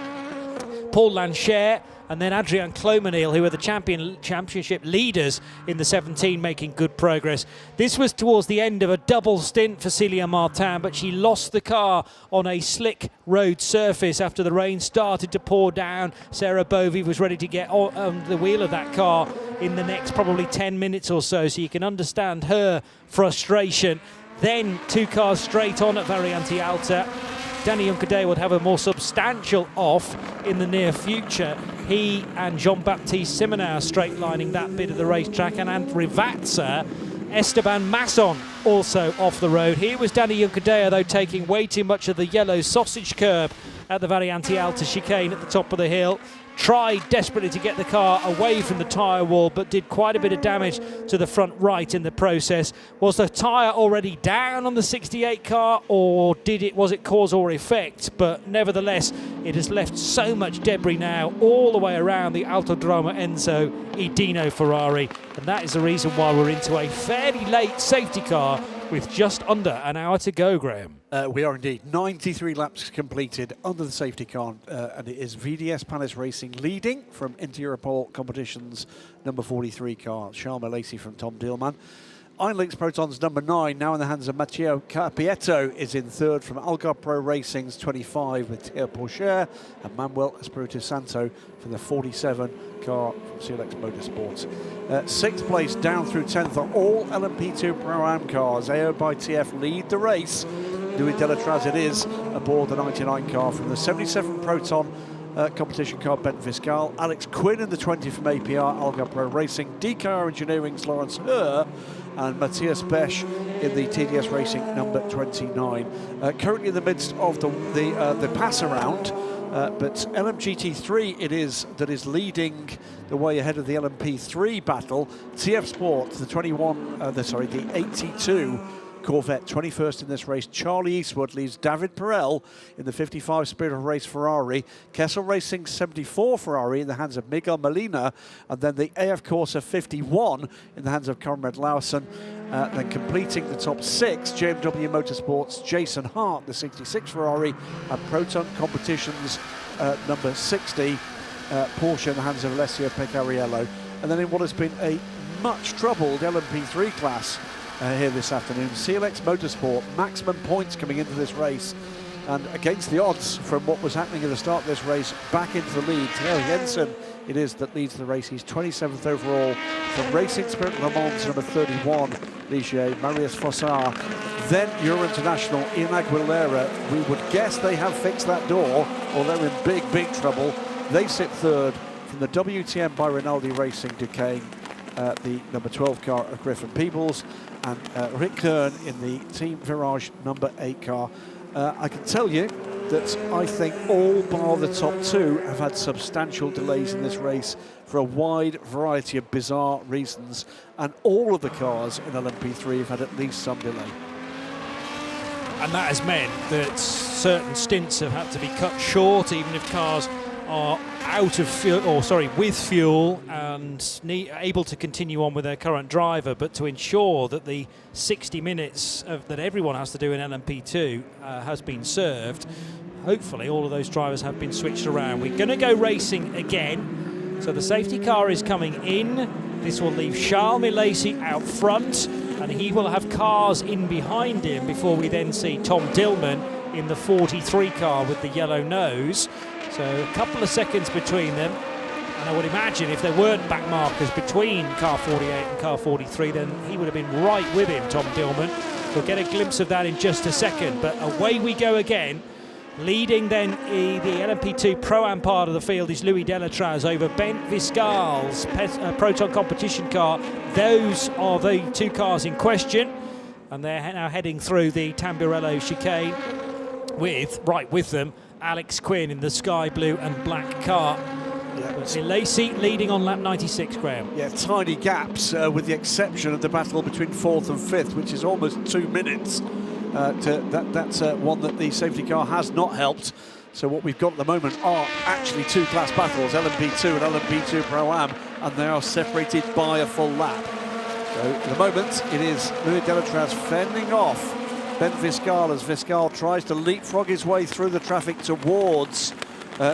Paul Lancher and then Adrian Clomanil, who are the championship leaders in the 17, making good progress. This was towards the end of a double stint for Celia Martin, but she lost the car on a slick road surface after the rain started to pour down. Sarah Bovey was ready to get on the wheel of that car in the next probably 10 minutes or so you can understand her frustration. Then 2 cars straight on at Variante Alta. Danny Juncadella would have a more substantial off in the near future. He and Jean-Baptiste Simoneau straight-lining that bit of the racetrack, and Rivatsa, Esteban Masson also off the road. Here was Danny Juncadella, though, taking way too much of the yellow sausage curb at the Variante Alta chicane at the top of the hill. Tried desperately to get the car away from the tyre wall, but did quite a bit of damage to the front right in the process. Was the tyre already down on the 68 car, or was it cause or effect? But nevertheless, it has left so much debris now all the way around the Autodromo Enzo Idino Ferrari, and that is the reason why we're into a fairly late safety car with just under an hour to go, Graham. We are indeed. 93 laps completed under the safety car, and it is VDS Panis Racing leading from Inter-Europol Competitions number 43 car, Sharma Lacey from Tom Dillman. Iron Lynx Protons number 9, now in the hands of Matteo Capieto, is in third from Algarve Pro Racing's 25 with Theo Porcher, and Manuel Espirito Santo for the 47 car from CLX Motorsports. 6th place down through 10th are all LMP2 Pro-Am cars. AO by TF lead the race. Louis Delatraz it is aboard the 99 car from the 77 Proton competition car, Ben Fiscal. Alex Quinn in the 20 from APR, Algarve Pro Racing. DKR Engineering's Lawrence Herr, and Matthias Besch in the TDS Racing number 29. Currently in the midst of the pass around, but LMGT3 it is that is leading the way ahead of the LMP3 battle. TF Sport, the 82 Corvette, 21st in this race. Charlie Eastwood leads David Perel in the 55 Spirit of Race Ferrari. Kessel Racing 74 Ferrari in the hands of Miguel Molina, and then the AF Corsa 51 in the hands of Conrad Lawson. Then completing the top 6, JMW Motorsports, Jason Hart, the 66 Ferrari, and Proton Competitions number 60, Porsche in the hands of Alessio Peccariello. And then in what has been a much troubled LMP3 class here this afternoon, CLX Motorsport, maximum points coming into this race, and against the odds from what was happening at the start of this race, back into the lead. Theo Jensen it is that leads the race. He's 27th overall. From Racing Spirit Le Mans, number 31, Ligier, Marius Fossard. Then Euro International, Ian Aguilera. We would guess they have fixed that door, or they're in big, big trouble. They sit third. From the WTM by Rinaldi Racing, Duquesne, the number 12 car of Griffin Peebles, and Rick Kern in the Team Virage number 8 car. I can tell you that I think all bar the top 2 have had substantial delays in this race for a wide variety of bizarre reasons, and all of the cars in LMP3 have had at least some delay. And that has meant that certain stints have had to be cut short, even if cars are out of fuel, or sorry, with fuel and able to continue on with their current driver, but to ensure that the 60 minutes that everyone has to do in LMP2 has been served, hopefully all of those drivers have been switched around. We're going to go racing again. So the safety car is coming in. This will leave Charles Milesi out front, and he will have cars in behind him before we then see Tom Dillman in the 43 car with the yellow nose. So a couple of seconds between them, and I would imagine if there weren't back markers between car 48 and car 43, then he would have been right with him, Tom Dillman. We'll get a glimpse of that in just a second, but away we go again. Leading then the LMP2 Pro-Am part of the field is Louis Delatraz over Bent Viscal's Proton competition car. Those are the two cars in question, and they're now heading through the Tamburello chicane with them Alex Quinn in the sky blue and black car. Milesi leading on lap 96, Graham. Yeah, tiny gaps with the exception of the battle between 4th and 5th, which is almost 2 minutes. That's one that the safety car has not helped. So what we've got at the moment are actually two class battles, LMP2 and LMP2 Pro-Am, and they are separated by a full lap. So at the moment it is Louis Delatraz fending off Bent Viscal as Viscal tries to leapfrog his way through the traffic towards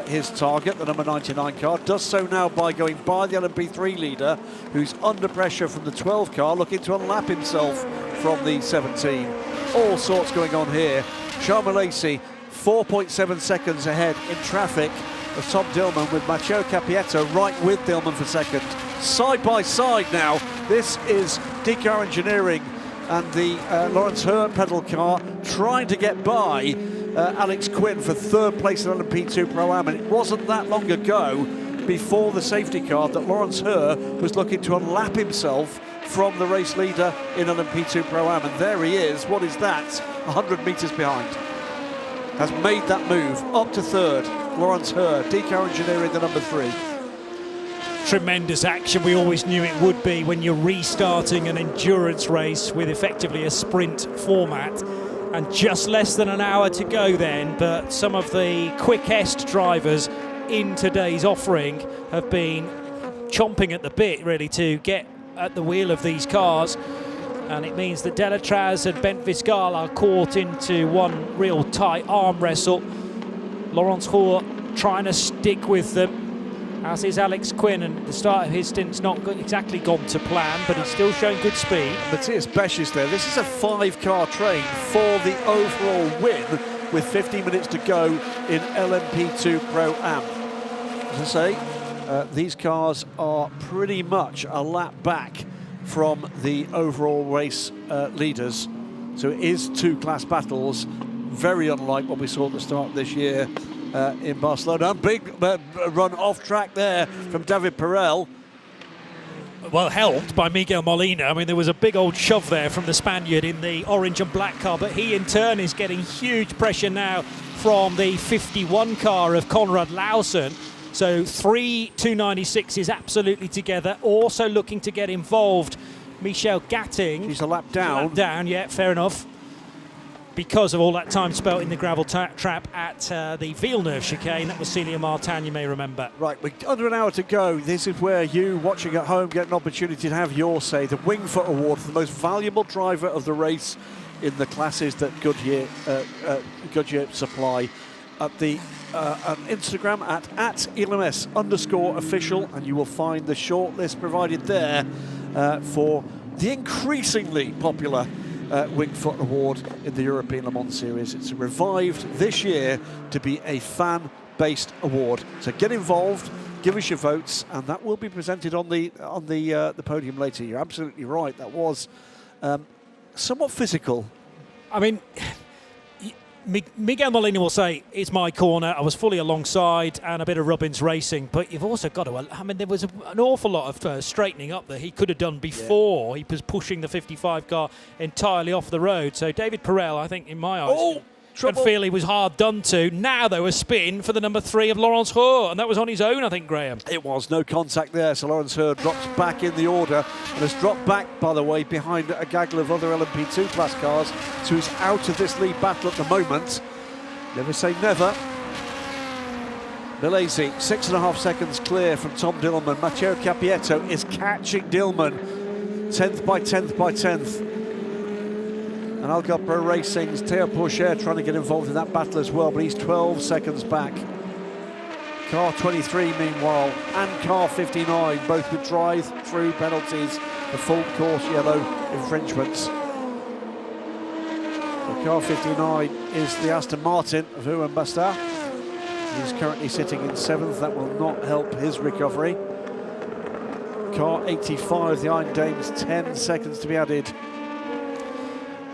his target, the number 99 car. Does so now by going by the LMP3 leader, who's under pressure from the 12 car, looking to unlap himself from the 17. All sorts going on here. Charles Milesi 4.7 seconds ahead in traffic of Tom Dillman, with Matteo Capietto right with Dillman for second. Side by side now. This is DCAR Engineering and the Lawrence Hurt pedal car trying to get by Alex Quinn for third place in LMP2 Pro-Am, and it wasn't that long ago before the safety car that Lawrence Hurt was looking to unlap himself from the race leader in LMP2 Pro-Am, and there he is. What is that? 100 metres behind. Has made that move up to third. Lawrence Hurt, DCAR Engineering, the number 3. Tremendous action. We always knew it would be when you're restarting an endurance race with effectively a sprint format. And just less than an hour to go then, but some of the quickest drivers in today's offering have been chomping at the bit, really, to get at the wheel of these cars. And it means that Delatraz and Bent Viscal are caught into one real tight arm wrestle. Laurence Roux trying to stick with them, as is Alex Quinn, and the start of his stint's not exactly gone to plan, but he's still showing good speed. Matthias Besch is there. This is a 5-car train for the overall win, with 15 minutes to go in LMP2 Pro-Am. As I say, these cars are pretty much a lap back from the overall race leaders. So it is two class battles, very unlike what we saw at the start of this year in Barcelona. Big run off track there from David Perel. Well, helped by Miguel Molina. I mean, there was a big old shove there from the Spaniard in the orange and black car, but he in turn is getting huge pressure now from the 51 car of Konrad Lausen. So 3 296s absolutely together. Also looking to get involved, Michel Gatting. He's a lap down. Yeah, fair enough. Because of all that time spelt in the gravel trap at the Villeneuve chicane. That was Celia Martin, you may remember. Right, we're under an hour to go. This is where you, watching at home, get an opportunity to have your say. The Wingfoot Award for the most valuable driver of the race in the classes that Goodyear supply. At the on Instagram at ELMS_official, and you will find the shortlist provided there for the increasingly popular Wingfoot Award in the European Le Mans Series. It's revived this year to be a fan-based award. So get involved, give us your votes, and that will be presented on the podium later. You're absolutely right. That was somewhat physical. I mean, Miguel Molina will say, it's my corner, I was fully alongside, and a bit of Robbins racing, but you've also got to, I mean, there was an awful lot of straightening up that he could have done before. He was pushing the 55 car entirely off the road. So David Perel, I think, in my eyes, and feel he was hard done to. Now, though, a spin for the number 3 of Laurence Roux, and that was on his own, I think, Graham. It was, no contact there, so Laurence Roux drops back in the order, and has dropped back, by the way, behind a gaggle of other LMP2 class cars, so he's out of this lead battle at the moment. Never say never. Milesi, 6.5 seconds clear from Tom Dillman. Matteo Capietto is catching Dillman, 10th by 10th by 10th. And Algar Pro Racing's Théo Pourchaire trying to get involved in that battle as well, but he's 12 seconds back. Car 23, meanwhile, and car 59, both with drive-through penalties for full course yellow infringements. So car 59 is the Aston Martin of Juan Bastard. He's currently sitting in 7th. That will not help his recovery. Car 85, the Iron Dames, 10 seconds to be added.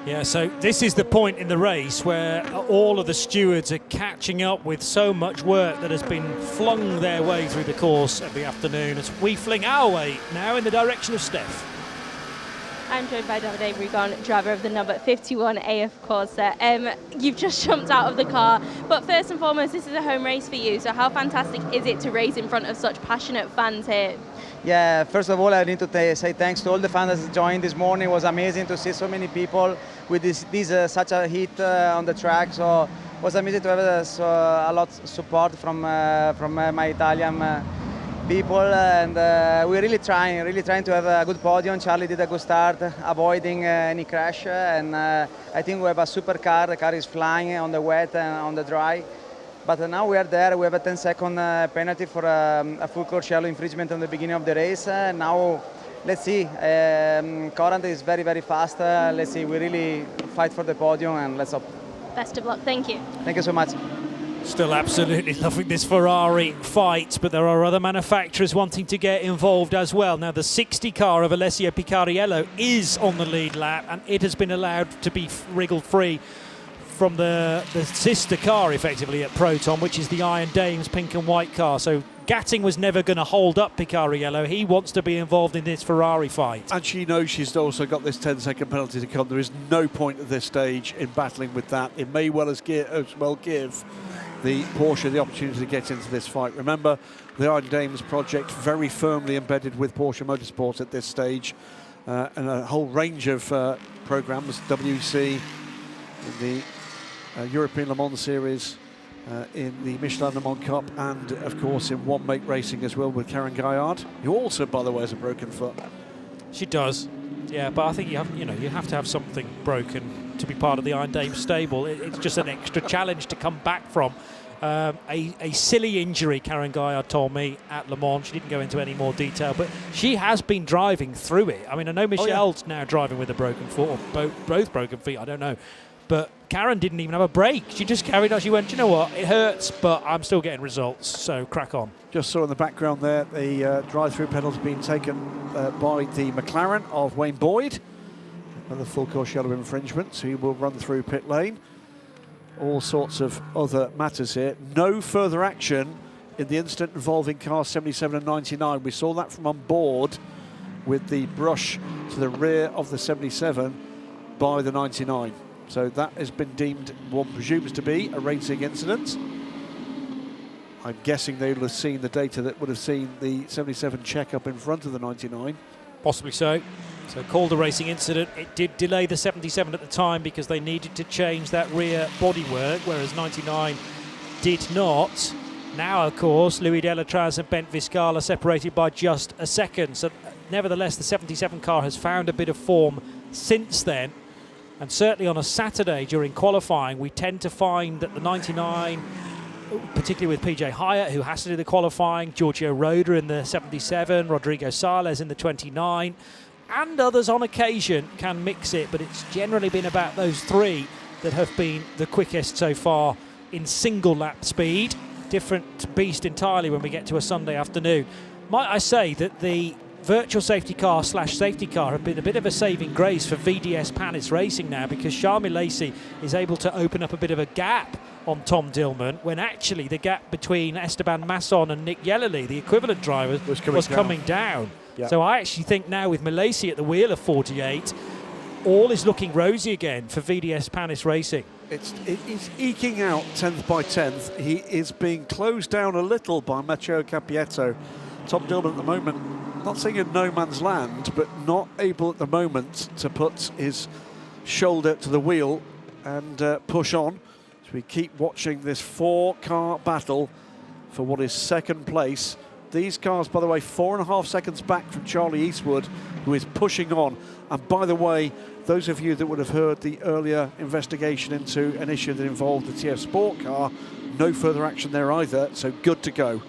Yeah, so this is the point in the race where all of the stewards are catching up with so much work that has been flung their way through the course of the afternoon as we fling our way now in the direction of Steph. I'm joined by Davide Brigon, driver of the number 51 AF Corsa. You've just jumped out of the car, but first and foremost, this is a home race for you, so how fantastic is it to race in front of such passionate fans here? Yeah, first of all, I need to say thanks to all the fans that joined this morning. It was amazing to see so many people with this such a heat on the track. So it was amazing to have a lot of support from my Italian people, and we're really trying to have a good podium. Charlie did a good start, avoiding any crash, and I think we have a super car. The car is flying on the wet and on the dry. But now we are there. We have a 10-second penalty for a full course yellow infringement on the beginning of the race. Now, let's see. Current is very, very fast. Let's see. We really fight for the podium, and let's hope. Best of luck. Thank you. Thank you so much. Still absolutely loving this Ferrari fight, but there are other manufacturers wanting to get involved as well. Now, the 60 car of Alessio Picariello is on the lead lap, and it has been allowed to be wriggled free from the sister car, effectively, at Proton, which is the Iron Dames pink and white car. So Gatting was never going to hold up Picariello. He wants to be involved in this Ferrari fight. And she knows she's also got this 10-second penalty to come. There is no point at this stage in battling with that. It may well as well give the Porsche the opportunity to get into this fight. Remember, the Iron Dames project very firmly embedded with Porsche Motorsport at this stage, and a whole range of programs, WEC, the European Le Mans Series, in the Michelin Le Mans Cup, and of course in one make racing as well with Karen Gaillard, who also, by the way, has a broken foot. She does, yeah, but I think you have to have something broken to be part of the Iron Dames stable. It's just an extra challenge to come back from. A silly injury, Karen Gaillard told me at Le Mans. She didn't go into any more detail, but she has been driving through it. I mean, I know Michelle's now driving with a broken foot, or both broken feet, I don't know. But Karen didn't even have a break. She just carried on. She went, you know what, it hurts, but I'm still getting results, so crack on. Just saw in the background there the drive-through penalty being taken by the McLaren of Wayne Boyd. Another full course yellow infringement, so he will run through pit lane. All sorts of other matters here. No further action in the incident involving cars 77 and 99. We saw that from on board with the brush to the rear of the 77 by the 99. So that has been deemed, one presumes to be, a racing incident. I'm guessing they will have seen the data that would have seen the 77 check up in front of the 99. Possibly so. So called a racing incident. It did delay the 77 at the time because they needed to change that rear bodywork, whereas 99 did not. Now, of course, Louis Delatraz and Bent Viscala separated by just a second. So nevertheless, the 77 car has found a bit of form since then. And certainly on a Saturday during qualifying, we tend to find that the 99, particularly with PJ Hyatt, who has to do the qualifying, Giorgio Roda in the 77, Rodrigo Sales in the 29, and others on occasion can mix it, but it's generally been about those three that have been the quickest so far in single lap speed. Different beast entirely when we get to a Sunday afternoon. Might I say that the virtual safety car / safety car have been a bit of a saving grace for VDS Panis Racing now, because Charles Milesi is able to open up a bit of a gap on Tom Dillman when actually the gap between Esteban Masson and Nick Yellerly, the equivalent drivers, was coming down. Yeah. So I actually think now with Milesi at the wheel of 48, all is looking rosy again for VDS Panis Racing. It's eking out 10th by 10th. He is being closed down a little by Matteo Capietto. Tom Dillman at the moment, not saying in no man's land, but not able at the moment to put his shoulder to the wheel and push on. So we keep watching this four-car battle for what is second place. These cars, by the way, 4.5 seconds back from Charlie Eastwood, who is pushing on. And by the way, those of you that would have heard the earlier investigation into an issue that involved the TF Sport car, no further action there either, so good to go.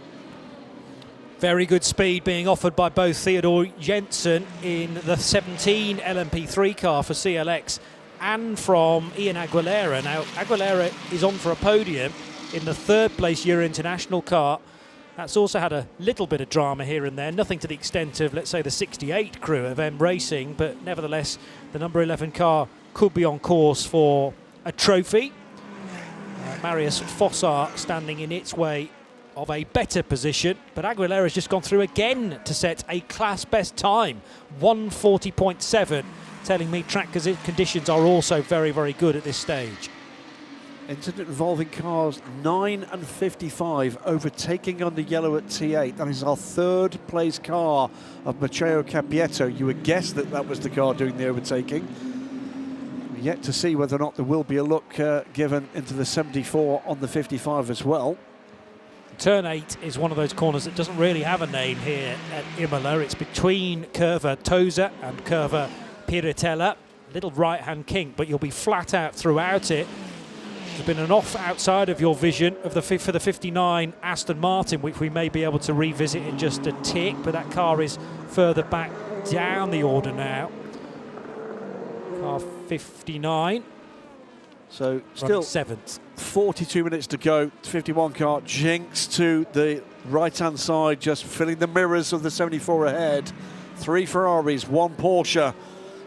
Very good speed being offered by both Theodore Jensen in the 17 LMP3 car for CLX and from Ian Aguilera. Now, Aguilera is on for a podium in the third place Euro International car. That's also had a little bit of drama here and there, nothing to the extent of, let's say, the 68 crew of M Racing, but nevertheless, the number 11 car could be on course for a trophy. Marius Fossart standing in its way of a better position, but Aguilera has just gone through again to set a class best time, 1:40.7, telling me track conditions are also very, very good at this stage. Incident involving cars 9 and 55, overtaking on the yellow at T8. That is our third place car of Matteo Cappietto. You would guess that that was the car doing the overtaking. We're yet to see whether or not there will be a look given into the 74 on the 55 as well. Turn 8 is one of those corners that doesn't really have a name here at Imola. It's between Curva Tosa and Curva Piratella. Little right-hand kink, but you'll be flat out throughout it. There's been an off outside of your vision of for the 59 Aston Martin, which we may be able to revisit in just a tick, but that car is further back down the order now. Car 59. So still 7th. 42 minutes to go. 51 car jinks to the right-hand side, just filling the mirrors of the 74 ahead. 3 Ferraris, 1 Porsche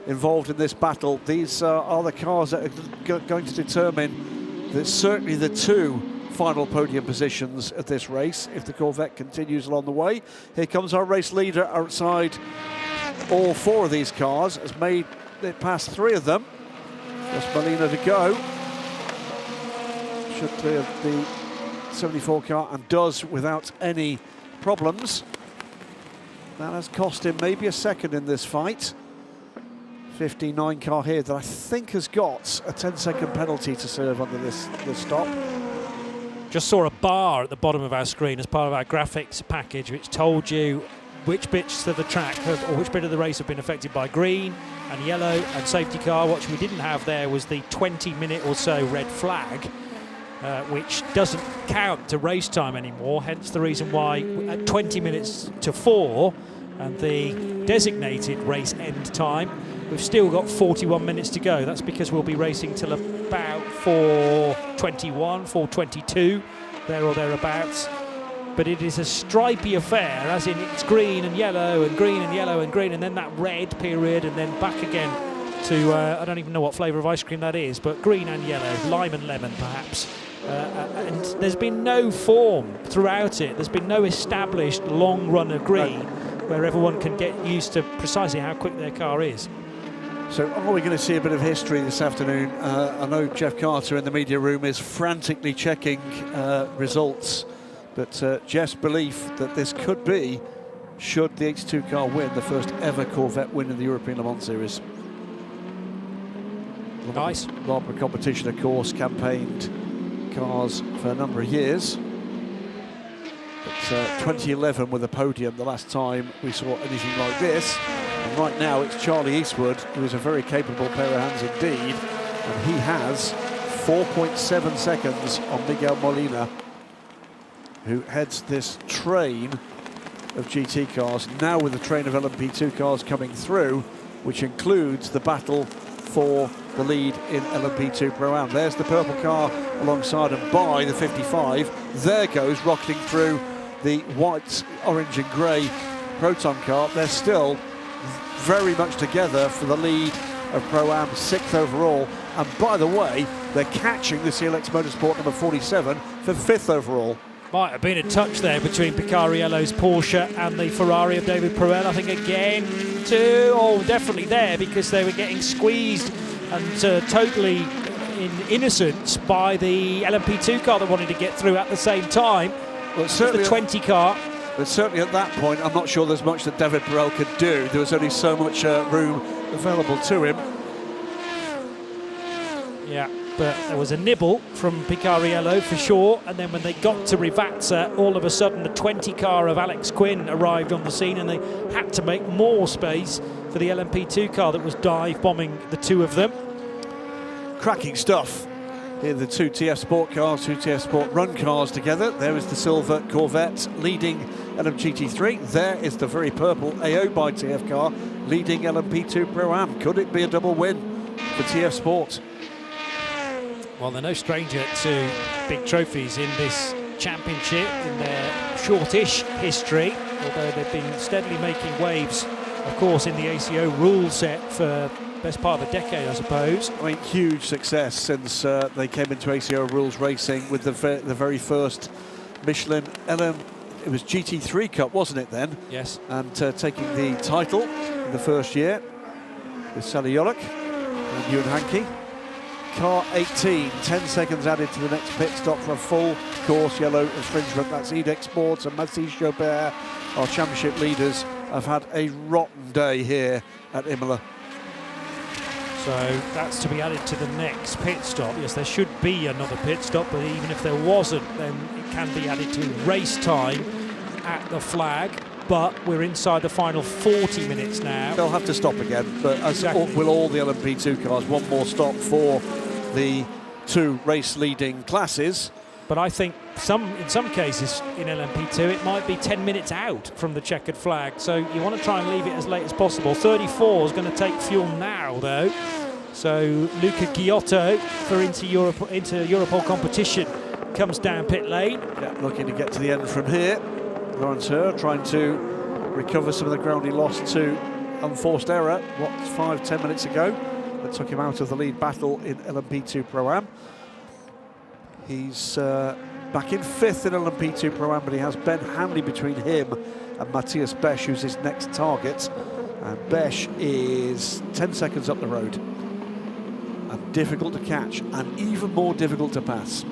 involved in this battle. These are the cars that are going to determine certainly the 2 final podium positions at this race if the Corvette continues along the way. Here comes our race leader outside all 4 of these cars. Has made it past 3 of them. Just Molina to go. Should clear the 74 car and does without any problems. That has cost him maybe a second in this fight. 59 car here that I think has got a 10-second penalty to serve under this stop. Just saw a bar at the bottom of our screen as part of our graphics package which told you which bits of the track or which bit of the race have been affected by green and yellow and safety car. What we didn't have there was the 20-minute or so red flag, which doesn't count to race time anymore, hence the reason why at 20 minutes to 4 and the designated race end time, we've still got 41 minutes to go. That's because we'll be racing till about 4:21, 4:22, there or thereabouts. But it is a stripy affair, as in it's green and yellow and green and yellow and green, and then that red period, and then back again to, I don't even know what flavour of ice cream that is, but green and yellow, lime and lemon perhaps. And there's been no form throughout it. There's been no established long run of green where everyone can get used to precisely how quick their car is. So are we going to see a bit of history this afternoon? I know Jeff Carter in the media room is frantically checking results, but Jeff's belief that this could be, should the H2 car win, the first ever Corvette win in the European Le Mans Series. Nice. Larper competition, of course, campaigned cars for a number of years. But 2011 with a podium, the last time we saw anything like this. And right now it's Charlie Eastwood, who is a very capable pair of hands indeed. And he has 4.7 seconds on Miguel Molina, who heads this train of GT cars, now with a train of LMP2 cars coming through, which includes the battle for the lead in LMP2 Pro Am. There's the purple car alongside and by the 55. There goes rocketing through the white, orange and grey Proton car. They're still very much together for the lead of Pro Am, 6th overall. And by the way, they're catching the CLX Motorsport number 47 for 5th overall. Might have been a touch there between Picariello's Porsche and the Ferrari of David Proel. I think again, definitely there, because they were getting squeezed and totally in innocence by the LMP2 car that wanted to get through at the same time. Well, certainly the 20 car. But certainly at that point, I'm not sure there's much that David Proel could do. There was only so much room available to him. Yeah, but there was a nibble from Picariello for sure, and then when they got to Rivazza, all of a sudden the 20 car of Alex Quinn arrived on the scene, and they had to make more space for the LMP2 car that was dive bombing the two of them. Cracking stuff. Here the two TF Sport cars, two TF Sport run cars together. There is the silver Corvette leading LMGT3. There is the very purple AO by TF car leading LMP2 Pro-Am. Could it be a double win for TF Sport? Well, they're no stranger to big trophies in this championship in their shortish history, although they've been steadily making waves, of course, in the ACO rule set for best part of a decade, I suppose. I mean, huge success since they came into ACO rules racing with the very first Michelin LM. It was GT3 Cup, wasn't it then? Yes. And taking the title in the first year with Sally Yolek and Ewan Hankey. Car 18, 10 seconds added to the next pit stop for a full course yellow infringement. That's Edex Sports and Mathis Jobert, our championship leaders, have had a rotten day here at Imola. So that's to be added to the next pit stop. Yes, there should be another pit stop, but even if there wasn't, then it can be added to race time at the flag. But we're inside the final 40 minutes now. They'll have to stop again, but as will all the LMP2 cars. One more stop for the two race-leading classes. But I think in some cases in LMP2 it might be 10 minutes out from the checkered flag, so you want to try and leave it as late as possible. 34 is going to take fuel now though, so Luca Giotto for inter-Europol competition comes down pit lane. Yeah, looking to get to the end from here. Lawrence Herr trying to recover some of the ground he lost to unforced error, 5-10 minutes ago, that took him out of the lead battle in LMP2 Pro-Am. He's back in 5th in LMP2 Pro-Am, but he has Ben Hanley between him and Matthias Besch, who's his next target. And Besch is 10 seconds up the road. And difficult to catch, and even more difficult to pass.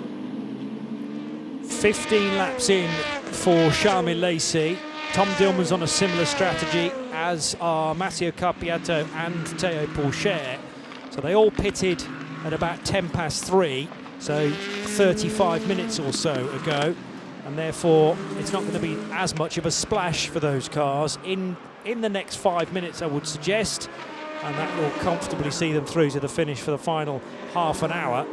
15 laps in for Charles Lacey. Tom Dillman's on a similar strategy, as are Matteo Carpietto and Theo Pourchaire. So they all pitted at about 10 past 3. So 35 minutes or so ago, and therefore it's not going to be as much of a splash for those cars in the next 5 minutes, I would suggest, and that will comfortably see them through to the finish for the final half an hour.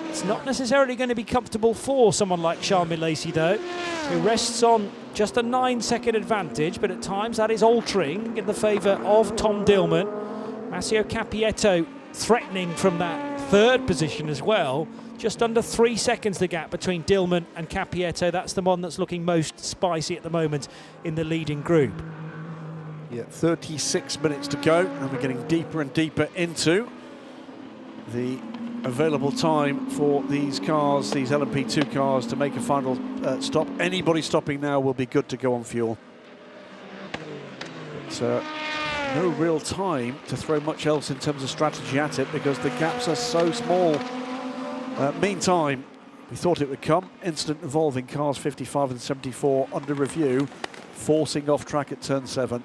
It's not necessarily going to be comfortable for someone like Charles Lacey though, who rests on just a 9-second advantage, but at times that is altering in the favour of Tom Dillman. Matteo Carpietto threatening from that third position as well. Just under 3 seconds the gap between Dillman and Carpietto. That's the one that's looking most spicy at the moment in the leading group. Yeah, 36 minutes to go, and we're getting deeper and deeper into the available time for these cars, these LMP2 cars, to make a final stop. Anybody stopping now will be good to go on fuel. But no real time to throw much else in terms of strategy at it, because the gaps are so small. Meantime, we thought it would come. Incident involving cars 55 and 74 under review, forcing off track at turn 7.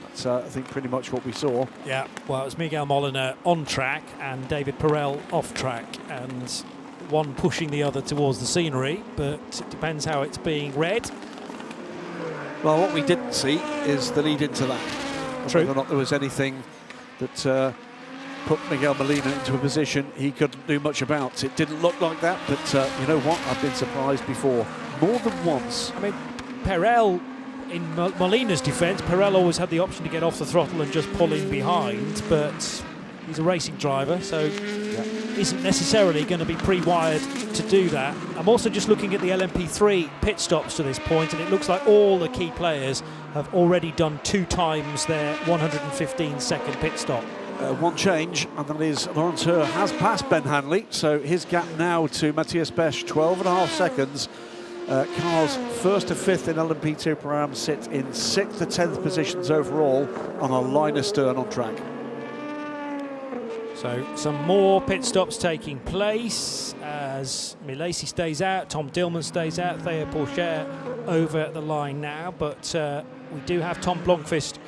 That's, I think, pretty much what we saw. Yeah, well, it was Miguel Molina on track and David Perel off track, and one pushing the other towards the scenery, but it depends how it's being read. Well, what we didn't see is the lead into that. True. Whether or not there was anything that put Miguel Molina into a position he couldn't do much about. It didn't look like that, but you know what? I've been surprised before, more than once. I mean, Perel, in Molina's defence, Perel always had the option to get off the throttle and just pull in behind, but he's a racing driver, so isn't necessarily going to be pre-wired to do that. I'm also just looking at the LMP3 pit stops to this point, and it looks like all the key players have already done 2 times their 115-second pit stop. One change, and that is Lawrence Herr has passed Ben Hanley, so his gap now to Matthias Besch, 12.5 seconds. Cars 1st to 5th in LMP2 Pro-Am sit in 6th to 10th positions overall on a line astern on track. So some more pit stops taking place as Milesi stays out, Tom Dillman stays out, Theo Pourchaire over the line now, but we do have Tom Blomqvist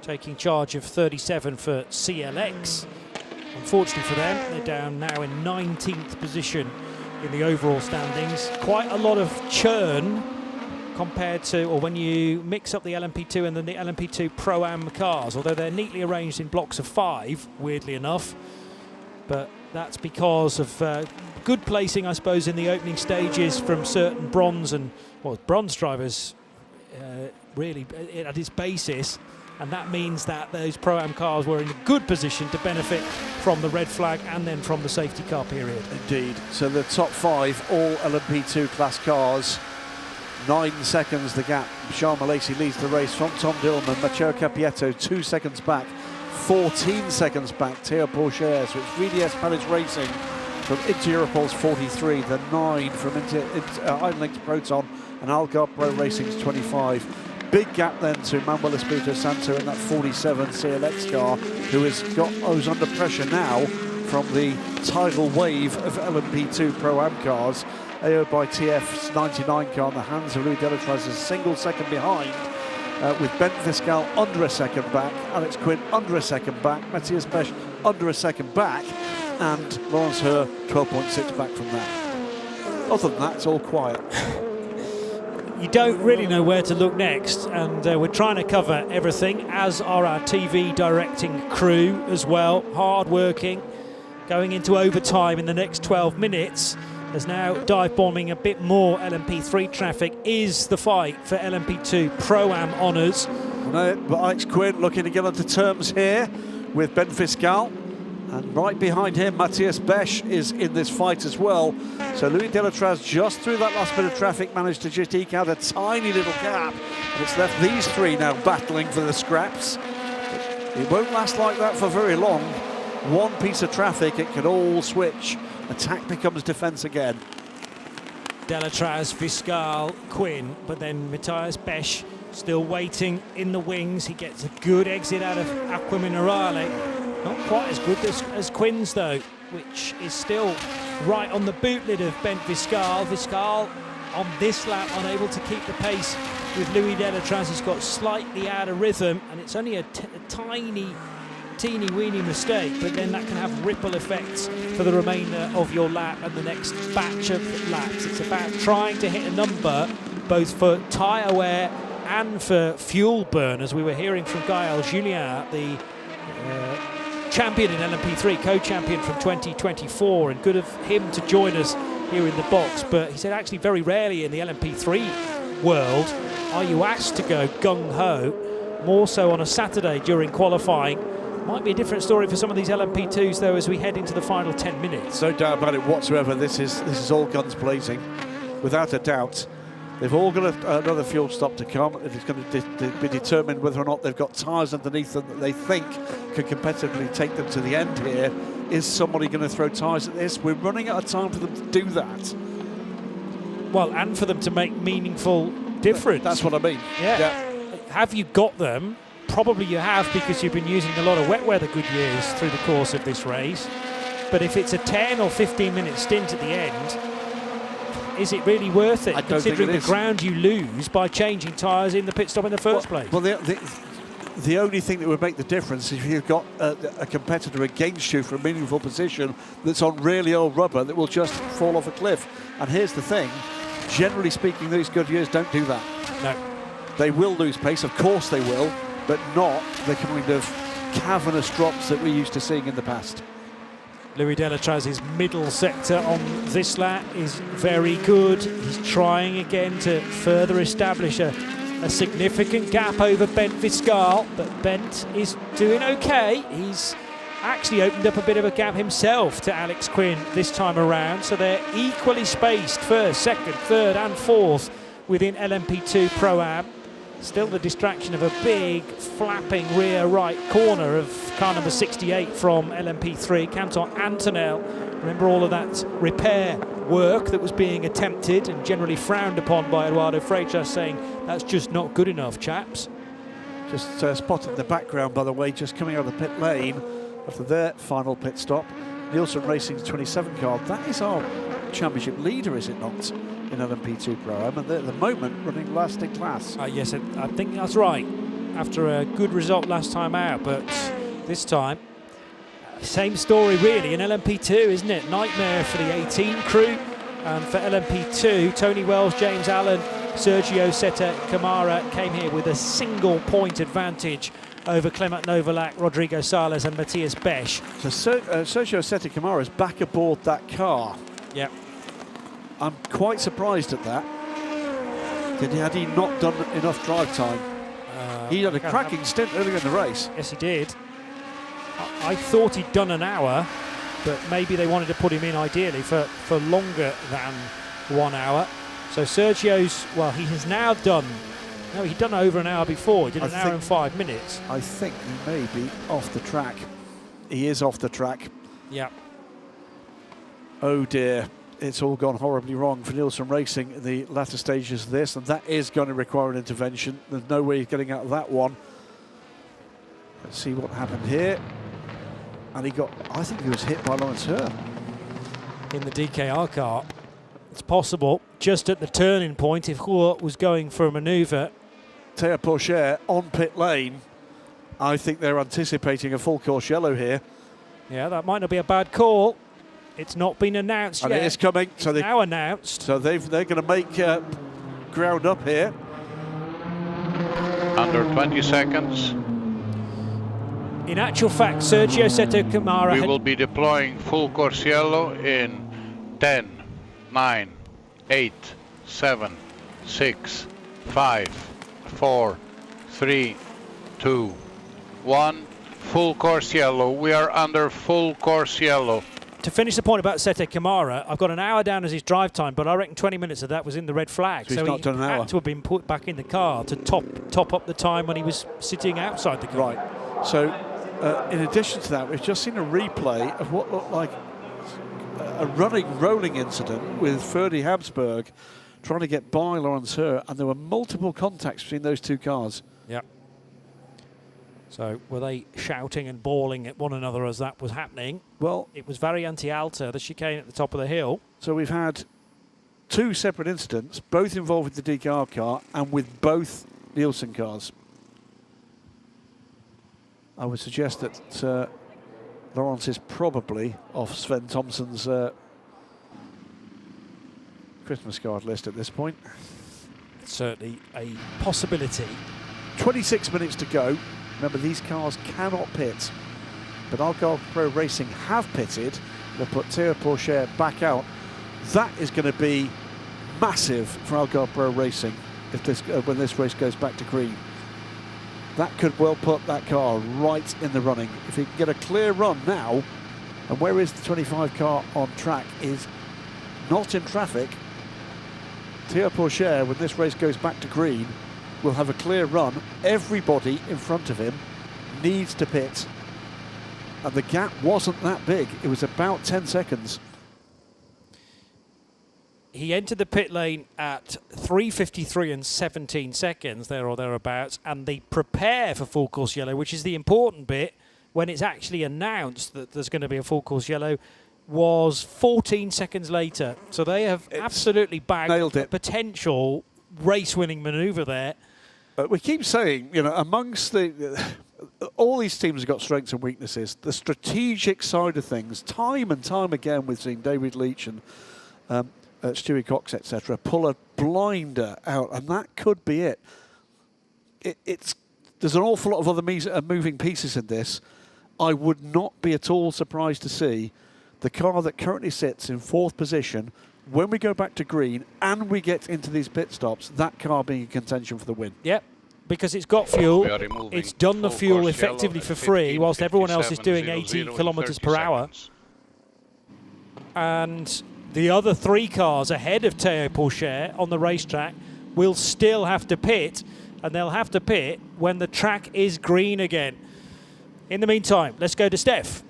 taking charge of 37 for CLX unfortunately for them, they're down now in 19th position in the overall standings. Quite a lot of churn compared to, or when you mix up the LMP2 and then the LMP2 Pro-Am cars, although they're neatly arranged in blocks of 5, weirdly enough. But that's because of good placing, I suppose, in the opening stages from certain bronze drivers, really at its basis. And that means that those Pro-Am cars were in a good position to benefit from the red flag and then from the safety car period. Indeed. So the top 5, all LMP2 class cars, 9 seconds the gap. Charles Malaysi leads the race from Tom Dillman. Matteo Capietto 2 seconds back, 14 seconds back, Théo Pourchaire. So it's VDS Paris Racing from Inter-Europol's 43, the 9 from Ironlink's Proton, and Algarve Pro Racing's 25. Big gap then to Manuel Espirito Santo in that 47 CLX car, who's under pressure now from the tidal wave of LMP2 Pro-Am cars. AO by TF's 99 car in the hands of Louis Delatraz is a single second behind, with Ben Fiscal under a second back, Alex Quinn under a second back, Matthias Besch under a second back, and Lawrence Herr 12.6 back from that. Other than that, it's all quiet. You don't really know where to look next, and we're trying to cover everything, as are our TV directing crew as well, hard working, going into overtime in the next 12 minutes. As now dive bombing a bit more LMP3 traffic is the fight for LMP2 Pro-Am honours. But Alex Quinn looking to get onto terms here with Ben Fiscal. And right behind him, Matthias Besch is in this fight as well. So Louis Delatraz, just through that last bit of traffic, managed to just eke out a tiny little gap. And it's left these three now battling for the scraps. It won't last like that for very long. One piece of traffic, it could all switch. Attack becomes defence again. Delatraz, Fiscal, Quinn, but then Matthias Besch still waiting in the wings. He gets a good exit out of Acqua Minerale. Not quite as good as Quinn's though, which is still right on the boot lid of Ben Fiscal. Fiscal on this lap unable to keep the pace with Louis Delatraz. He's got slightly out of rhythm, and it's only a teeny weeny mistake, but then that can have ripple effects for the remainder of your lap and the next batch of laps. It's about trying to hit a number both for tyre wear and for fuel burn, as we were hearing from Gaël Julien, the champion in LMP3, co-champion from 2024, and good of him to join us here in the box. But he said actually very rarely in the LMP3 world are you asked to go gung-ho, more so on a Saturday during qualifying. Might be a different story for some of these LMP2s though as we head into the final 10 minutes. No doubt about it whatsoever. This is all guns blazing, without a doubt. They've all got another fuel stop to come. It's going to be determined whether or not they've got tyres underneath them that they think can competitively take them to the end here. Is somebody going to throw tyres at this? We're running out of time for them to do that. Well, and for them to make meaningful difference. That's what I mean. Yeah. Have you got them? Probably you have, because you've been using a lot of wet weather Goodyears through the course of this race. But if it's a 10 or 15 minute stint at the end, is it really worth it, considering the ground you lose by changing tyres in the pit stop in the first place? Well, the only thing that would make the difference is if you've got a competitor against you for a meaningful position that's on really old rubber that will just fall off a cliff. And here's the thing, generally speaking, these Goodyears don't do that. No. They will lose pace, of course they will, but not the kind of cavernous drops that we're used to seeing in the past. Louis Delatraz's middle sector on this lap is very good. He's trying again to further establish a significant gap over Bent Fiscal, but Bent is doing okay. He's actually opened up a bit of a gap himself to Alex Quinn this time around, so they're equally spaced first, second, third and fourth within LMP2 Pro-Am. Still the distraction of a big flapping rear right corner of car number 68 from LMP3, Canton Antonel. Remember all of that repair work that was being attempted and generally frowned upon by Eduardo Freitas, saying that's just not good enough, chaps. Just spotted in the background, by the way, just coming out of the pit lane after their final pit stop. Nielsen Racing's 27 car. That is our championship leader, is it not, in LMP2 Pro-Am, and they're at the moment running last in class. Yes, I think that's right. After a good result last time out, but this time Same story really in LMP2, isn't it? Nightmare for the 18 crew. And for LMP2, Tony Wells, James Allen, Sergio Sette Camara came here with a single point advantage over Clement Novalak, Rodrigo Sales and Matthias Besch. So Sergio Sette Camara is back aboard that car. Yeah. I'm quite surprised at that. Had he not done enough drive time? He had a cracking stint earlier in the race. Yes, he did. I thought he'd done an hour, but maybe they wanted to put him in ideally for longer than 1 hour. So Sergio's, well, he has now done, no, he'd done over an hour before. He did an hour and 5 minutes. I think he may be off the track. He is off the track. Yeah. Oh dear, it's all gone horribly wrong for Nielsen Racing in the latter stages of this, and that is going to require an intervention. There's no way he's getting out of that one. Let's see what happened here. And he got, I think he was hit by Lawrence Herr. In the DKR car. It's possible, just at the turning point, if Roux was going for a manoeuvre. Théo Pourchaire on pit lane. I think they're anticipating a full course yellow here. Yeah, that might not be a bad call. It's not been announced and yet. It is coming. So it's now announced. So they're going to make ground up here. Under 20 seconds. In actual fact, Sergio Sette Camara... We will be deploying full course yellow in 10, 9, 8, 7, 6, 5, 4, 3, 2, 1. Full course yellow. We are under full course yellow. To finish the point about Sette Camara, I've got an hour down as his drive time, but I reckon 20 minutes of that was in the red flag. So he had to have been put back in the car to top up the time when he was sitting outside the car. Right. So in addition to that, we've just seen a replay of what looked like a rolling incident with Ferdy Habsburg trying to get by Lawrence Herr, and there were multiple contacts between those two cars. Yeah. So were they shouting and bawling at one another as that was happening? Well, it was very anti-alta, the chicane at the top of the hill. So we've had two separate incidents, both involving the DKR car and with both Nielsen cars. I would suggest that Lawrence is probably off Sven Thompson's Christmas card list at this point. It's certainly a possibility. 26 minutes to go. Remember, these cars cannot pit, but Algarve Pro Racing have pitted. They'll put Théo Pourchaire back out. That is going to be massive for Algarve Pro Racing if this when this race goes back to green. That could well put that car right in the running. If he can get a clear run now, and where is the 25 car on track is not in traffic, Théo Pourchaire, when this race goes back to green, will have a clear run. Everybody in front of him needs to pit. And the gap wasn't that big. It was about 10 seconds. He entered the pit lane at 3:53 and 17 seconds, there or thereabouts, and they prepare for full course yellow, which is the important bit when it's actually announced that there's going to be a full course yellow, was 14 seconds later. So they have absolutely bagged a potential race-winning manoeuvre there. But we keep saying, you know, amongst all these teams have got strengths and weaknesses. The strategic side of things, time and time again, we've seen David Leach and Stewie Cox, etc., pull a blinder out, and that could be it. There's an awful lot of other moving pieces in this. I would not be at all surprised to see the car that currently sits in 4th position, when we go back to green and we get into these pit stops, that car being in contention for the win. Yep, because it's got fuel, it's done the fuel effectively for free, whilst everyone else is doing 80 kilometres per hour. And the other 3 cars ahead of Théo Pourchaire on the racetrack will still have to pit, and they'll have to pit when the track is green again. In the meantime, let's go to Steph.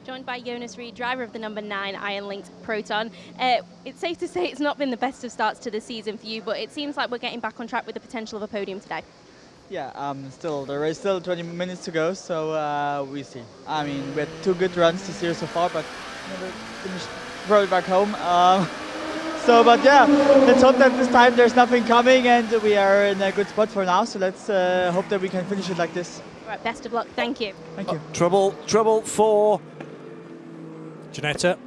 Joined by Jonas Reed, driver of the number 9 Iron Linked Proton. It's safe to say it's not been the best of starts to the season for you, but it seems like we're getting back on track with the potential of a podium today. Yeah, there is still 20 minutes to go, so we see. I mean, we had 2 good runs this year so far, but never finished, brought it back home. But yeah, let's hope that this time there's nothing coming and we are in a good spot for now, so let's hope that we can finish it like this. All right, best of luck. Thank you. Thank you. Trouble for Janetta.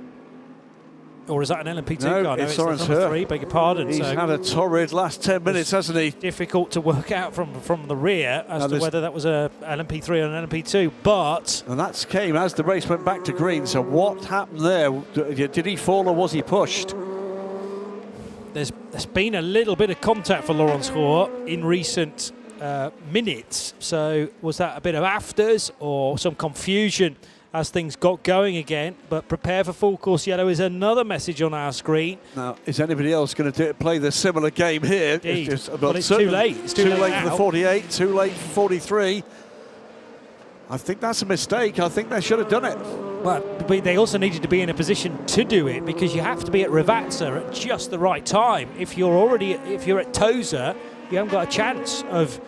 Or is that an LMP2 no, car? No, it's the Lawrence number Herr. 3, beg your pardon. He's so had a torrid last 10 minutes, hasn't he? Difficult to work out from the rear as to whether that was a LMP3 or an LMP2, but... And that came as the race went back to green, so what happened there? Did he fall or was he pushed? There's been a little bit of contact for Lawrence Herr in recent minutes, so was that a bit of afters or some confusion as things got going again? But prepare for full course yellow is another message on our screen. Now, is anybody else going to play the similar game here? Indeed. But it's too late. It's too late for the now. 48, too late for 43. I think that's a mistake. I think they should have done it. Well, but they also needed to be in a position to do it, because you have to be at Rivazza at just the right time. If you're at Tosa, you haven't got a chance of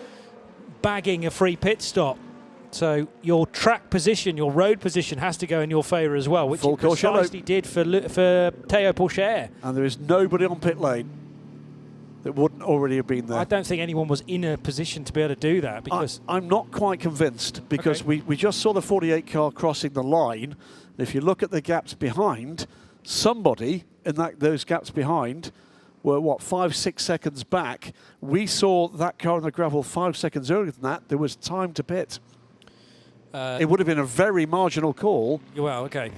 bagging a free pit stop. So your track position, your road position has to go in your favour as well, which it precisely did for Théo Pourchaire. And there is nobody on pit lane that wouldn't already have been there. I don't think anyone was in a position to be able to do that, because... I'm not quite convinced, because we just saw the 48 car crossing the line. And if you look at the gaps behind, somebody in those gaps behind were, 5-6 seconds back. We saw that car on the gravel 5 seconds earlier than that. There was time to pit. It would have been a very marginal call. Well, okay.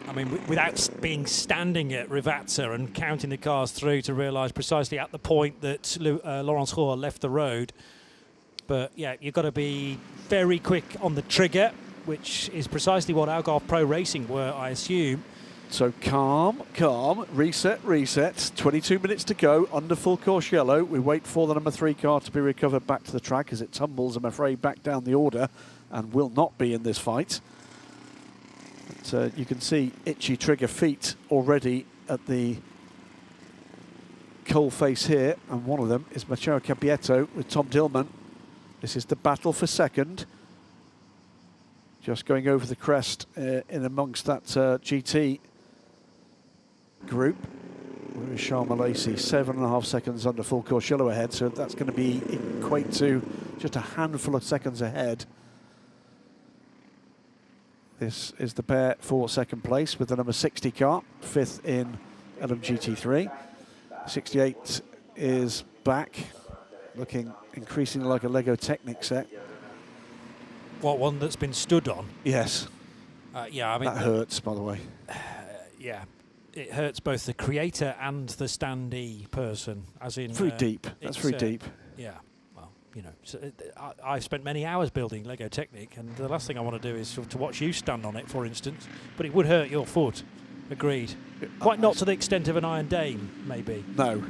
I mean, without being standing at Rivazza and counting the cars through to realise precisely at the point that Lawrence Herr left the road. But yeah, you've got to be very quick on the trigger, which is precisely what Algarve Pro Racing were, I assume. So calm, reset. 22 minutes to go, under full course yellow. We wait for the number 3 car to be recovered back to the track as it tumbles, I'm afraid, back down the order and will not be in this fight. But, you can see itchy trigger feet already at the coal face here, and one of them is Matteo Cappietto with Tom Dillman. This is the battle for second. Just going over the crest in amongst that GT group. Where is Charles Malaysi? 7.5 seconds under full course yellow ahead, so that's going to equate to just a handful of seconds ahead. This is the pair for second place with the number 60 car, 5th in LMGT3. 68 is back, looking increasingly like a Lego Technic set. What, one that's been stood on? Yes. Yeah, I mean... That hurts, by the way. Yeah. It hurts both the creator and the standee person, as in... Very deep. That's very deep. Yeah. Well, you know, so I've spent many hours building Lego Technic, and the last thing I want to do is to watch you stand on it, for instance. But it would hurt your foot. Agreed. Quite not to the extent of an Iron Dame, maybe. No.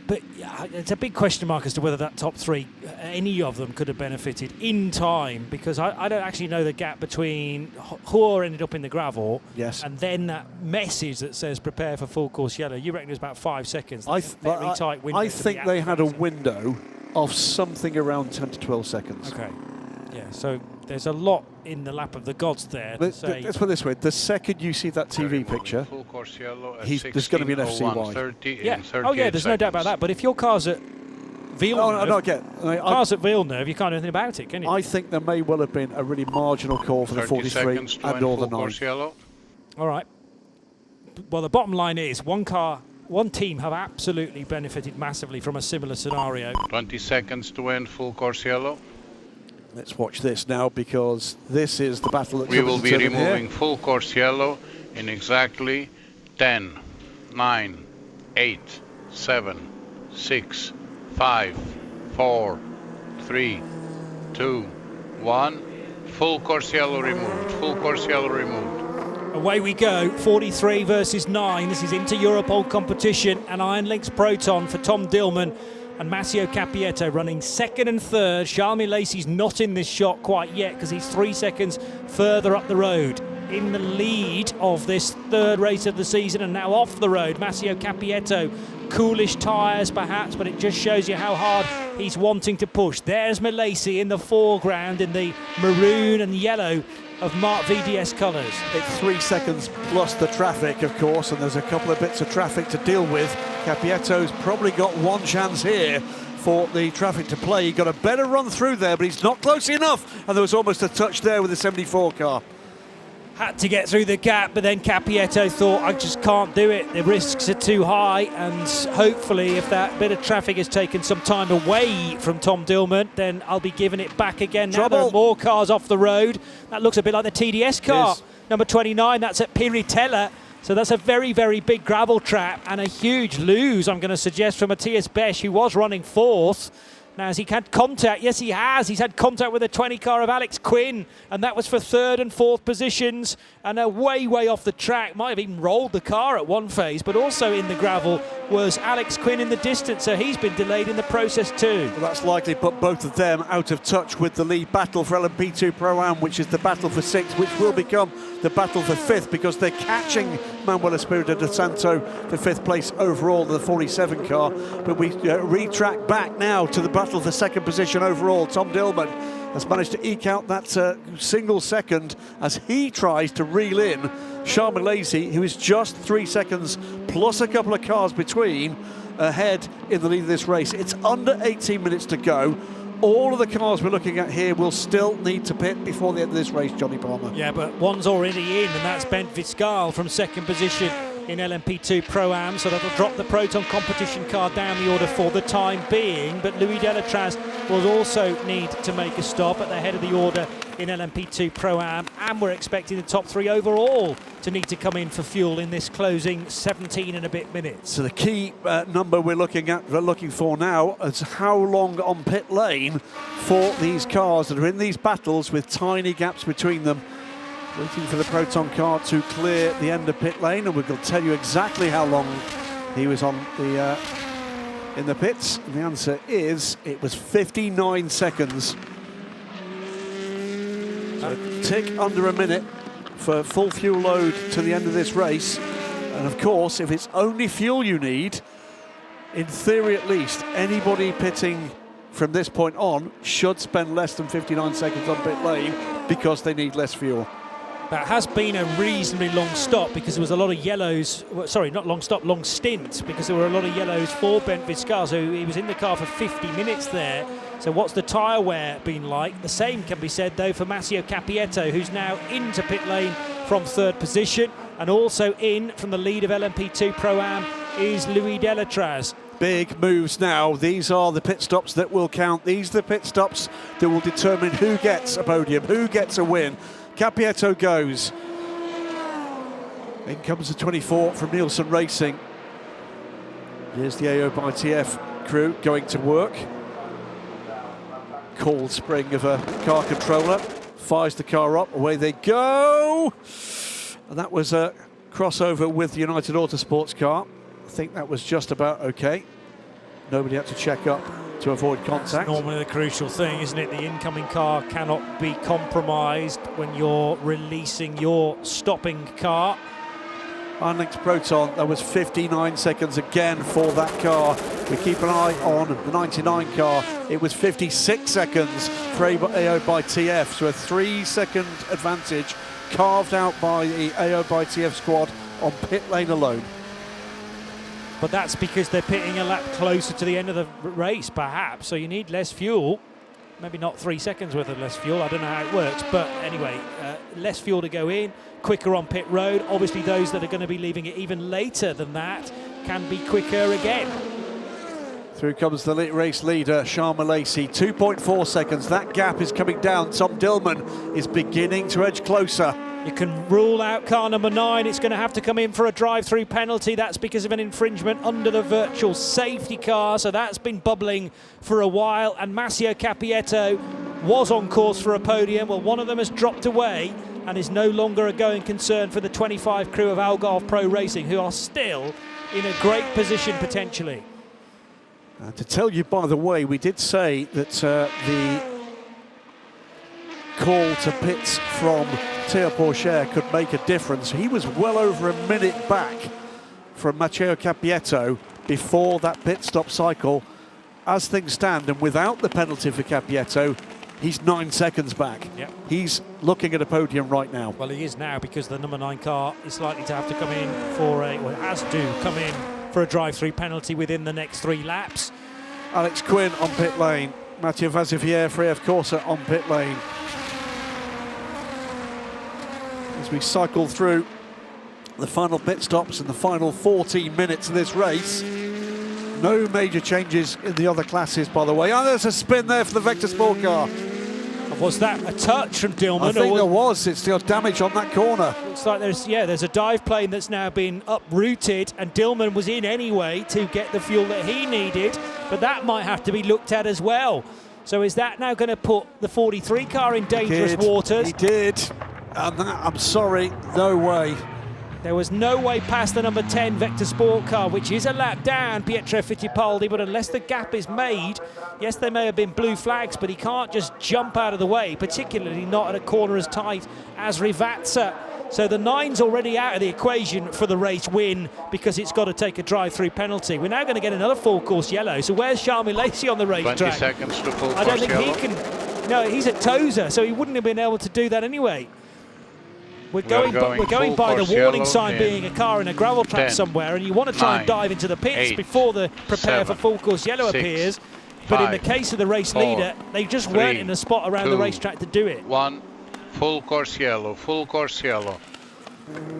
But yeah, it's a big question mark as to whether that top 3, any of them, could have benefited in time, because I don't actually know the gap between Herr ended up in the gravel, yes, and then that message that says prepare for full course yellow. You reckon it was about 5 seconds? Very tight window. I think they had a window of something around 10 to 12 seconds. Okay. Yeah, so there's a lot in the lap of the gods there. Let's put it this way, the second you see that TV picture, there's going to be an FCY. Yeah. Oh yeah, there's no doubt about that. But if your car's at Villeneuve, car's at Villeneuve, you can't do anything about it, can you? I think there may well have been a really marginal call for the 43 and or the 9. All right. Well, the bottom line is one team have absolutely benefited massively from a similar scenario. 20 seconds to end full course yellow. Let's watch this now, because this is the battle that we will be removing here. Full course yellow in exactly 10, 9, 8, 7, 6, 5, 4, 3, 2, 1. Full course yellow removed. Full course yellow removed. Away we go, 43 versus 9. This is inter-Europol competition, and Iron Lynx Proton for Tom Dillman and Matteo Cappietto running second and third. Charles Malaysi's not in this shot quite yet, because he's 3 seconds further up the road. In the lead of this third race of the season, and now off the road, Matteo Cappietto. Coolish tyres perhaps, but it just shows you how hard he's wanting to push. There's Malaysi in the foreground in the maroon and yellow of Mark VDS colours. It's 3 seconds plus the traffic, of course, and there's a couple of bits of traffic to deal with. Cappietto's probably got one chance here for the traffic to play. He got a better run through there, but he's not close enough. And there was almost a touch there with the 74 car. Had to get through the gap, but then Capietto thought, I just can't do it. The risks are too high, and hopefully if that bit of traffic has taken some time away from Tom Dillman, then I'll be giving it back again. Now there are more cars off the road. That looks a bit like the TDS car. Number 29, that's at Piritella. So that's a very, very big gravel trap and a huge lose, I'm going to suggest, for Matthias Besch, who was running fourth. Now, has he had contact? Yes, he has. He's had contact with the 20 car of Alex Quinn, and that was for third and fourth positions, and way, way off the track. Might have even rolled the car at one phase, but also in the gravel was Alex Quinn in the distance, so he's been delayed in the process too. Well, that's likely put both of them out of touch with the lead battle for LMP2 Pro-Am, which is the battle for sixth, which will become the battle for fifth, because they're catching Manuel Espirito de Santo for fifth place overall, the 47 car. But we retrack back now to the battle for second position overall. Tom Dillman has managed to eke out that single second as he tries to reel in Charles Malaysia, who is just 3 seconds plus a couple of cars between ahead in the lead of this race. It's under 18 minutes to go. All of the cars we're looking at here will still need to pit before the end of this race, Johnny Palmer. Yeah, but one's already in, and that's Bent Viscal from second position in LMP2 Pro-Am, so that'll drop the Proton competition car down the order for the time being. But Louis Delatraz will also need to make a stop at the head of the order in LMP2 Pro-Am, and we're expecting the top three overall to need to come in for fuel in this closing 17 and a bit minutes. So the key number we're looking for now is how long on pit lane for these cars that are in these battles with tiny gaps between them, waiting for the Proton car to clear the end of pit lane, and we'll tell you exactly how long he was on the in the pits. And the answer is it was 59 seconds. So a tick under a minute for full fuel load to the end of this race. And of course, if it's only fuel you need, in theory at least, anybody pitting from this point on should spend less than 59 seconds on pit lane because they need less fuel. That has been a reasonably long stop because there was a lot of yellows. Well, sorry, not long stop, long stint, because there were a lot of yellows for Bent Viscal. So he was in the car for 50 minutes there. So what's the tyre wear been like? The same can be said, though, for Massimo Capietto, who's now into pit lane from third position. And also in from the lead of LMP2 Pro-Am is Louis Delatraz. Big moves now. These are the pit stops that will count. These are the pit stops that will determine who gets a podium, who gets a win. Capietto goes. In comes the 24 from Nielsen Racing. Here's the AO by TF crew going to work. Cold spring of a car controller. Fires the car up. Away they go. And that was a crossover with the United Autosports car. I think that was just about okay. Nobody had to check up to avoid contact. That's normally the crucial thing, isn't it? The incoming car cannot be compromised when you're releasing your stopping car. Unlinked Proton, that was 59 seconds again for that car. We keep an eye on the 99 car. It was 56 seconds for AO by TF, so a 3-second advantage carved out by the AO by TF squad on pit lane alone. But that's because they're pitting a lap closer to the end of the race, perhaps. So you need less fuel. Maybe not 3 seconds worth of less fuel. I don't know how it works. But anyway, less fuel to go in, quicker on pit road. Obviously, those that are going to be leaving it even later than that can be quicker again. Through comes the race leader, Charles Malaysia. 2.4 seconds. That gap is coming down. Tom Dillman is beginning to edge closer. You can rule out car number 9. It's going to have to come in for a drive-through penalty. That's because of an infringement under the virtual safety car. So that's been bubbling for a while. And Massimo Capietto was on course for a podium. Well, one of them has dropped away and is no longer a going concern for the 25 crew of Algarve Pro Racing, who are still in a great position potentially. To tell you, by the way, we did say that the call to pits from Théo Pourchaire could make a difference. He was well over a minute back from Matteo Capietto before that pit stop cycle. As things stand, and without the penalty for Capietto, he's 9 seconds back. Yep. He's looking at a podium right now. Well, he is now, because the number 9 car is likely to have to come in for a, well, it has to come in for a drive-through penalty within the next 3 laps. Alex Quinn on pit lane. Mathieu Vazivière, Freya Corsa on pit lane. As we cycle through the final pit stops in the final 14 minutes of this race. No major changes in the other classes, by the way. Oh, there's a spin there for the Vector Sport car. Was that a touch from Dillman? I think there was. It's got damage on that corner. Looks like there's a dive plane that's now been uprooted, and Dillman was in anyway to get the fuel that he needed, but that might have to be looked at as well. So is that now going to put the 43 car in dangerous waters? He did. And that, I'm sorry, no way. There was no way past the number 10 Vector Sport car, which is a lap down, Pietro Fittipaldi, but unless the gap is made, yes, there may have been blue flags, but he can't just jump out of the way, particularly not at a corner as tight as Rivazza. So the 9's already out of the equation for the race win because it's got to take a drive-through penalty. We're now going to get another full-course yellow. So where's Charmy Lacey on the racetrack? 20 seconds to full-course I don't think yellow. he can. No, he's at Tozer, so he wouldn't have been able to do that anyway. We're going by the warning sign being a car in a gravel trap 10, somewhere, and you want to try 9, and dive into the pits 8, before the prepare 7, for full course yellow 6, appears. But in the 5, case of the race 4, leader, they just 3, weren't in a spot around the 2, racetrack to do it. 1, full course yellow, full course yellow.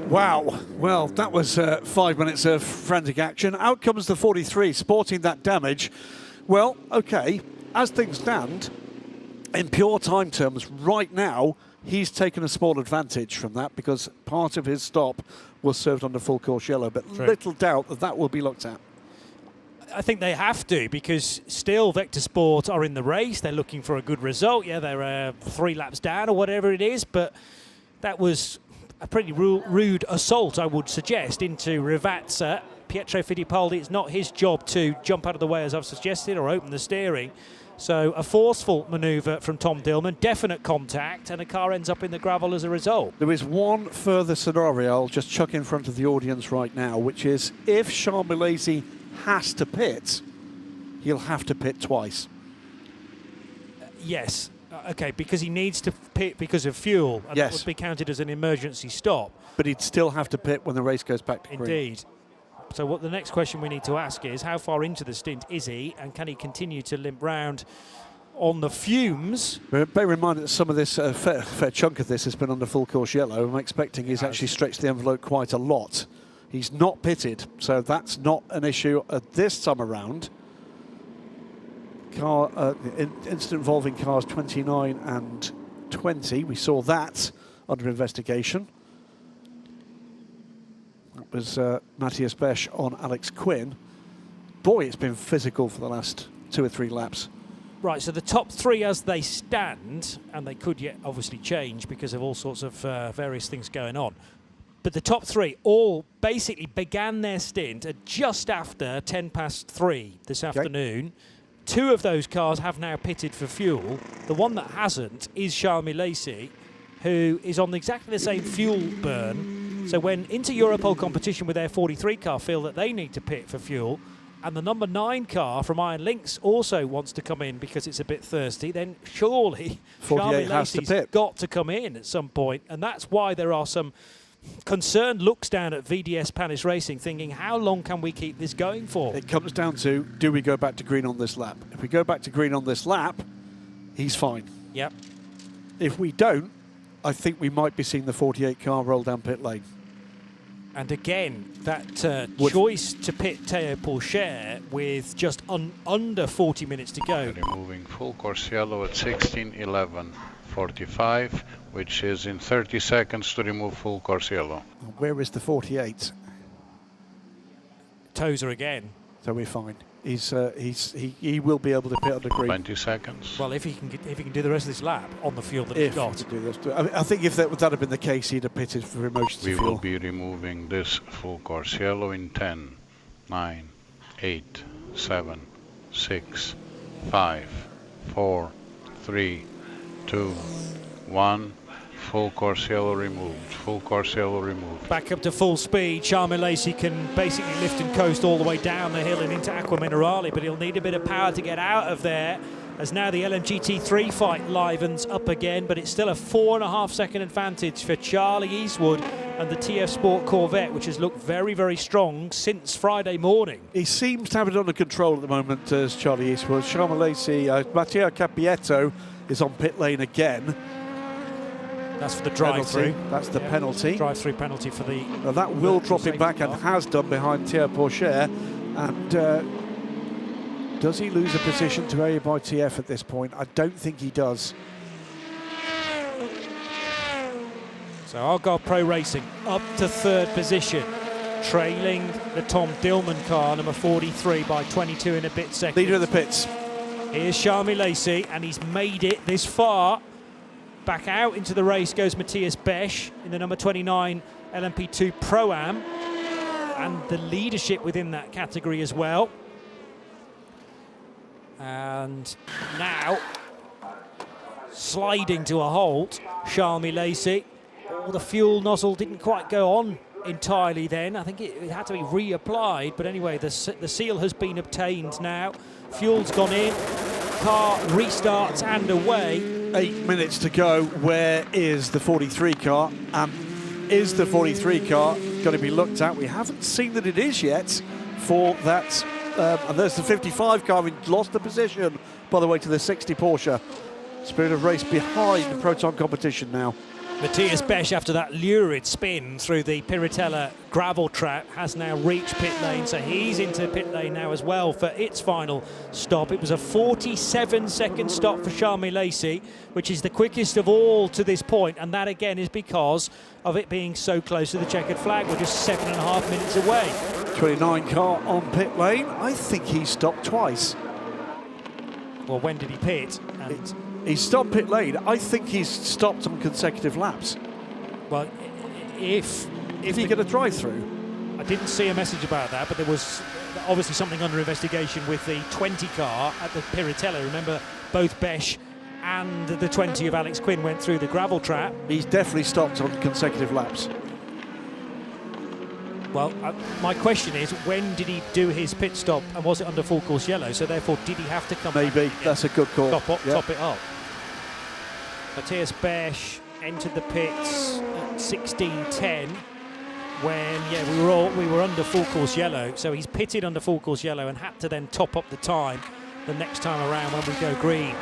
Wow, well, that was 5 minutes of frantic action. Out comes the 43, sporting that damage. Well, okay, as things stand, in pure time terms, right now, he's taken a small advantage from that because part of his stop was served under full course yellow, but little doubt that that will be looked at. I think they have to, because still Vector Sport are in the race. They're looking for a good result. Yeah, they're 3 laps down or whatever it is, but that was a pretty rude assault, I would suggest, into Rivazza. Pietro Fittipaldi, it's not his job to jump out of the way, as I've suggested, or open the steering. So a forceful manoeuvre from Tom Dillman, definite contact, and a car ends up in the gravel as a result. There is one further scenario I'll just chuck in front of the audience right now, which is if Charles Milesi has to pit, he'll have to pit twice. Yes, okay, because he needs to pit because of fuel, and that would be counted as an emergency stop. But he'd still have to pit when the race goes back to green. Indeed. So what the next question we need to ask is, how far into the stint is he, and can he continue to limp round on the fumes? Bear in mind that some of this, fair chunk of this has been under full course yellow. I'm expecting he's actually stretched the envelope quite a lot. He's not pitted, so that's not an issue at this time around. Incident involving cars 29 and 20. We saw that under investigation. That was Matthias Besch on Alex Quinn. Boy, it's been physical for the last 2 or 3 laps. Right, so the top 3 as they stand, and they could yet obviously change because of all sorts of various things going on, but the top 3 all basically began their stint at just after 3:10 this afternoon. 2 of those cars have now pitted for fuel. The one that hasn't is Charles Milesi, who is on exactly the same fuel burn. So when Inter-Europol competition with their 43 car feel that they need to pit for fuel, and the number 9 car from Iron Lynx also wants to come in because it's a bit thirsty, then surely Charles Milesi's got to come in at some point. And that's why there are some concerned looks down at VDS Panis Racing, thinking, how long can we keep this going for? It comes down to, do we go back to green on this lap? If we go back to green on this lap, he's fine. Yep. If we don't, I think we might be seeing the 48 car roll down pit lane. And again, that choice to pit Théo Pourchaire with just under 40 minutes to go. Removing full course yellow at 16:11:45, which is in 30 seconds to remove full course yellow. Where is the 48? Tozer again. So we're fine. He will be able to pit under green. 20 seconds. Well, if he can do the rest of this lap on the fuel that he's got. I think if that had been the case, he'd have pitted for emergency We fuel. will be removing this full course yellow in 10, 9, 8, 7, 6, 5, 4, 3, 2, 1. Full course yellow removed. Full course yellow removed. Back up to full speed. Charles Milesi can basically lift and coast all the way down the hill and into Aqua Minerale, but he'll need a bit of power to get out of there, as now the LMGT3 fight livens up again, but it's still a 4.5 second advantage for Charlie Eastwood and the TF Sport Corvette, which has looked very, very strong since Friday morning. He seems to have it under control at the moment, as Charlie Eastwood. Charles Lacey, Matteo Capietto is on pit lane again. That's for the drive-through. That's the penalty. Drive-through penalty for the... Now that will drop him back and has done behind Thierry Pourchaire. And does he lose a position to A by TF at this point? I don't think he does. So Argyle Pro Racing up to third position, trailing the Tom Dillman car, number 43, by 22 and a bit seconds. Leader of the pits. Here's Charmy Lacey, and he's made it this far. Back out into the race goes Matthias Besch in the number 29 LMP2 Pro-Am, and the leadership within that category as well. And now, sliding to a halt, Charmy Lacey. Oh, the fuel nozzle didn't quite go on entirely then. I think it had to be reapplied, but anyway, the seal has been obtained now. Fuel's gone in, car restarts and away. 8 minutes to go. Where is the 43 car? Is the 43 car going to be looked at? We haven't seen that it is yet for that. And there's the 55 car, we lost the position, by the way, to the 60 Porsche. Spirit of Race behind the Proton competition now. Matthias Besch, after that lurid spin through the Piratella gravel trap, has now reached pit lane, so he's into pit lane now as well for its final stop. It was a 47-second stop for Charmy Lacey, which is the quickest of all to this point, and that again is because of it being so close to the checkered flag. We're just 7.5 minutes away. 29 car on pit lane. I think he stopped twice. Well, when did he pit? He stopped pit lane. I think he's stopped on consecutive laps. Well, if he get a drive-through. I didn't see a message about that, but there was obviously something under investigation with the 20 car at the Piratella. Remember, both Besch and the 20 of Alex Quinn went through the gravel trap. He's definitely stopped on consecutive laps. Well, my question is, when did he do his pit stop, and was it under full course yellow? So therefore, did he have to come Maybe. That's a good call. Top it up. Matthias Besch entered the pits at 16:10 when we were under full course yellow. So he's pitted under full course yellow and had to then top up the time the next time around when we go green.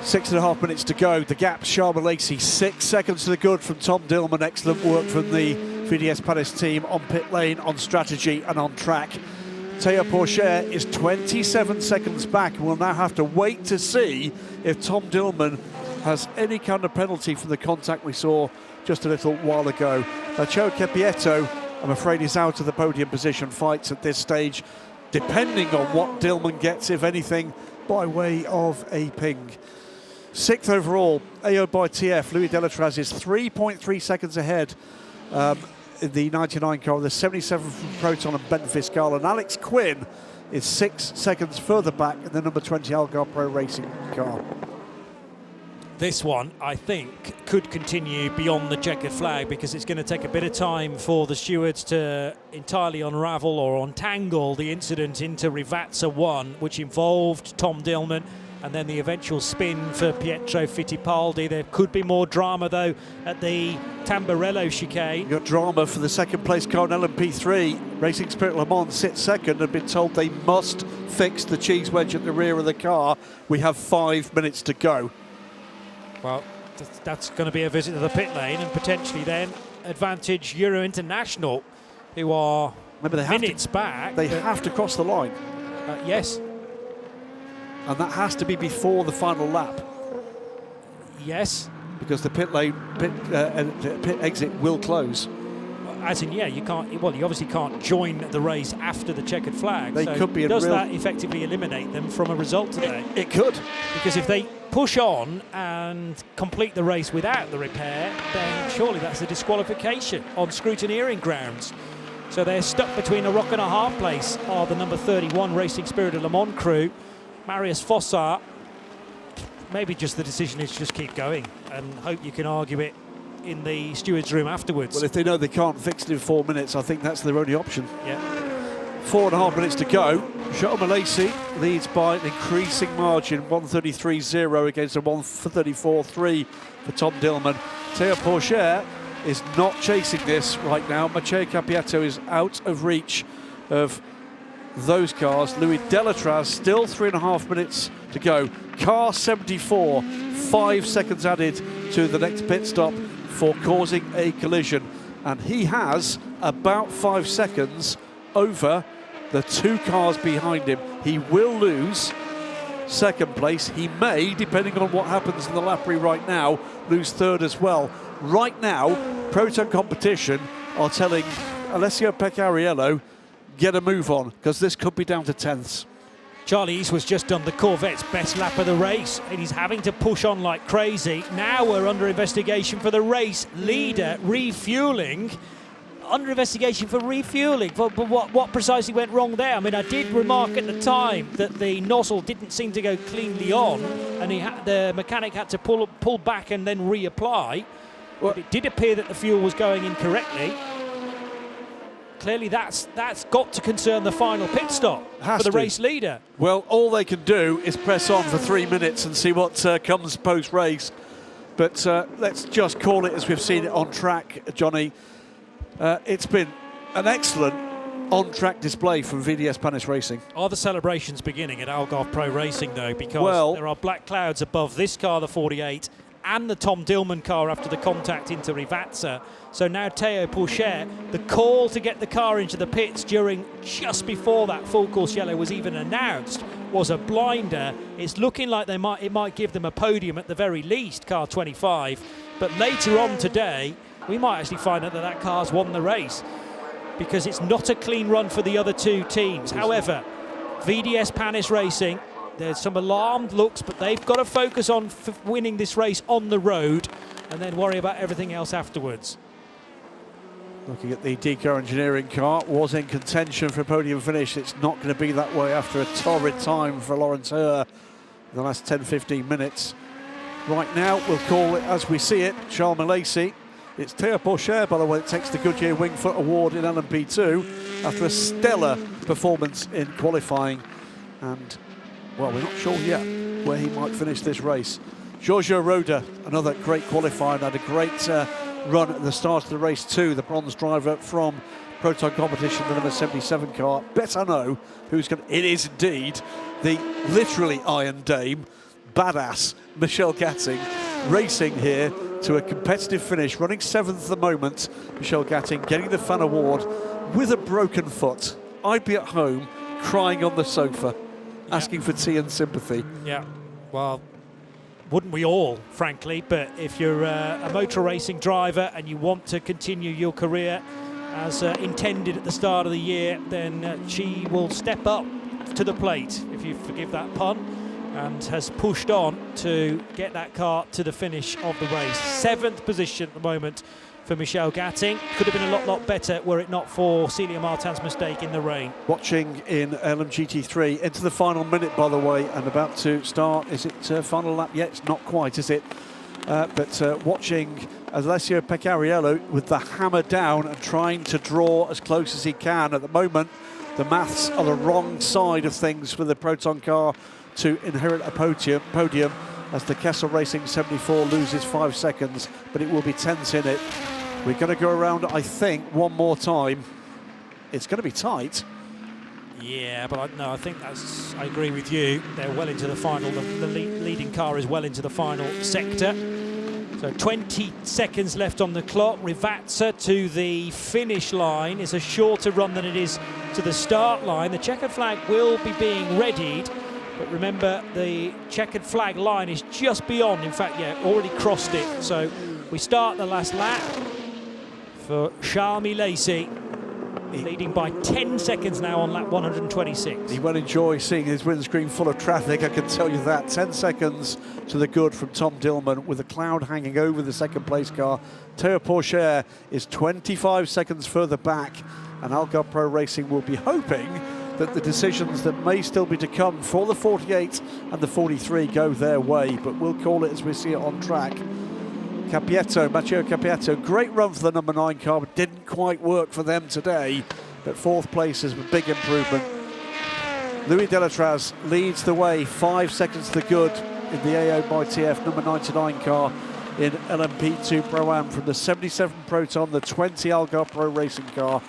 6.5 minutes to go. The gap, Charmy Lacey, 6 seconds to the good from Tom Dillman. Excellent work from the VDS Paris team on pit lane, on strategy and on track. Thierry Pourchaire is 27 seconds back, and we'll now have to wait to see if Tom Dillman has any kind of penalty for the contact we saw just a little while ago. Matteo Capietto, I'm afraid, is out of the podium position fights at this stage, depending on what Dillman gets, if anything, by way of a ping. 6th overall, AO by TF. Louis Delatraz is 3.3 seconds ahead in the 99 car, the 77 from Proton and Ben Fiscal, and Alex Quinn is 6 seconds further back in the number 20 Argyle Pro Racing car. This one, I think, could continue beyond the checkered flag, because it's going to take a bit of time for the stewards to entirely unravel or untangle the incident into Rivazza 1, which involved Tom Dillman, and then the eventual spin for Pietro Fittipaldi. There could be more drama, though, at the Tamburello chicane. You've got drama for the second place car in LMP3. Racing Spirit Le Mans sits second and been told they must fix the cheese wedge at the rear of the car. We have 5 minutes to go. Well, that's going to be a visit to the pit lane, and potentially then advantage Euro International, who are minutes back. They have to cross the line. Yes. And that has to be before the final lap. Yes. Because the pit exit will close. As in, you can't. Well, you obviously can't join the race after the checkered flag. They could be. Does that effectively eliminate them from a result today? It could. Because if they push on and complete the race without the repair, then surely that's a disqualification on scrutineering grounds. So they're stuck between a rock and a hard place. Are the number 31 Racing Spirit of Le Mans crew, Marius Fossart. Maybe just the decision is just keep going and hope you can argue it in the stewards' room afterwards. Well, if they know they can't fix it in 4 minutes, I think that's their only option. Yeah. 4.5 minutes to go. Charmy Lacey leads by an increasing margin, 133.0 against a 134.3 for Tom Dillman. Thierry Pourchaire is not chasing this right now. Matteo Cappietto is out of reach of those cars. Louis Delatraz still 3.5 minutes to go. Car 74, 5 seconds added to the next pit stop for causing a collision. And he has about 5 seconds over the 2 cars behind him. He will lose second place. He may, depending on what happens in the Lapri right now, lose third as well. Right now, Proton Competition are telling Alessio Peccariello, get a move on, because this could be down to tenths. Charlie East was just done the Corvette's best lap of the race, and he's having to push on like crazy. Now we're under investigation for the race leader refueling. Under investigation for refueling. But what precisely went wrong there? I mean, I did remark at the time that the nozzle didn't seem to go cleanly on, and the mechanic had to pull back and then reapply. But it did appear that the fuel was going in correctly. Clearly, that's got to concern the final pit stop for the race leader. Well, all they can do is press on for 3 minutes and see what comes post-race. But let's just call it as we've seen it on track, Johnny. It's been an excellent on-track display from VDS Panis Racing. Are the celebrations beginning at Algarve Pro Racing, though? Because there are black clouds above this car, the 48, and the Tom Dillman car after the contact into Rivazza. So now Teo Pourchaire, the call to get the car into the pits just before that full course yellow was even announced was a blinder. It's looking like it might give them a podium at the very least, car 25. But later on today, we might actually find out that car's won the race, because it's not a clean run for the other 2 teams. However, VDS Panis Racing, there's some alarmed looks, but they've got to focus on winning this race on the road and then worry about everything else afterwards. Looking at the Deco Engineering car, was in contention for a podium finish. It's not going to be that way after a torrid time for Lawrence Herr in the last 10-15 minutes. Right now, we'll call it as we see it, Charles Milesi. It's Teo Pourchaire, by the way, that takes the Goodyear Wingfoot Award in LMP2 after a stellar performance in qualifying. And, well, we're not sure yet where he might finish this race. Giorgio Roda, another great qualifier, and had a great run at the start of the race too, the bronze driver from Proton Competition, the number 77 car. Bet I know who's going to... It is indeed the literally Iron Dame, badass Michelle Gatting, racing here to a competitive finish, running 7th at the moment. Michelle Gatting getting the fan award with a broken foot. I'd be at home crying on the sofa, asking for tea and sympathy. Yeah, well, wouldn't we all, frankly? But if you're a motor racing driver and you want to continue your career as intended at the start of the year, then she will step up to the plate, if you forgive that pun, and has pushed on to get that car to the finish of the race. 7th position at the moment for Michelle Gatting. Could have been a lot better were it not for Celia Martin's mistake in the rain. Watching in LMGT3 into the final minute, by the way, and about to start. Is it final lap yet? It's not quite, is it? But watching Alessio Peccariello with the hammer down and trying to draw as close as he can. At the moment, the maths are the wrong side of things for the Proton car to inherit a podium as the Kessel Racing 74 loses 5 seconds, but it will be tense in it. We're going to go around, I think, one more time. It's going to be tight. Yeah, but I think I agree with you. They're well into the final. The leading car is well into the final sector. So 20 seconds left on the clock. Rivazza to the finish line is a shorter run than it is to the start line. The checkered flag will be being readied. But remember, the checkered flag line is just beyond. In fact, yeah, already crossed it. So we start the last lap for Charles Milesi, leading by 10 seconds now on lap 126. He will enjoy seeing his windscreen full of traffic, I can tell you that. 10 seconds to the good from Tom Dillman with a cloud hanging over the second place car. Teo Pourchaire is 25 seconds further back, and Algarve Pro Racing will be hoping that the decisions that may still be to come for the 48 and the 43 go their way, but we'll call it as we see it on track. Cappietto, Matteo Cappietto, great run for the number 9 car, but didn't quite work for them today. But 4th place is a big improvement. Louis Delatraz leads the way, 5 seconds to the good in the AO by TF number 99 car. in LMP2 Pro-Am from the 77 Proton, the 20 Algarve Pro racing car.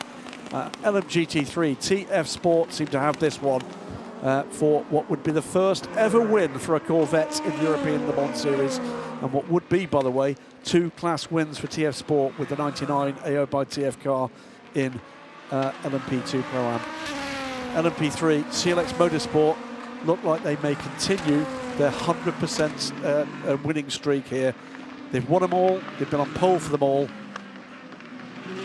LMGT3, TF Sport seem to have this one for what would be the first ever win for a Corvette in the European Le Mans Series, and what would be, by the way, 2 class wins for TF Sport with the 99 AO by TF car in LMP2 Pro-Am. LMP3, CLX Motorsport look like they may continue their 100% winning streak here. They've won them all, they've been on pole for them all.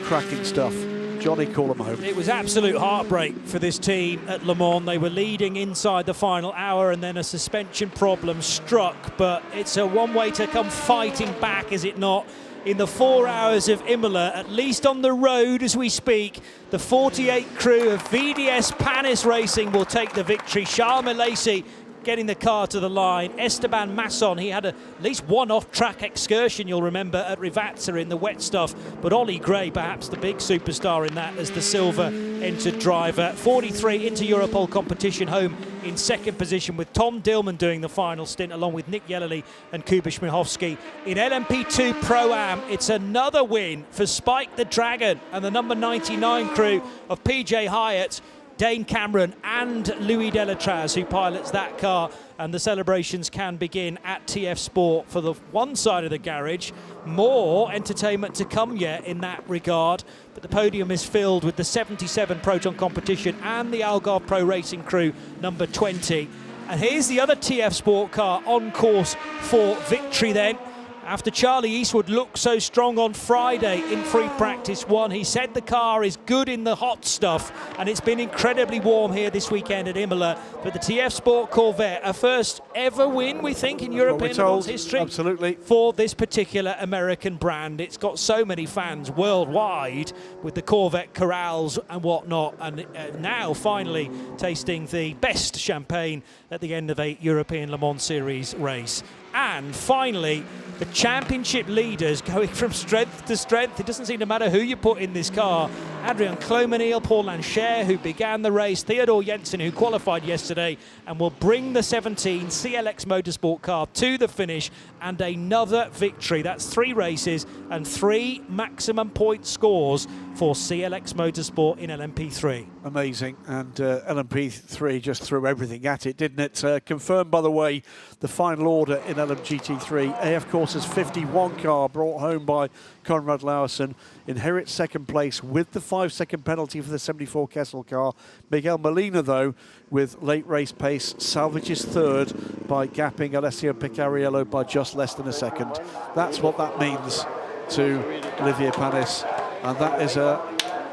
Cracking stuff. Johnny, call them home. It was absolute heartbreak for this team at Le Mans. They were leading inside the final hour and then a suspension problem struck, but it's a one way to come fighting back, is it not? In the 4 hours of Imola, at least on the road as we speak, the 48 crew of VDS Panis Racing will take the victory. Charles Malaysi getting the car to the line. Esteban Masson, he had at least one off-track excursion, you'll remember, at Rivazza in the wet stuff. But Ollie Gray, perhaps the big superstar in that, as the silver entered driver. 43 into Europol competition, home in second position, with Tom Dillman doing the final stint, along with Nick Yellerly and Kuba Śmiechowski. In LMP2 Pro-Am, it's another win for Spike the Dragon and the number 99 crew of PJ Hyatt, Dane Cameron and Louis Delatraz, who pilots that car, and the celebrations can begin at TF Sport for the one side of the garage. More entertainment to come yet in that regard, but the podium is filled with the 77 Proton competition and the Algarve Pro Racing crew number 20. And here's the other TF Sport car on course for victory then. After Charlie Eastwood looked so strong on Friday in free practice 1, he said the car is good in the hot stuff, and it's been incredibly warm here this weekend at Imola. But the TF Sport Corvette, a first ever win, we think, in European Le Mans history. Absolutely. For this particular American brand. It's got so many fans worldwide with the Corvette corrals and whatnot, and now finally tasting the best champagne at the end of a European Le Mans Series race. And finally, the championship leaders going from strength to strength. It doesn't seem to matter who you put in this car. Adrian Clomenil, Paul Lancher, who began the race, Theodore Jensen, who qualified yesterday, and will bring the 17 CLX Motorsport car to the finish, and another victory. That's 3 races and 3 maximum point scores for CLX Motorsport in LMP3. Amazing, and LMP3 just threw everything at it, didn't it? Confirmed, by the way, the final order in LMGT3. AF Course's 51 car, brought home by Conrad Lauersen, inherits second place with the 5-second penalty for the 74 Kessel car. Miguel Molina, though, with late race pace, salvages third by gapping Alessio Picariello by just less than a second. That's what that means to Olivier Panis, and that is a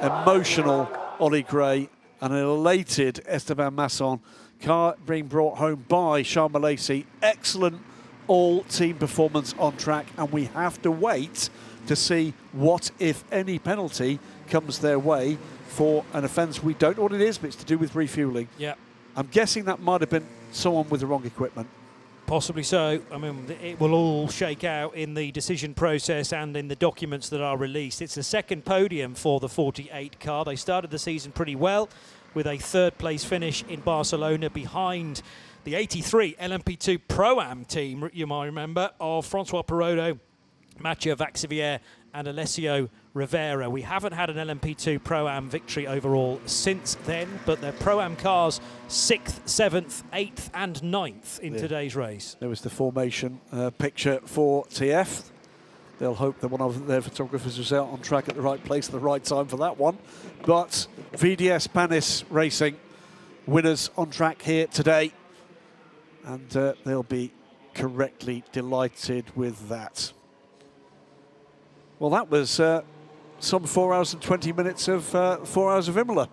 emotional Ollie Gray and an elated Esteban Masson. Car being brought home by Charles Malaysi. Excellent all-team performance on track, and we have to wait to see what, if any, penalty comes their way for an offence. We don't know what it is, but it's to do with refuelling. Yeah. I'm guessing that might have been someone with the wrong equipment. Possibly so. I mean, it will all shake out in the decision process and in the documents that are released. It's the second podium for the 48 car. They started the season pretty well with a third-place finish in Barcelona behind the 83 LMP2 Pro-Am team, you might remember, of Francois Perotto, Mathieu Vaxivière and Alessio Rivera. We haven't had an LMP2 Pro-Am victory overall since then, but their Pro-Am cars 6th, 7th, 8th and 9th in today's race. There was the formation picture for TF. They'll hope that one of their photographers was out on track at the right place at the right time for that one. But VDS Panis Racing, winners on track here today. And they'll be correctly delighted with that. Well, that was some 4 hours and 20 minutes of 4 hours of Imola.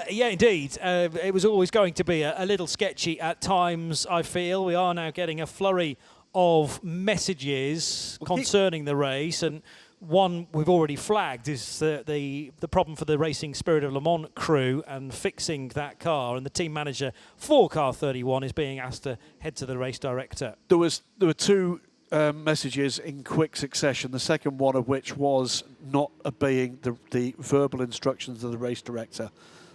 Yeah, indeed. It was always going to be a little sketchy at times, I feel. We are now getting a flurry of messages concerning the race, and one we've already flagged is the problem for the Racing Spirit of Le Mans crew and fixing that car, and the team manager for car 31 is being asked to head to the race director. There were 2 messages in quick succession, the second one of which was not obeying the verbal instructions of the race director.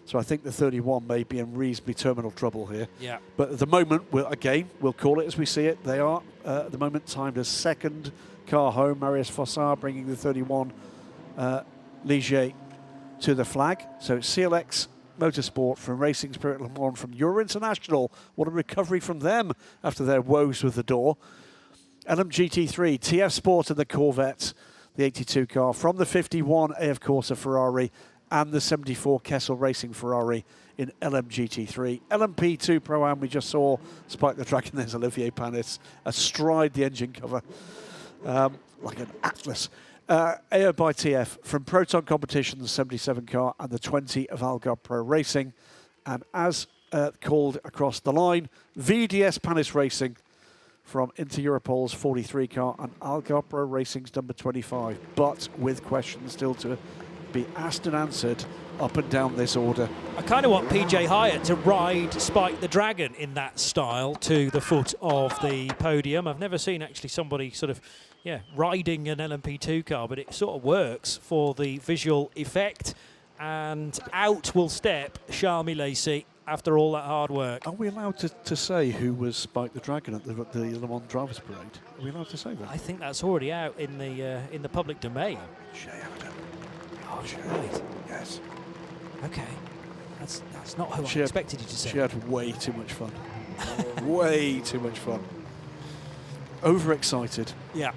So I think the 31 may be in reasonably terminal trouble here. Yeah. But at the moment, we'll call it as we see it. They are, at the moment, timed as second car home. Marius Fossard bringing the 31 Ligier to the flag. So CLX Motorsport from Racing Spirit Le Mans from Euro International. What a recovery from them after their woes with the door. LMGT3, TF Sport and the Corvette, the 82 car from the 51 AF Corsa Ferrari and the 74 Kessel Racing Ferrari in LMGT3. LMP2 Pro-Am, we just saw Spike the Dragon. There's Olivier Panis astride the engine cover like an atlas. AO by TF from Proton Competition, the 77 car and the 20 of Algarve Pro Racing. And as called across the line, VDS Panis Racing from Inter Europol's 43 car and Algarve Pro Racing's number 25. But with questions still to be asked and answered up and down this order. I kind of want PJ Hyatt to ride Spike the Dragon in that style to the foot of the podium. I've never seen actually somebody sort of, riding an LMP2 car, but it sort of works for the visual effect. And out will step Charles Lacey after all that hard work. Are we allowed to say who was Spike the Dragon at the Le Mans Drivers Parade? Are we allowed to say that? I think that's already out in the public domain. Oh, right. Yes. Okay. That's not who I expected you to say. She had way too much fun. Way too much fun. Overexcited. Yeah.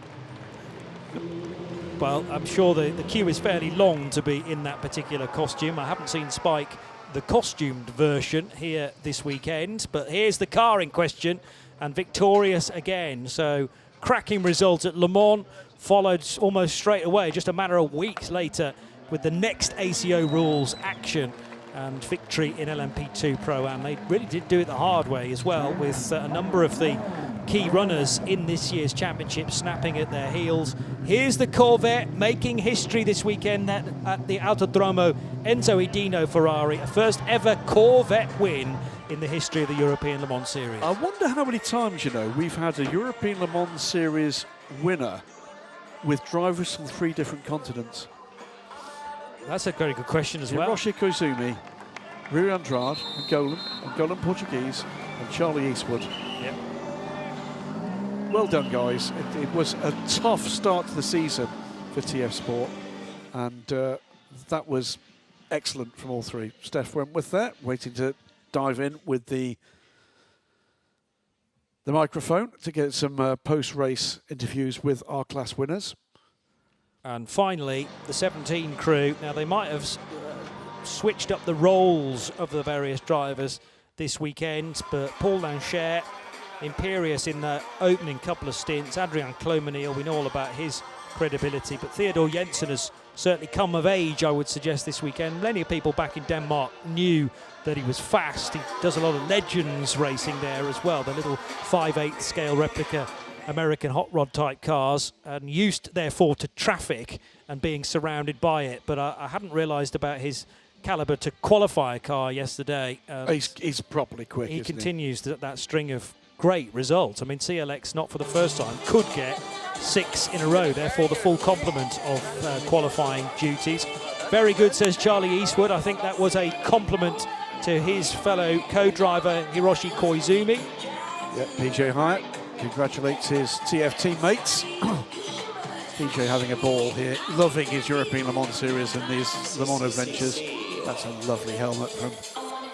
Well, I'm sure the queue is fairly long to be in that particular costume. I haven't seen Spike, the costumed version, here this weekend, but here's the car in question and victorious again. So cracking result at Le Mans, followed almost straight away, just a matter of weeks later, with the next ACO rules action and victory in LMP2 Pro-Am. They really did do it the hard way as well, with a number of the key runners in this year's championship snapping at their heels. Here's the Corvette making history this weekend at the Autodromo Enzo Edino Ferrari, a first ever Corvette win in the history of the European Le Mans Series. I wonder how many times, we've had a European Le Mans Series winner with drivers from 3 different continents. That's a very good question as well. Hiroshi Koizumi, Rui Andrade, Angolan Portuguese, and Charlie Eastwood. Yep. Well done, guys. It was a tough start to the season for TF Sport, and that was excellent from all 3. Steph Wentworth there, waiting to dive in with the microphone to get some post-race interviews with our class winners. And finally, the 17 crew. Now, they might have switched up the roles of the various drivers this weekend, but Paul Lanchert, imperious in the opening couple of stints. Adrian Clomenil, we know all about his credibility, but Theodor Jensen has certainly come of age, I would suggest, this weekend. Many people back in Denmark knew that he was fast. He does a lot of Legends racing there as well, the little 5/8 scale replica American hot rod type cars, and used therefore to traffic and being surrounded by it. But I hadn't realised about his calibre to qualify a car yesterday. He's properly quick. He continues that string of great results. I mean, CLX, not for the first time, could get 6 in a row, therefore the full complement of qualifying duties. Very good, says Charlie Eastwood. I think that was a compliment to his fellow co-driver Hiroshi Koizumi. Yeah, PJ Hyatt congratulates his TF teammates. PJ having a ball here, loving his European Le Mans Series and these Le Mans adventures. That's a lovely helmet from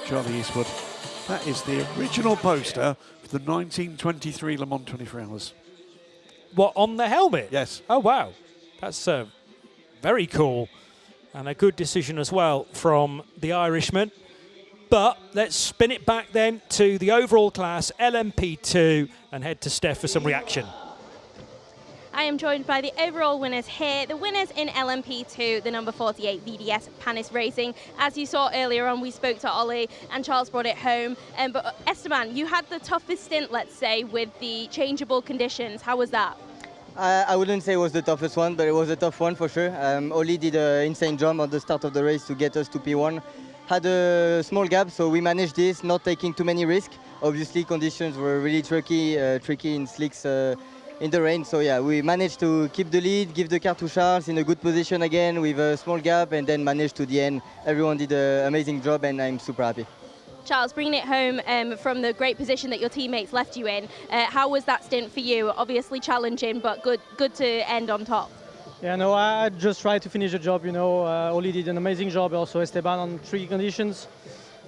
Charlie Eastwood. That is the original poster for the 1923 Le Mans 24 Hours. What, on the helmet? Yes. Oh, wow. That's very cool. And a good decision as well from the Irishman. But let's spin it back then to the overall class, LMP2, and head to Steph for some reaction. I am joined by the overall winners here. The winners in LMP2, the number 48 VDS Panis Racing. As you saw earlier on, we spoke to Ollie and Charles brought it home. But Esteban, you had the toughest stint, let's say, with the changeable conditions. How was that? I wouldn't say it was the toughest one, but it was a tough one for sure. Ollie did an insane job at the start of the race to get us to P1. Had a small gap, so we managed this, not taking too many risks. Obviously, conditions were really tricky in slicks in the rain. So yeah, we managed to keep the lead, give the car to Charles in a good position again with a small gap, and then managed to the end. Everyone did an amazing job, and I'm super happy. Charles, bringing it home from the great position that your teammates left you in, how was that stint for you? Obviously challenging, but good to end on top. Yeah, no, I just tried to finish the job, you know. Oli did an amazing job, also Esteban on tricky conditions.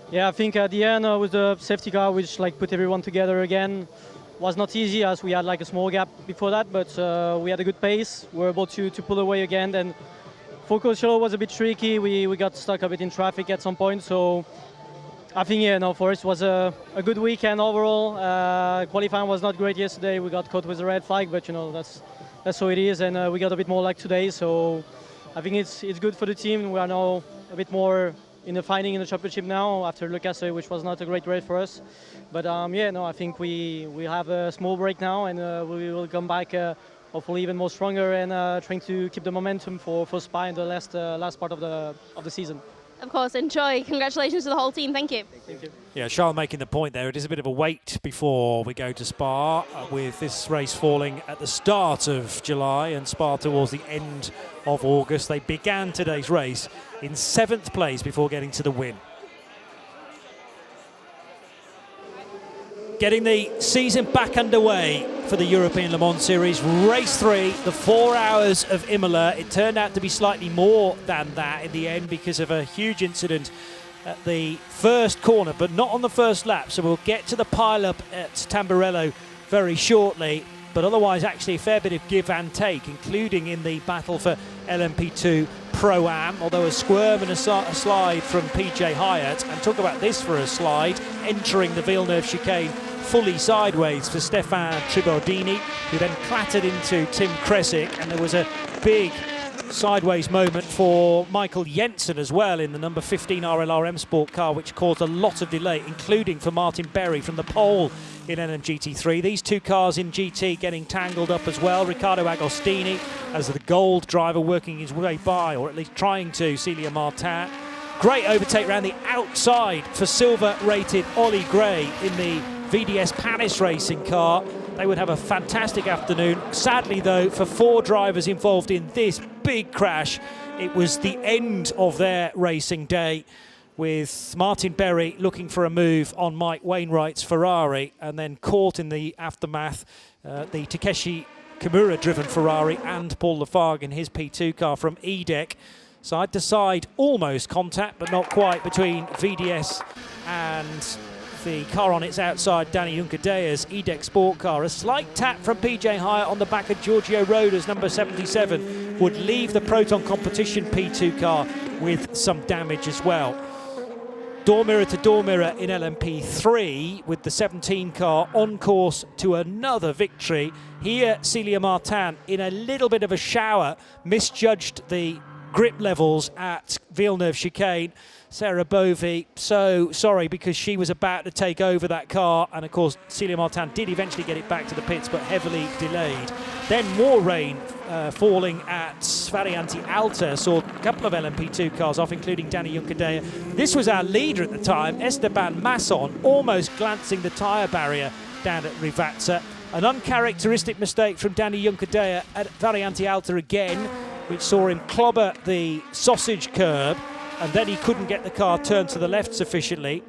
Yeah, I think at the end with the safety car, which like put everyone together again, was not easy as we had like a small gap before that, but we had a good pace. We were able to pull away again. Then for Coachella was a bit tricky. We got stuck a bit in traffic at some point, so I think, yeah, no, for us it was a good weekend overall. Qualifying was not great yesterday. We got caught with a red flag, but you know, that's how it is, and we got a bit more luck today, so I think it's good for the team. We are now a bit more in the fighting in the championship now after Le Casse, which was not a great race for us. But yeah, no, I think we have a small break now, and we will come back hopefully even more stronger and trying to keep the momentum for Spa in the last part of the season. Of course, enjoy. Congratulations to the whole team. Thank you. Thank you. Yeah, Charles making the point there. It is a bit of a wait before we go to Spa, with this race falling at the start of July and Spa towards the end of August. They began today's race in 7th place before getting to the win. Getting the season back underway for the European Le Mans Series. Race 3, the 4 hours of Imola. It turned out to be slightly more than that in the end because of a huge incident at the first corner, but not on the first lap. So we'll get to the pile-up at Tamburello very shortly. But otherwise, actually a fair bit of give and take, including in the battle for LMP2 Pro-Am, although a squirm and a slide from PJ Hyatt. And talk about this for a slide, entering the Villeneuve chicane fully sideways for Stefan Tribordini, who then clattered into Tim Kresick, and there was a big sideways moment for Michael Jensen as well in the number 15 RLR M Sport car, which caused a lot of delay, including for Martin Berry from the pole in LMGT3. These two cars in GT getting tangled up as well. Riccardo Agostini as the gold driver working his way by, or at least trying to, Celia Martin. Great overtake around the outside for silver-rated Ollie Gray in the VDS Panis racing car. They would have a fantastic afternoon. Sadly, though, for 4 drivers involved in this big crash, it was the end of their racing day, with Martin Berry looking for a move on Mike Wainwright's Ferrari, and then caught in the aftermath the Takeshi Kimura-driven Ferrari and Paul Lafargue in his P2 car from EDEC. Side to side, almost contact, but not quite, between VDS and the car on its outside, Danny Juncadea's EDEC Sport car. A slight tap from PJ Hyatt on the back of Giorgio Roda's number 77 would leave the Proton Competition P2 car with some damage as well. Door mirror to door mirror in LMP3 with the 17 car on course to another victory. Here, Celia Martin, in a little bit of a shower, misjudged the grip levels at Villeneuve chicane. Sarah Bovey, so sorry, because she was about to take over that car, and of course Celia Martin did eventually get it back to the pits, but heavily delayed. Then more rain falling at Varianti Alta, saw a couple of LMP2 cars off, including Danny Juncadea. This was our leader at the time, Esteban Masson, almost glancing the tyre barrier down at Rivazza. An uncharacteristic mistake from Danny Juncadea at Varianti Alta again, which saw him clobber the sausage curb, and then he couldn't get the car turned to the left sufficiently.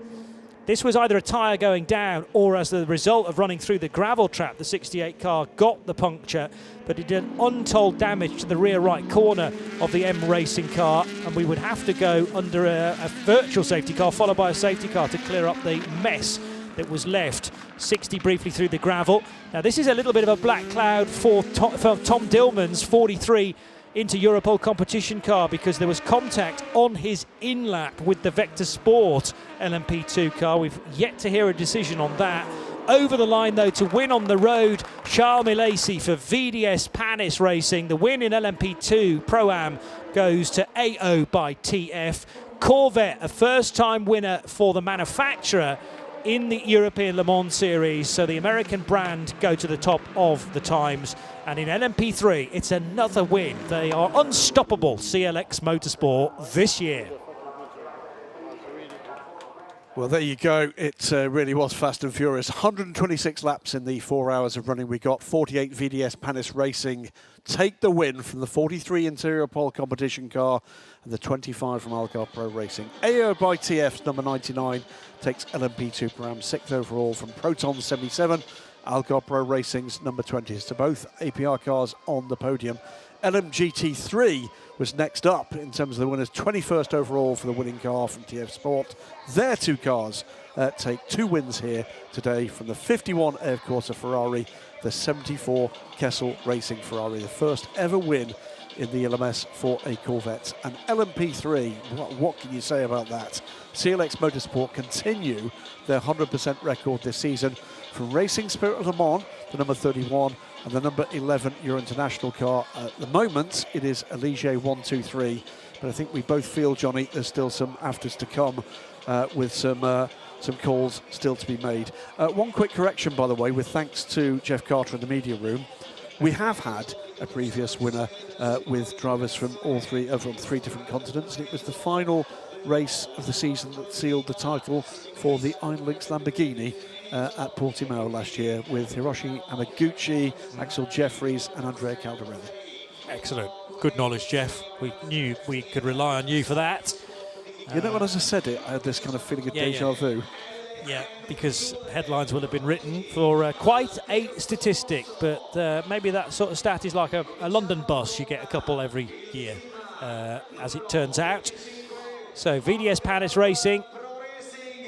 This was either a tyre going down, or as the result of running through the gravel trap, the 68 car got the puncture, but it did untold damage to the rear right corner of the M Racing car, and we would have to go under a virtual safety car, followed by a safety car, to clear up the mess that was left. 60 briefly through the gravel. Now this is a little bit of a black cloud for Tom Dillman's 43 into Europol competition car, because there was contact on his in-lap with the Vector Sport LMP2 car. We've yet to hear a decision on that. Over the line, though, to win on the road, Charles Milesi for VDS Panis Racing. The win in LMP2 Pro-Am goes to AO by TF. Corvette, a first-time winner for the manufacturer in the European Le Mans Series, so the American brand go to the top of the times. And in LMP3, it's another win. They are unstoppable, CLX Motorsport, this year. Well, there you go. It really was fast and furious. 126 laps in the 4 hours of running we got. 48 VDS Panis Racing take the win from the 43 interior pole competition car and the 25 from Algar Pro Racing. AO by TF's number 99 takes LMP2 Pro 6th overall from Proton 77. Algar Pro Racing's number 20. So both APR cars on the podium. LMGT3 was next up in terms of the winners. 21st overall for the winning car from TF Sport. Their two cars take 2 wins here today from the 51 Air Corsa Ferrari, the 74 Kessel Racing Ferrari. The first ever win in the LMS for a Corvette. And LMP3, what can you say about that? CLX Motorsport continue their 100% record this season from Racing Spirit of Le Mans, the number 31, and the number 11 Euro International car. At the moment, it is a Ligier 123, but I think we both feel, Johnny, there's still some afters to come with some calls still to be made. One quick correction, by the way, with thanks to Jeff Carter in the media room. We have had a previous winner with drivers from all three, from 3 different continents, and it was the final race of the season that sealed the title for the Einlix Lamborghini at Portimão last year, with Hiroshi Amaguchi, Axel Jeffries and Andrea Caldarelli. Excellent. Good knowledge, Jeff. We knew we could rely on you for that. You know what, as I said it, I had this kind of feeling of deja vu. Yeah, because headlines will have been written for quite a statistic, but maybe that sort of stat is like a London bus. You get a couple every year, as it turns out. So VDS Panis Racing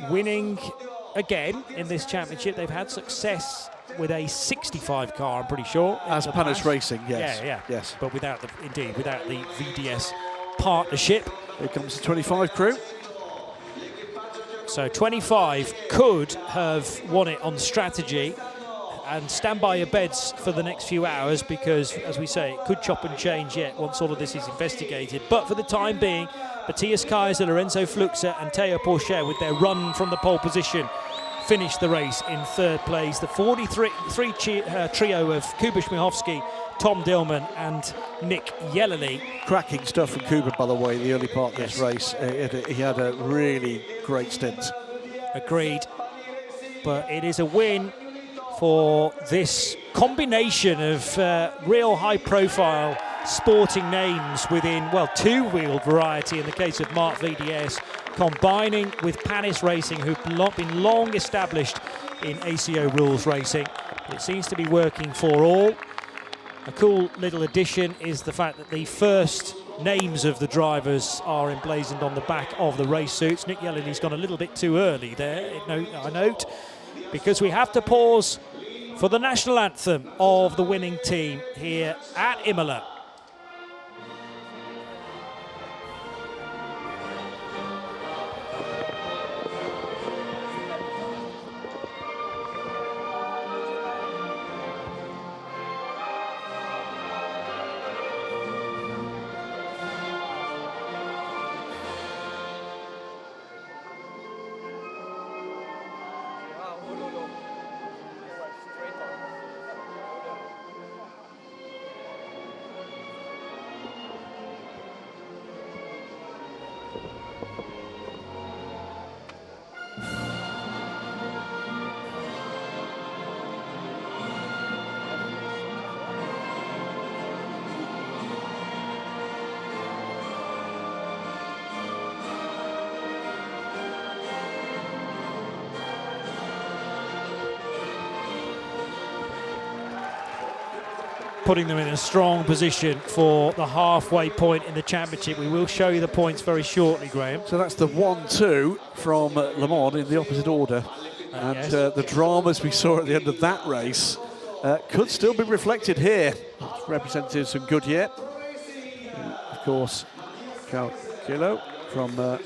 winning again in this championship. They've had success with a 65 car, I'm pretty sure. As Panis Racing, yes. Yeah. Yes. But without the VDS partnership. Here comes the 25 crew. So 25 could have won it on strategy, and stand by your beds for the next few hours, because, as we say, it could chop and change yet once all of this is investigated. But for the time being, Matthias Kaiser, Lorenzo Fluxer and Teo Porcher, with their run from the pole position, finished the race in 3rd place. The 43 trio of Kuba Śmiechowski, Tom Dillman and Nick Yellowly. Cracking stuff from Kuba, by the way, the early part of this race. He had a really great stint. Agreed. But it is a win for this combination of real high-profile sporting names within, well, two-wheeled variety in the case of Mark VDS, combining with Panis Racing, who've been long established in ACO rules racing. It seems to be working for all. A cool little addition is the fact that the first names of the drivers are emblazoned on the back of the race suits. Nick Yellowly's gone a little bit too early there, I note, because we have to pause for the national anthem of the winning team here at Imola. Putting them in a strong position for the halfway point in the championship. We will show you the points very shortly, Graham. So that's the 1-2 from Le Mans in the opposite order. And yes. The dramas we saw at the end of that race could still be reflected here. Representatives from Goodyear. Of course, Cal Kilo from the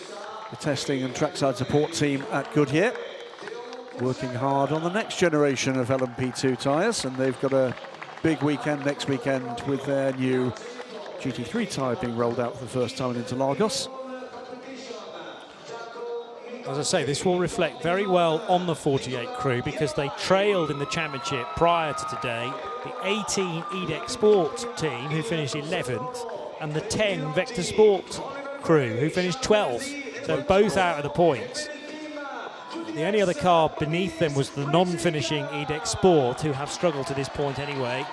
testing and trackside support team at Goodyear. Working hard on the next generation of LMP2 tyres, and they've got a big weekend next weekend with their new GT3 tyre being rolled out for the first time in Interlagos. As I say, this will reflect very well on the 48 crew, because they trailed in the championship prior to today the 18 EDEX Sport team, who finished 11th, and the 10 Vector Sport crew, who finished 12th. So both out of the points. The only other car beneath them was the non-finishing EDEX Sport, who have struggled to this point anyway.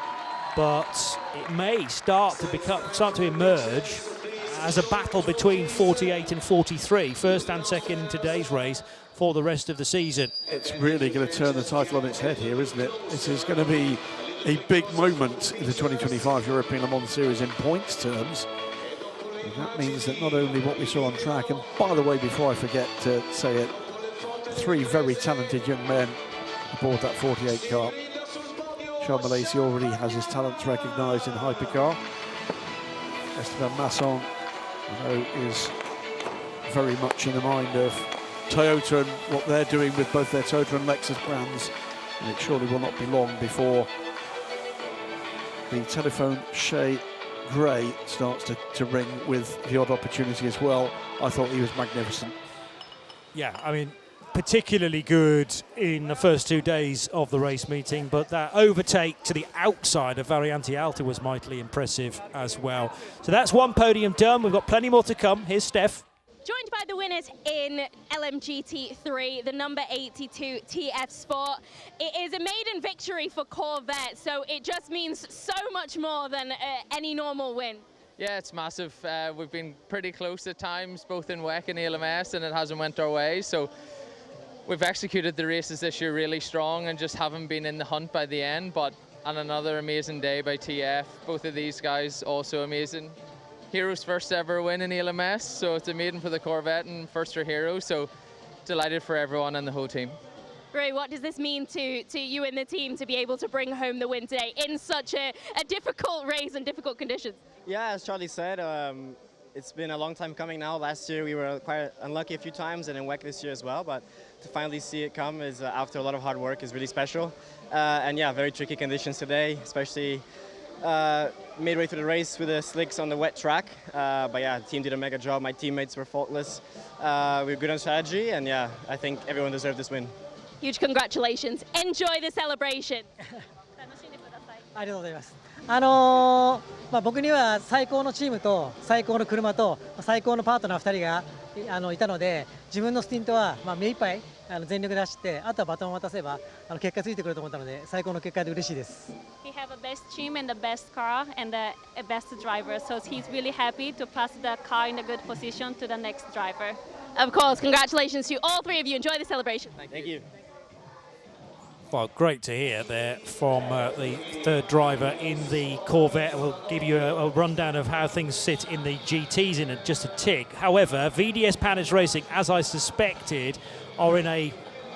But it may start to emerge as a battle between 48 and 43, first and second in today's race for the rest of the season. It's really going to turn the title on its head here, isn't it? This is going to be a big moment in the 2025 European Le Mans Series in points terms. And that means that not only what we saw on track, and by the way, before I forget to say it, 3 very talented young men aboard that 48 car. Charles Malaysia already has his talents recognised in hypercar. Esteban Masson, I know, is very much in the mind of Toyota and what they're doing with both their Toyota and Lexus brands. And it surely will not be long before the telephone Shea Gray starts to ring with the odd opportunity as well. I thought he was magnificent. Yeah, I mean, particularly good in the first 2 days of the race meeting, but that overtake to the outside of Variante Alta was mightily impressive as well. So that's one podium done. We've got plenty more to come. Here's Steph. Joined by the winners in LMGT3, the number 82 TF Sport. It is a maiden victory for Corvette, so it just means so much more than any normal win. Yeah, it's massive. We've been pretty close at times, both in WEC and ELMS, and it hasn't went our way. So we've executed the races this year really strong and just haven't been in the hunt by the end. But on another amazing day by TF, both of these guys also amazing. Hero's first ever win in ELMS, so it's a maiden for the Corvette and first for Hero, so delighted for everyone and the whole team. Rui, what does this mean to you and the team to be able to bring home the win today in such a difficult race and difficult conditions? Yeah, as Charlie said, it's been a long time coming now. Last year we were quite unlucky a few times, and in WEC this year as well, but to finally see it come is after a lot of hard work is really special. And yeah, very tricky conditions today, especially midway through the race with the slicks on the wet track. But yeah, the team did a mega job. My teammates were faultless. We were good on strategy, and yeah, I think everyone deserved this win. Huge congratulations. Enjoy the celebration. ありがとうございます。僕には最高のチームと最高の車と最高のパートナー2人がいたので、自分のスティントは目いっぱい全力で走って、あとはバトンを渡せば結果ついてくると思ったので、最高の結果で嬉しいです。He have a best team and the best car and the best driver, so he's really happy to pass the car in a good position to the next driver. Of course, congratulations to all 3 of you. Enjoy the celebration. Thank you. Well, great to hear there from the third driver in the Corvette. We'll give you a rundown of how things sit in the GTs in just a tick. However, VDS Panis Racing, as I suspected, are in a,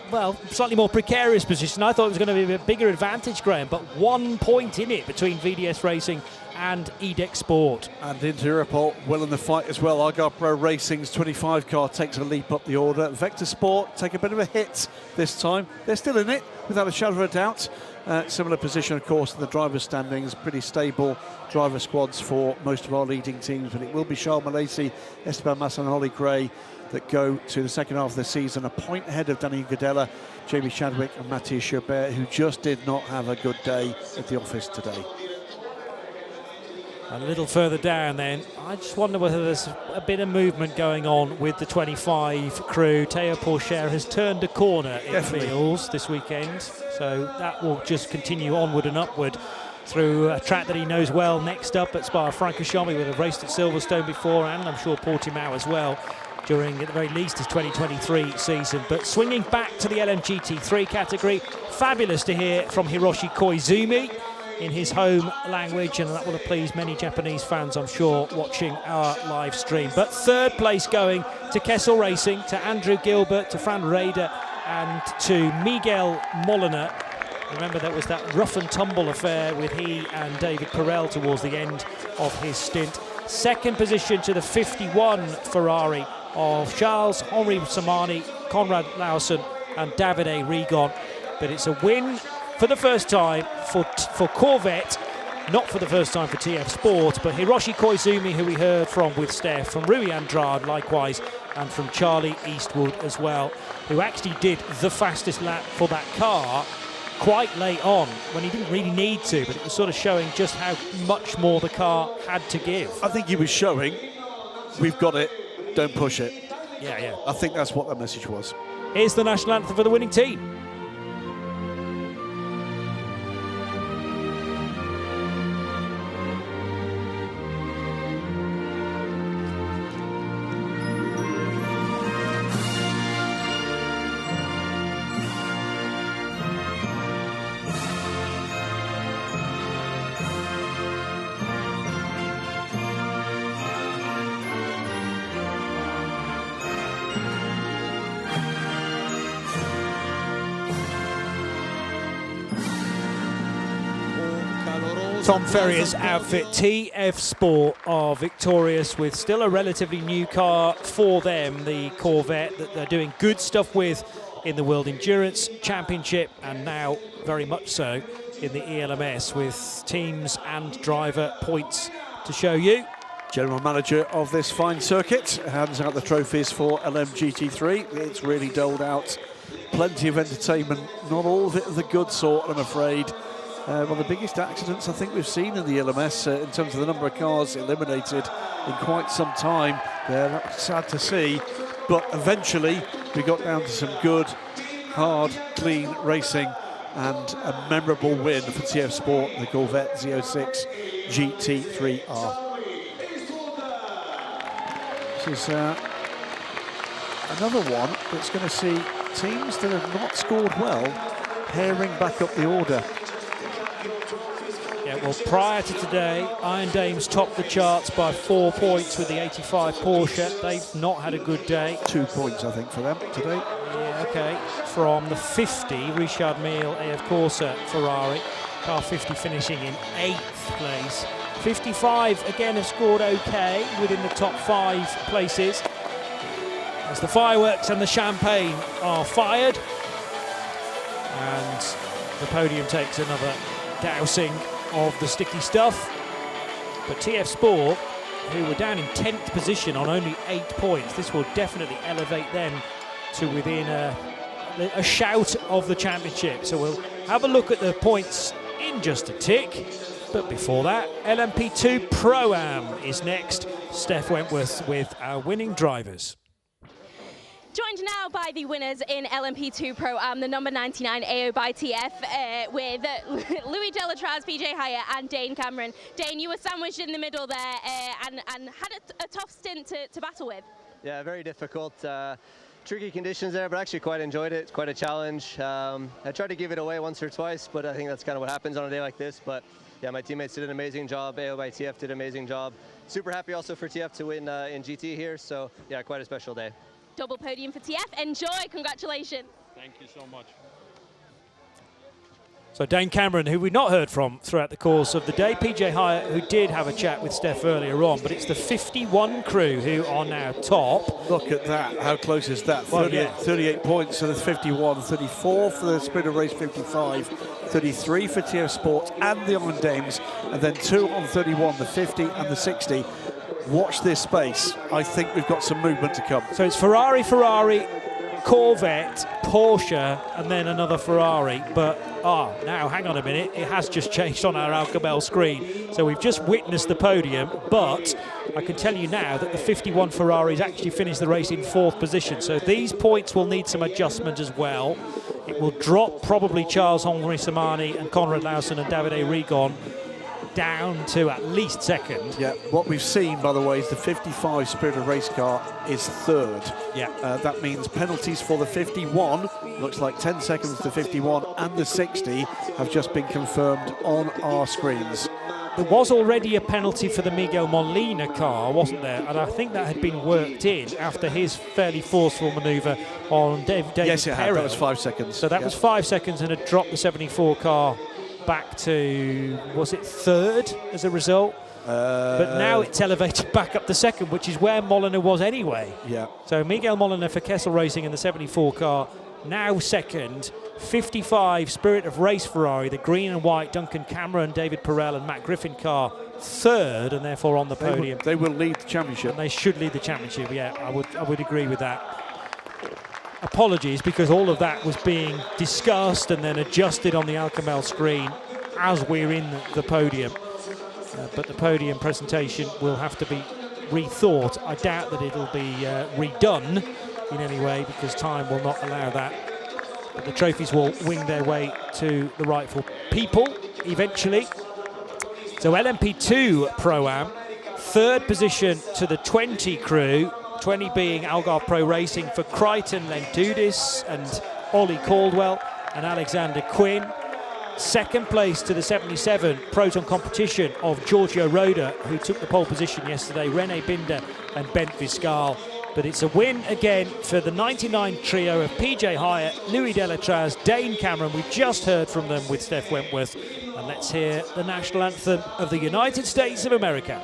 well, slightly more precarious position. I thought it was going to be a bigger advantage, Graham, but 1 point in it between VDS Racing and EDEX Sport. And Interpol well in the fight as well. Argyle Pro Racing's 25 car takes a leap up the order. Vector Sport take a bit of a hit this time. They're still in it, without a shadow of a doubt. Similar position, of course, in the driver's standings. Pretty stable driver squads for most of our leading teams, but it will be Charles Malaysia, Esteban Masson and Ollie Gray that go to the second half of the season, a point ahead of Danny Godella, Jamie Chadwick and Matthias Schubert, who just did not have a good day at the office today. A little further down then, I just wonder whether there's a bit of movement going on with the 25 crew. Théo Pourchaire has turned a corner, it feels, this weekend. So that will just continue onward and upward through a track that he knows well. Next up at Spa-Francorchamps, he would have raced at Silverstone before, and I'm sure Portimão as well, during at the very least his 2023 season. But swinging back to the LMGT3 category, fabulous to hear from Hiroshi Koizumi in his home language, and that will have pleased many Japanese fans, I'm sure, watching our live stream. But third place going to Kessel Racing, to Andrew Gilbert, to Fran Rader and to Miguel Molina. Remember, there was that rough and tumble affair with he and David Perel towards the end of his stint. Second position to the 51 Ferrari of Charles Henri Samani, Conrad Lawson and Davide Rigon. But it's a win for the first time for Corvette, not for the first time for TF Sport, but Hiroshi Koizumi, who we heard from with Steph, from Rui Andrade likewise, and from Charlie Eastwood as well, who actually did the fastest lap for that car quite late on when he didn't really need to, but it was sort of showing just how much more the car had to give. I think he was showing, we've got it, don't push it. Yeah. I think that's what that message was. Here's the national anthem for the winning team. Tom Ferrier's outfit, TF Sport, are victorious with still a relatively new car for them, the Corvette, that they're doing good stuff with in the World Endurance Championship, and now very much so in the ELMS, with teams and driver points to show you. General manager of this fine circuit hands out the trophies for LMGT3. It's really doled out plenty of entertainment, not all of it of the good sort, I'm afraid. One of the biggest accidents I think we've seen in the LMS in terms of the number of cars eliminated in quite some time. That's sad to see, but eventually we got down to some good, hard, clean racing and a memorable win for TF Sport, the Corvette Z06 GT3R. This is another one that's going to see teams that have not scored well herring back up the order. Yeah, well, prior to today, Iron Dames topped the charts by 4 points with the 85 Porsche. They've not had a good day. 2 points, I think, for them today. Yeah, okay. From the 50, Richard Mille, AF Corsa Ferrari. Car 50 finishing in 8th place. 55, again, have scored okay within the top 5 places. As the fireworks and the champagne are fired. And the podium takes another dousing of the sticky stuff, but TF Sport, who were down in 10th position on only 8 points, this will definitely elevate them to within a shout of the championship. So we'll have a look at the points in just a tick, but before that, LMP2 Pro-Am is next. Steph Wentworth with our winning drivers. Joined now by the winners in LMP2 Pro-Am, the number 99 AO by TF, with Louis Delatraz, PJ Hyatt and Dane Cameron. Dane, you were sandwiched in the middle there and had a tough stint to battle with. Yeah, very difficult. Tricky conditions there, but actually quite enjoyed it. It's quite a challenge. I tried to give it away once or twice, but I think that's kind of what happens on a day like this. But yeah, my teammates did an amazing job. AO by TF did an amazing job. Super happy also for TF to win in GT here. So yeah, quite a special day. Double podium for TF. Enjoy. Congratulations. Thank you so much. So Dane Cameron, who we've not heard from throughout the course of the day. PJ Hyatt, who did have a chat with Steph earlier on, but it's the 51 crew who are now top. Look at that. How close is that? Well, 38 points for the 51, 34 for the Spirit of Race 55, 33 for TF Sport and the Iron Dames, and then 2 on 31, the 50 and the 60. Watch this space. I think we've got some movement to come. So it's Ferrari, Corvette, Porsche, and then another Ferrari. But, now, hang on a minute. It has just changed on our Alcabel screen. So we've just witnessed the podium, but I can tell you now that the 51 Ferraris actually finished the race in 4th position. So these points will need some adjustment as well. It will drop probably Charles-Henri Samani and Conrad Lawson and Davide Rigon down to at least 2nd. Yeah, what we've seen, by the way, is the 55 Spirit of Race car is 3rd. Yeah. That means penalties for the 51, looks like 10 seconds to 51, and the 60 have just been confirmed on our screens. There was already a penalty for the Miguel Molina car, wasn't there? And I think that had been worked in after his fairly forceful manoeuvre on David Yes, it had. Perro. That was 5 seconds. So that was 5 seconds and had dropped the 74 car back to, was it 3rd as a result? But now it's elevated back up to 2nd, which is where Molina was anyway. Yeah. So Miguel Molina for Kessel Racing in the 74 car, now 2nd. 55 Spirit of Race Ferrari, the green and white Duncan Cameron, David Perel and Matt Griffin car, 3rd, and therefore on the podium. They will lead the championship. And they should lead the championship, yeah, I would agree with that. Apologies, because all of that was being discussed and then adjusted on the Alcamel screen as we're in the podium. But the podium presentation will have to be rethought. I doubt that it'll be redone in any way because time will not allow that. But the trophies will wing their way to the rightful people eventually. So LMP2 Pro-Am, third position to the 20 crew, 20 being Algarve Pro Racing for Crichton Lentudis and Ollie Caldwell and Alexander Quinn. Second place to the 77 Proton competition of Giorgio Roda, who took the pole position yesterday, Rene Binder and Bent Viscal. But it's a win again for the 99 trio of PJ Hyatt, Louis Delatraz, Dane Cameron. We just heard from them with Steph Wentworth. And let's hear the national anthem of the United States of America.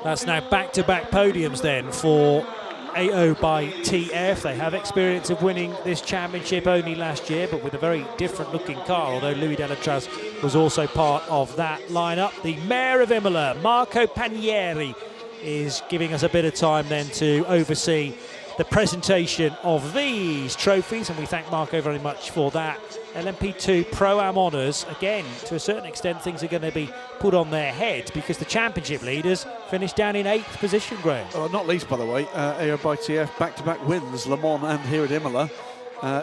That's now back-to-back podiums then for AO by TF. They have experience of winning this championship only last year, but with a very different looking car, although Louis Delatraz was also part of that lineup. The Mayor of Imola, Marco Panieri, is giving us a bit of time then to oversee the presentation of these trophies, and we thank Marco very much for that. LMP2 Pro-Am honours, again, to a certain extent, things are going to be put on their head because the championship leaders finished down in 8th position, Graham. Oh, not least, by the way, AO by TF back-to-back wins, Le Mans and here at Imola.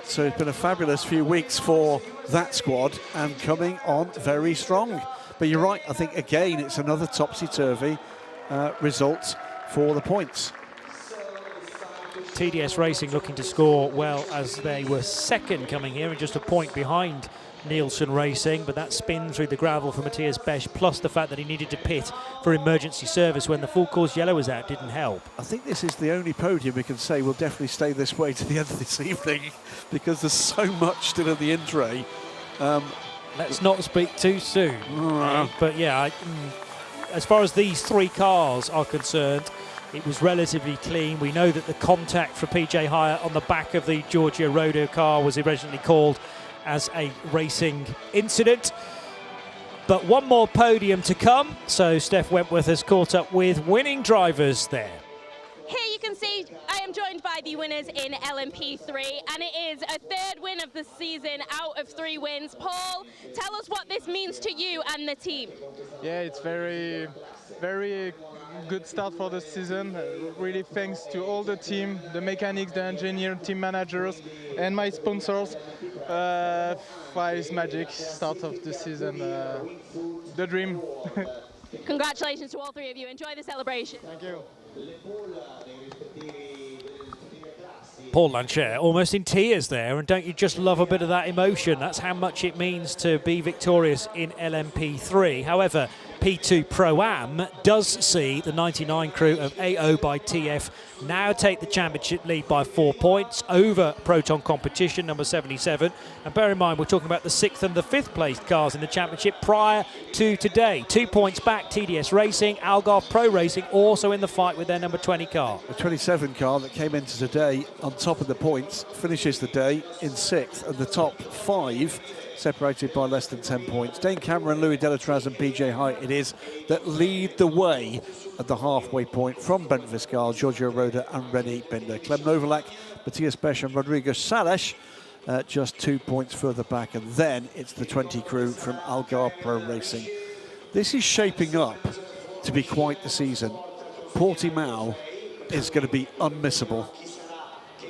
So it's been a fabulous few weeks for that squad and coming on very strong. But you're right, I think, again, it's another topsy-turvy result for the points. TDS Racing looking to score well as they were second coming here and just a point behind Nielsen Racing, but that spin through the gravel for Matthias Besch, plus the fact that he needed to pit for emergency service when the full course yellow was out, didn't help. I think this is the only podium we can say will definitely stay this way to the end of this evening because there's so much still in the in-tray. Let's not speak too soon. But yeah, as far as these three cars are concerned, it was relatively clean. We know that the contact for PJ Hyatt on the back of the Giorgio Roda car was originally called as a racing incident. But one more podium to come, so Steph Wentworth has caught up with winning drivers there. Here you can see I am joined by the winners in LMP3, and it is a third win of the season out of 3 wins. Paul, tell us what this means to you and the team. Yeah, it's very good start for the season. Really thanks to all the team, the mechanics, the engineer, team managers, and my sponsors. It's magic start of the season, the dream. Congratulations to all 3 of you. Enjoy the celebration. Thank you. Paul Lancher almost in tears there, and don't you just love a bit of that emotion? That's how much it means to be victorious in LMP3. However, P2 Pro-Am does see the 99 crew of AO by TF now take the championship lead by 4 points over Proton competition number 77. And bear in mind, we're talking about the 6th and the 5th placed cars in the championship prior to today. 2 points back, TDS Racing, Algarve Pro Racing also in the fight with their number 20 car. The 27 car that came into today on top of the points finishes the day in 6th, and the top 5 separated by less than 10 points. Dane Cameron, Louis Delatraz and PJ Hyatt it is that lead the way at the halfway point from Bent Viscal, Giorgio Roda and Rene Binder. Clem Novalak, Matthias Besch and Rodrigo Salas just 2 points further back, and then it's the 20 crew from Algarve Pro Racing. This is shaping up to be quite the season Portimão is going to be unmissable.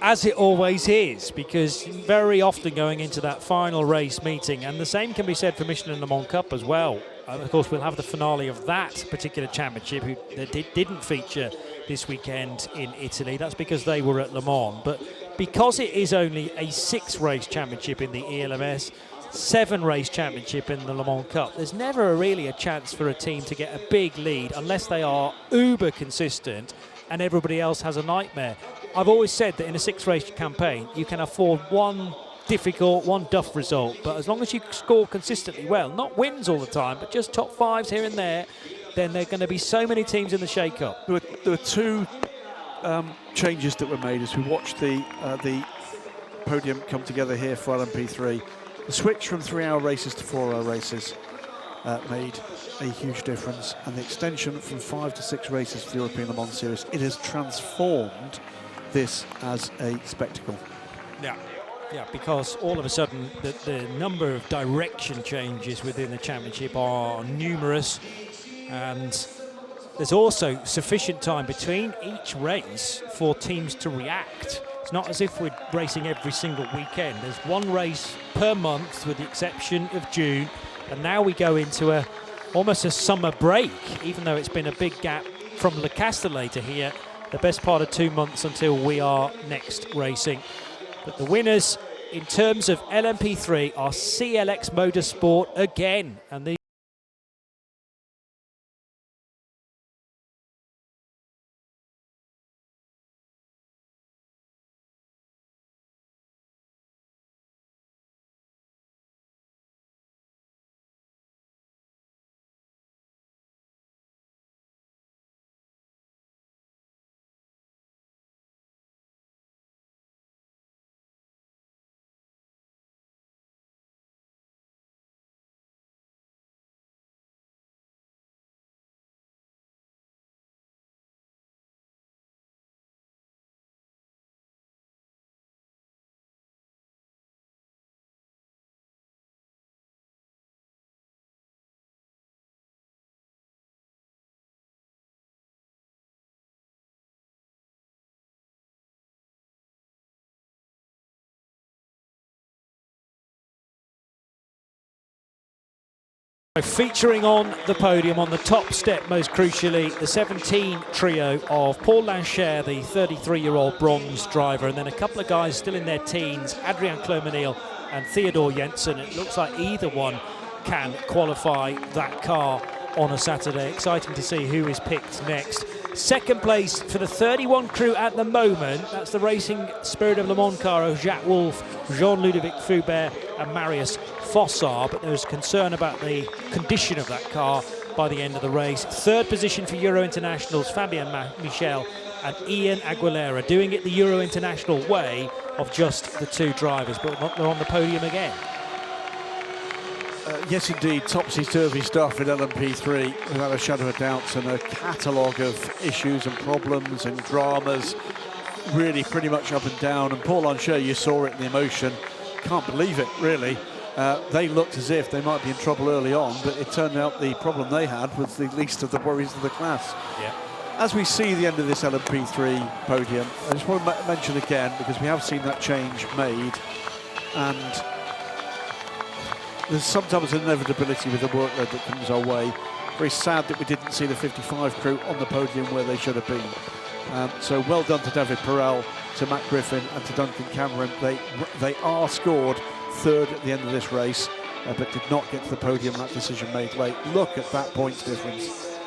As it always is, because very often going into that final race meeting, and the same can be said for Michelin Le Mans Cup as well. And of course, we'll have the finale of that particular championship, that didn't feature this weekend in Italy. That's because they were at Le Mans. But because it is only a 6-race championship in the ELMS, 7-race championship in the Le Mans Cup, there's never really a chance for a team to get a big lead unless they are uber consistent and everybody else has a nightmare. I've always said that in a 6-race campaign, you can afford one difficult, one duff result, but as long as you score consistently well, not wins all the time, but just top 5s here and there, then there are going to be so many teams in the shake-up. There were 2 changes that were made as we watched the podium come together here for LMP3. The switch from 3-hour races to 4-hour races made a huge difference, and the extension from 5 to 6 races for the European Le Mans Series, it has transformed this as a spectacle. Yeah, because all of a sudden the number of direction changes within the championship are numerous, and there's also sufficient time between each race for teams to react. It's not as if we're racing every single weekend. There's one race per month with the exception of June, and now we go into almost a summer break, even though it's been a big gap from Le Castellet to here, the best part of 2 months until we are next racing. But the winners in terms of LMP3 are CLX Motorsport again, and these featuring on the podium, on the top step most crucially, the 17 trio of Paul Lancher, the 33-year-old bronze driver, and then a couple of guys still in their teens, Adrian Clomenil and Theodore Jensen. It looks like either one can qualify that car on a Saturday. Exciting to see who is picked next. Second place for the 31 crew at the moment, that's the Racing Spirit of Le Mans car of Jacques Wolf, Jean-Ludovic Foubert and Marius Fossard, but there's concern about the condition of that car by the end of the race. Third position for Euro Internationals, Fabien Michel and Ian Aguilera, doing it the Euro International way of just the 2 drivers, but they're on the podium again. Yes, indeed, topsy-turvy stuff in LMP3, without a shadow of doubt, and a catalogue of issues and problems and dramas, really pretty much up and down. And Paul Lancher, you saw it in the emotion, can't believe it, really. They looked as if they might be in trouble early on, but it turned out the problem they had was the least of the worries of the class. Yeah. As we see the end of this LMP3 podium, I just want to mention again, because we have seen that change made, and there's sometimes an inevitability with the workload that comes our way. Very sad that we didn't see the 55 crew on the podium where they should have been. So well done to David Perel, to Matt Griffin and to Duncan Cameron. They are scored third at the end of this race, but did not get to the podium. That decision made late. Look at that points difference.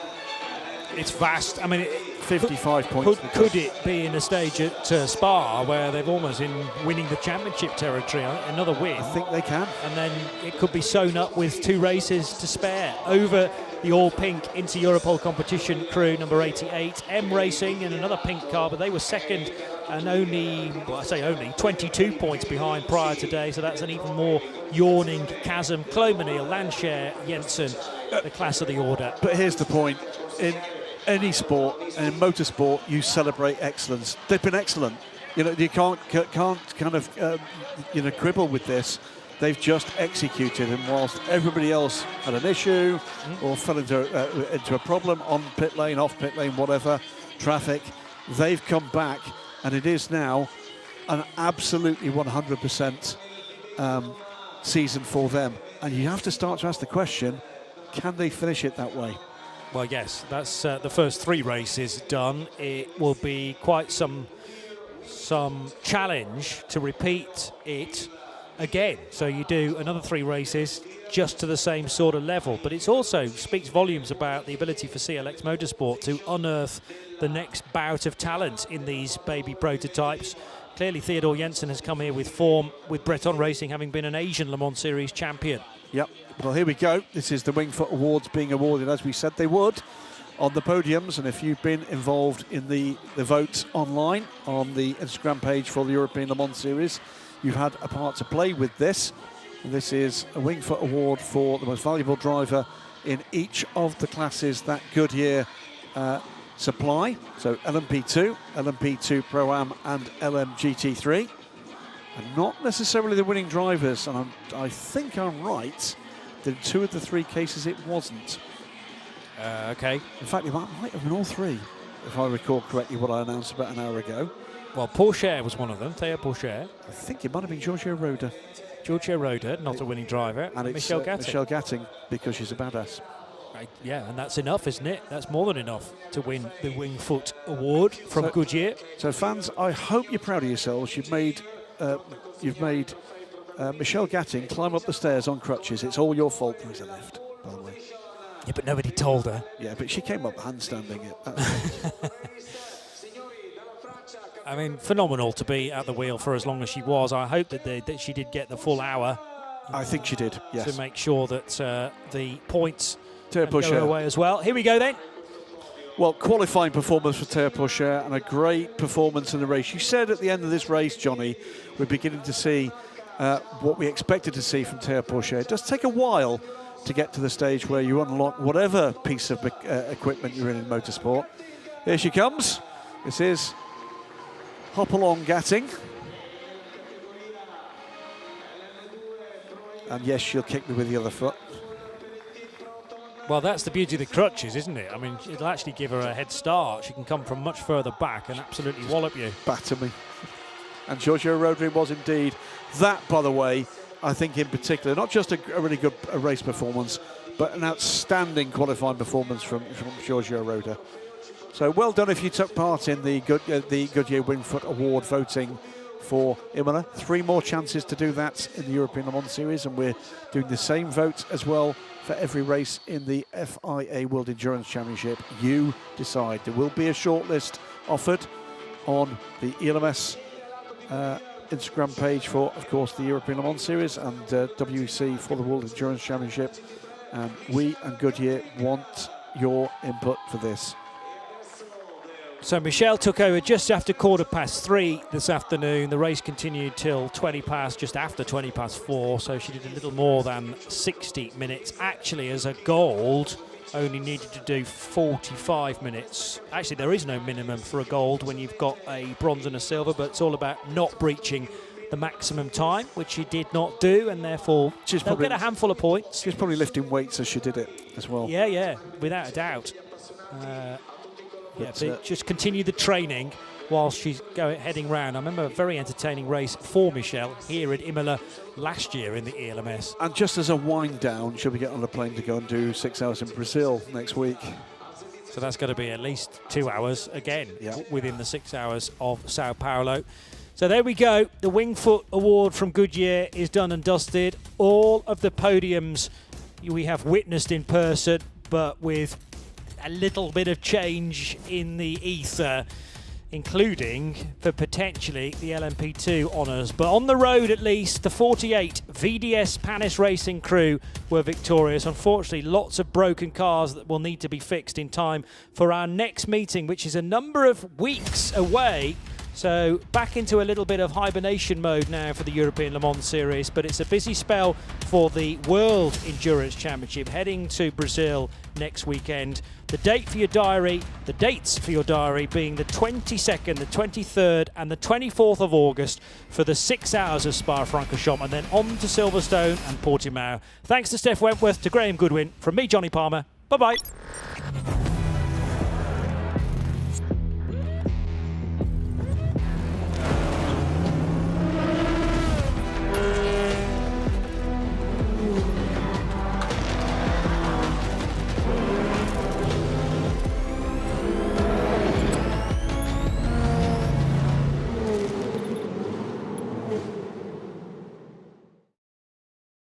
It's vast. I mean, 55 points. Could it be in a stage at Spa where they've almost in winning the championship territory? Another win. I think they can. And then it could be sewn up with 2 races to spare over the all-pink Inter Europol competition crew, number 88, M Racing in another pink car, but they were second and only, well, I say only, 22 points behind prior today, so that's an even more yawning chasm. Clomenil, Lancher, Jensen, the class of the order. But here's the point. In any sport, and in motorsport, you celebrate excellence. They've been excellent. You know, you can't kind of quibble with this. They've just executed, and whilst everybody else had an issue or fell into a problem on pit lane, off pit lane, whatever, traffic. They've come back, and it is now an absolutely 100% season for them. And you have to start to ask the question, can they finish it that way? Well, yes, that's the first 3 races done. It will be quite some challenge to repeat it again. So you do another 3 races just to the same sort of level. But it also speaks volumes about the ability for CLX Motorsport to unearth the next bout of talent in these baby prototypes. Clearly, Theodor Jensen has come here with form, with Breton Racing having been an Asian Le Mans Series champion. Yep, well, here we go. This is the Wingfoot Awards being awarded, as we said they would, on the podiums. And if you've been involved in the vote online on the Instagram page for the European Le Mans Series, you've had a part to play with this. And this is a Wingfoot Award for the most valuable driver in each of the classes that Goodyear supply. So LMP2, LMP2 Pro-Am and LMGT3. And not necessarily the winning drivers, and I think I'm right that in 2 of the 3 cases it wasn't. Okay. In fact, it might have been all 3, if I recall correctly what I announced about an hour ago. Well, Pourchaire was one of them, Théo Pourchaire. I think it might have been Giorgio Roda. Giorgio Roda, not a winning driver. And it's Michelle Gatting. Michelle Gatting, because she's a badass. Yeah, and that's enough, isn't it? That's more than enough to win the Wingfoot Award from Goodyear. So fans, I hope you're proud of yourselves. You've made Michelle Gatting climb up the stairs on crutches. It's all your fault. There is a lift, by the way. Yeah, but nobody told her. Yeah, but she came up handstanding it. I mean, phenomenal to be at the wheel for as long as she was. I hope that she did get the full hour. I think she did, yes. To make sure that the points go her way as well. Here we go then. Well, qualifying performance for Théo Pourchaire and a great performance in the race. You said at the end of this race, Johnny, we're beginning to see what we expected to see from Théo Pourchaire. It does take a while to get to the stage where you unlock whatever piece of equipment you're in motorsport. Here she comes. This is Hopalong Gatting. And yes, she'll kick me with the other foot. Well, that's the beauty of the crutches, isn't it? I mean, it'll actually give her a head start. She can come from much further back and absolutely wallop you. Batter me. And Giorgio Roda was indeed. That, by the way, I think in particular, not just a really good race performance, but an outstanding qualifying performance from Giorgio Roda. So well done if you took part in the Goodyear Wingfoot Award voting for Imola. 3 more chances to do that in the European Le Mans Series, and we're doing the same vote as well for every race in the FIA World Endurance Championship. You decide. There will be a shortlist offered on the ELMS Instagram page for, of course, the European Le Mans Series and WEC for the World Endurance Championship. And we and Goodyear want your input for this. So Michelle took over just after 3:15 this afternoon. The race continued till just after 4, so she did a little more than 60 minutes. Actually, as a gold, only needed to do 45 minutes. Actually, there is no minimum for a gold when you've got a bronze and a silver, but it's all about not breaching the maximum time, which she did not do, and therefore they'll get a handful of points. She's probably lifting weights as she did it as well. Yeah, without a doubt. Just continue the training while she's heading round. I remember a very entertaining race for Michelle here at Imola last year in the ELMS. And just as a wind down, she'll be getting on a plane to go and do 6 hours in Brazil next week. So that's going to be at least 2 hours again within the 6 hours of Sao Paulo. So there we go. The Wingfoot Award from Goodyear is done and dusted. All of the podiums we have witnessed in person, but with a little bit of change in the ether, including for potentially the LMP2 honours. But on the road, at least, the 48 VDS Panis Racing crew were victorious. Unfortunately, lots of broken cars that will need to be fixed in time for our next meeting, which is a number of weeks away. So back into a little bit of hibernation mode now for the European Le Mans Series, but it's a busy spell for the World Endurance Championship heading to Brazil next weekend. The dates for your diary being the 22nd, the 23rd and the 24th of August for the 6 hours of Spa-Francorchamps, and then on to Silverstone and Portimão. Thanks to Steph Wentworth, to Graham Goodwin, from me, Johnny Palmer. Bye-bye.